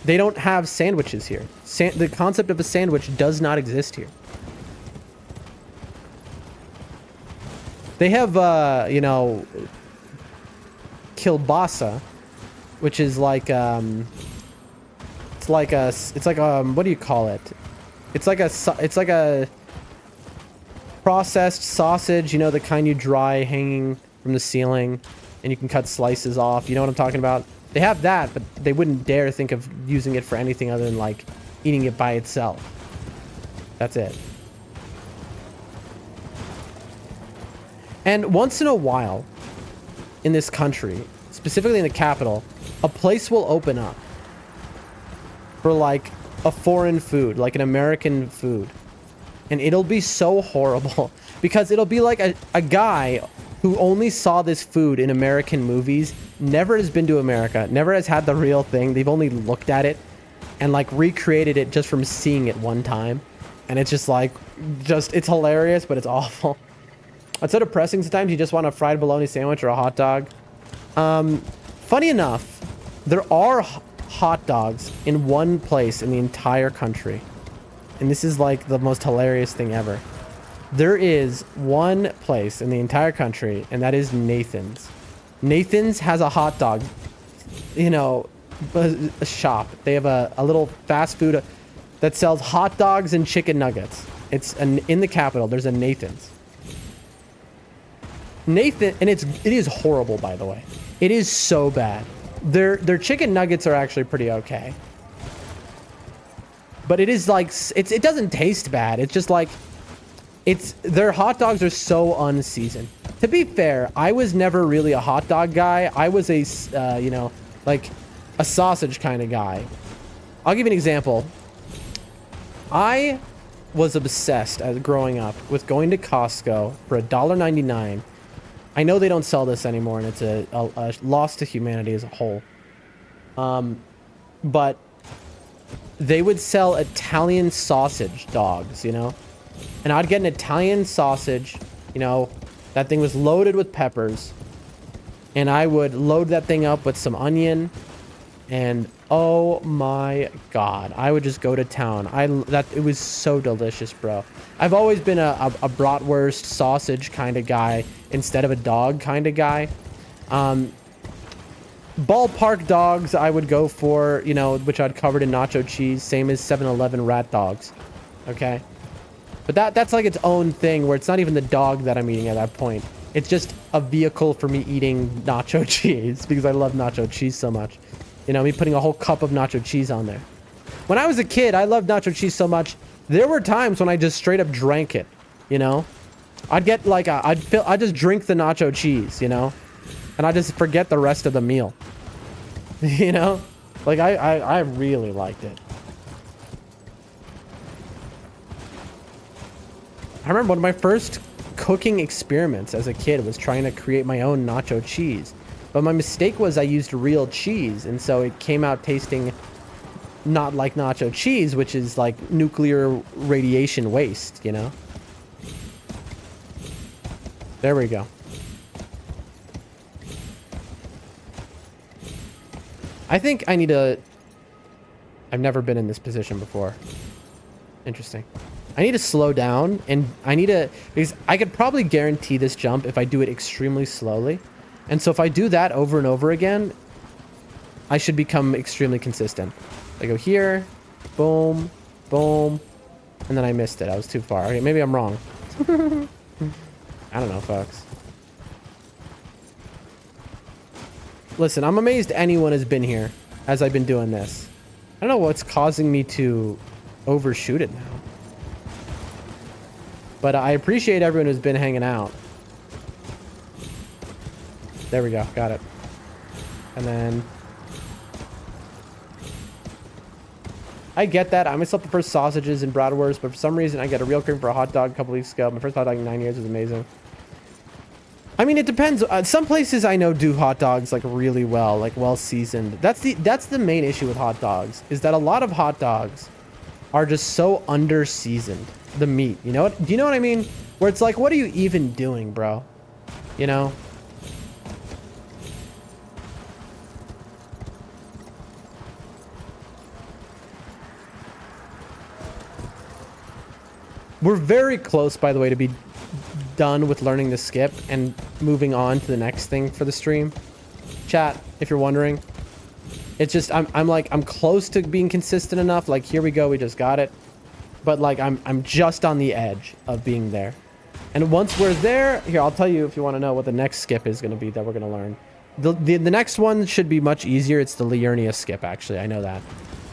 They don't have sandwiches here. The concept of a sandwich does not exist here. They have, you know, kielbasa, which is like it's like what do you call it? It's like a processed sausage, you know, the kind you dry hanging from the ceiling and you can cut slices off. You know what I'm talking about? They have that, but they wouldn't dare think of using it for anything other than like eating it by itself. That's it. And once in a while in this country, specifically in the capital, a place will open up for like a foreign food, like an American food. And it'll be so horrible because it'll be like a guy who only saw this food in American movies, never has been to America, never has had the real thing. They've only looked at it and like recreated it just from seeing it one time. And it's just like, it's hilarious, but it's awful. It's so depressing sometimes. You just want a fried bologna sandwich or a hot dog. Funny enough, there are hot dogs in one place in the entire country. And this is like the most hilarious thing ever. There is one place in the entire country, and that is Nathan's. Nathan's has a hot dog, you know, a shop. They have a little fast food that sells hot dogs and chicken nuggets. It's in the capital. There's a Nathan's. Nathan, and it is horrible, by the way. It is so bad. Their chicken nuggets are actually pretty okay. But it is like, it doesn't taste bad. It's just like, their hot dogs are so unseasoned. To be fair, I was never really a hot dog guy. I was a, you know, like a sausage kind of guy. I'll give you an example. I was obsessed as growing up with going to Costco for $1.99. I know they don't sell this anymore, and it's a loss to humanity as a whole. But they would sell Italian sausage dogs, you know? And I'd get an Italian sausage, you know, that thing was loaded with peppers. And I would load that thing up with some onion. And oh my God, I would just go to town. It was so delicious, bro. I've always been a bratwurst sausage kind of guy instead of a dog kind of guy. Ballpark dogs I would go for, you know, which I'd covered in nacho cheese, same as 7-Eleven rat dogs. Okay? But that's like its own thing where it's not even the dog that I'm eating at that point. It's just a vehicle for me eating nacho cheese because I love nacho cheese so much. You know, me putting a whole cup of nacho cheese on there. When I was a kid, I loved nacho cheese so much. There were times when I just straight up drank it, you know? I'd get like I'd just drink the nacho cheese, you know? And I just forget the rest of the meal. You know? Like I really liked it. I remember one of my first cooking experiments as a kid was trying to create my own nacho cheese. But my mistake was I used real cheese, and so it came out tasting not like nacho cheese, which is like nuclear radiation waste, you know? There we go. I think I need to... I've never been in this position before. Interesting. I need to slow down, and I need to... Because I could probably guarantee this jump if I do it extremely slowly. And so if I do that over and over again, I should become extremely consistent. I go here, boom, boom, and then I missed it. I was too far. Okay, maybe I'm wrong. I don't know, folks. Listen, I'm amazed anyone has been here as I've been doing this. I don't know what's causing me to overshoot it now. But I appreciate everyone who's been hanging out. There we go. Got it. And then... I get that. I myself prefer sausages and bratwurst, but for some reason I get a real craving for a hot dog a couple weeks ago. My first hot dog in 9 years was amazing. I mean, it depends. Some places I know do hot dogs like really well, like well seasoned. That's the main issue with hot dogs, is that a lot of hot dogs are just so under seasoned. The meat, you know what? Do you know what I mean? Where it's like, what are you even doing, bro? You know? We're very close, by the way, to be done with learning the skip and moving on to the next thing for the stream. Chat, if you're wondering. It's just, I'm close to being consistent enough. Like, here we go, we just got it. But like, I'm just on the edge of being there. And once we're there, here, I'll tell you if you want to know what the next skip is going to be that we're going to learn. The next one should be much easier. It's the Liurnia skip, actually. I know that.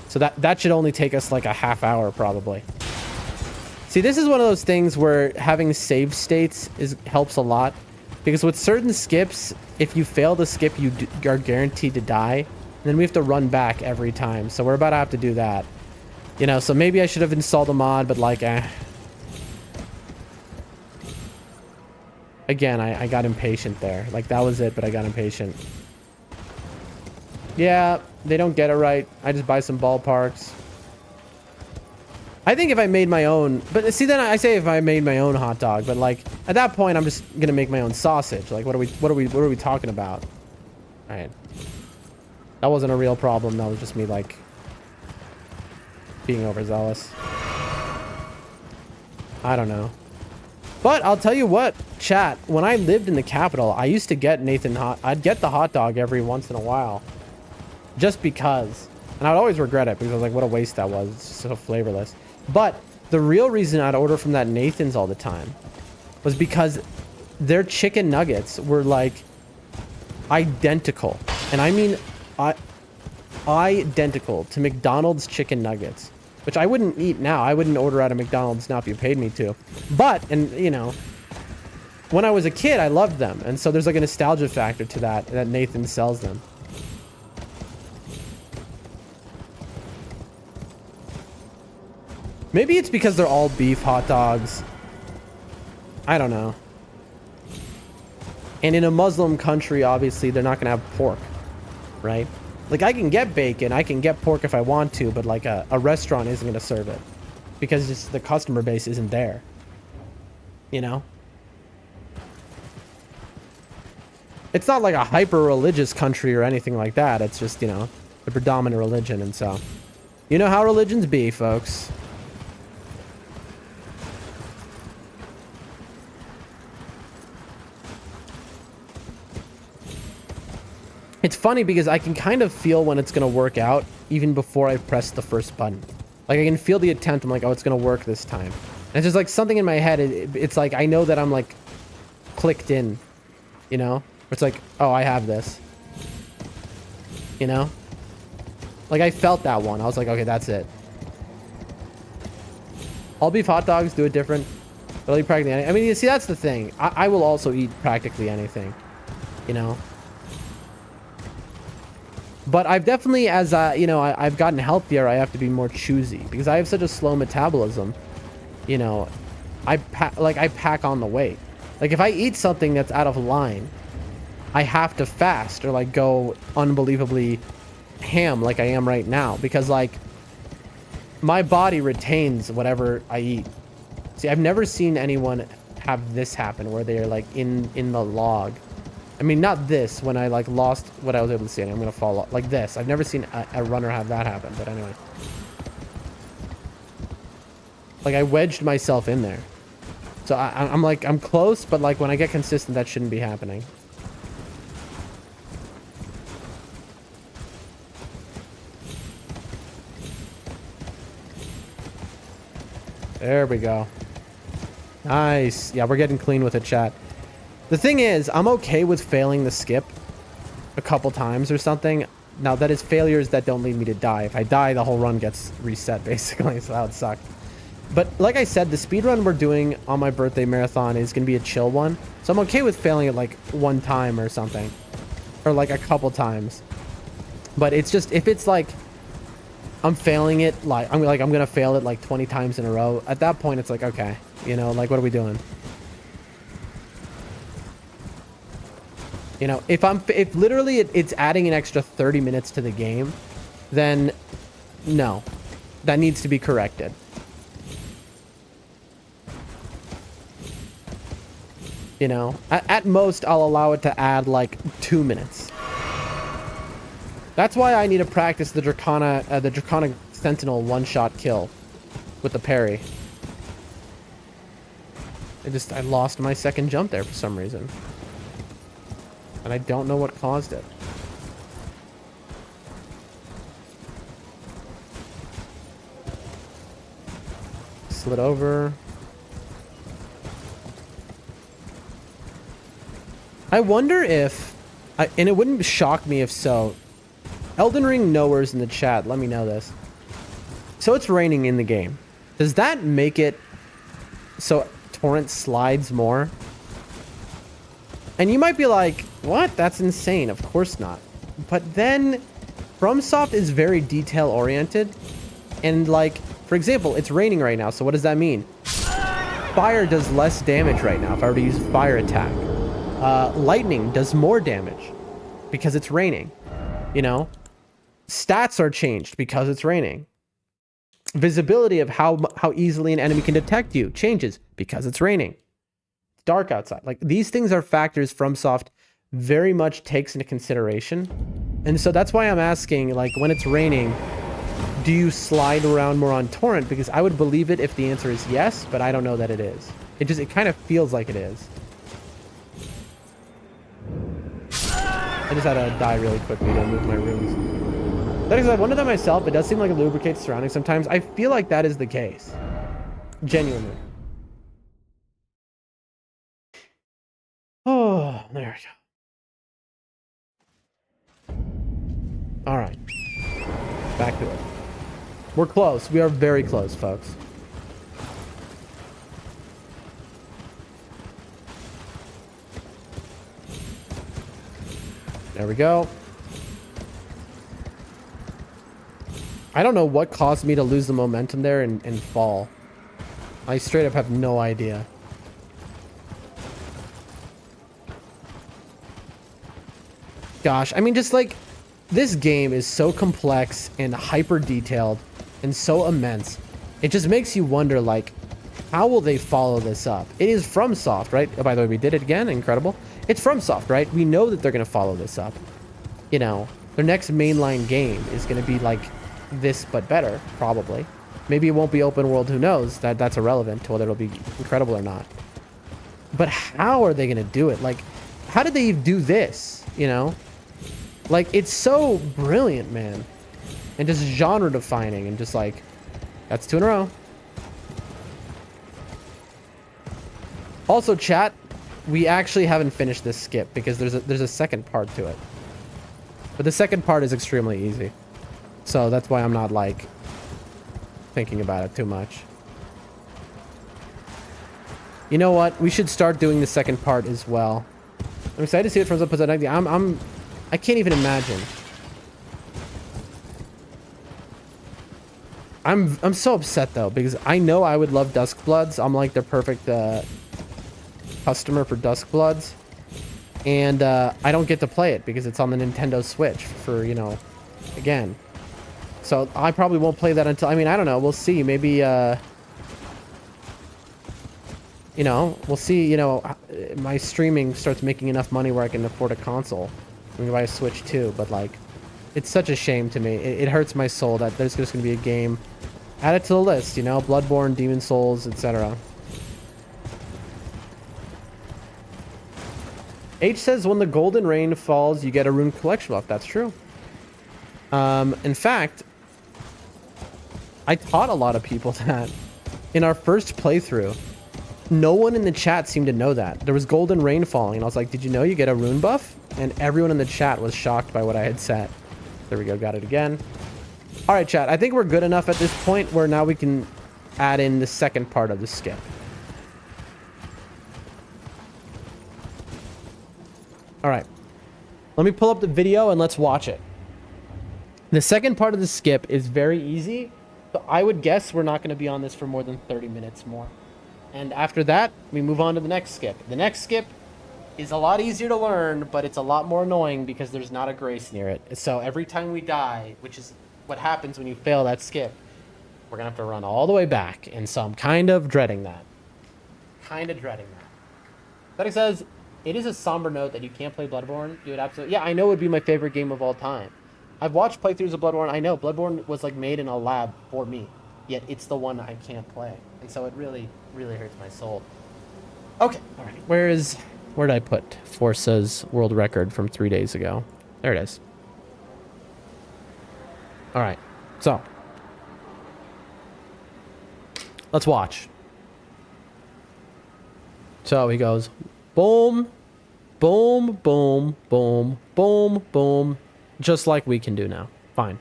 So that should only take us like a half hour, probably. See, this is one of those things where having save states helps a lot. Because with certain skips, if you fail the skip, you are guaranteed to die. then we have to run back every time. So we're about to have to do that. You know, so maybe I should have installed a mod, but like, Again, I got impatient there. Like, that was it, but I got impatient. Yeah, they don't get it right. I just buy some ballparks. I think if I made my own... But see, then I say if I made my own hot dog, but like, at that point, I'm just gonna make my own sausage. Like, what are we talking about? All right. That wasn't a real problem. That was just me, like, being overzealous. I don't know. But I'll tell you what, chat, when I lived in the capital, I used to get I'd get the hot dog every once in a while. Just because. And I'd always regret it because I was like, what a waste that was. It's just so flavorless. But the real reason I'd order from that Nathan's all the time was because their chicken nuggets were like identical. And I mean identical to McDonald's chicken nuggets. Which I wouldn't eat now. I wouldn't order out of McDonald's now if you paid me to. But, and you know, when I was a kid, I loved them. And so there's like a nostalgia factor to that Nathan sells them. Maybe it's because they're all beef hot dogs. I don't know. And in a Muslim country, obviously, they're not going to have pork, right? Like, I can get bacon, I can get pork if I want to, but like a restaurant isn't going to serve it because just the customer base isn't there, you know? It's not like a hyper-religious country or anything like that. It's just, you know, the predominant religion. And so, you know how religions be, folks. It's funny because I can kind of feel when it's going to work out even before I press the first button. Like, I can feel the attempt. I'm like, oh, it's going to work this time. And it's just like something in my head. It's like, I know that I'm like clicked in, you know? It's like, oh, I have this, you know? Like, I felt that one. I was like, okay, that's it. All beef hot dogs do it different. But I'll eat practically anything. I mean, you see, that's the thing. I will also eat practically anything, you know? But I've definitely, as you know, I've gotten healthier, I have to be more choosy because I have such a slow metabolism. You know, I pack on the weight. Like, if I eat something that's out of line, I have to fast or like go unbelievably ham like I am right now because like my body retains whatever I eat. See, I've never seen anyone have this happen where they're like in the log. I mean, not this, when I like lost what I was able to see and I'm gonna fall off like this. I've never seen a runner have that happen, but anyway. Like, I wedged myself in there. So I'm like, I'm close, but like when I get consistent, that shouldn't be happening. There we go. Nice. Yeah, we're getting clean with it, chat. The thing is, I'm okay with failing the skip a couple times or something. Now, that is failures that don't lead me to die. If I die, the whole run gets reset, basically, so that would suck. But like I said, the speedrun we're doing on my birthday marathon is going to be a chill one. So I'm okay with failing it like one time or something. Or like a couple times. But it's just, if it's like, I'm failing it, like, I'm going to fail it like 20 times in a row. At that point, it's like, okay, you know, like, what are we doing? You know, if literally it's adding an extra 30 minutes to the game, then no, that needs to be corrected. You know, at most I'll allow it to add like 2 minutes. That's why I need to practice the Draconic Sentinel one-shot kill with the parry. I lost my second jump there for some reason. And I don't know what caused it. Slid over. I wonder if... and it wouldn't shock me if so. Elden Ring knowers in the chat, let me know this. So it's raining in the game. Does that make it so torrent slides more? And you might be like, what? That's insane. Of course not. But then FromSoft is very detail oriented, and like, for example, it's raining right now. So what does that mean? Fire does less damage right now if I were to use fire attack. Lightning does more damage because it's raining. You know, stats are changed because it's raining. Visibility of how easily an enemy can detect you changes because it's raining. It's dark outside. Like, these things are factors FromSoft very much takes into consideration. And so that's why I'm asking, like, when it's raining, do you slide around more on torrent? Because I would believe it if the answer is yes, but I don't know that it is. It kind of feels like it is. I just had to die really quickly to move my rooms. That is, I've wondered that myself. It does seem like it lubricates surroundings sometimes. I feel like that is the case. Genuinely. Oh, there we go. All right. Back to it. We're close. We are very close, folks. There we go. I don't know what caused me to lose the momentum there and fall. I straight up have no idea. Gosh, I mean, just like, this game is so complex and hyper detailed and so immense. It just makes you wonder, like, how will they follow this up? It is FromSoft, right? Oh, by the way, we did it again. Incredible. It's FromSoft, right? We know that they're going to follow this up. You know, their next mainline game is going to be like this, but better, probably. Maybe it won't be open world. Who knows? That's irrelevant to whether it'll be incredible or not. But how are they going to do it? Like, how did they do this? You know? Like, it's so brilliant, man. And just genre defining and just like, that's 2 in a row. Also, chat, we actually haven't finished this skip because there's a second part to it. But the second part is extremely easy. So that's why I'm not like thinking about it too much. You know what? We should start doing the second part as well. I'm excited to see it from the perspective. I can't even imagine. I'm so upset though, because I know I would love Duskbloods. I'm like the perfect customer for Duskbloods. And I don't get to play it because it's on the Nintendo Switch for, you know, again. So I probably won't play that until, I mean, I don't know. We'll see. Maybe, you know, we'll see, you know, my streaming starts making enough money where I can afford a console. I'm going to buy a Switch too, but like, it's such a shame to me. It hurts my soul that there's just going to be a game. Add it to the list, you know, Bloodborne, Demon Souls, etc. H says, when the golden rain falls, you get a rune collection buff. That's true. In fact, I taught a lot of people that in our first playthrough. No one in the chat seemed to know that. There was golden rain falling, and I was like, did you know you get a rune buff? And everyone in the chat was shocked by what I had said. There we go, got it again. All right, chat, I think we're good enough at this point where now we can add in the second part of the skip. All right, let me pull up the video and let's watch it. The second part of the skip is very easy, but I would guess we're not going to be on this for more than 30 minutes more. And after that, we move on to the next skip. The next skip is a lot easier to learn, but it's a lot more annoying because there's not a grace near it. So every time we die, which is what happens when you fail that skip, we're going to have to run all the way back. And so I'm kind of dreading that. But it says, it is a somber note that you can't play Bloodborne. Dude, absolutely. Yeah, I know it would be my favorite game of all time. I've watched playthroughs of Bloodborne. I know Bloodborne was like made in a lab for me, yet it's the one I can't play. And so it really, really hurts my soul. Okay, all right. Where did I put Forza's world record from 3 days ago? There it is. All right, so let's watch. So he goes, boom, boom, boom, boom, boom, boom, just like we can do now. Fine.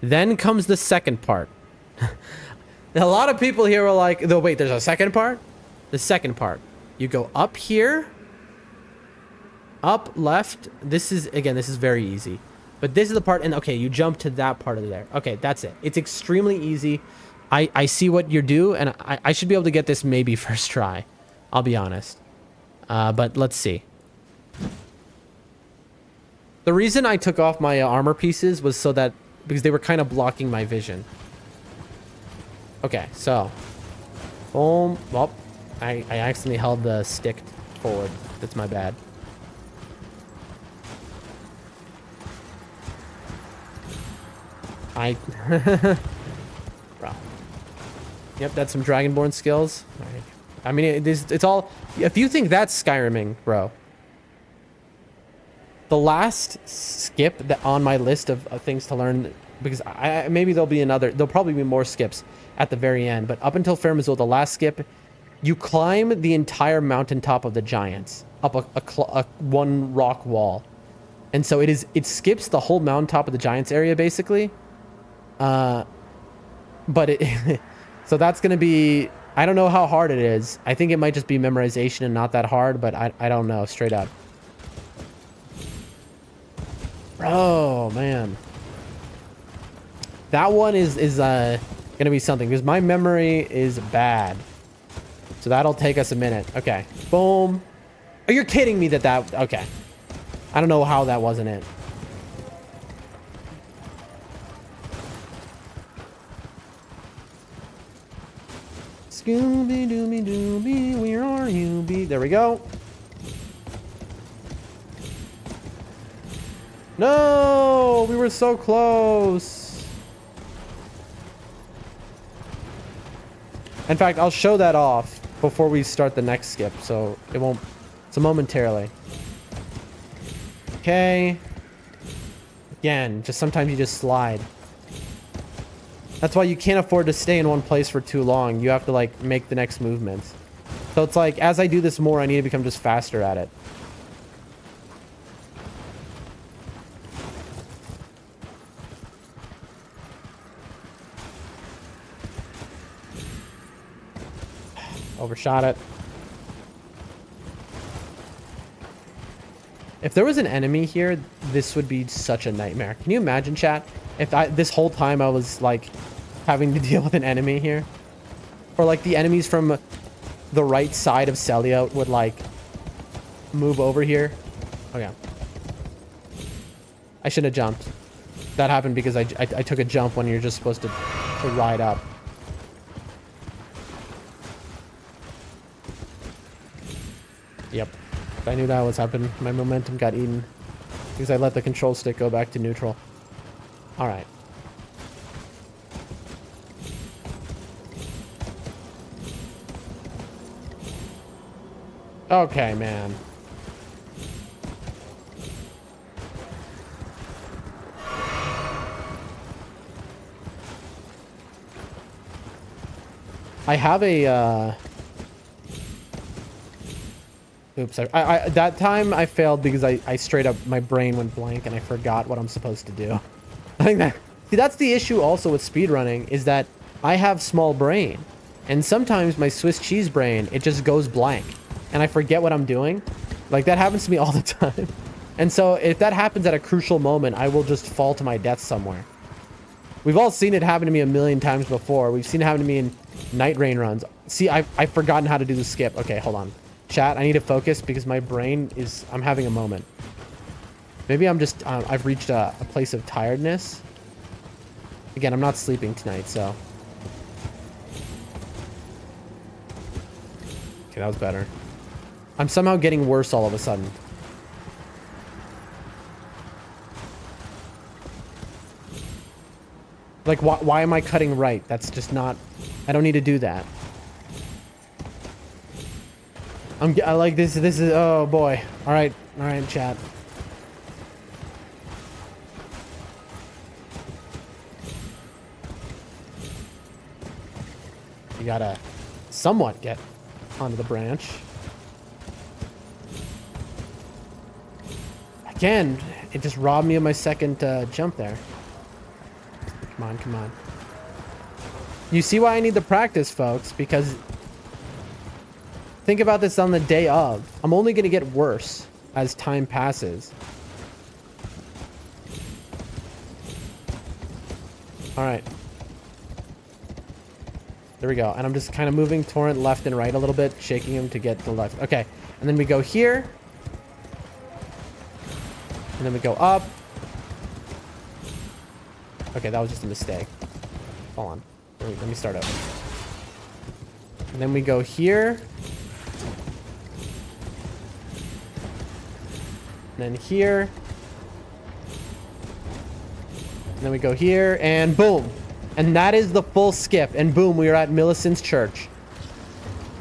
Then comes the second part. A lot of people here are like, no, wait, there's a second part? The second part. You go up here, up left. This is, again, this is very easy. But this is the part, and okay, you jump to that part of there. Okay, that's it. It's extremely easy. I see what you do, and I should be able to get this maybe first try. I'll be honest. But let's see. The reason I took off my armor pieces was so that, because they were kind of blocking my vision. Okay, so. Boom. Well, I accidentally held the stick forward. That's my bad. Bro. Yep, that's some Dragonborn skills. All right. I mean, it's all... If you think that's Skyriming, bro. The last skip that on my list of things to learn, because maybe there'll be another... There'll probably be more skips at the very end. But up until Fair Missoula, the last skip, you climb the entire mountaintop of the Giants. Up a one rock wall. And so it skips the whole mountaintop of the Giants area, basically. But it... So that's going to be... I don't know how hard it is. I think it might just be memorization and not that hard, but I don't know, straight up. Oh, man. That one is going to be something, because my memory is bad. So that'll take us a minute. Okay. Boom. Oh, you're kidding me that... Okay. I don't know how that wasn't it. Scooby Dooby Dooby, where are you? There we go. No, we were so close. In fact, I'll show that off before we start the next skip, so it won't. So momentarily. Okay. Again, just sometimes you just slide. That's why you can't afford to stay in one place for too long. You have to, like, make the next movements. So it's like, as I do this more, I need to become just faster at it. Overshot it. If there was an enemy here, this would be such a nightmare. Can you imagine, chat? If this whole time I was, like, having to deal with an enemy here. Or, like, the enemies from the right side of Celia would, like, move over here. Okay. I shouldn't have jumped. That happened because I took a jump when you're just supposed to ride up. Yep. I knew that was happening. My momentum got eaten because I let the control stick go back to neutral. All right. Okay, man. I have a oops, that time I failed because I straight up, my brain went blank and I forgot what I'm supposed to do. I think that's the issue also with speedrunning, is that I have small brain. And sometimes my Swiss cheese brain, it just goes blank. And I forget what I'm doing. Like, that happens to me all the time. And so if that happens at a crucial moment, I will just fall to my death somewhere. We've all seen it happen to me a million times before. We've seen it happen to me in NIGHTREIGN runs. See, I've forgotten how to do the skip. Okay, hold on. Chat, I need to focus because my brain is... I'm having a moment. Maybe I'm just... I've reached a place of tiredness. Again, I'm not sleeping tonight, so... Okay, that was better. I'm somehow getting worse all of a sudden. Like, why am I cutting right? That's just not... I don't need to do that. I like this. This is... Oh, boy. All right, chat. You gotta somewhat get onto the branch. Again, it just robbed me of my second jump there. Come on, come on. You see why I need the practice, folks, because think about this on the day of. I'm only going to get worse as time passes. All right. There we go. And I'm just kind of moving Torrent left and right a little bit, shaking him to get to the left. Okay. And then we go here. And then we go up. Okay, that was just a mistake. Hold on. Let me start over. And then we go here. And then here. And then we go here, and boom. And that is the full skip. And boom, we are at Millicent's church.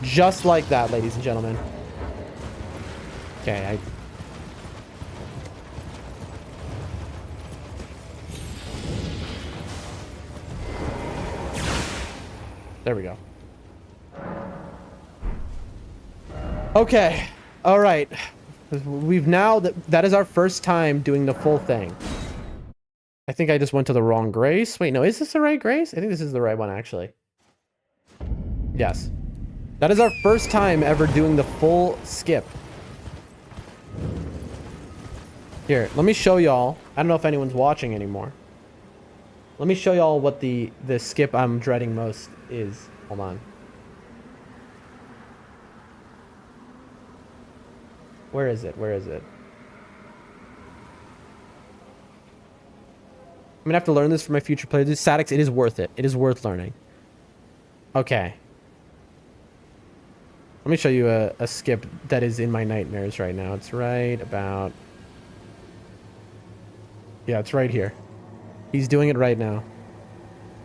Just like that, ladies and gentlemen. Okay, there we go. Okay. All right. We've now... That is our first time doing the full thing. I think I just went to the wrong grace. Wait, no. Is this the right grace? I think this is the right one, actually. Yes. That is our first time ever doing the full skip. Here, let me show y'all. I don't know if anyone's watching anymore. Let me show y'all what the skip I'm dreading most is. Hold on. Where is it? Where is it? I'm gonna have to learn this for my future players. Sadix, it is worth it. It is worth learning. Okay. Let me show you a skip that is in my nightmares right now. It's right about... Yeah, it's right here. He's doing it right now.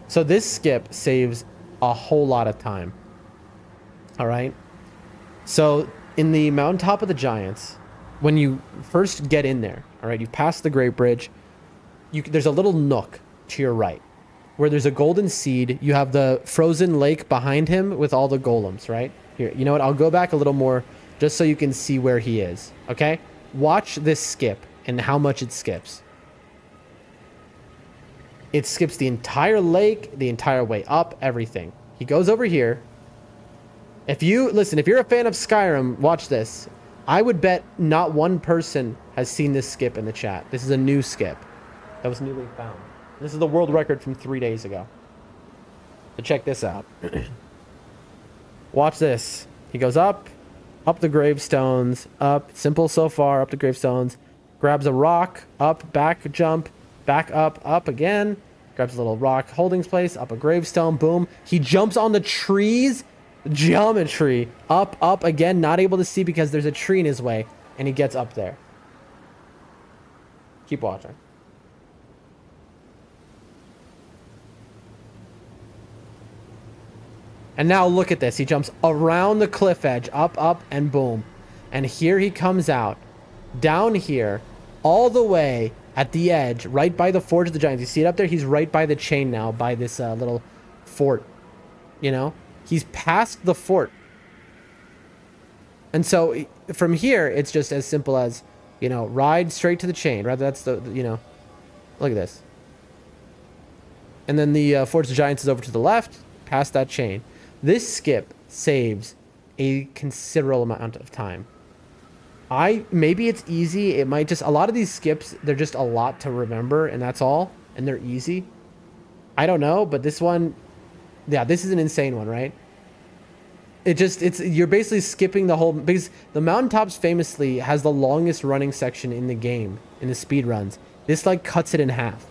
So this skip saves a whole lot of time. All right. So in the mountaintop of the giants, when you first get in there, all right, you pass the Great Bridge. There's a little nook to your right where there's a golden seed. You have the frozen lake behind him with all the golems, right? Here, you know what? I'll go back a little more just so you can see where he is. Okay. Watch this skip and how much it skips. It skips the entire lake, the entire way up, everything. He goes over here. If you're a fan of Skyrim, watch this. I would bet not one person has seen this skip in the chat. This is a new skip that was newly found. This is the world record from 3 days ago. So check this out. Watch this. He goes up the gravestones, up, simple so far, up the gravestones, grabs a rock, up, back jump, back up again, grabs a little rock holding place, up a gravestone, boom. He jumps on the trees, geometry, up again, not able to see because there's a tree in his way, and he gets up there. Keep watching. And now look at this. He jumps around the cliff edge, up, and boom. And here he comes out, down here, all the way at the edge, right by the Forge of the Giants. You see it up there? He's right by the chain now, by this little fort. You know? He's past the fort. And so from here, it's just as simple as, you know, ride straight to the chain. Rather, that's the, you know, look at this. And then the Forge of the Giants is over to the left, past that chain. This skip saves a considerable amount of time. Maybe it's easy. It might just, a lot of these skips, they're just a lot to remember, and that's all. And they're easy. I don't know, but this one, yeah, this is an insane one, right? You're basically skipping the whole, because the Mountaintops famously has the longest running section in the game, in the speed runs. This like cuts it in half.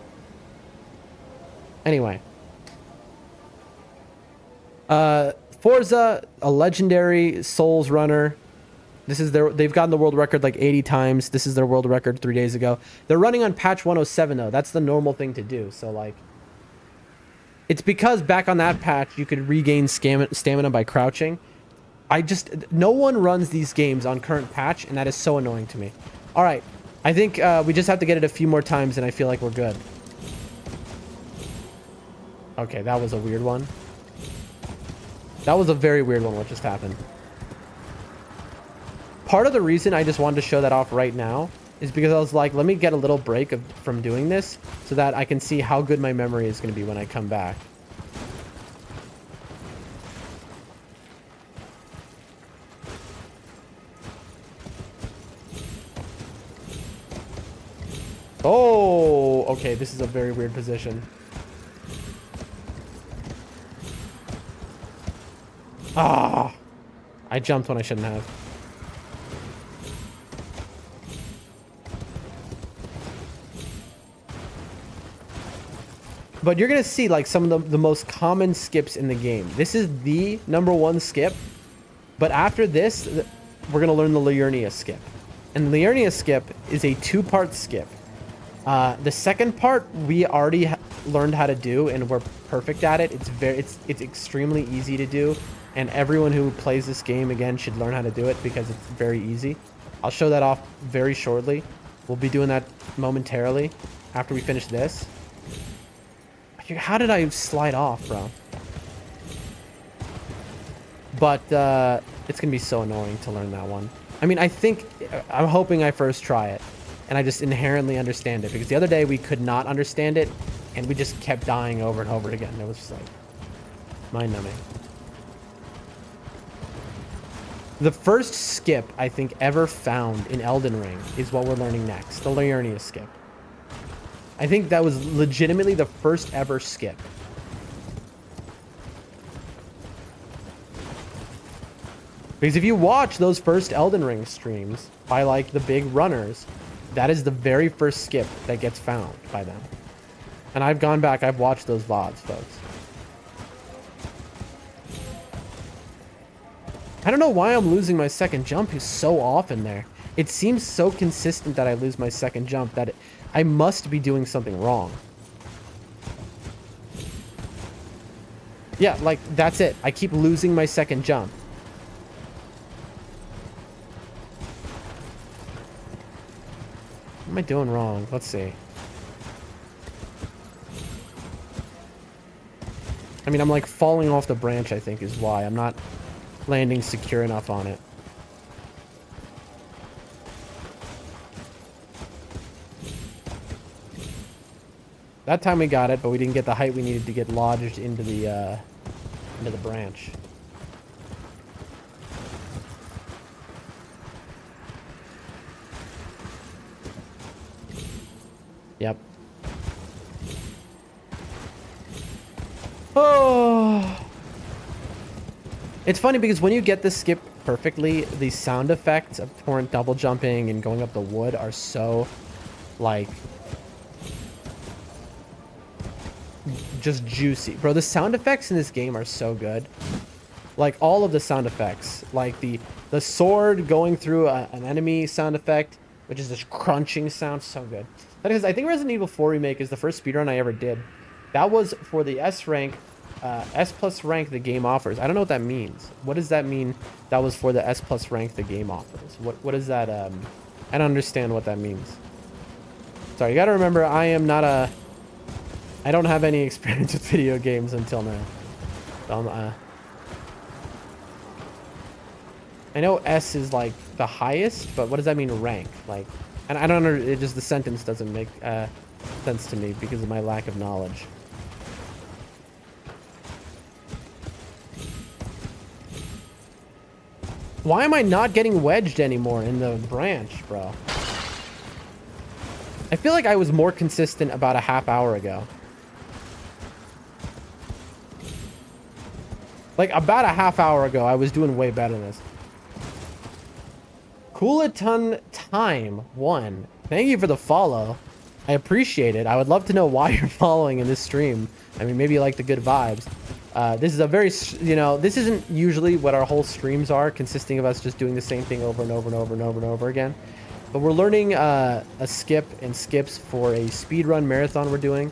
Anyway. Forza, a legendary Souls runner. This is they've gotten the world record like 80 times. This is their world record 3 days ago. They're running on patch 107 though. That's the normal thing to do. So like, it's because back on that patch, you could regain stamina by crouching. No one runs these games on current patch, and that is so annoying to me. All right. I think we just have to get it a few more times, and I feel like we're good. Okay, that was a weird one. That was a very weird one, what just happened. Part of the reason I just wanted to show that off right now is because I was like, let me get a little break from doing this so that I can see how good my memory is going to be when I come back. Oh, okay, this is a very weird position. Ah, I jumped when I shouldn't have. But you're gonna see like some of the most common skips in the game. This is the #1 skip, but after this, we're gonna learn the Liurnia skip. And the Liurnia skip is a 2-part skip. The second part we already learned how to do, and we're perfect at it. It's extremely easy to do, and everyone who plays this game again should learn how to do it because it's very easy. I'll show that off very shortly. We'll be doing that momentarily after we finish this. How did I slide off, bro? But it's gonna be so annoying to learn that one. I mean, I'm hoping I first try it and I just inherently understand it, because the other day we could not understand it and we just kept dying over and over again. It was just like mind-numbing. The first skip I think ever found in Elden Ring is what we're learning next, the Liurnia skip. I think that was legitimately the first ever skip. Because if you watch those first Elden Ring streams by like the big runners, that is the very first skip that gets found by them. And I've gone back, I've watched those VODs, folks. I don't know why I'm losing my second jump so often there. It seems so consistent that I lose my second jump that I must be doing something wrong. Yeah, like, that's it. I keep losing my second jump. What am I doing wrong? Let's see. I mean, I'm like falling off the branch, I think, is why. I'm not landing secure enough on it. That time we got it, but we didn't get the height we needed to get lodged into the branch. Yep. Oh. It's funny because when you get the skip perfectly, the sound effects of torrent double jumping and going up the wood are so, like, just juicy. Bro, the sound effects in this game are so good. Like, all of the sound effects. Like, the sword going through an enemy sound effect, which is this crunching sound. So good. That is, I think Resident Evil 4 Remake is the first speedrun I ever did. That was for the S rank, S+ rank the game offers. I don't know what that means. What does that mean? That was for the S+ rank the game offers. What is that? I don't understand what that means. Sorry, you gotta remember, I don't have any experience with video games until now. So I know S is like the highest, but what does that mean rank? Like, and I don't know, it just, the sentence doesn't make sense to me because of my lack of knowledge. Why am I not getting wedged anymore in the branch, bro? I feel like I was more consistent about a half hour ago. Like, about a half hour ago, I was doing way better than this. Coolaton Time 1. Thank you for the follow. I appreciate it. I would love to know why you're following in this stream. I mean, maybe you like the good vibes. This is a very, you know, this isn't usually what our whole streams are, consisting of us just doing the same thing over and over and over and over and over again. But we're learning a skip and skips for a speedrun marathon we're doing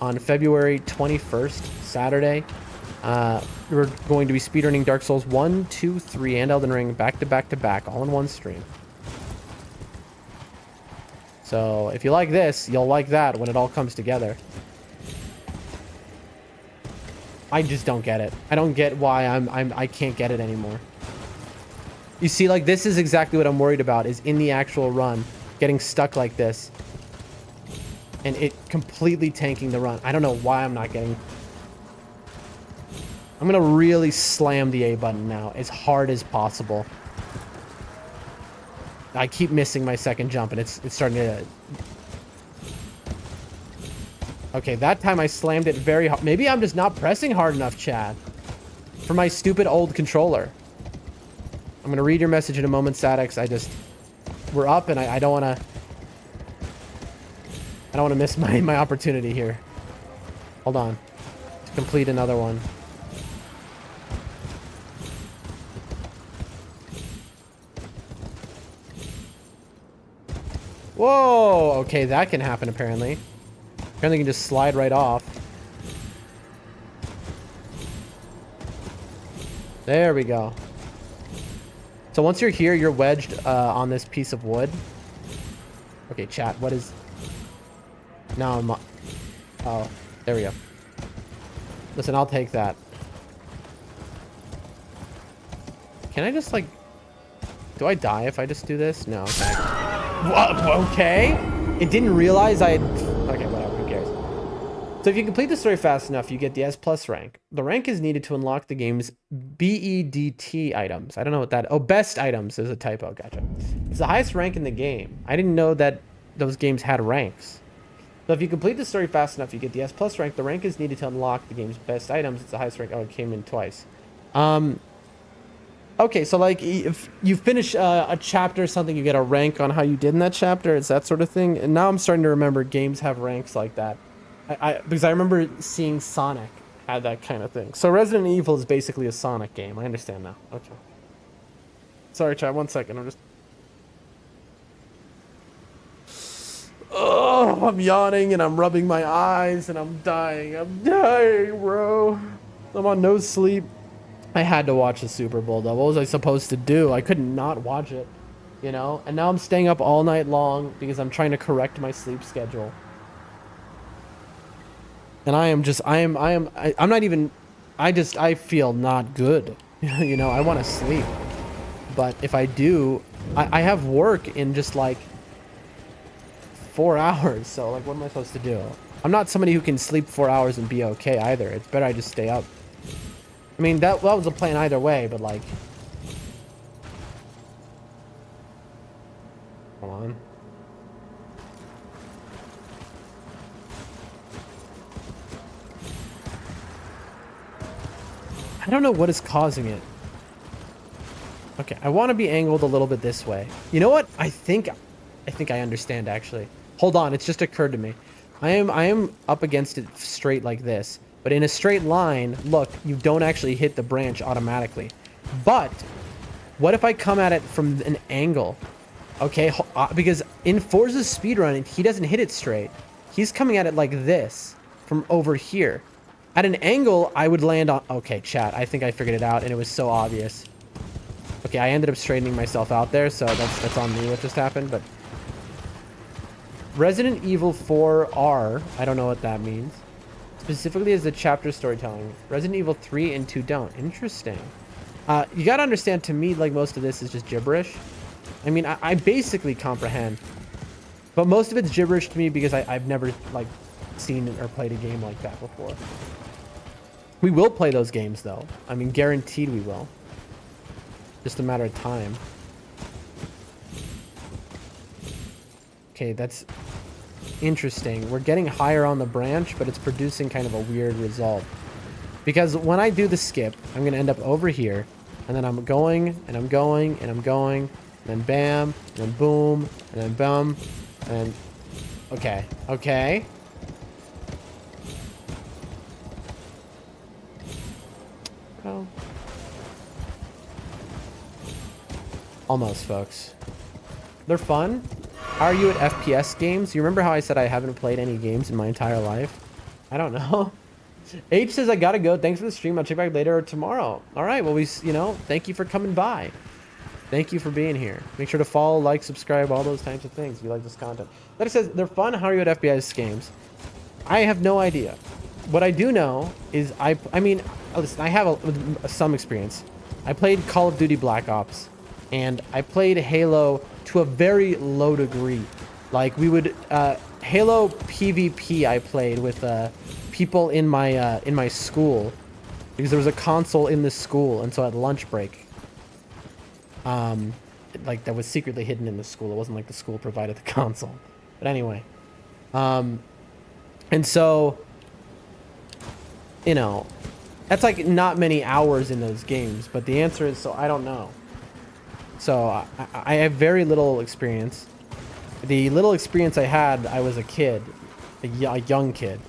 on February 21st, Saturday. We're going to be speedrunning Dark Souls 1, 2, 3, and Elden Ring back to back to back, all in one stream. So if you like this, you'll like that when it all comes together. I just don't get it. I don't get why I can't get it anymore. You see, like, this is exactly what I'm worried about, is in the actual run, getting stuck like this. And it completely tanking the run. I don't know why I'm not getting... I'm gonna really slam the A button now, as hard as possible. I keep missing my second jump, and it's starting to... Okay, that time I slammed it very hard. Maybe I'm just not pressing hard enough, chat. for my stupid old controller. I'm gonna read your message in a moment, Sadix. We're up, and I don't wanna miss my opportunity here. Hold on, to complete another one. Whoa, okay, that can happen apparently. Apparently you can just slide right off. There we go. So once you're here, you're wedged on this piece of wood. Okay, chat, what is... Now I'm... Oh, there we go. Listen, I'll take that. Can I just, like... Do I die if I just do this? No, okay. Okay? It didn't realize I had... Okay, whatever, who cares? So if you complete the story fast enough, you get the S+ rank. The rank is needed to unlock the game's BEDT items. I don't know what that... Oh, best items is a typo. Gotcha. It's the highest rank in the game. I didn't know that those games had ranks. So if you complete the story fast enough, you get the S+ rank. The rank is needed to unlock the game's best items. It's the highest rank. Oh, it came in twice. Okay, so like if you finish a chapter or something, you get a rank on how you did in that chapter. It's that sort of thing. And now I'm starting to remember games have ranks like that. Because I remember seeing Sonic had that kind of thing. So Resident Evil is basically a Sonic game. I understand now. Okay. Sorry, chat. 1 second. I'm just... Oh, I'm yawning and I'm rubbing my eyes and I'm dying. I'm dying, bro. I'm on no sleep. I had to watch the Super Bowl, though. What was I supposed to do? I could not watch it, you know? And now I'm staying up all night long because I'm trying to correct my sleep schedule. And I'm not even, I feel not good. You know, I want to sleep. But if I do, I have work in just like 4 hours. So like, what am I supposed to do? I'm not somebody who can sleep 4 hours and be okay either. It's better I just stay up. I mean, that was a plan either way, but like... Hold on. I don't know what is causing it. Okay, I want to be angled a little bit this way. You know what? I think I understand, actually. Hold on, it's just occurred to me. I am up against it straight like this. But in a straight line, look, you don't actually hit the branch automatically. But what if I come at it from an angle? Okay, because in Forza's speedrun, he doesn't hit it straight. He's coming at it like this from over here. At an angle, I would land on... Okay, chat, I think I figured it out, and it was so obvious. Okay, I ended up straightening myself out there, so that's on me what just happened, but... Resident Evil 4R, I don't know what that means. Specifically as the chapter storytelling. Resident Evil 3 and 2 don't. Interesting. You gotta understand, to me, like, most of this is just gibberish. I mean, I basically comprehend. But most of it's gibberish to me because I've never, like, seen or played a game like that before. We will play those games, though. I mean, guaranteed we will. Just a matter of time. Okay, that's... interesting. We're getting higher on the branch, but it's producing kind of a weird result. Because when I do the skip, I'm going to end up over here, and then I'm going, and I'm going, and I'm going, and then bam, and then boom, and then bum, and... Okay. Okay. Oh. Almost, folks. They're fun. How are you at FPS games? You remember how I said I haven't played any games in my entire life? I don't know. H says, I gotta go. Thanks for the stream. I'll check back later or tomorrow. All right. Well, thank you for coming by. Thank you for being here. Make sure to follow, like, subscribe, all those types of things if you like this content. Letter says, they're fun. How are you at FPS games? I have no idea. What I do know is I mean, listen, I have some experience. I played Call of Duty Black Ops, and I played Halo to a very low degree. Like, we would Halo PvP I played with people in my school, because there was a console in the school, and so at lunch break, like, that was secretly hidden in the school. It wasn't like the school provided the console. But anyway, and so, you know, That's like not many hours in those games, but the answer is, so I don't know. So I have very little experience. The little experience I had, I was a kid, a young kid.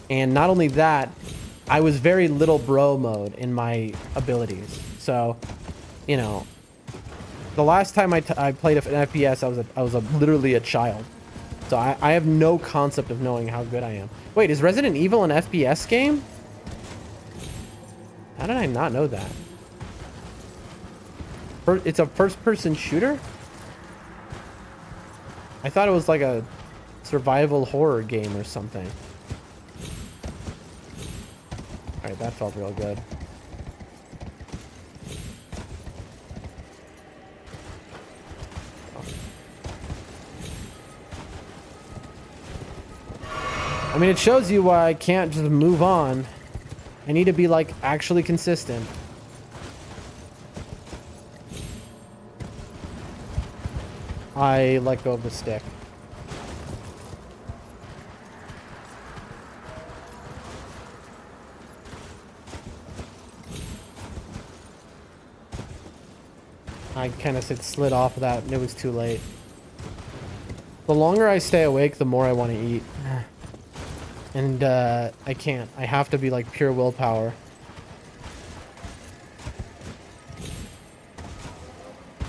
And not only that, I was very little bro mode in my abilities. So, you know, the last time I played an FPS, I was literally a child. So I have no concept of knowing how good I am. Wait, is Resident Evil an FPS game? How did I not know that? It's a first-person shooter? I thought it was like a survival horror game or something. Alright, that felt real good. I mean, it shows you why I can't just move on. I need to be, like, actually consistent. I let go of the stick. I kind of slid off of that, and it was too late. The longer I stay awake, the more I want to eat. And I can't. I have to be like pure willpower.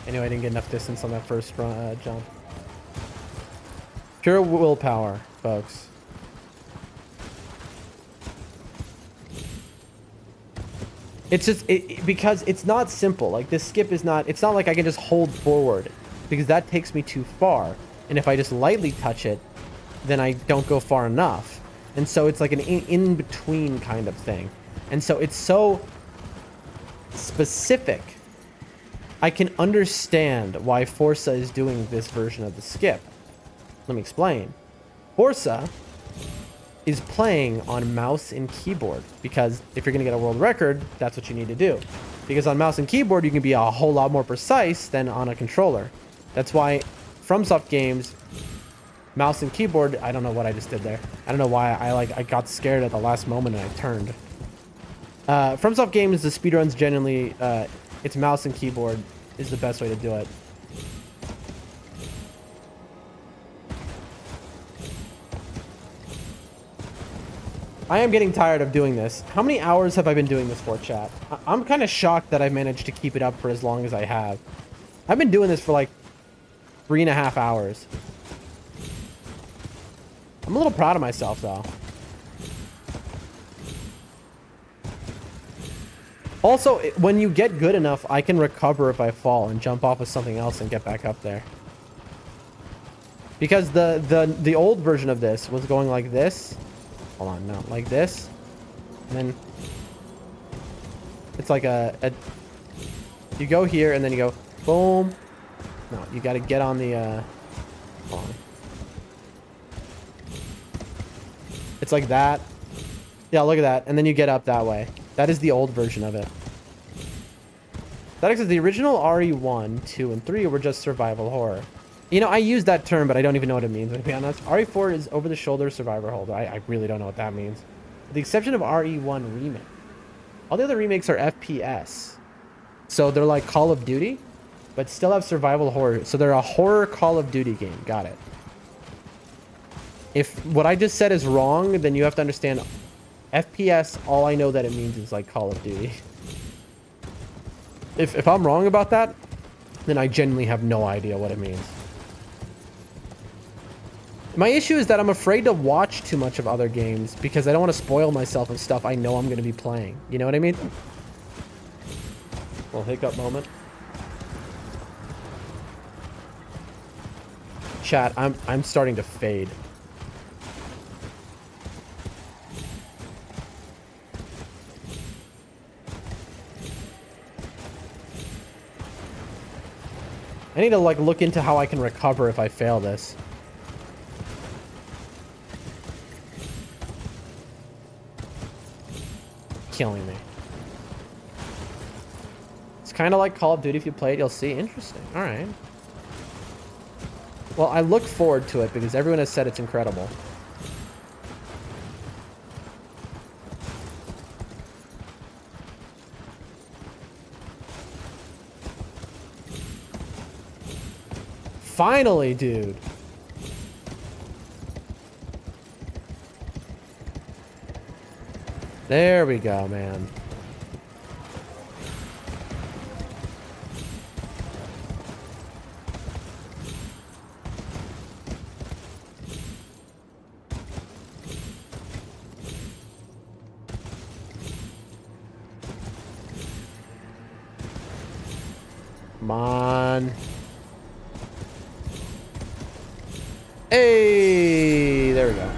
Anyway, I didn't get enough distance on that first jump. Pure willpower, folks. It's just because it's not simple. Like this skip is not. It's not like I can just hold forward because that takes me too far. And if I just lightly touch it, then I don't go far enough. And so it's like an in-between kind of thing. And so it's so specific. I can understand why Forza is doing this version of the skip. Let me explain. Forza is playing on mouse and keyboard because if you're going to get a world record, that's what you need to do. Because on mouse and keyboard, you can be a whole lot more precise than on a controller. That's why FromSoft games... mouse and keyboard, I don't know what I just did there. I don't know why I got scared at the last moment and I turned. FromSoft games, the speedruns genuinely, it's mouse and keyboard is the best way to do it. I am getting tired of doing this. How many hours have I been doing this for, chat? I'm kind of shocked that I've managed to keep it up for as long as I have. I've been doing this for like 3.5 hours. I'm a little proud of myself, though. Also, when you get good enough, I can recover if I fall and jump off of something else and get back up there. Because the old version of this was going like this. Hold on, no, like this. And then it's like you go here and then you go boom. No, you got to get on the hold on. It's like that. Yeah, look at that. And then you get up that way. That is the old version of it. That is the original RE1, 2, and 3 were just survival horror. You know, I use that term, but I don't even know what it means, to be honest. RE4 is over-the-shoulder survivor horror. I really don't know what that means. With the exception of RE1 Remake. All the other remakes are FPS. So they're like Call of Duty, but still have survival horror. So they're a horror Call of Duty game. Got it. If what I just said is wrong, then you have to understand FPS, all I know that it means is like Call of Duty. If I'm wrong about that, then I genuinely have no idea what it means. My issue is that I'm afraid to watch too much of other games because I don't want to spoil myself of stuff I know I'm going to be playing. You know what I mean? Little hiccup moment. Chat, I'm starting to fade. I need to like look into how I can recover if I fail this. Killing me. It's kind of like Call of Duty. If you play it, you'll see. Interesting. All right. Well, I look forward to it because everyone has said it's incredible. Finally, dude. There we go, man. Come on. Hey, there we go.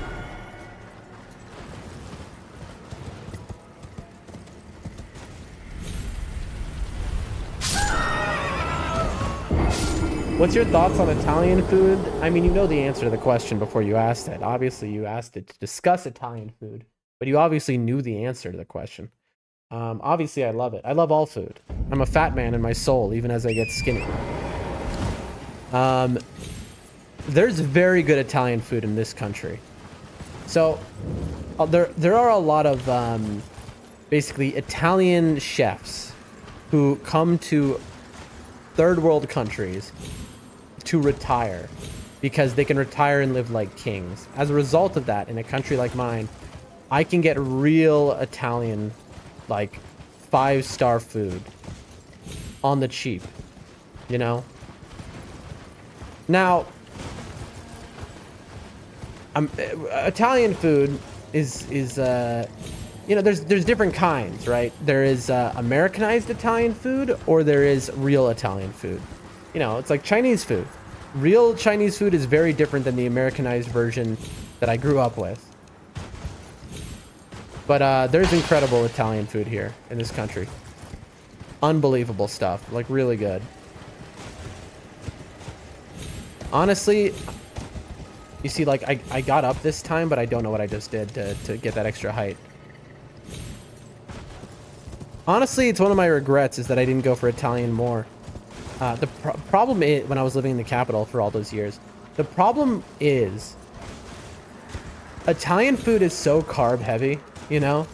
What's your thoughts on Italian food? I mean, you know the answer to the question before you asked it. Obviously, you asked it to discuss Italian food, but you obviously knew the answer to the question. Obviously, I love it. I love all food. I'm a fat man in my soul, even as I get skinny. There's very good Italian food in this country. So, there are a lot of basically Italian chefs who come to third world countries to retire because they can retire and live like kings. As a result of that, in a country like mine, I can get real Italian, like 5-star food on the cheap, you know? Now, Italian food is you know, there's different kinds, right? There is Americanized Italian food, or there is real Italian food. You know, it's like Chinese food. Real Chinese food is very different than the Americanized version that I grew up with. But there's incredible Italian food here in this country. Unbelievable stuff, like really good. Honestly, you see, like I got up this time, but I don't know what I just did to get that extra height. Honestly, it's one of my regrets is that I didn't go for Italian more. The problem is, when I was living in the capital for all those years, the problem is Italian food is so carb heavy, you know?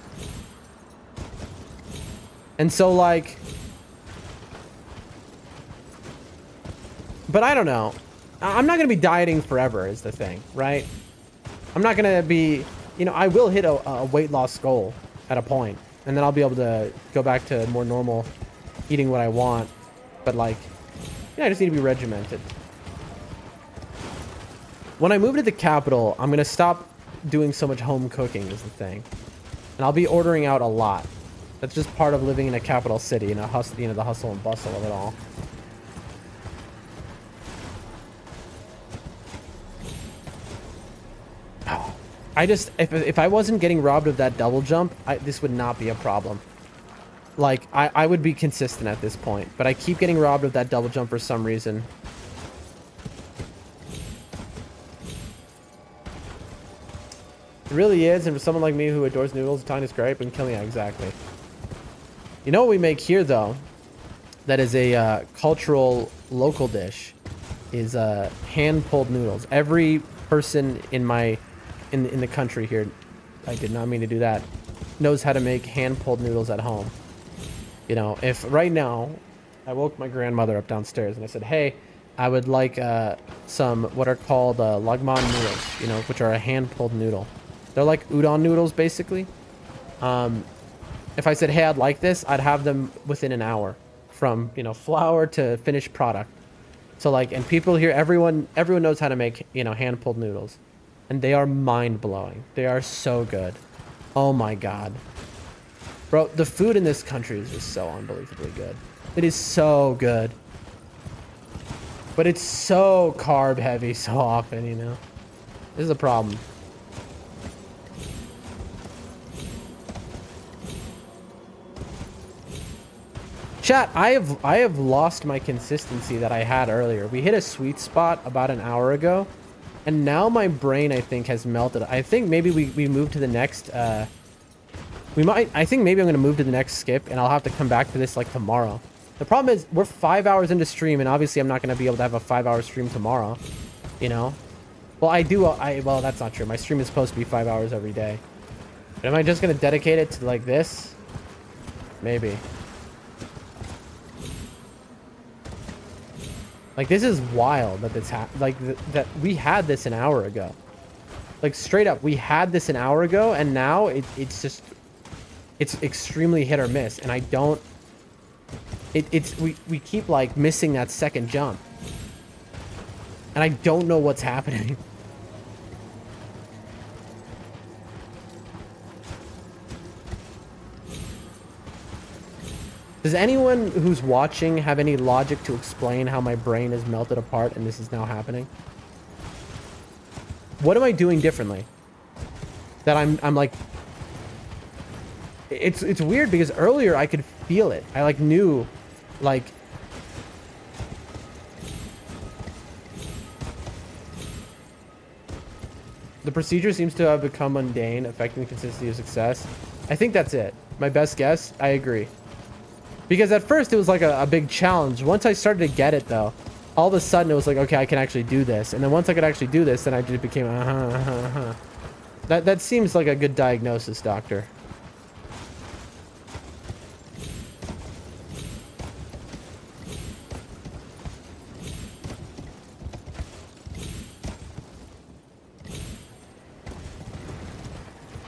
And so like, but I don't know. I'm not going to be dieting forever is the thing, right? I'm not going to be, you know, I will hit a weight loss goal at a point, and then I'll be able to go back to more normal eating what I want. But like, yeah, I just need to be regimented. When I move to the capital, I'm going to stop doing so much home cooking is the thing. And I'll be ordering out a lot. That's just part of living in a capital city and a hustle, you know, the hustle and bustle of it all. I just, if I wasn't getting robbed of that double jump, this would not be a problem. Like, I would be consistent at this point, but I keep getting robbed of that double jump for some reason. It really is, and for someone like me who adores noodles, Italian is great, but killing, yeah, exactly. You know what we make here, though, that is a cultural local dish, is hand-pulled noodles. Every person in my... in the country here, I did not mean to do that, knows how to make hand-pulled noodles at home. You know, if right now I woke my grandmother up downstairs and I said, hey, I would like some what are called lagman noodles, you know, which are a hand-pulled noodle. They're like udon noodles, basically. If I said, hey, I'd like this, I'd have them within an hour from, you know, flour to finished product. So like, and people here, everyone knows how to make, you know, hand-pulled noodles. And they are mind-blowing. They are so good. Oh my god. Bro, the food in this country is just so unbelievably good. It is so good. But it's so carb heavy so often, you know? This is a problem. Chat, I have lost my consistency that I had earlier. We hit a sweet spot about an hour ago. And now my brain, I think, has melted. I think maybe we move to the next, I think maybe I'm going to move to the next skip, and I'll have to come back to this, like, tomorrow. The problem is, we're 5 hours into stream, and obviously I'm not going to be able to have a 5-hour stream tomorrow, you know? Well, well, that's not true. My stream is supposed to be 5 hours every day. But am I just going to dedicate it to, like, this? Maybe. Like, this is wild that this that we had this an hour ago. Like, straight up, we had this an hour ago, and now it's just, it's extremely hit or miss, and I don't, we keep, like, missing that second jump. And I don't know what's happening. Does anyone who's watching have any logic to explain how my brain is melted apart and this is now happening? What am I doing differently? That I'm like... It's weird because earlier I could feel it. I, like, knew, like... The procedure seems to have become mundane, affecting the consistency of success. I think that's it. My best guess, I agree. Because at first it was like a big challenge. Once I started to get it, though, all of a sudden it was like, okay, I can actually do this. And then once I could actually do this, then I just became, That seems like a good diagnosis, doctor.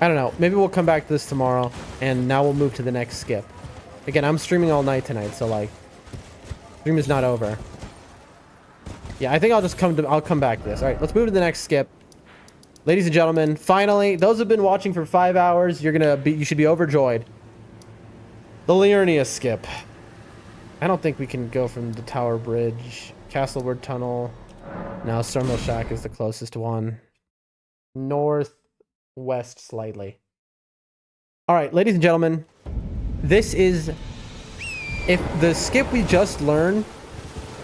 I don't know. Maybe we'll come back to this tomorrow, and now we'll move to the next skip. Again, I'm streaming all night tonight, so, like, stream is not over. Yeah, I think I'll come back to this. All right, let's move to the next skip. Ladies and gentlemen, finally, those who've been watching for 5 hours, you should be overjoyed. The Liurnia skip. I don't think we can go from the Tower Bridge. Castleward Tunnel. No, Stormhill Shack is the closest one. Northwest slightly. All right, ladies and gentlemen, this is, if the skip we just learned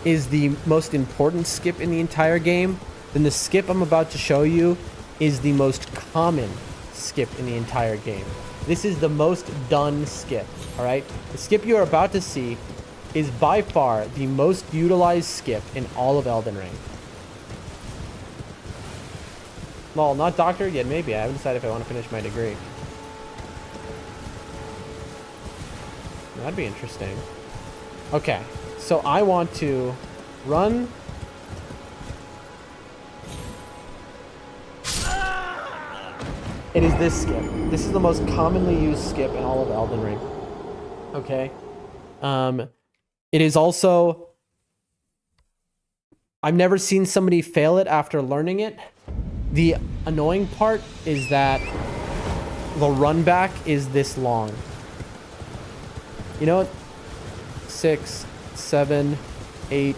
is the most important skip in the entire game, then the skip I'm about to show you is the most common skip in the entire game. This is the most done skip, all right? The skip you're about to see is by far the most utilized skip in all of Elden Ring. Lol, not doctored yet, maybe. I haven't decided if I want to finish my degree. That'd be interesting. Okay, so I want to run. It is this skip. This is the most commonly used skip in all of Elden Ring. Okay. It is also... I've never seen somebody fail it after learning it. The annoying part is that the run back is this long. You know what? 6, 7, 8,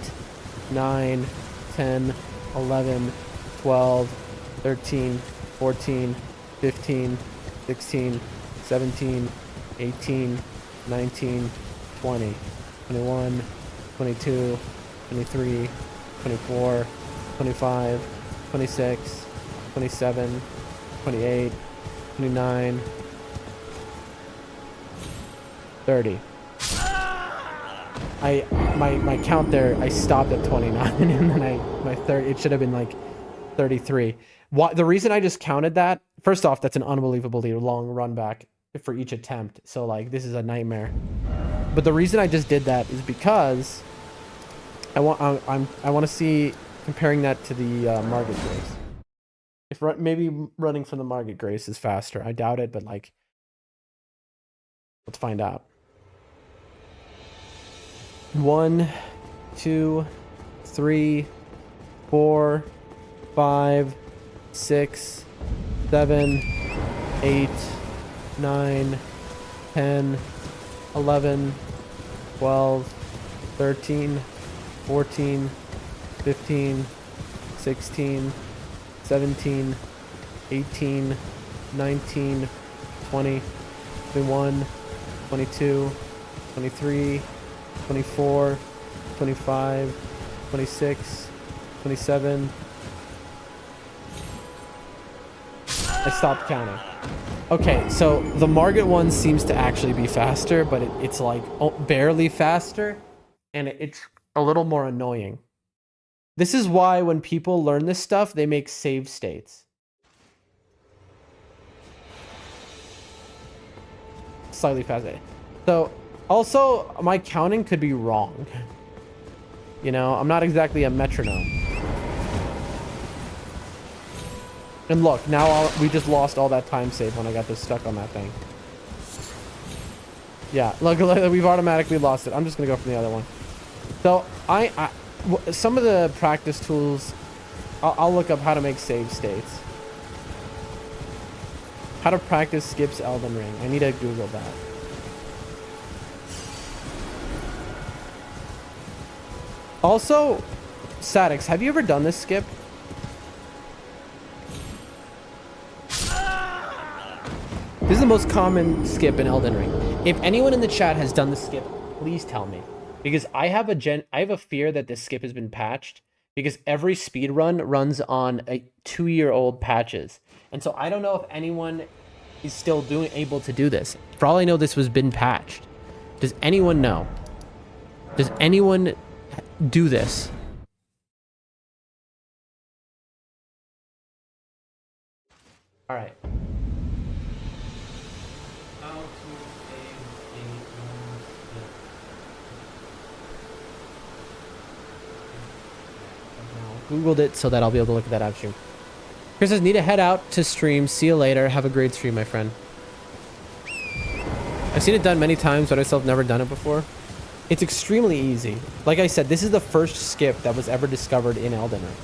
9, 10, 11, 12, 13, 14, 15, 16, 17, 18, 19, 20, 21, 22, 23, 24, 25, 26, 27, 28, 29, 30. My count there, I stopped at 29 and then it should have been like 33. The reason I just counted that, first off, that's an unbelievably long run back for each attempt. So, like, this is a nightmare. But the reason I just did that is because I want to see, comparing that to the Market Grace. If maybe running from the Market Grace is faster. I doubt it, but, like, let's find out. 1, 2, 3, 4, 5, 6, 7, 8, 9, 10, 11, 12, 13, 14, 15, 16, 17, 18, 19, 20, 21, 22, 23, 24, 25, 26, 27. I stopped counting. Okay, so the Margit one seems to actually be faster, but it's like barely faster, and it's a little more annoying. This is why when people learn this stuff, they make save states. Slightly faster. So, also, my counting could be wrong. You know, I'm not exactly a metronome. And look, now we just lost all that time save when I got this stuck on that thing. Yeah, look, we've automatically lost it. I'm just gonna go from the other one. So some of the practice tools, I'll look up how to make save states. How to practice skips Elden Ring. I need to Google that. Also, Sadix, have you ever done this skip? This is the most common skip in Elden Ring. If anyone in the chat has done the skip, please tell me. Because I have a fear that this skip has been patched. Because every speedrun runs on a 2-year-old patches. And so I don't know if anyone is still able to do this. For all I know, this was been patched. Does anyone know? Does anyone do this? All right. Googled it so that I'll be able to look at that app stream. Chris says, need to head out to stream. See you later. Have a great stream, my friend. I've seen it done many times, but I've never done it before. It's extremely easy. Like I said, this is the first skip that was ever discovered in Elden Ring.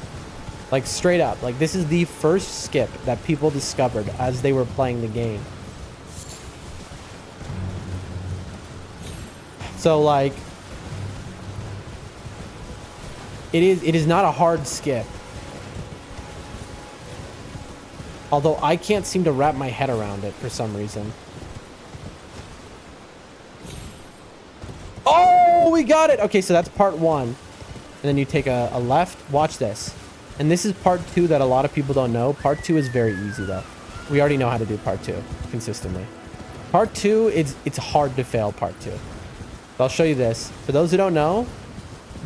Like, straight up. Like, this is the first skip that people discovered as they were playing the game. So, like, it is not a hard skip. Although I can't seem to wrap my head around it for some reason. Oh, we got it. Okay, so that's part 1. And then you take a left. Watch this. And this is part 2 that a lot of people don't know. Part 2 is very easy, though. We already know how to do part 2 consistently. Part 2, it's hard to fail part 2. So I'll show you this. For those who don't know,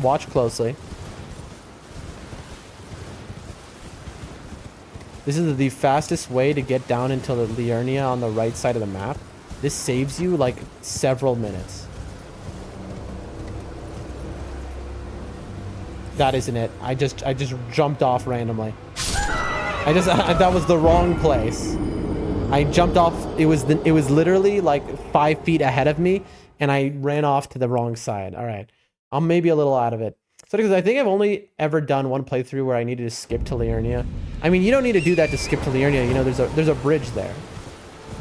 watch closely. This is the fastest way to get down into the Liurnia on the right side of the map. This saves you like several minutes. That isn't it. I just jumped off randomly. That was the wrong place. I jumped off. It was literally like 5 feet ahead of me, and I ran off to the wrong side. All right, I'm maybe a little out of it. So because I think I've only ever done one playthrough where I needed to skip to Liurnia. I mean, you don't need to do that to skip to Liurnia. You know, there's a bridge there,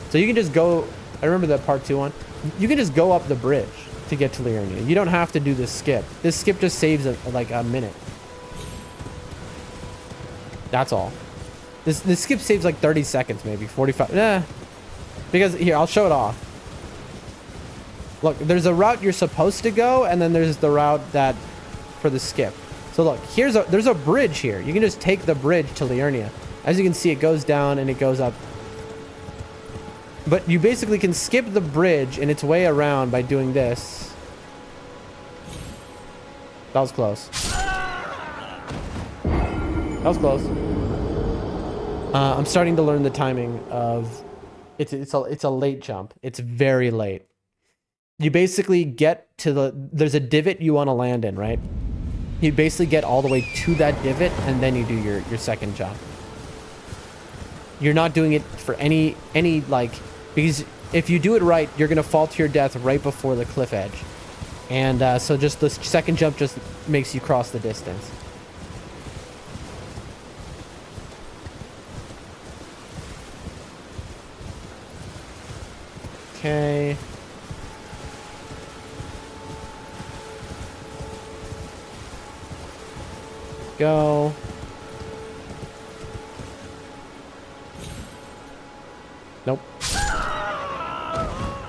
so you can just go. I remember that part 2 one. You can just go up the bridge to get to Liurnia. You don't have to do this skip. This skip just saves like a minute. That's all. This skip saves like 30 seconds, maybe 45. Because here, I'll show it off. Look, there's a route you're supposed to go, and then there's the route that for the skip. So look, there's a bridge here. You can just take the bridge to Liurnia. As you can see, it goes down and it goes up. But you basically can skip the bridge and its way around by doing this. That was close. That was close. I'm starting to learn the timing of it's a late jump. It's very late. You basically get to there's a divot you want to land in, right? You basically get all the way to that divot, and then you do your second jump. You're not doing it for any like, because if you do it right, you're gonna fall to your death right before the cliff edge, and so just the second jump just makes you cross the distance. Okay. Go. Nope.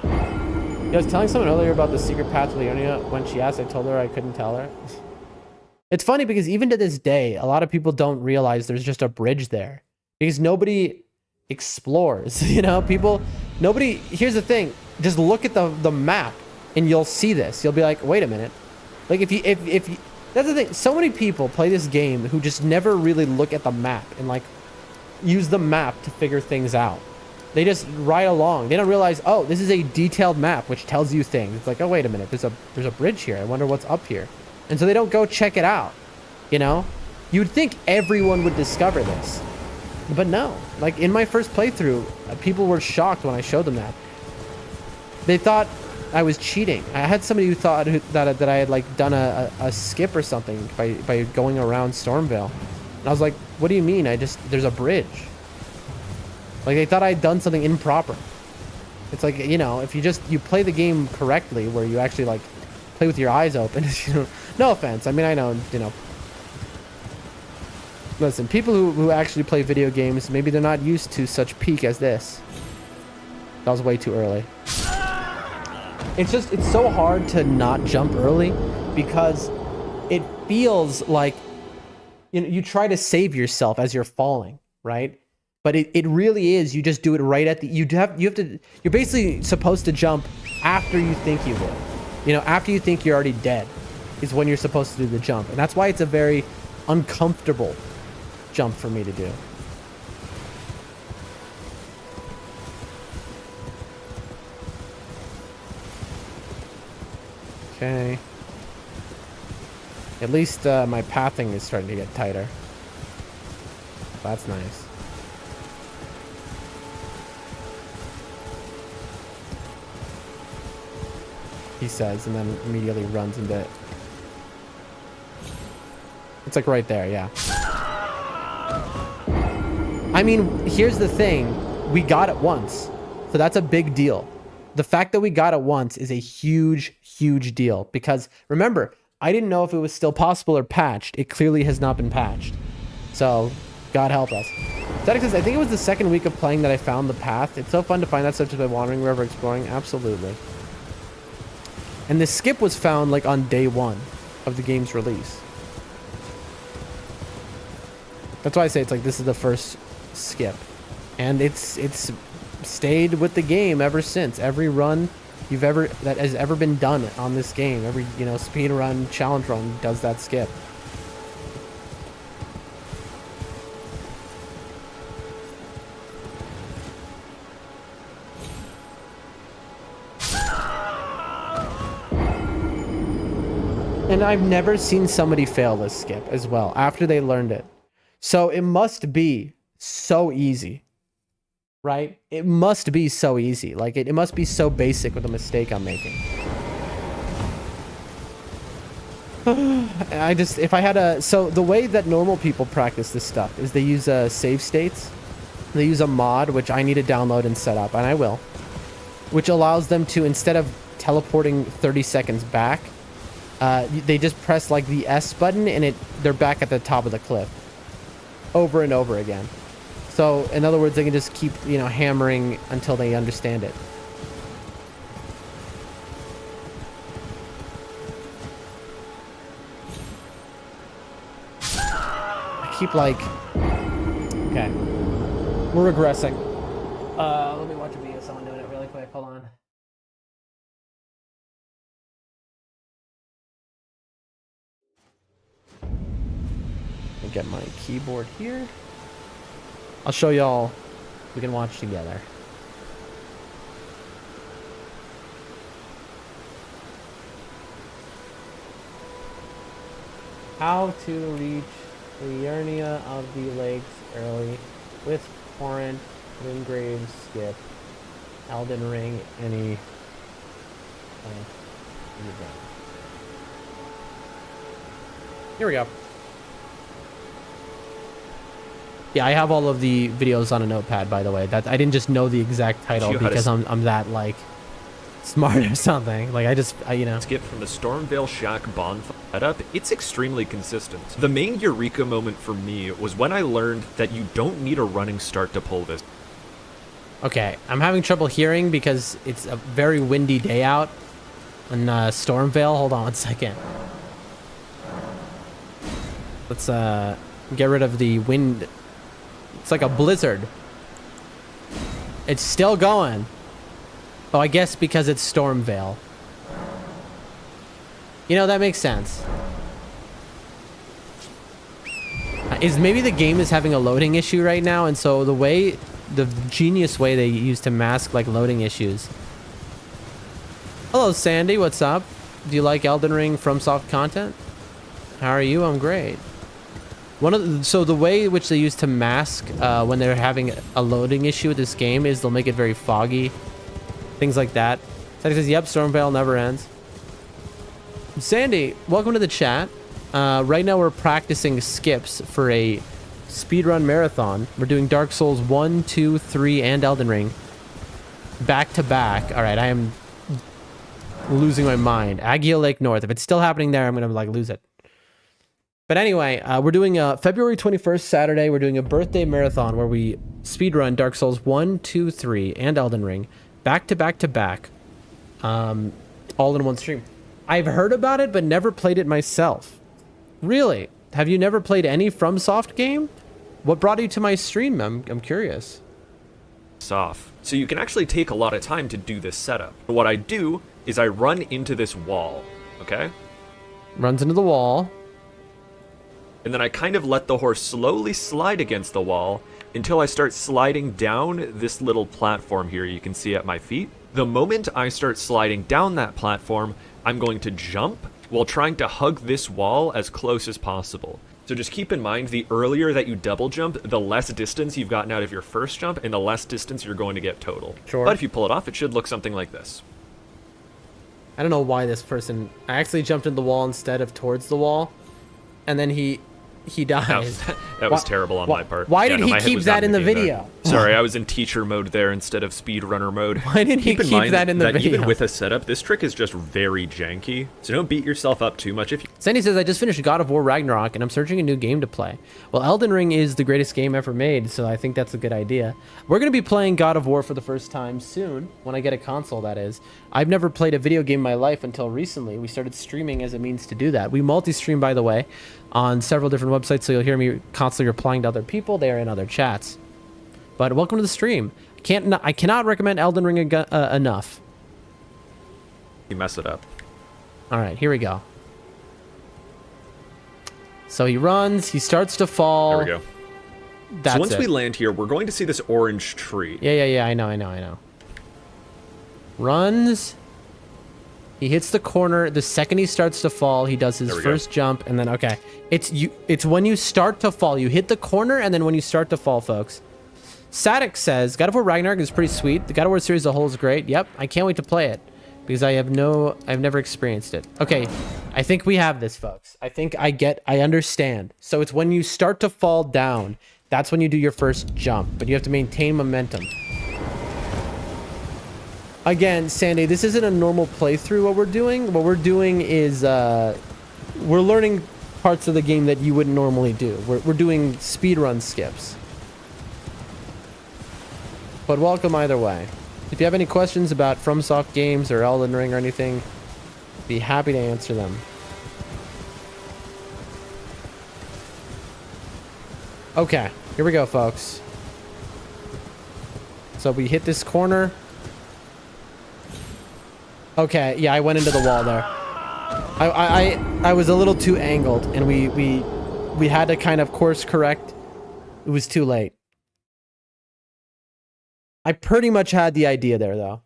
I was telling someone earlier about the secret path to Liurnia. When she asked, I told her I couldn't tell her. It's funny because even to this day, a lot of people don't realize there's just a bridge there. Because nobody explores, you know? Nobody, here's the thing. Just look at the map and you'll see this. You'll be like, wait a minute. Like if you, that's the thing. So many people play this game who just never really look at the map and like use the map to figure things out. They just ride along. They don't realize, oh, this is a detailed map which tells you things. It's like, oh, wait a minute. There's a bridge here. I wonder what's up here. And so they don't go check it out, you know? You'd think everyone would discover this. But no. Like, in my first playthrough, people were shocked when I showed them that. They thought I was cheating. I had somebody who thought that I had, like, done a skip or something by going around Stormvale. And I was like, what do you mean? There's a bridge. Like, they thought I'd done something improper. It's like, you know, if you play the game correctly, where you actually, like, play with your eyes open, you know, no offense. I mean, I know, you know. Listen, people who actually play video games, maybe they're not used to such peak as this. That was way too early. It's so hard to not jump early because it feels like, you know, you try to save yourself as you're falling, right? But it really is, you just do it right at the, you're basically supposed to jump after you think you will. You know, after you think you're already dead is when you're supposed to do the jump. And that's why it's a very uncomfortable jump for me to do. Okay. At least my pathing is starting to get tighter. That's nice. He says, and then immediately runs into it. It's like right there, yeah. I mean, here's the thing. We got it once. So that's a big deal. The fact that we got it once is a huge, huge deal. Because remember, I didn't know if it was still possible or patched. It clearly has not been patched. So, God help us. That because I think it was the second week of playing that I found the path. It's so fun to find that stuff just by wandering wherever exploring. Absolutely. And the skip was found like on day one of the game's release. That's why I say it's like this is the first skip. And it's stayed with the game ever since. Every run that has ever been done on this game, every, you know, speed run, challenge run does that skip. And I've never seen somebody fail this skip as well after they learned it. So it must be so easy, right? It must be so easy. Like it must be so basic with a mistake I'm making. So the way that normal people practice this stuff is they use save states. They use a mod, which I need to download and set up, and I will, which allows them to, instead of teleporting 30 seconds back, they just press like the S button and they're back at the top of the cliff over and over again. So in other words, they can just keep, you know, hammering until they understand it. I keep like, okay, we're regressing. Let me watch a video of someone doing it really quick. Hold on. Get my keyboard here. I'll show y'all. We can watch together. How to reach the area of the lakes early with Torrent, Wingrave, Skip, Elden Ring, any. Here we go. Yeah, I have all of the videos on a notepad, by the way. That I didn't just know the exact title because I'm that, like, smart or something. Like, you know. Skip from the Stormvale Shack bonfire setup, it's extremely consistent. The main eureka moment for me was when I learned that you don't need a running start to pull this. Okay, I'm having trouble hearing because it's a very windy day out in Stormvale. Hold on one second. Let's get rid of the wind. It's like a blizzard. It's still going. Oh, I guess because it's Stormvale. You know, that makes sense. Maybe the game is having a loading issue right now, and so the genius way they use to mask like loading issues. Hello, Sandy. What's up? Do you like Elden Ring FromSoft content? How are you? I'm great. So the way which they use to mask when they're having a loading issue with this game is they'll make it very foggy, things like that. Sandy says, "Yep, Stormvale never ends." Sandy, welcome to the chat. Right now we're practicing skips for a speedrun marathon. We're doing Dark Souls 1, 2, 3, and Elden Ring back to back. All right, I am losing my mind. Agia Lake North. If it's still happening there, I'm gonna like lose it. But anyway, we're doing February 21st, Saturday. We're doing a birthday marathon where we speedrun Dark Souls 1, 2, 3, and Elden Ring back to back to back, all in one stream. I've heard about it, but never played it myself. Really? Have you never played any FromSoft game? What brought you to my stream? I'm curious. Off. So you can actually take a lot of time to do this setup. What I do is I run into this wall, okay? Runs into the wall. And then I kind of let the horse slowly slide against the wall until I start sliding down this little platform here you can see at my feet. The moment I start sliding down that platform, I'm going to jump while trying to hug this wall as close as possible. So just keep in mind, the earlier that you double jump, the less distance you've gotten out of your first jump, and the less distance you're going to get total. Sure. But if you pull it off, it should look something like this. I don't know why this person... I actually jumped into the wall instead of towards the wall, and then he dies. That was terrible on my part. Why did he keep that in the video? Sorry, I was in teacher mode there instead of speedrunner mode. Why did he keep that in the video? Even with a setup, this trick is just very janky, so don't beat yourself up too much. If you... Sandy says, I just finished God of War Ragnarok, and I'm searching a new game to play. Well, Elden Ring is the greatest game ever made, so I think that's a good idea. We're going to be playing God of War for the first time soon, when I get a console, that is. I've never played a video game in my life until recently. We started streaming as a means to do that. We multi-stream, by the way, on several different websites, so you'll hear me constantly replying to other people. They are in other chats. But welcome to the stream. I cannot recommend Elden Ring enough. You mess it up. All right, here we go. So he runs. He starts to fall. There we go. That's so once it. we land here, we're going to see this orange tree. Yeah. I know. Runs. He hits the corner. The second he starts to fall, he does his first jump, and then okay. It's when you start to fall. You hit the corner, and then when you start to fall, folks. Sadek says, God of War Ragnarok is pretty sweet. The God of War series as a whole is great. Yep, I can't wait to play it. Because I've never experienced it. Okay, I think we have this, folks. I understand. So it's when you start to fall down, that's when you do your first jump. But you have to maintain momentum. Again, Sandy, this isn't a normal playthrough what we're doing. What we're doing is, we're learning parts of the game that you wouldn't normally do. We're doing speedrun skips. But welcome either way. If you have any questions about FromSoft games or Elden Ring or anything, be happy to answer them. Okay, here we go, folks. So we hit this corner. Okay, yeah, I went into the wall there. I was a little too angled, and we had to kind of course correct. It was too late. I pretty much had the idea there, though.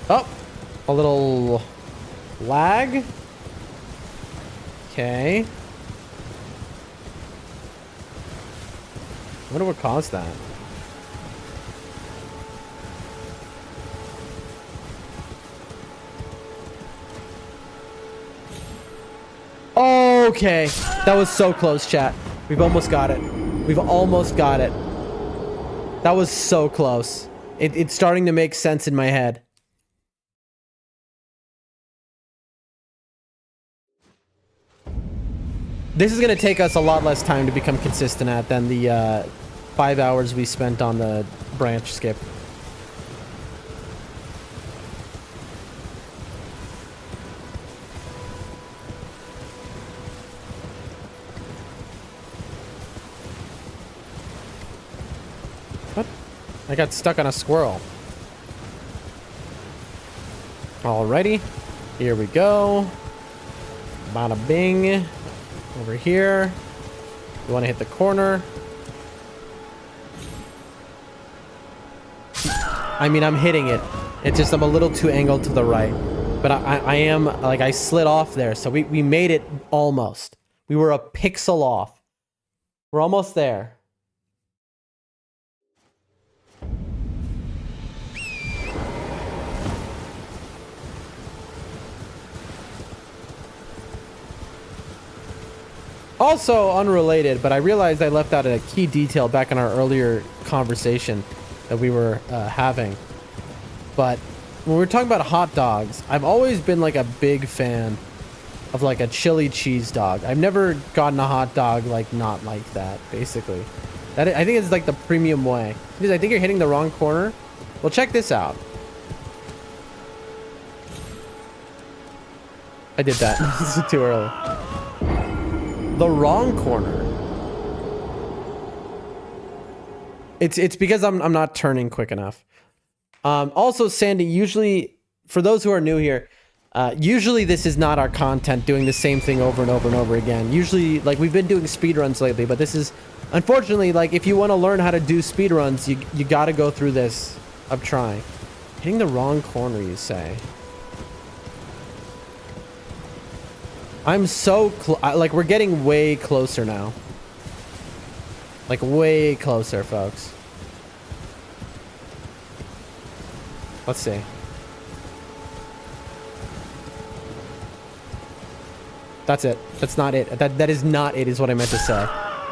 Oh, a little lag. Okay. I wonder what caused that. Okay, that was so close, chat. We've almost got it. We've almost got it. That was so close. It's starting to make sense in my head. This is going to take us a lot less time to become consistent at than the 5 hours we spent on the branch skip. What? I got stuck on a squirrel. Alrighty. Here we go. Bada bing. Over here. You want to hit the corner. I mean, I'm hitting it. It's just I'm a little too angled to the right. But I am, like, I slid off there. So we made it almost. We were a pixel off. We're almost there. Also unrelated, but I realized I left out a key detail back in our earlier conversation that we were having. But when we're talking about hot dogs, I've always been like a big fan of like a chili cheese dog. I've never gotten a hot dog like not like that, basically. That I think it's like the premium way. Because I think you're hitting the wrong corner. Well, check this out. I did that. This is too early. The wrong corner. It's because I'm not turning quick enough. Also, Sandy, usually, for those who are new here, usually this is not our content, doing the same thing over and over and over again. Usually, like, we've been doing speedruns lately, but this is, unfortunately, like, if you want to learn how to do speedruns, you got to go through this of trying. Hitting the wrong corner, you say. I'm so like, we're getting way closer now. Like, way closer, folks. Let's see. That's it. That's not it. That is not it, is what I meant to say.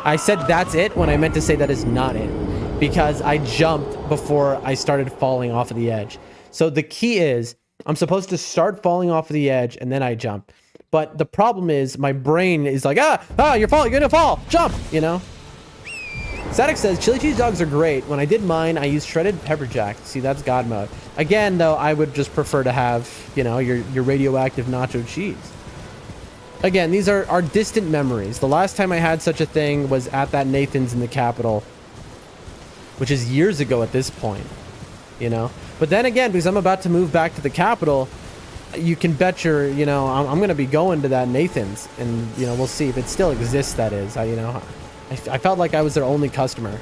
I said that's it when I meant to say that is not it. Because I jumped before I started falling off of the edge. So the key is, I'm supposed to start falling off of the edge and then I jump. But the problem is, my brain is like, you're falling, you're gonna fall, jump, you know? Static says, chili cheese dogs are great. When I did mine, I used shredded pepper jack. See, that's God mode. Again, though, I would just prefer to have, you know, your radioactive nacho cheese. Again, these are distant memories. The last time I had such a thing was at that Nathan's in the Capitol, which is years ago at this point, you know? But then again, because I'm about to move back to the Capitol, you can bet your, you know, I'm going to be going to that Nathan's, and, you know, we'll see if it still exists, that is. You know, I felt like I was their only customer.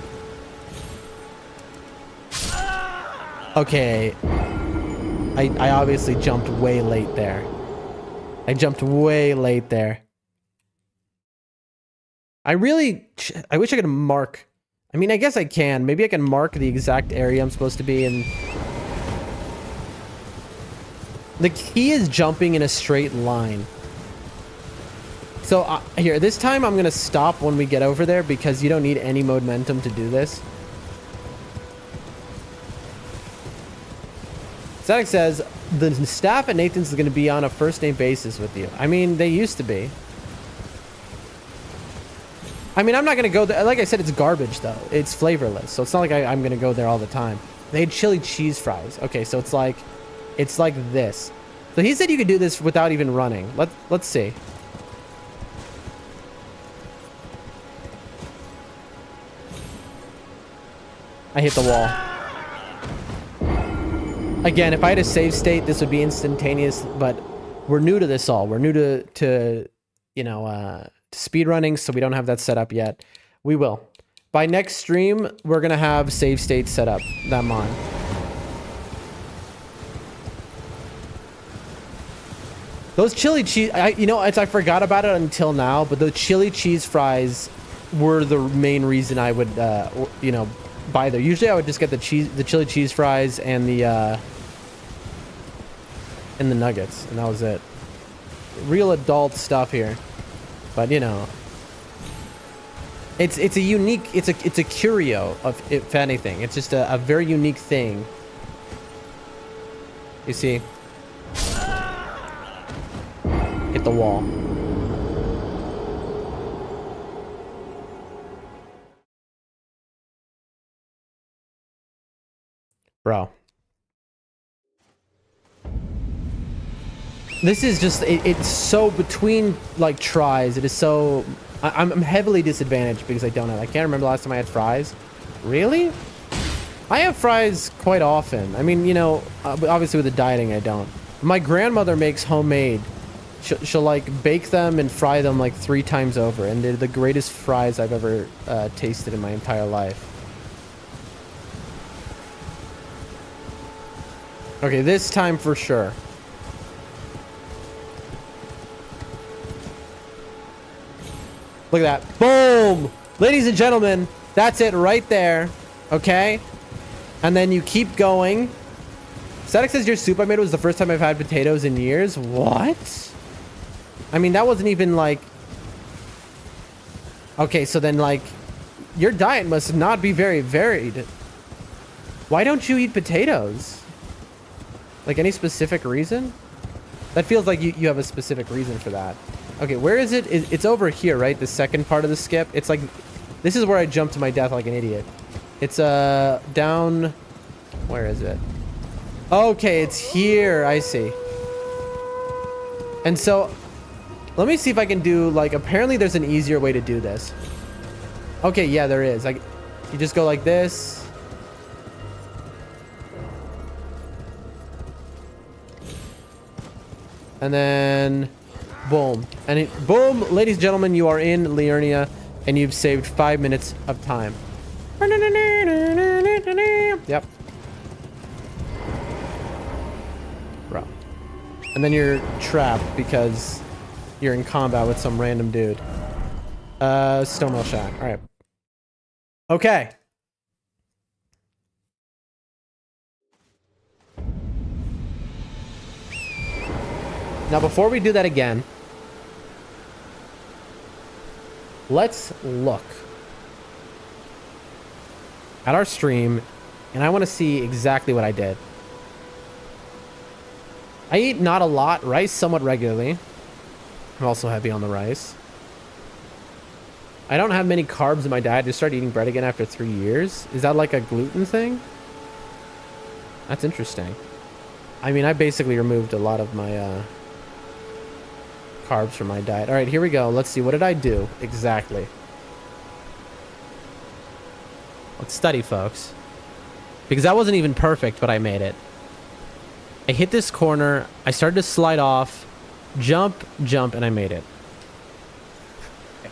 Okay. I obviously jumped way late there. I jumped way late there. I wish I could mark. I mean, I guess I can. Maybe I can mark the exact area I'm supposed to be in. The key is jumping in a straight line. So here, this time I'm going to stop when we get over there because you don't need any momentum to do this. Static says, the staff at Nathan's is going to be on a first name basis with you. I mean, they used to be. I mean, I'm not going to go there. Like I said, it's garbage, though. It's flavorless. So it's not like I'm going to go there all the time. They had chili cheese fries. Okay, so it's like this. So he said you could do this without even running. Let's see. I hit the wall. Again, if I had a save state, this would be instantaneous, but we're new to this all. We're new to you know, speed running, so we don't have that set up yet. We will. By next stream, we're going to have save states set up. That mine. Those chili cheese, you know, I forgot about it until now, but the chili cheese fries were the main reason I would, you know, buy there. Usually I would just get the chili cheese fries and the nuggets, and that was it. Real adult stuff here, but you know, it's a unique, it's a curio of, if anything. It's just a very unique thing. You see. Hit the wall. Bro. This is just, it's so between, like, tries. It is so, I'm heavily disadvantaged because I don't have, I can't remember the last time I had fries. Really? I have fries quite often. I mean, you know, obviously with the dieting, I don't. My grandmother makes homemade She'll like bake them and fry them like 3 times over, and they're the greatest fries I've ever tasted in my entire life. Okay, this time for sure. Look at that. Boom! Ladies and gentlemen, that's it right there. Okay? And then you keep going. Static says your soup I made was the first time I've had potatoes in years. What? I mean, that wasn't even like... Okay, so then like... Your diet must not be very varied. Why don't you eat potatoes? Like, any specific reason? That feels like you have a specific reason for that. Okay, where is it? It's over here, right? The second part of the skip. It's like... This is where I jumped to my death like an idiot. It's, down... Where is it? Okay, it's here. I see. And so... Let me see if I can do, like... Apparently, there's an easier way to do this. Okay, yeah, there is. Like, you just go like this... And then, boom. And boom, ladies and gentlemen, you are in Liurnia, and you've saved 5 minutes of time. Yep. Bro. And then you're trapped because you're in combat with some random dude. Stonewall Shack. All right. Okay. Now, before we do that again, let's look at our stream, and I want to see exactly what I did. I eat not a lot, rice somewhat regularly. I'm also heavy on the rice. I don't have many carbs in my diet. I just started eating bread again after 3 years. Is that like a gluten thing? That's interesting. I mean, I basically removed a lot of my carbs from my diet. All right, here we go. Let's see. What did I do exactly? Let's study, folks. Because that wasn't even perfect, but I made it. I hit this corner. I started to slide off. Jump, jump, and I made it.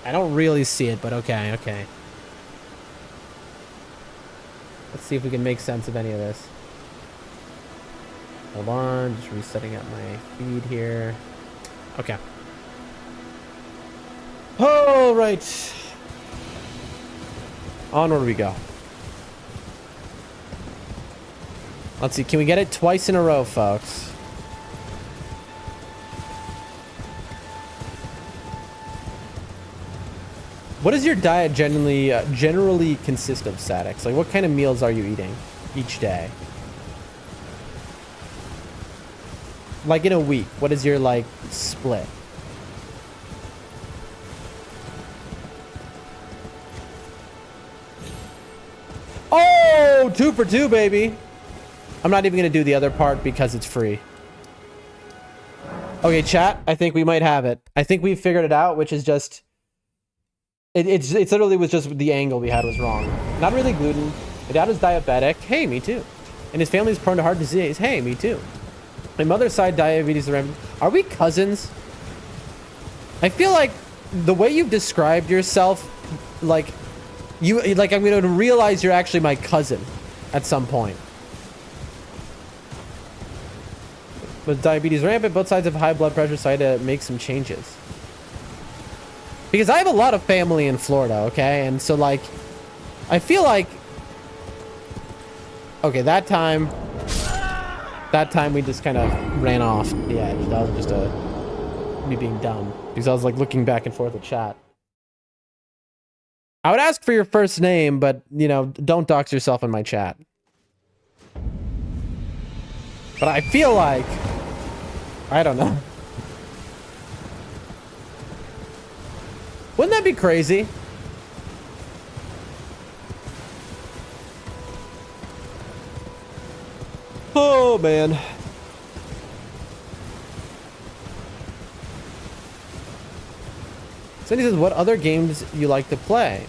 I don't really see it, but okay, okay. Let's see if we can make sense of any of this. Hold on. Just resetting up my feed here. Okay. All right. Onward we go. Let's see. Can we get it twice in a row, folks? What does your diet generally consist of, Sadix? Like, what kind of meals are you eating each day? Like, in a week, what is your, like, split? Oh, 2 for 2, baby. I'm not even going to do the other part because it's free. Okay, chat, I think we might have it. I think we figured it out, which is just... It's literally was just the angle we had was wrong. Not really gluten. My dad is diabetic. Hey, me too. And his family is prone to heart disease. Hey, me too. My mother's side diabetes. Are we cousins? I feel like the way you've described yourself, like I'm going to realize you're actually my cousin at some point. With diabetes rampant, both sides have high blood pressure, so I had to make some changes. Because I have a lot of family in Florida, okay? And so, like, I feel like... Okay, that time we just kind of ran off the edge. That was just me being dumb. Because I was, like, looking back and forth at chat. I would ask for your first name, but, you know, don't dox yourself in my chat. But I feel like... I don't know. Wouldn't that be crazy? Oh, man. Cindy says, what other games you like to play?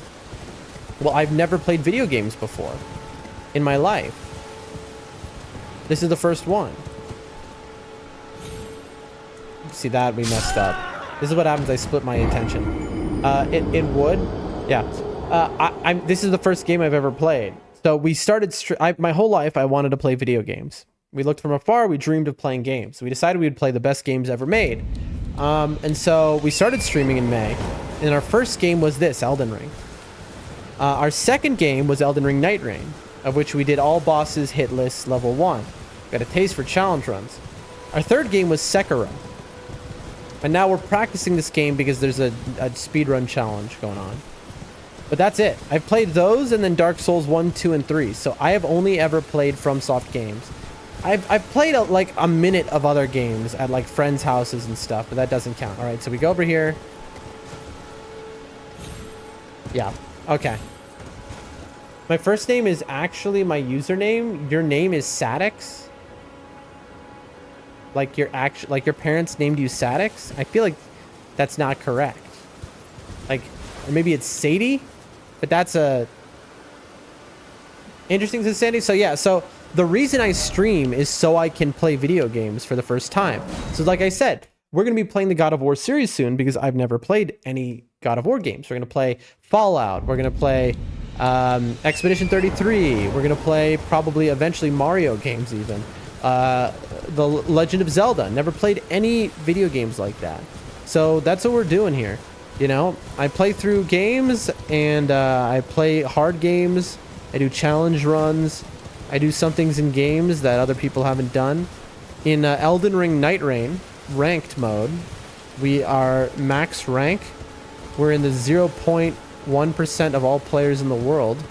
Well, I've never played video games before in my life. This is the first one. See, that we messed up. This is what happens. I split my attention. It would. Yeah. This is the first game I've ever played. So we started, my whole life, I wanted to play video games. We looked from afar, we dreamed of playing games. We decided we would play the best games ever made. And so we started streaming in May. And our first game was this, Elden Ring. Our second game was Elden Ring NIGHTREIGN, of which we did all bosses hitless level 1. Got a taste for challenge runs. Our third game was Sekiro. And now we're practicing this game because there's a speedrun challenge going on. But that's it. I've played those and then Dark Souls 1, 2, and 3. So I have only ever played FromSoft games. I've played like a minute of other games at like friends' houses and stuff, but that doesn't count. All right, so we go over here. Yeah, okay. My first name is actually my username. Your name is Sadix? Like your parents named you Sadix? I feel like that's not correct. Like, or maybe it's Sadie? But that's a interesting to Sandy. So yeah, so the reason I stream is so I can play video games for the first time. So like I said, we're going to be playing the God of War series soon because I've never played any God of War games. We're going to play Fallout. We're going to play Expedition 33. We're going to play probably eventually Mario games even. The Legend of Zelda. Never played any video games like that. So that's what we're doing here. You know, I play through games and I play hard games. I do challenge runs. I do some things in games that other people haven't done. In Elden Ring NIGHTREIGN, ranked mode, we are max rank. We're in the 0.1% of all players in the world.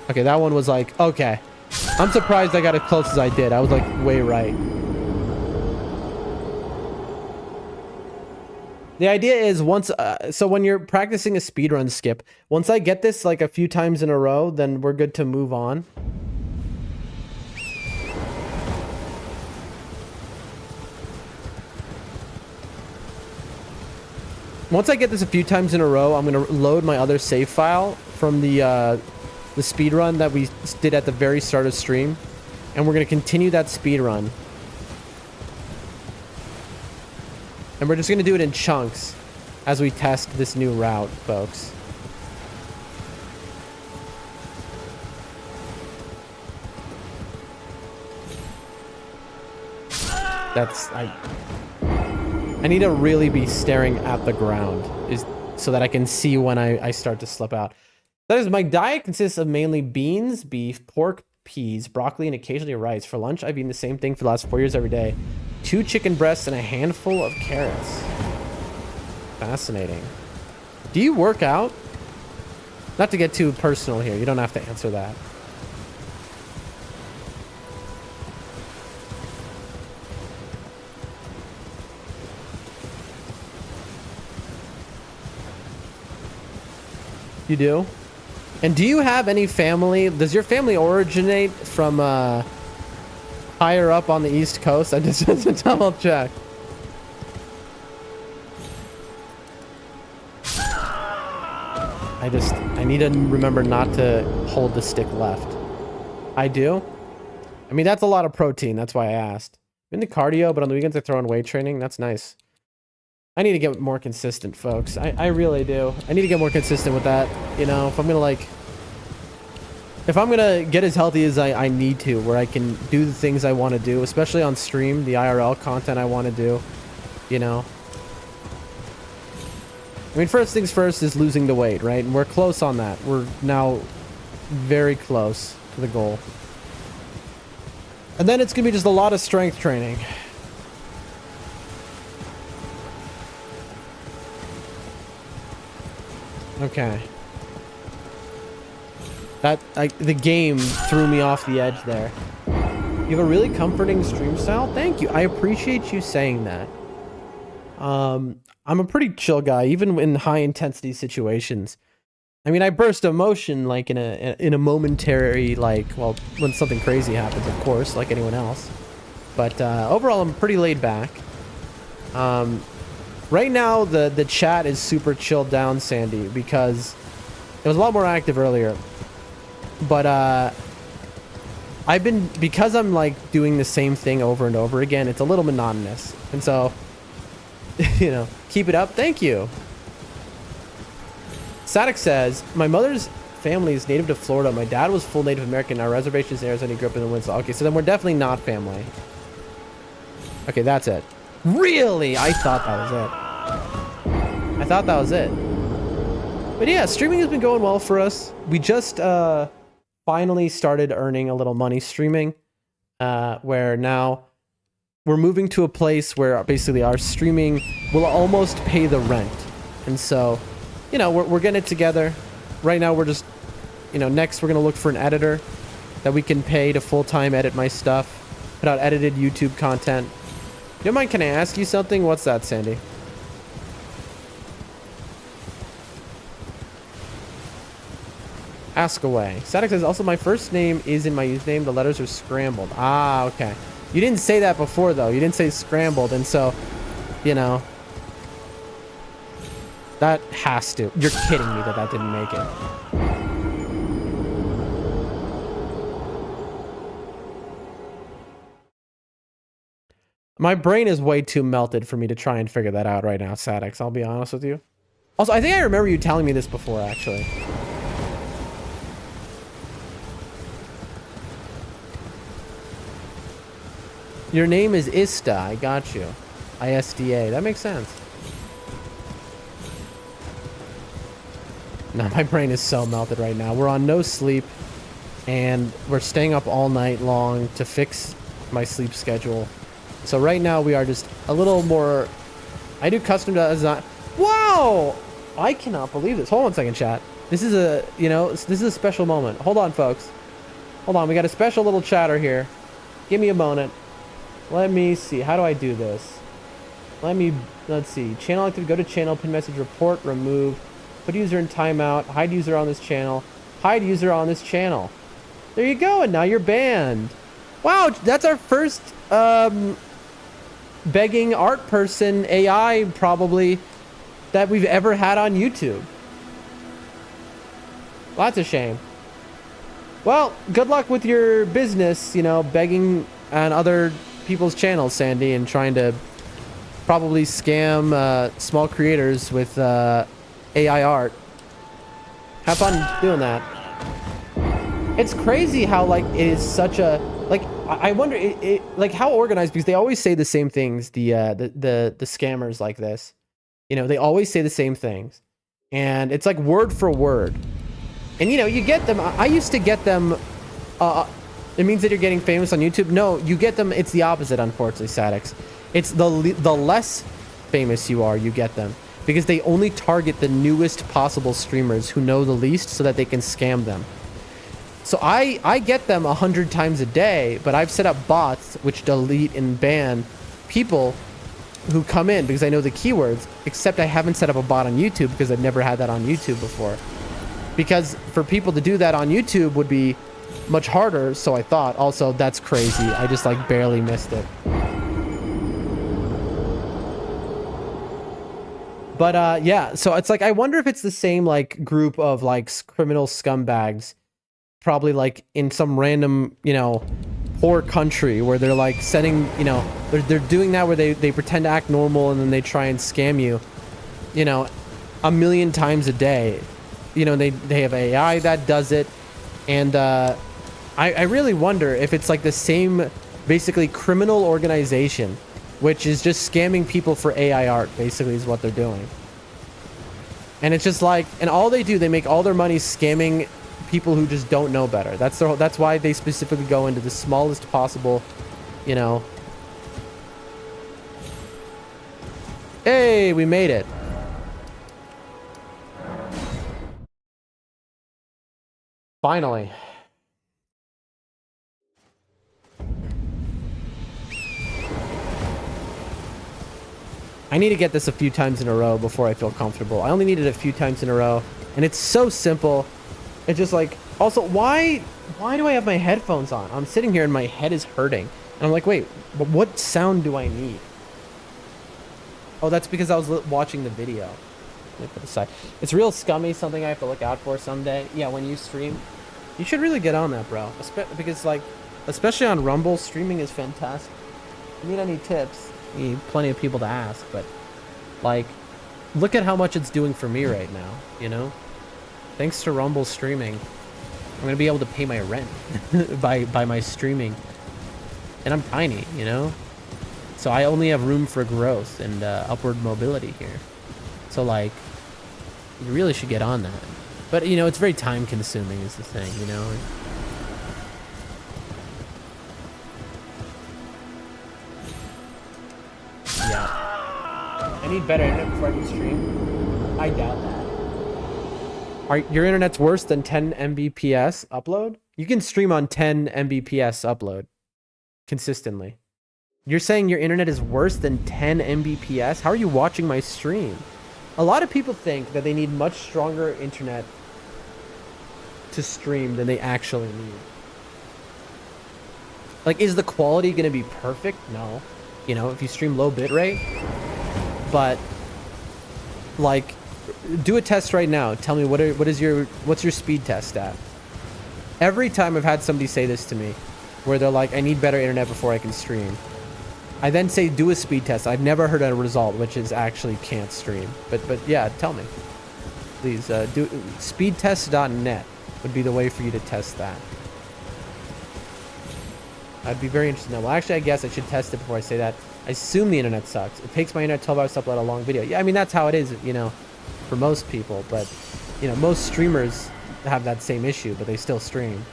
Okay, that one was like, okay. I'm surprised I got as close as I did. I was like way right. The idea is once, so when you're practicing a speedrun skip, once I get this like a few times in a row, then we're good to move on. Once I get this a few times in a row, I'm going to load my other save file from the speedrun that we did at the very start of stream. And we're going to continue that speedrun. And we're just going to do it in chunks as we test this new route, folks. I need to really be staring at the ground so that I can see when I start to slip out. That is, my diet consists of mainly beans, beef, pork, peas, broccoli, and occasionally rice. For lunch, I've eaten the same thing for the last 4 years every day. 2 chicken breasts and a handful of carrots. Fascinating. Do you work out? Not to get too personal here. You don't have to answer that. You do? And do you have any family? Does your family originate from higher up on the East Coast? I just want to double check. I need to remember not to hold the stick left. I do? I mean, that's a lot of protein. That's why I asked. I'm into cardio, but on the weekends I throw in weight training. That's nice. I need to get more consistent, folks. I really do. I need to get more consistent with that. You know, if I'm gonna get as healthy as I need to, where I can do the things I want to do, especially on stream, the IRL content I want to do, you know. I mean, first things first is losing the weight, right? And we're close on that. We're now very close to the goal. And then it's gonna be just a lot of strength training. Okay. The game threw me off the edge there. You have a really comforting stream style? Thank you. I appreciate you saying that. I'm a pretty chill guy, even in high intensity situations. I mean, I burst emotion like in a momentary, like, well, when something crazy happens, of course, like anyone else. But overall, I'm pretty laid back. Right now, the chat is super chilled down, Sandy, because it was a lot more active earlier. But because I'm like doing the same thing over and over again, it's a little monotonous. And so, you know, keep it up. Thank you. Sadek says, my mother's family is native to Florida. My dad was full Native American. Our reservation is in Arizona. He grew up in the Winslow. Okay, so then we're definitely not family. Okay, that's it. Really? I thought that was it. I thought that was it. But yeah, streaming has been going well for us. We just finally started earning a little money streaming, where now we're moving to a place where basically our streaming will almost pay the rent. And so, you know, we're getting it together. Right now we're just, you know, next we're going to look for an editor that we can pay to full-time edit my stuff, put out edited YouTube content. You don't mind, can I ask you something? What's that, Sandy? Ask away. Static says, also my first name is in my username. The letters are scrambled. Ah, okay. You didn't say that before, though. You didn't say scrambled, and so, you know, that has to. You're kidding me that that didn't make it. My brain is way too melted for me to try and figure that out right now, Sadix. I'll be honest with you. Also, I think I remember you telling me this before, actually. Your name is Ista. I got you. ISDA. That makes sense. No, my brain is so melted right now. We're on no sleep, and we're staying up all night long to fix my sleep schedule. So right now we are just a little more... I do custom design. Wow! I cannot believe this. Hold on a second, chat. This is a, you know, this is a special moment. Hold on, folks. Hold on. We got a special little chatter here. Give me a moment. Let me see. How do I do this? Let's see. Channel active. Go to channel, pin message, report, remove. Put user in timeout. Hide user on this channel. Hide user on this channel. There you go. And now you're banned. Wow. That's our first begging art person AI probably that we've ever had on YouTube. Well, that's a shame. Well, good luck with your business, you know, begging on other people's channels, Sandy, and trying to probably scam small creators with AI art. Have fun doing that. It's crazy how, like, it is such a, like, I wonder like how organized, because they always say the same things, the scammers like this, you know, they always say the same things, and it's like word for word. And you know, you get them. I used to get them. It means that you're getting famous on YouTube. No, you get them. It's the opposite, unfortunately, Sadix. It's the less famous you are, you get them, because they only target the newest possible streamers who know the least, so that they can scam them. So I get them 100 times a day, but I've set up bots which delete and ban people who come in because I know the keywords, except I haven't set up a bot on YouTube because I've never had that on YouTube before. Because for people to do that on YouTube would be much harder, so I thought. Also, that's crazy. I just like barely missed it. But yeah, so it's like I wonder if it's the same like group of like criminal scumbags, probably like in some random, you know, poor country where they're like setting, you know, they're doing that where they pretend to act normal and then they try and scam you, you know, 1,000,000 times a day. You know, they have AI that does it, and I really wonder if it's like the same basically criminal organization, which is just scamming people for AI art, basically, is what they're doing. And it's just like, and all they do, they make all their money scamming people who just don't know better. That's why they specifically go into the smallest possible, you know. Hey, we made it. Finally. I need to get this a few times in a row before I feel comfortable. I only need it a few times in a row, and it's so simple. It's just like, also, why do I have my headphones on? I'm sitting here and my head is hurting. And I'm like, wait, but what sound do I need? Oh, that's because I was watching the video. Let me put this aside. It's real scummy, something I have to look out for someday. Yeah, when you stream, you should really get on that, bro. Because, like, especially on Rumble, streaming is fantastic. If you need any tips, you need plenty of people to ask, but like, look at how much it's doing for me right now, you know? Thanks to Rumble streaming, I'm gonna be able to pay my rent by my streaming. And I'm tiny, you know? So I only have room for growth and upward mobility here. So like, you really should get on that. But you know, it's very time consuming is the thing, you know? Yeah. I need better internet before I can stream. I doubt that. Your internet's worse than 10 Mbps upload? You can stream on 10 Mbps upload consistently. You're saying your internet is worse than 10 Mbps? How are you watching my stream? A lot of people think that they need much stronger internet to stream than they actually need. Like, is the quality going to be perfect? No. You know, if you stream low bitrate. But, like, do a test right now. Tell me what's your speed test at? Every time I've had somebody say this to me, where they're like, I need better internet before I can stream. I then say, do a speed test. I've never heard a result, which is actually can't stream. But yeah, tell me. Please, do speedtest.net would be the way for you to test that. I'd be very interested to know. Well, actually, I guess I should test it before I say that. I assume the internet sucks. It takes my internet 12 hours to upload a long video. Yeah, I mean, that's how it is, you know, for most people. But, you know, most streamers have that same issue, but they still stream.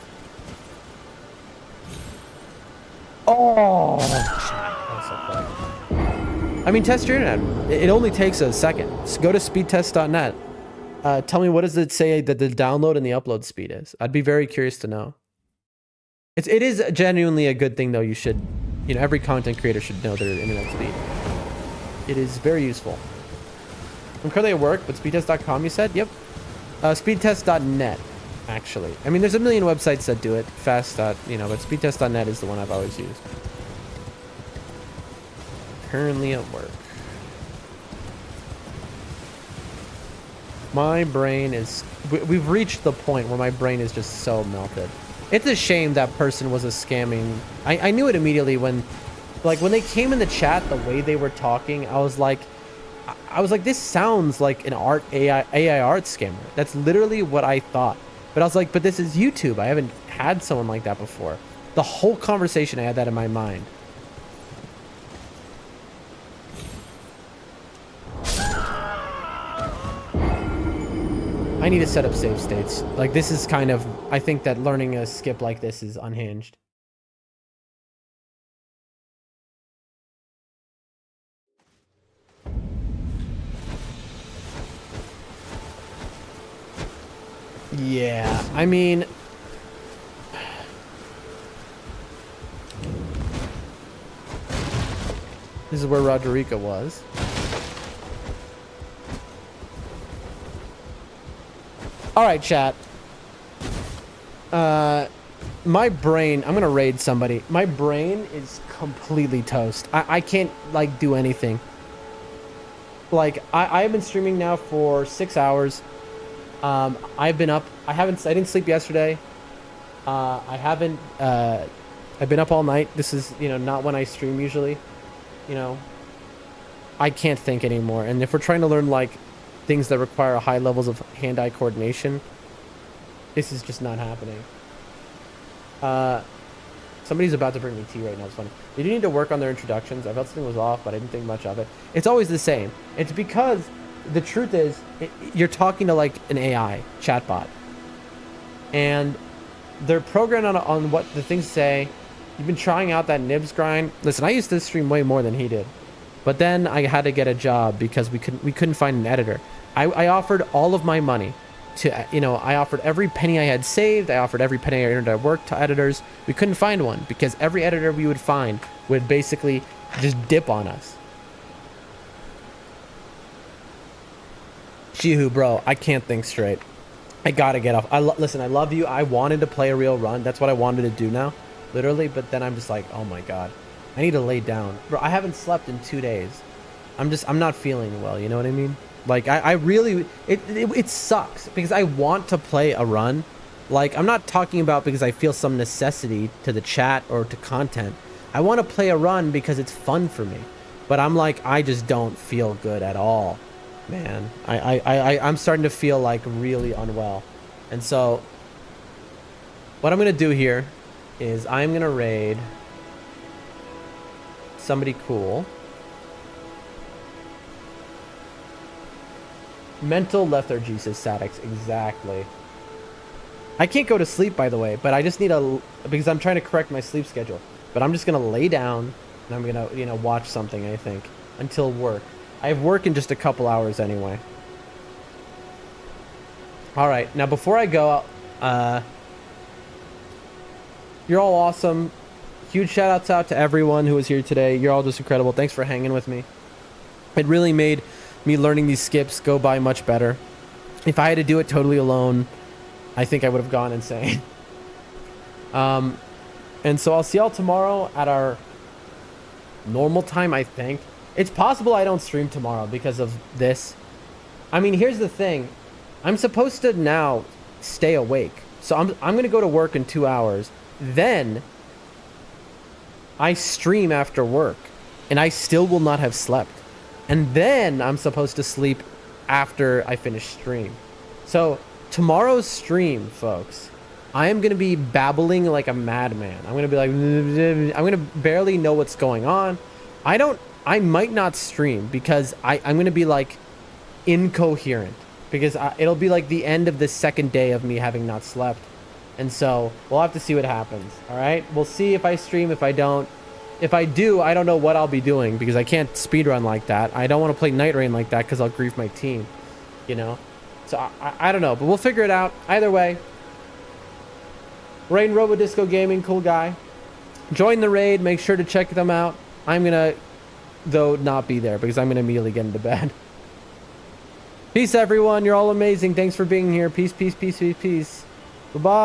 Oh! I mean, test your internet. It only takes a second. So go to speedtest.net. Tell me, what does it say that the download and the upload speed is? I'd be very curious to know. It is genuinely a good thing, though. You should, you know, every content creator should know their internet speed. It is very useful. I'm currently at work, but speedtest.com, you said? Yep. Speedtest.net, actually. I mean, there's a million websites that do it. Fast. You know, but speedtest.net is the one I've always used. Currently at work. My brain is... We've reached the point where my brain is just so melted. It's a shame that person was a scamming... I knew it immediately when... Like, when they came in the chat, the way they were talking, I was like, this sounds like an AI art scammer. That's literally what I thought. But I was like, but this is YouTube. I haven't had someone like that before. The whole conversation, I had that in my mind. I need to set up save states. Like, this is kind of... I think that learning a skip like this is unhinged. Yeah, I mean... This is where Roderica was. Alright, chat. My brain... I'm gonna raid somebody. My brain is completely toast. I can't, like, do anything. Like, I've been streaming now for 6 hours. I've been up... I didn't sleep yesterday. I've been up all night. This is, you know, not when I stream usually. You know, I can't think anymore. And if we're trying to learn, like, things that require high levels of hand-eye coordination, this is just not happening. Somebody's about to bring me tea right now. It's funny. They do need to work on their introductions. I felt something was off, but I didn't think much of it. It's always the same. It's because the truth is, you're talking to, like, an AI chatbot, and they're programmed on what the things say. You've been trying out that nibs grind. Listen, I used to stream way more than he did, but then I had to get a job because we couldn't find an editor. I offered all of my money to, you know, I offered every penny I had saved. I offered every penny I earned at work to editors. We couldn't find one because every editor we would find would basically just dip on us. Jihu, bro, I can't think straight. I gotta get off. Listen, I love you. I wanted to play a real run. That's what I wanted to do now, literally. But then I'm just like, oh my god, I need to lay down, bro. I haven't slept in 2 days. I'm not feeling well. You know what I mean? Like, I really, it sucks because I want to play a run, Like, I'm not talking about because I feel some necessity to the chat or to content. I want to play a run because it's fun for me. But I'm like, I just don't feel good at all, man. I'm starting to feel like really unwell. And so what I'm going to do here is I'm going to raid somebody cool. Mental lethargy, says Sadix. Exactly. I can't go to sleep, by the way, but I just need because I'm trying to correct my sleep schedule. But I'm just going to lay down and I'm going to, watch something, I think, until work. I have work in just a couple hours anyway. All right. Now, before I go, you're all awesome. Huge shout outs out to everyone who was here today. You're all just incredible. Thanks for hanging with me. It really made me learning these skips go by much better. If I had to do it totally alone, I think I would have gone insane. And so I'll see y'all tomorrow at our normal time, I think. It's possible I don't stream tomorrow because of this. I mean, here's the thing. I'm supposed to now stay awake. So I'm going to go to work in 2 hours. Then I stream after work. And I still will not have slept. And then I'm supposed to sleep after I finish stream. So tomorrow's stream, folks, I am going to be babbling like a madman. I'm going to be like, I'm going to barely know what's going on. I might not stream because I'm going to be like incoherent because it'll be like the end of the second day of me having not slept. And so we'll have to see what happens. All right. We'll see if I stream, if I don't. If I do, I don't know what I'll be doing because I can't speedrun like that. I don't want to play Night Rain like that because I'll grief my team, So I don't know, but we'll figure it out. Either way, Rain Robodisco Gaming, cool guy. Join the raid. Make sure to check them out. I'm going to, though, not be there because I'm going to immediately get into bed. Peace, everyone. You're all amazing. Thanks for being here. Peace, peace, peace, peace, peace. Bye-bye.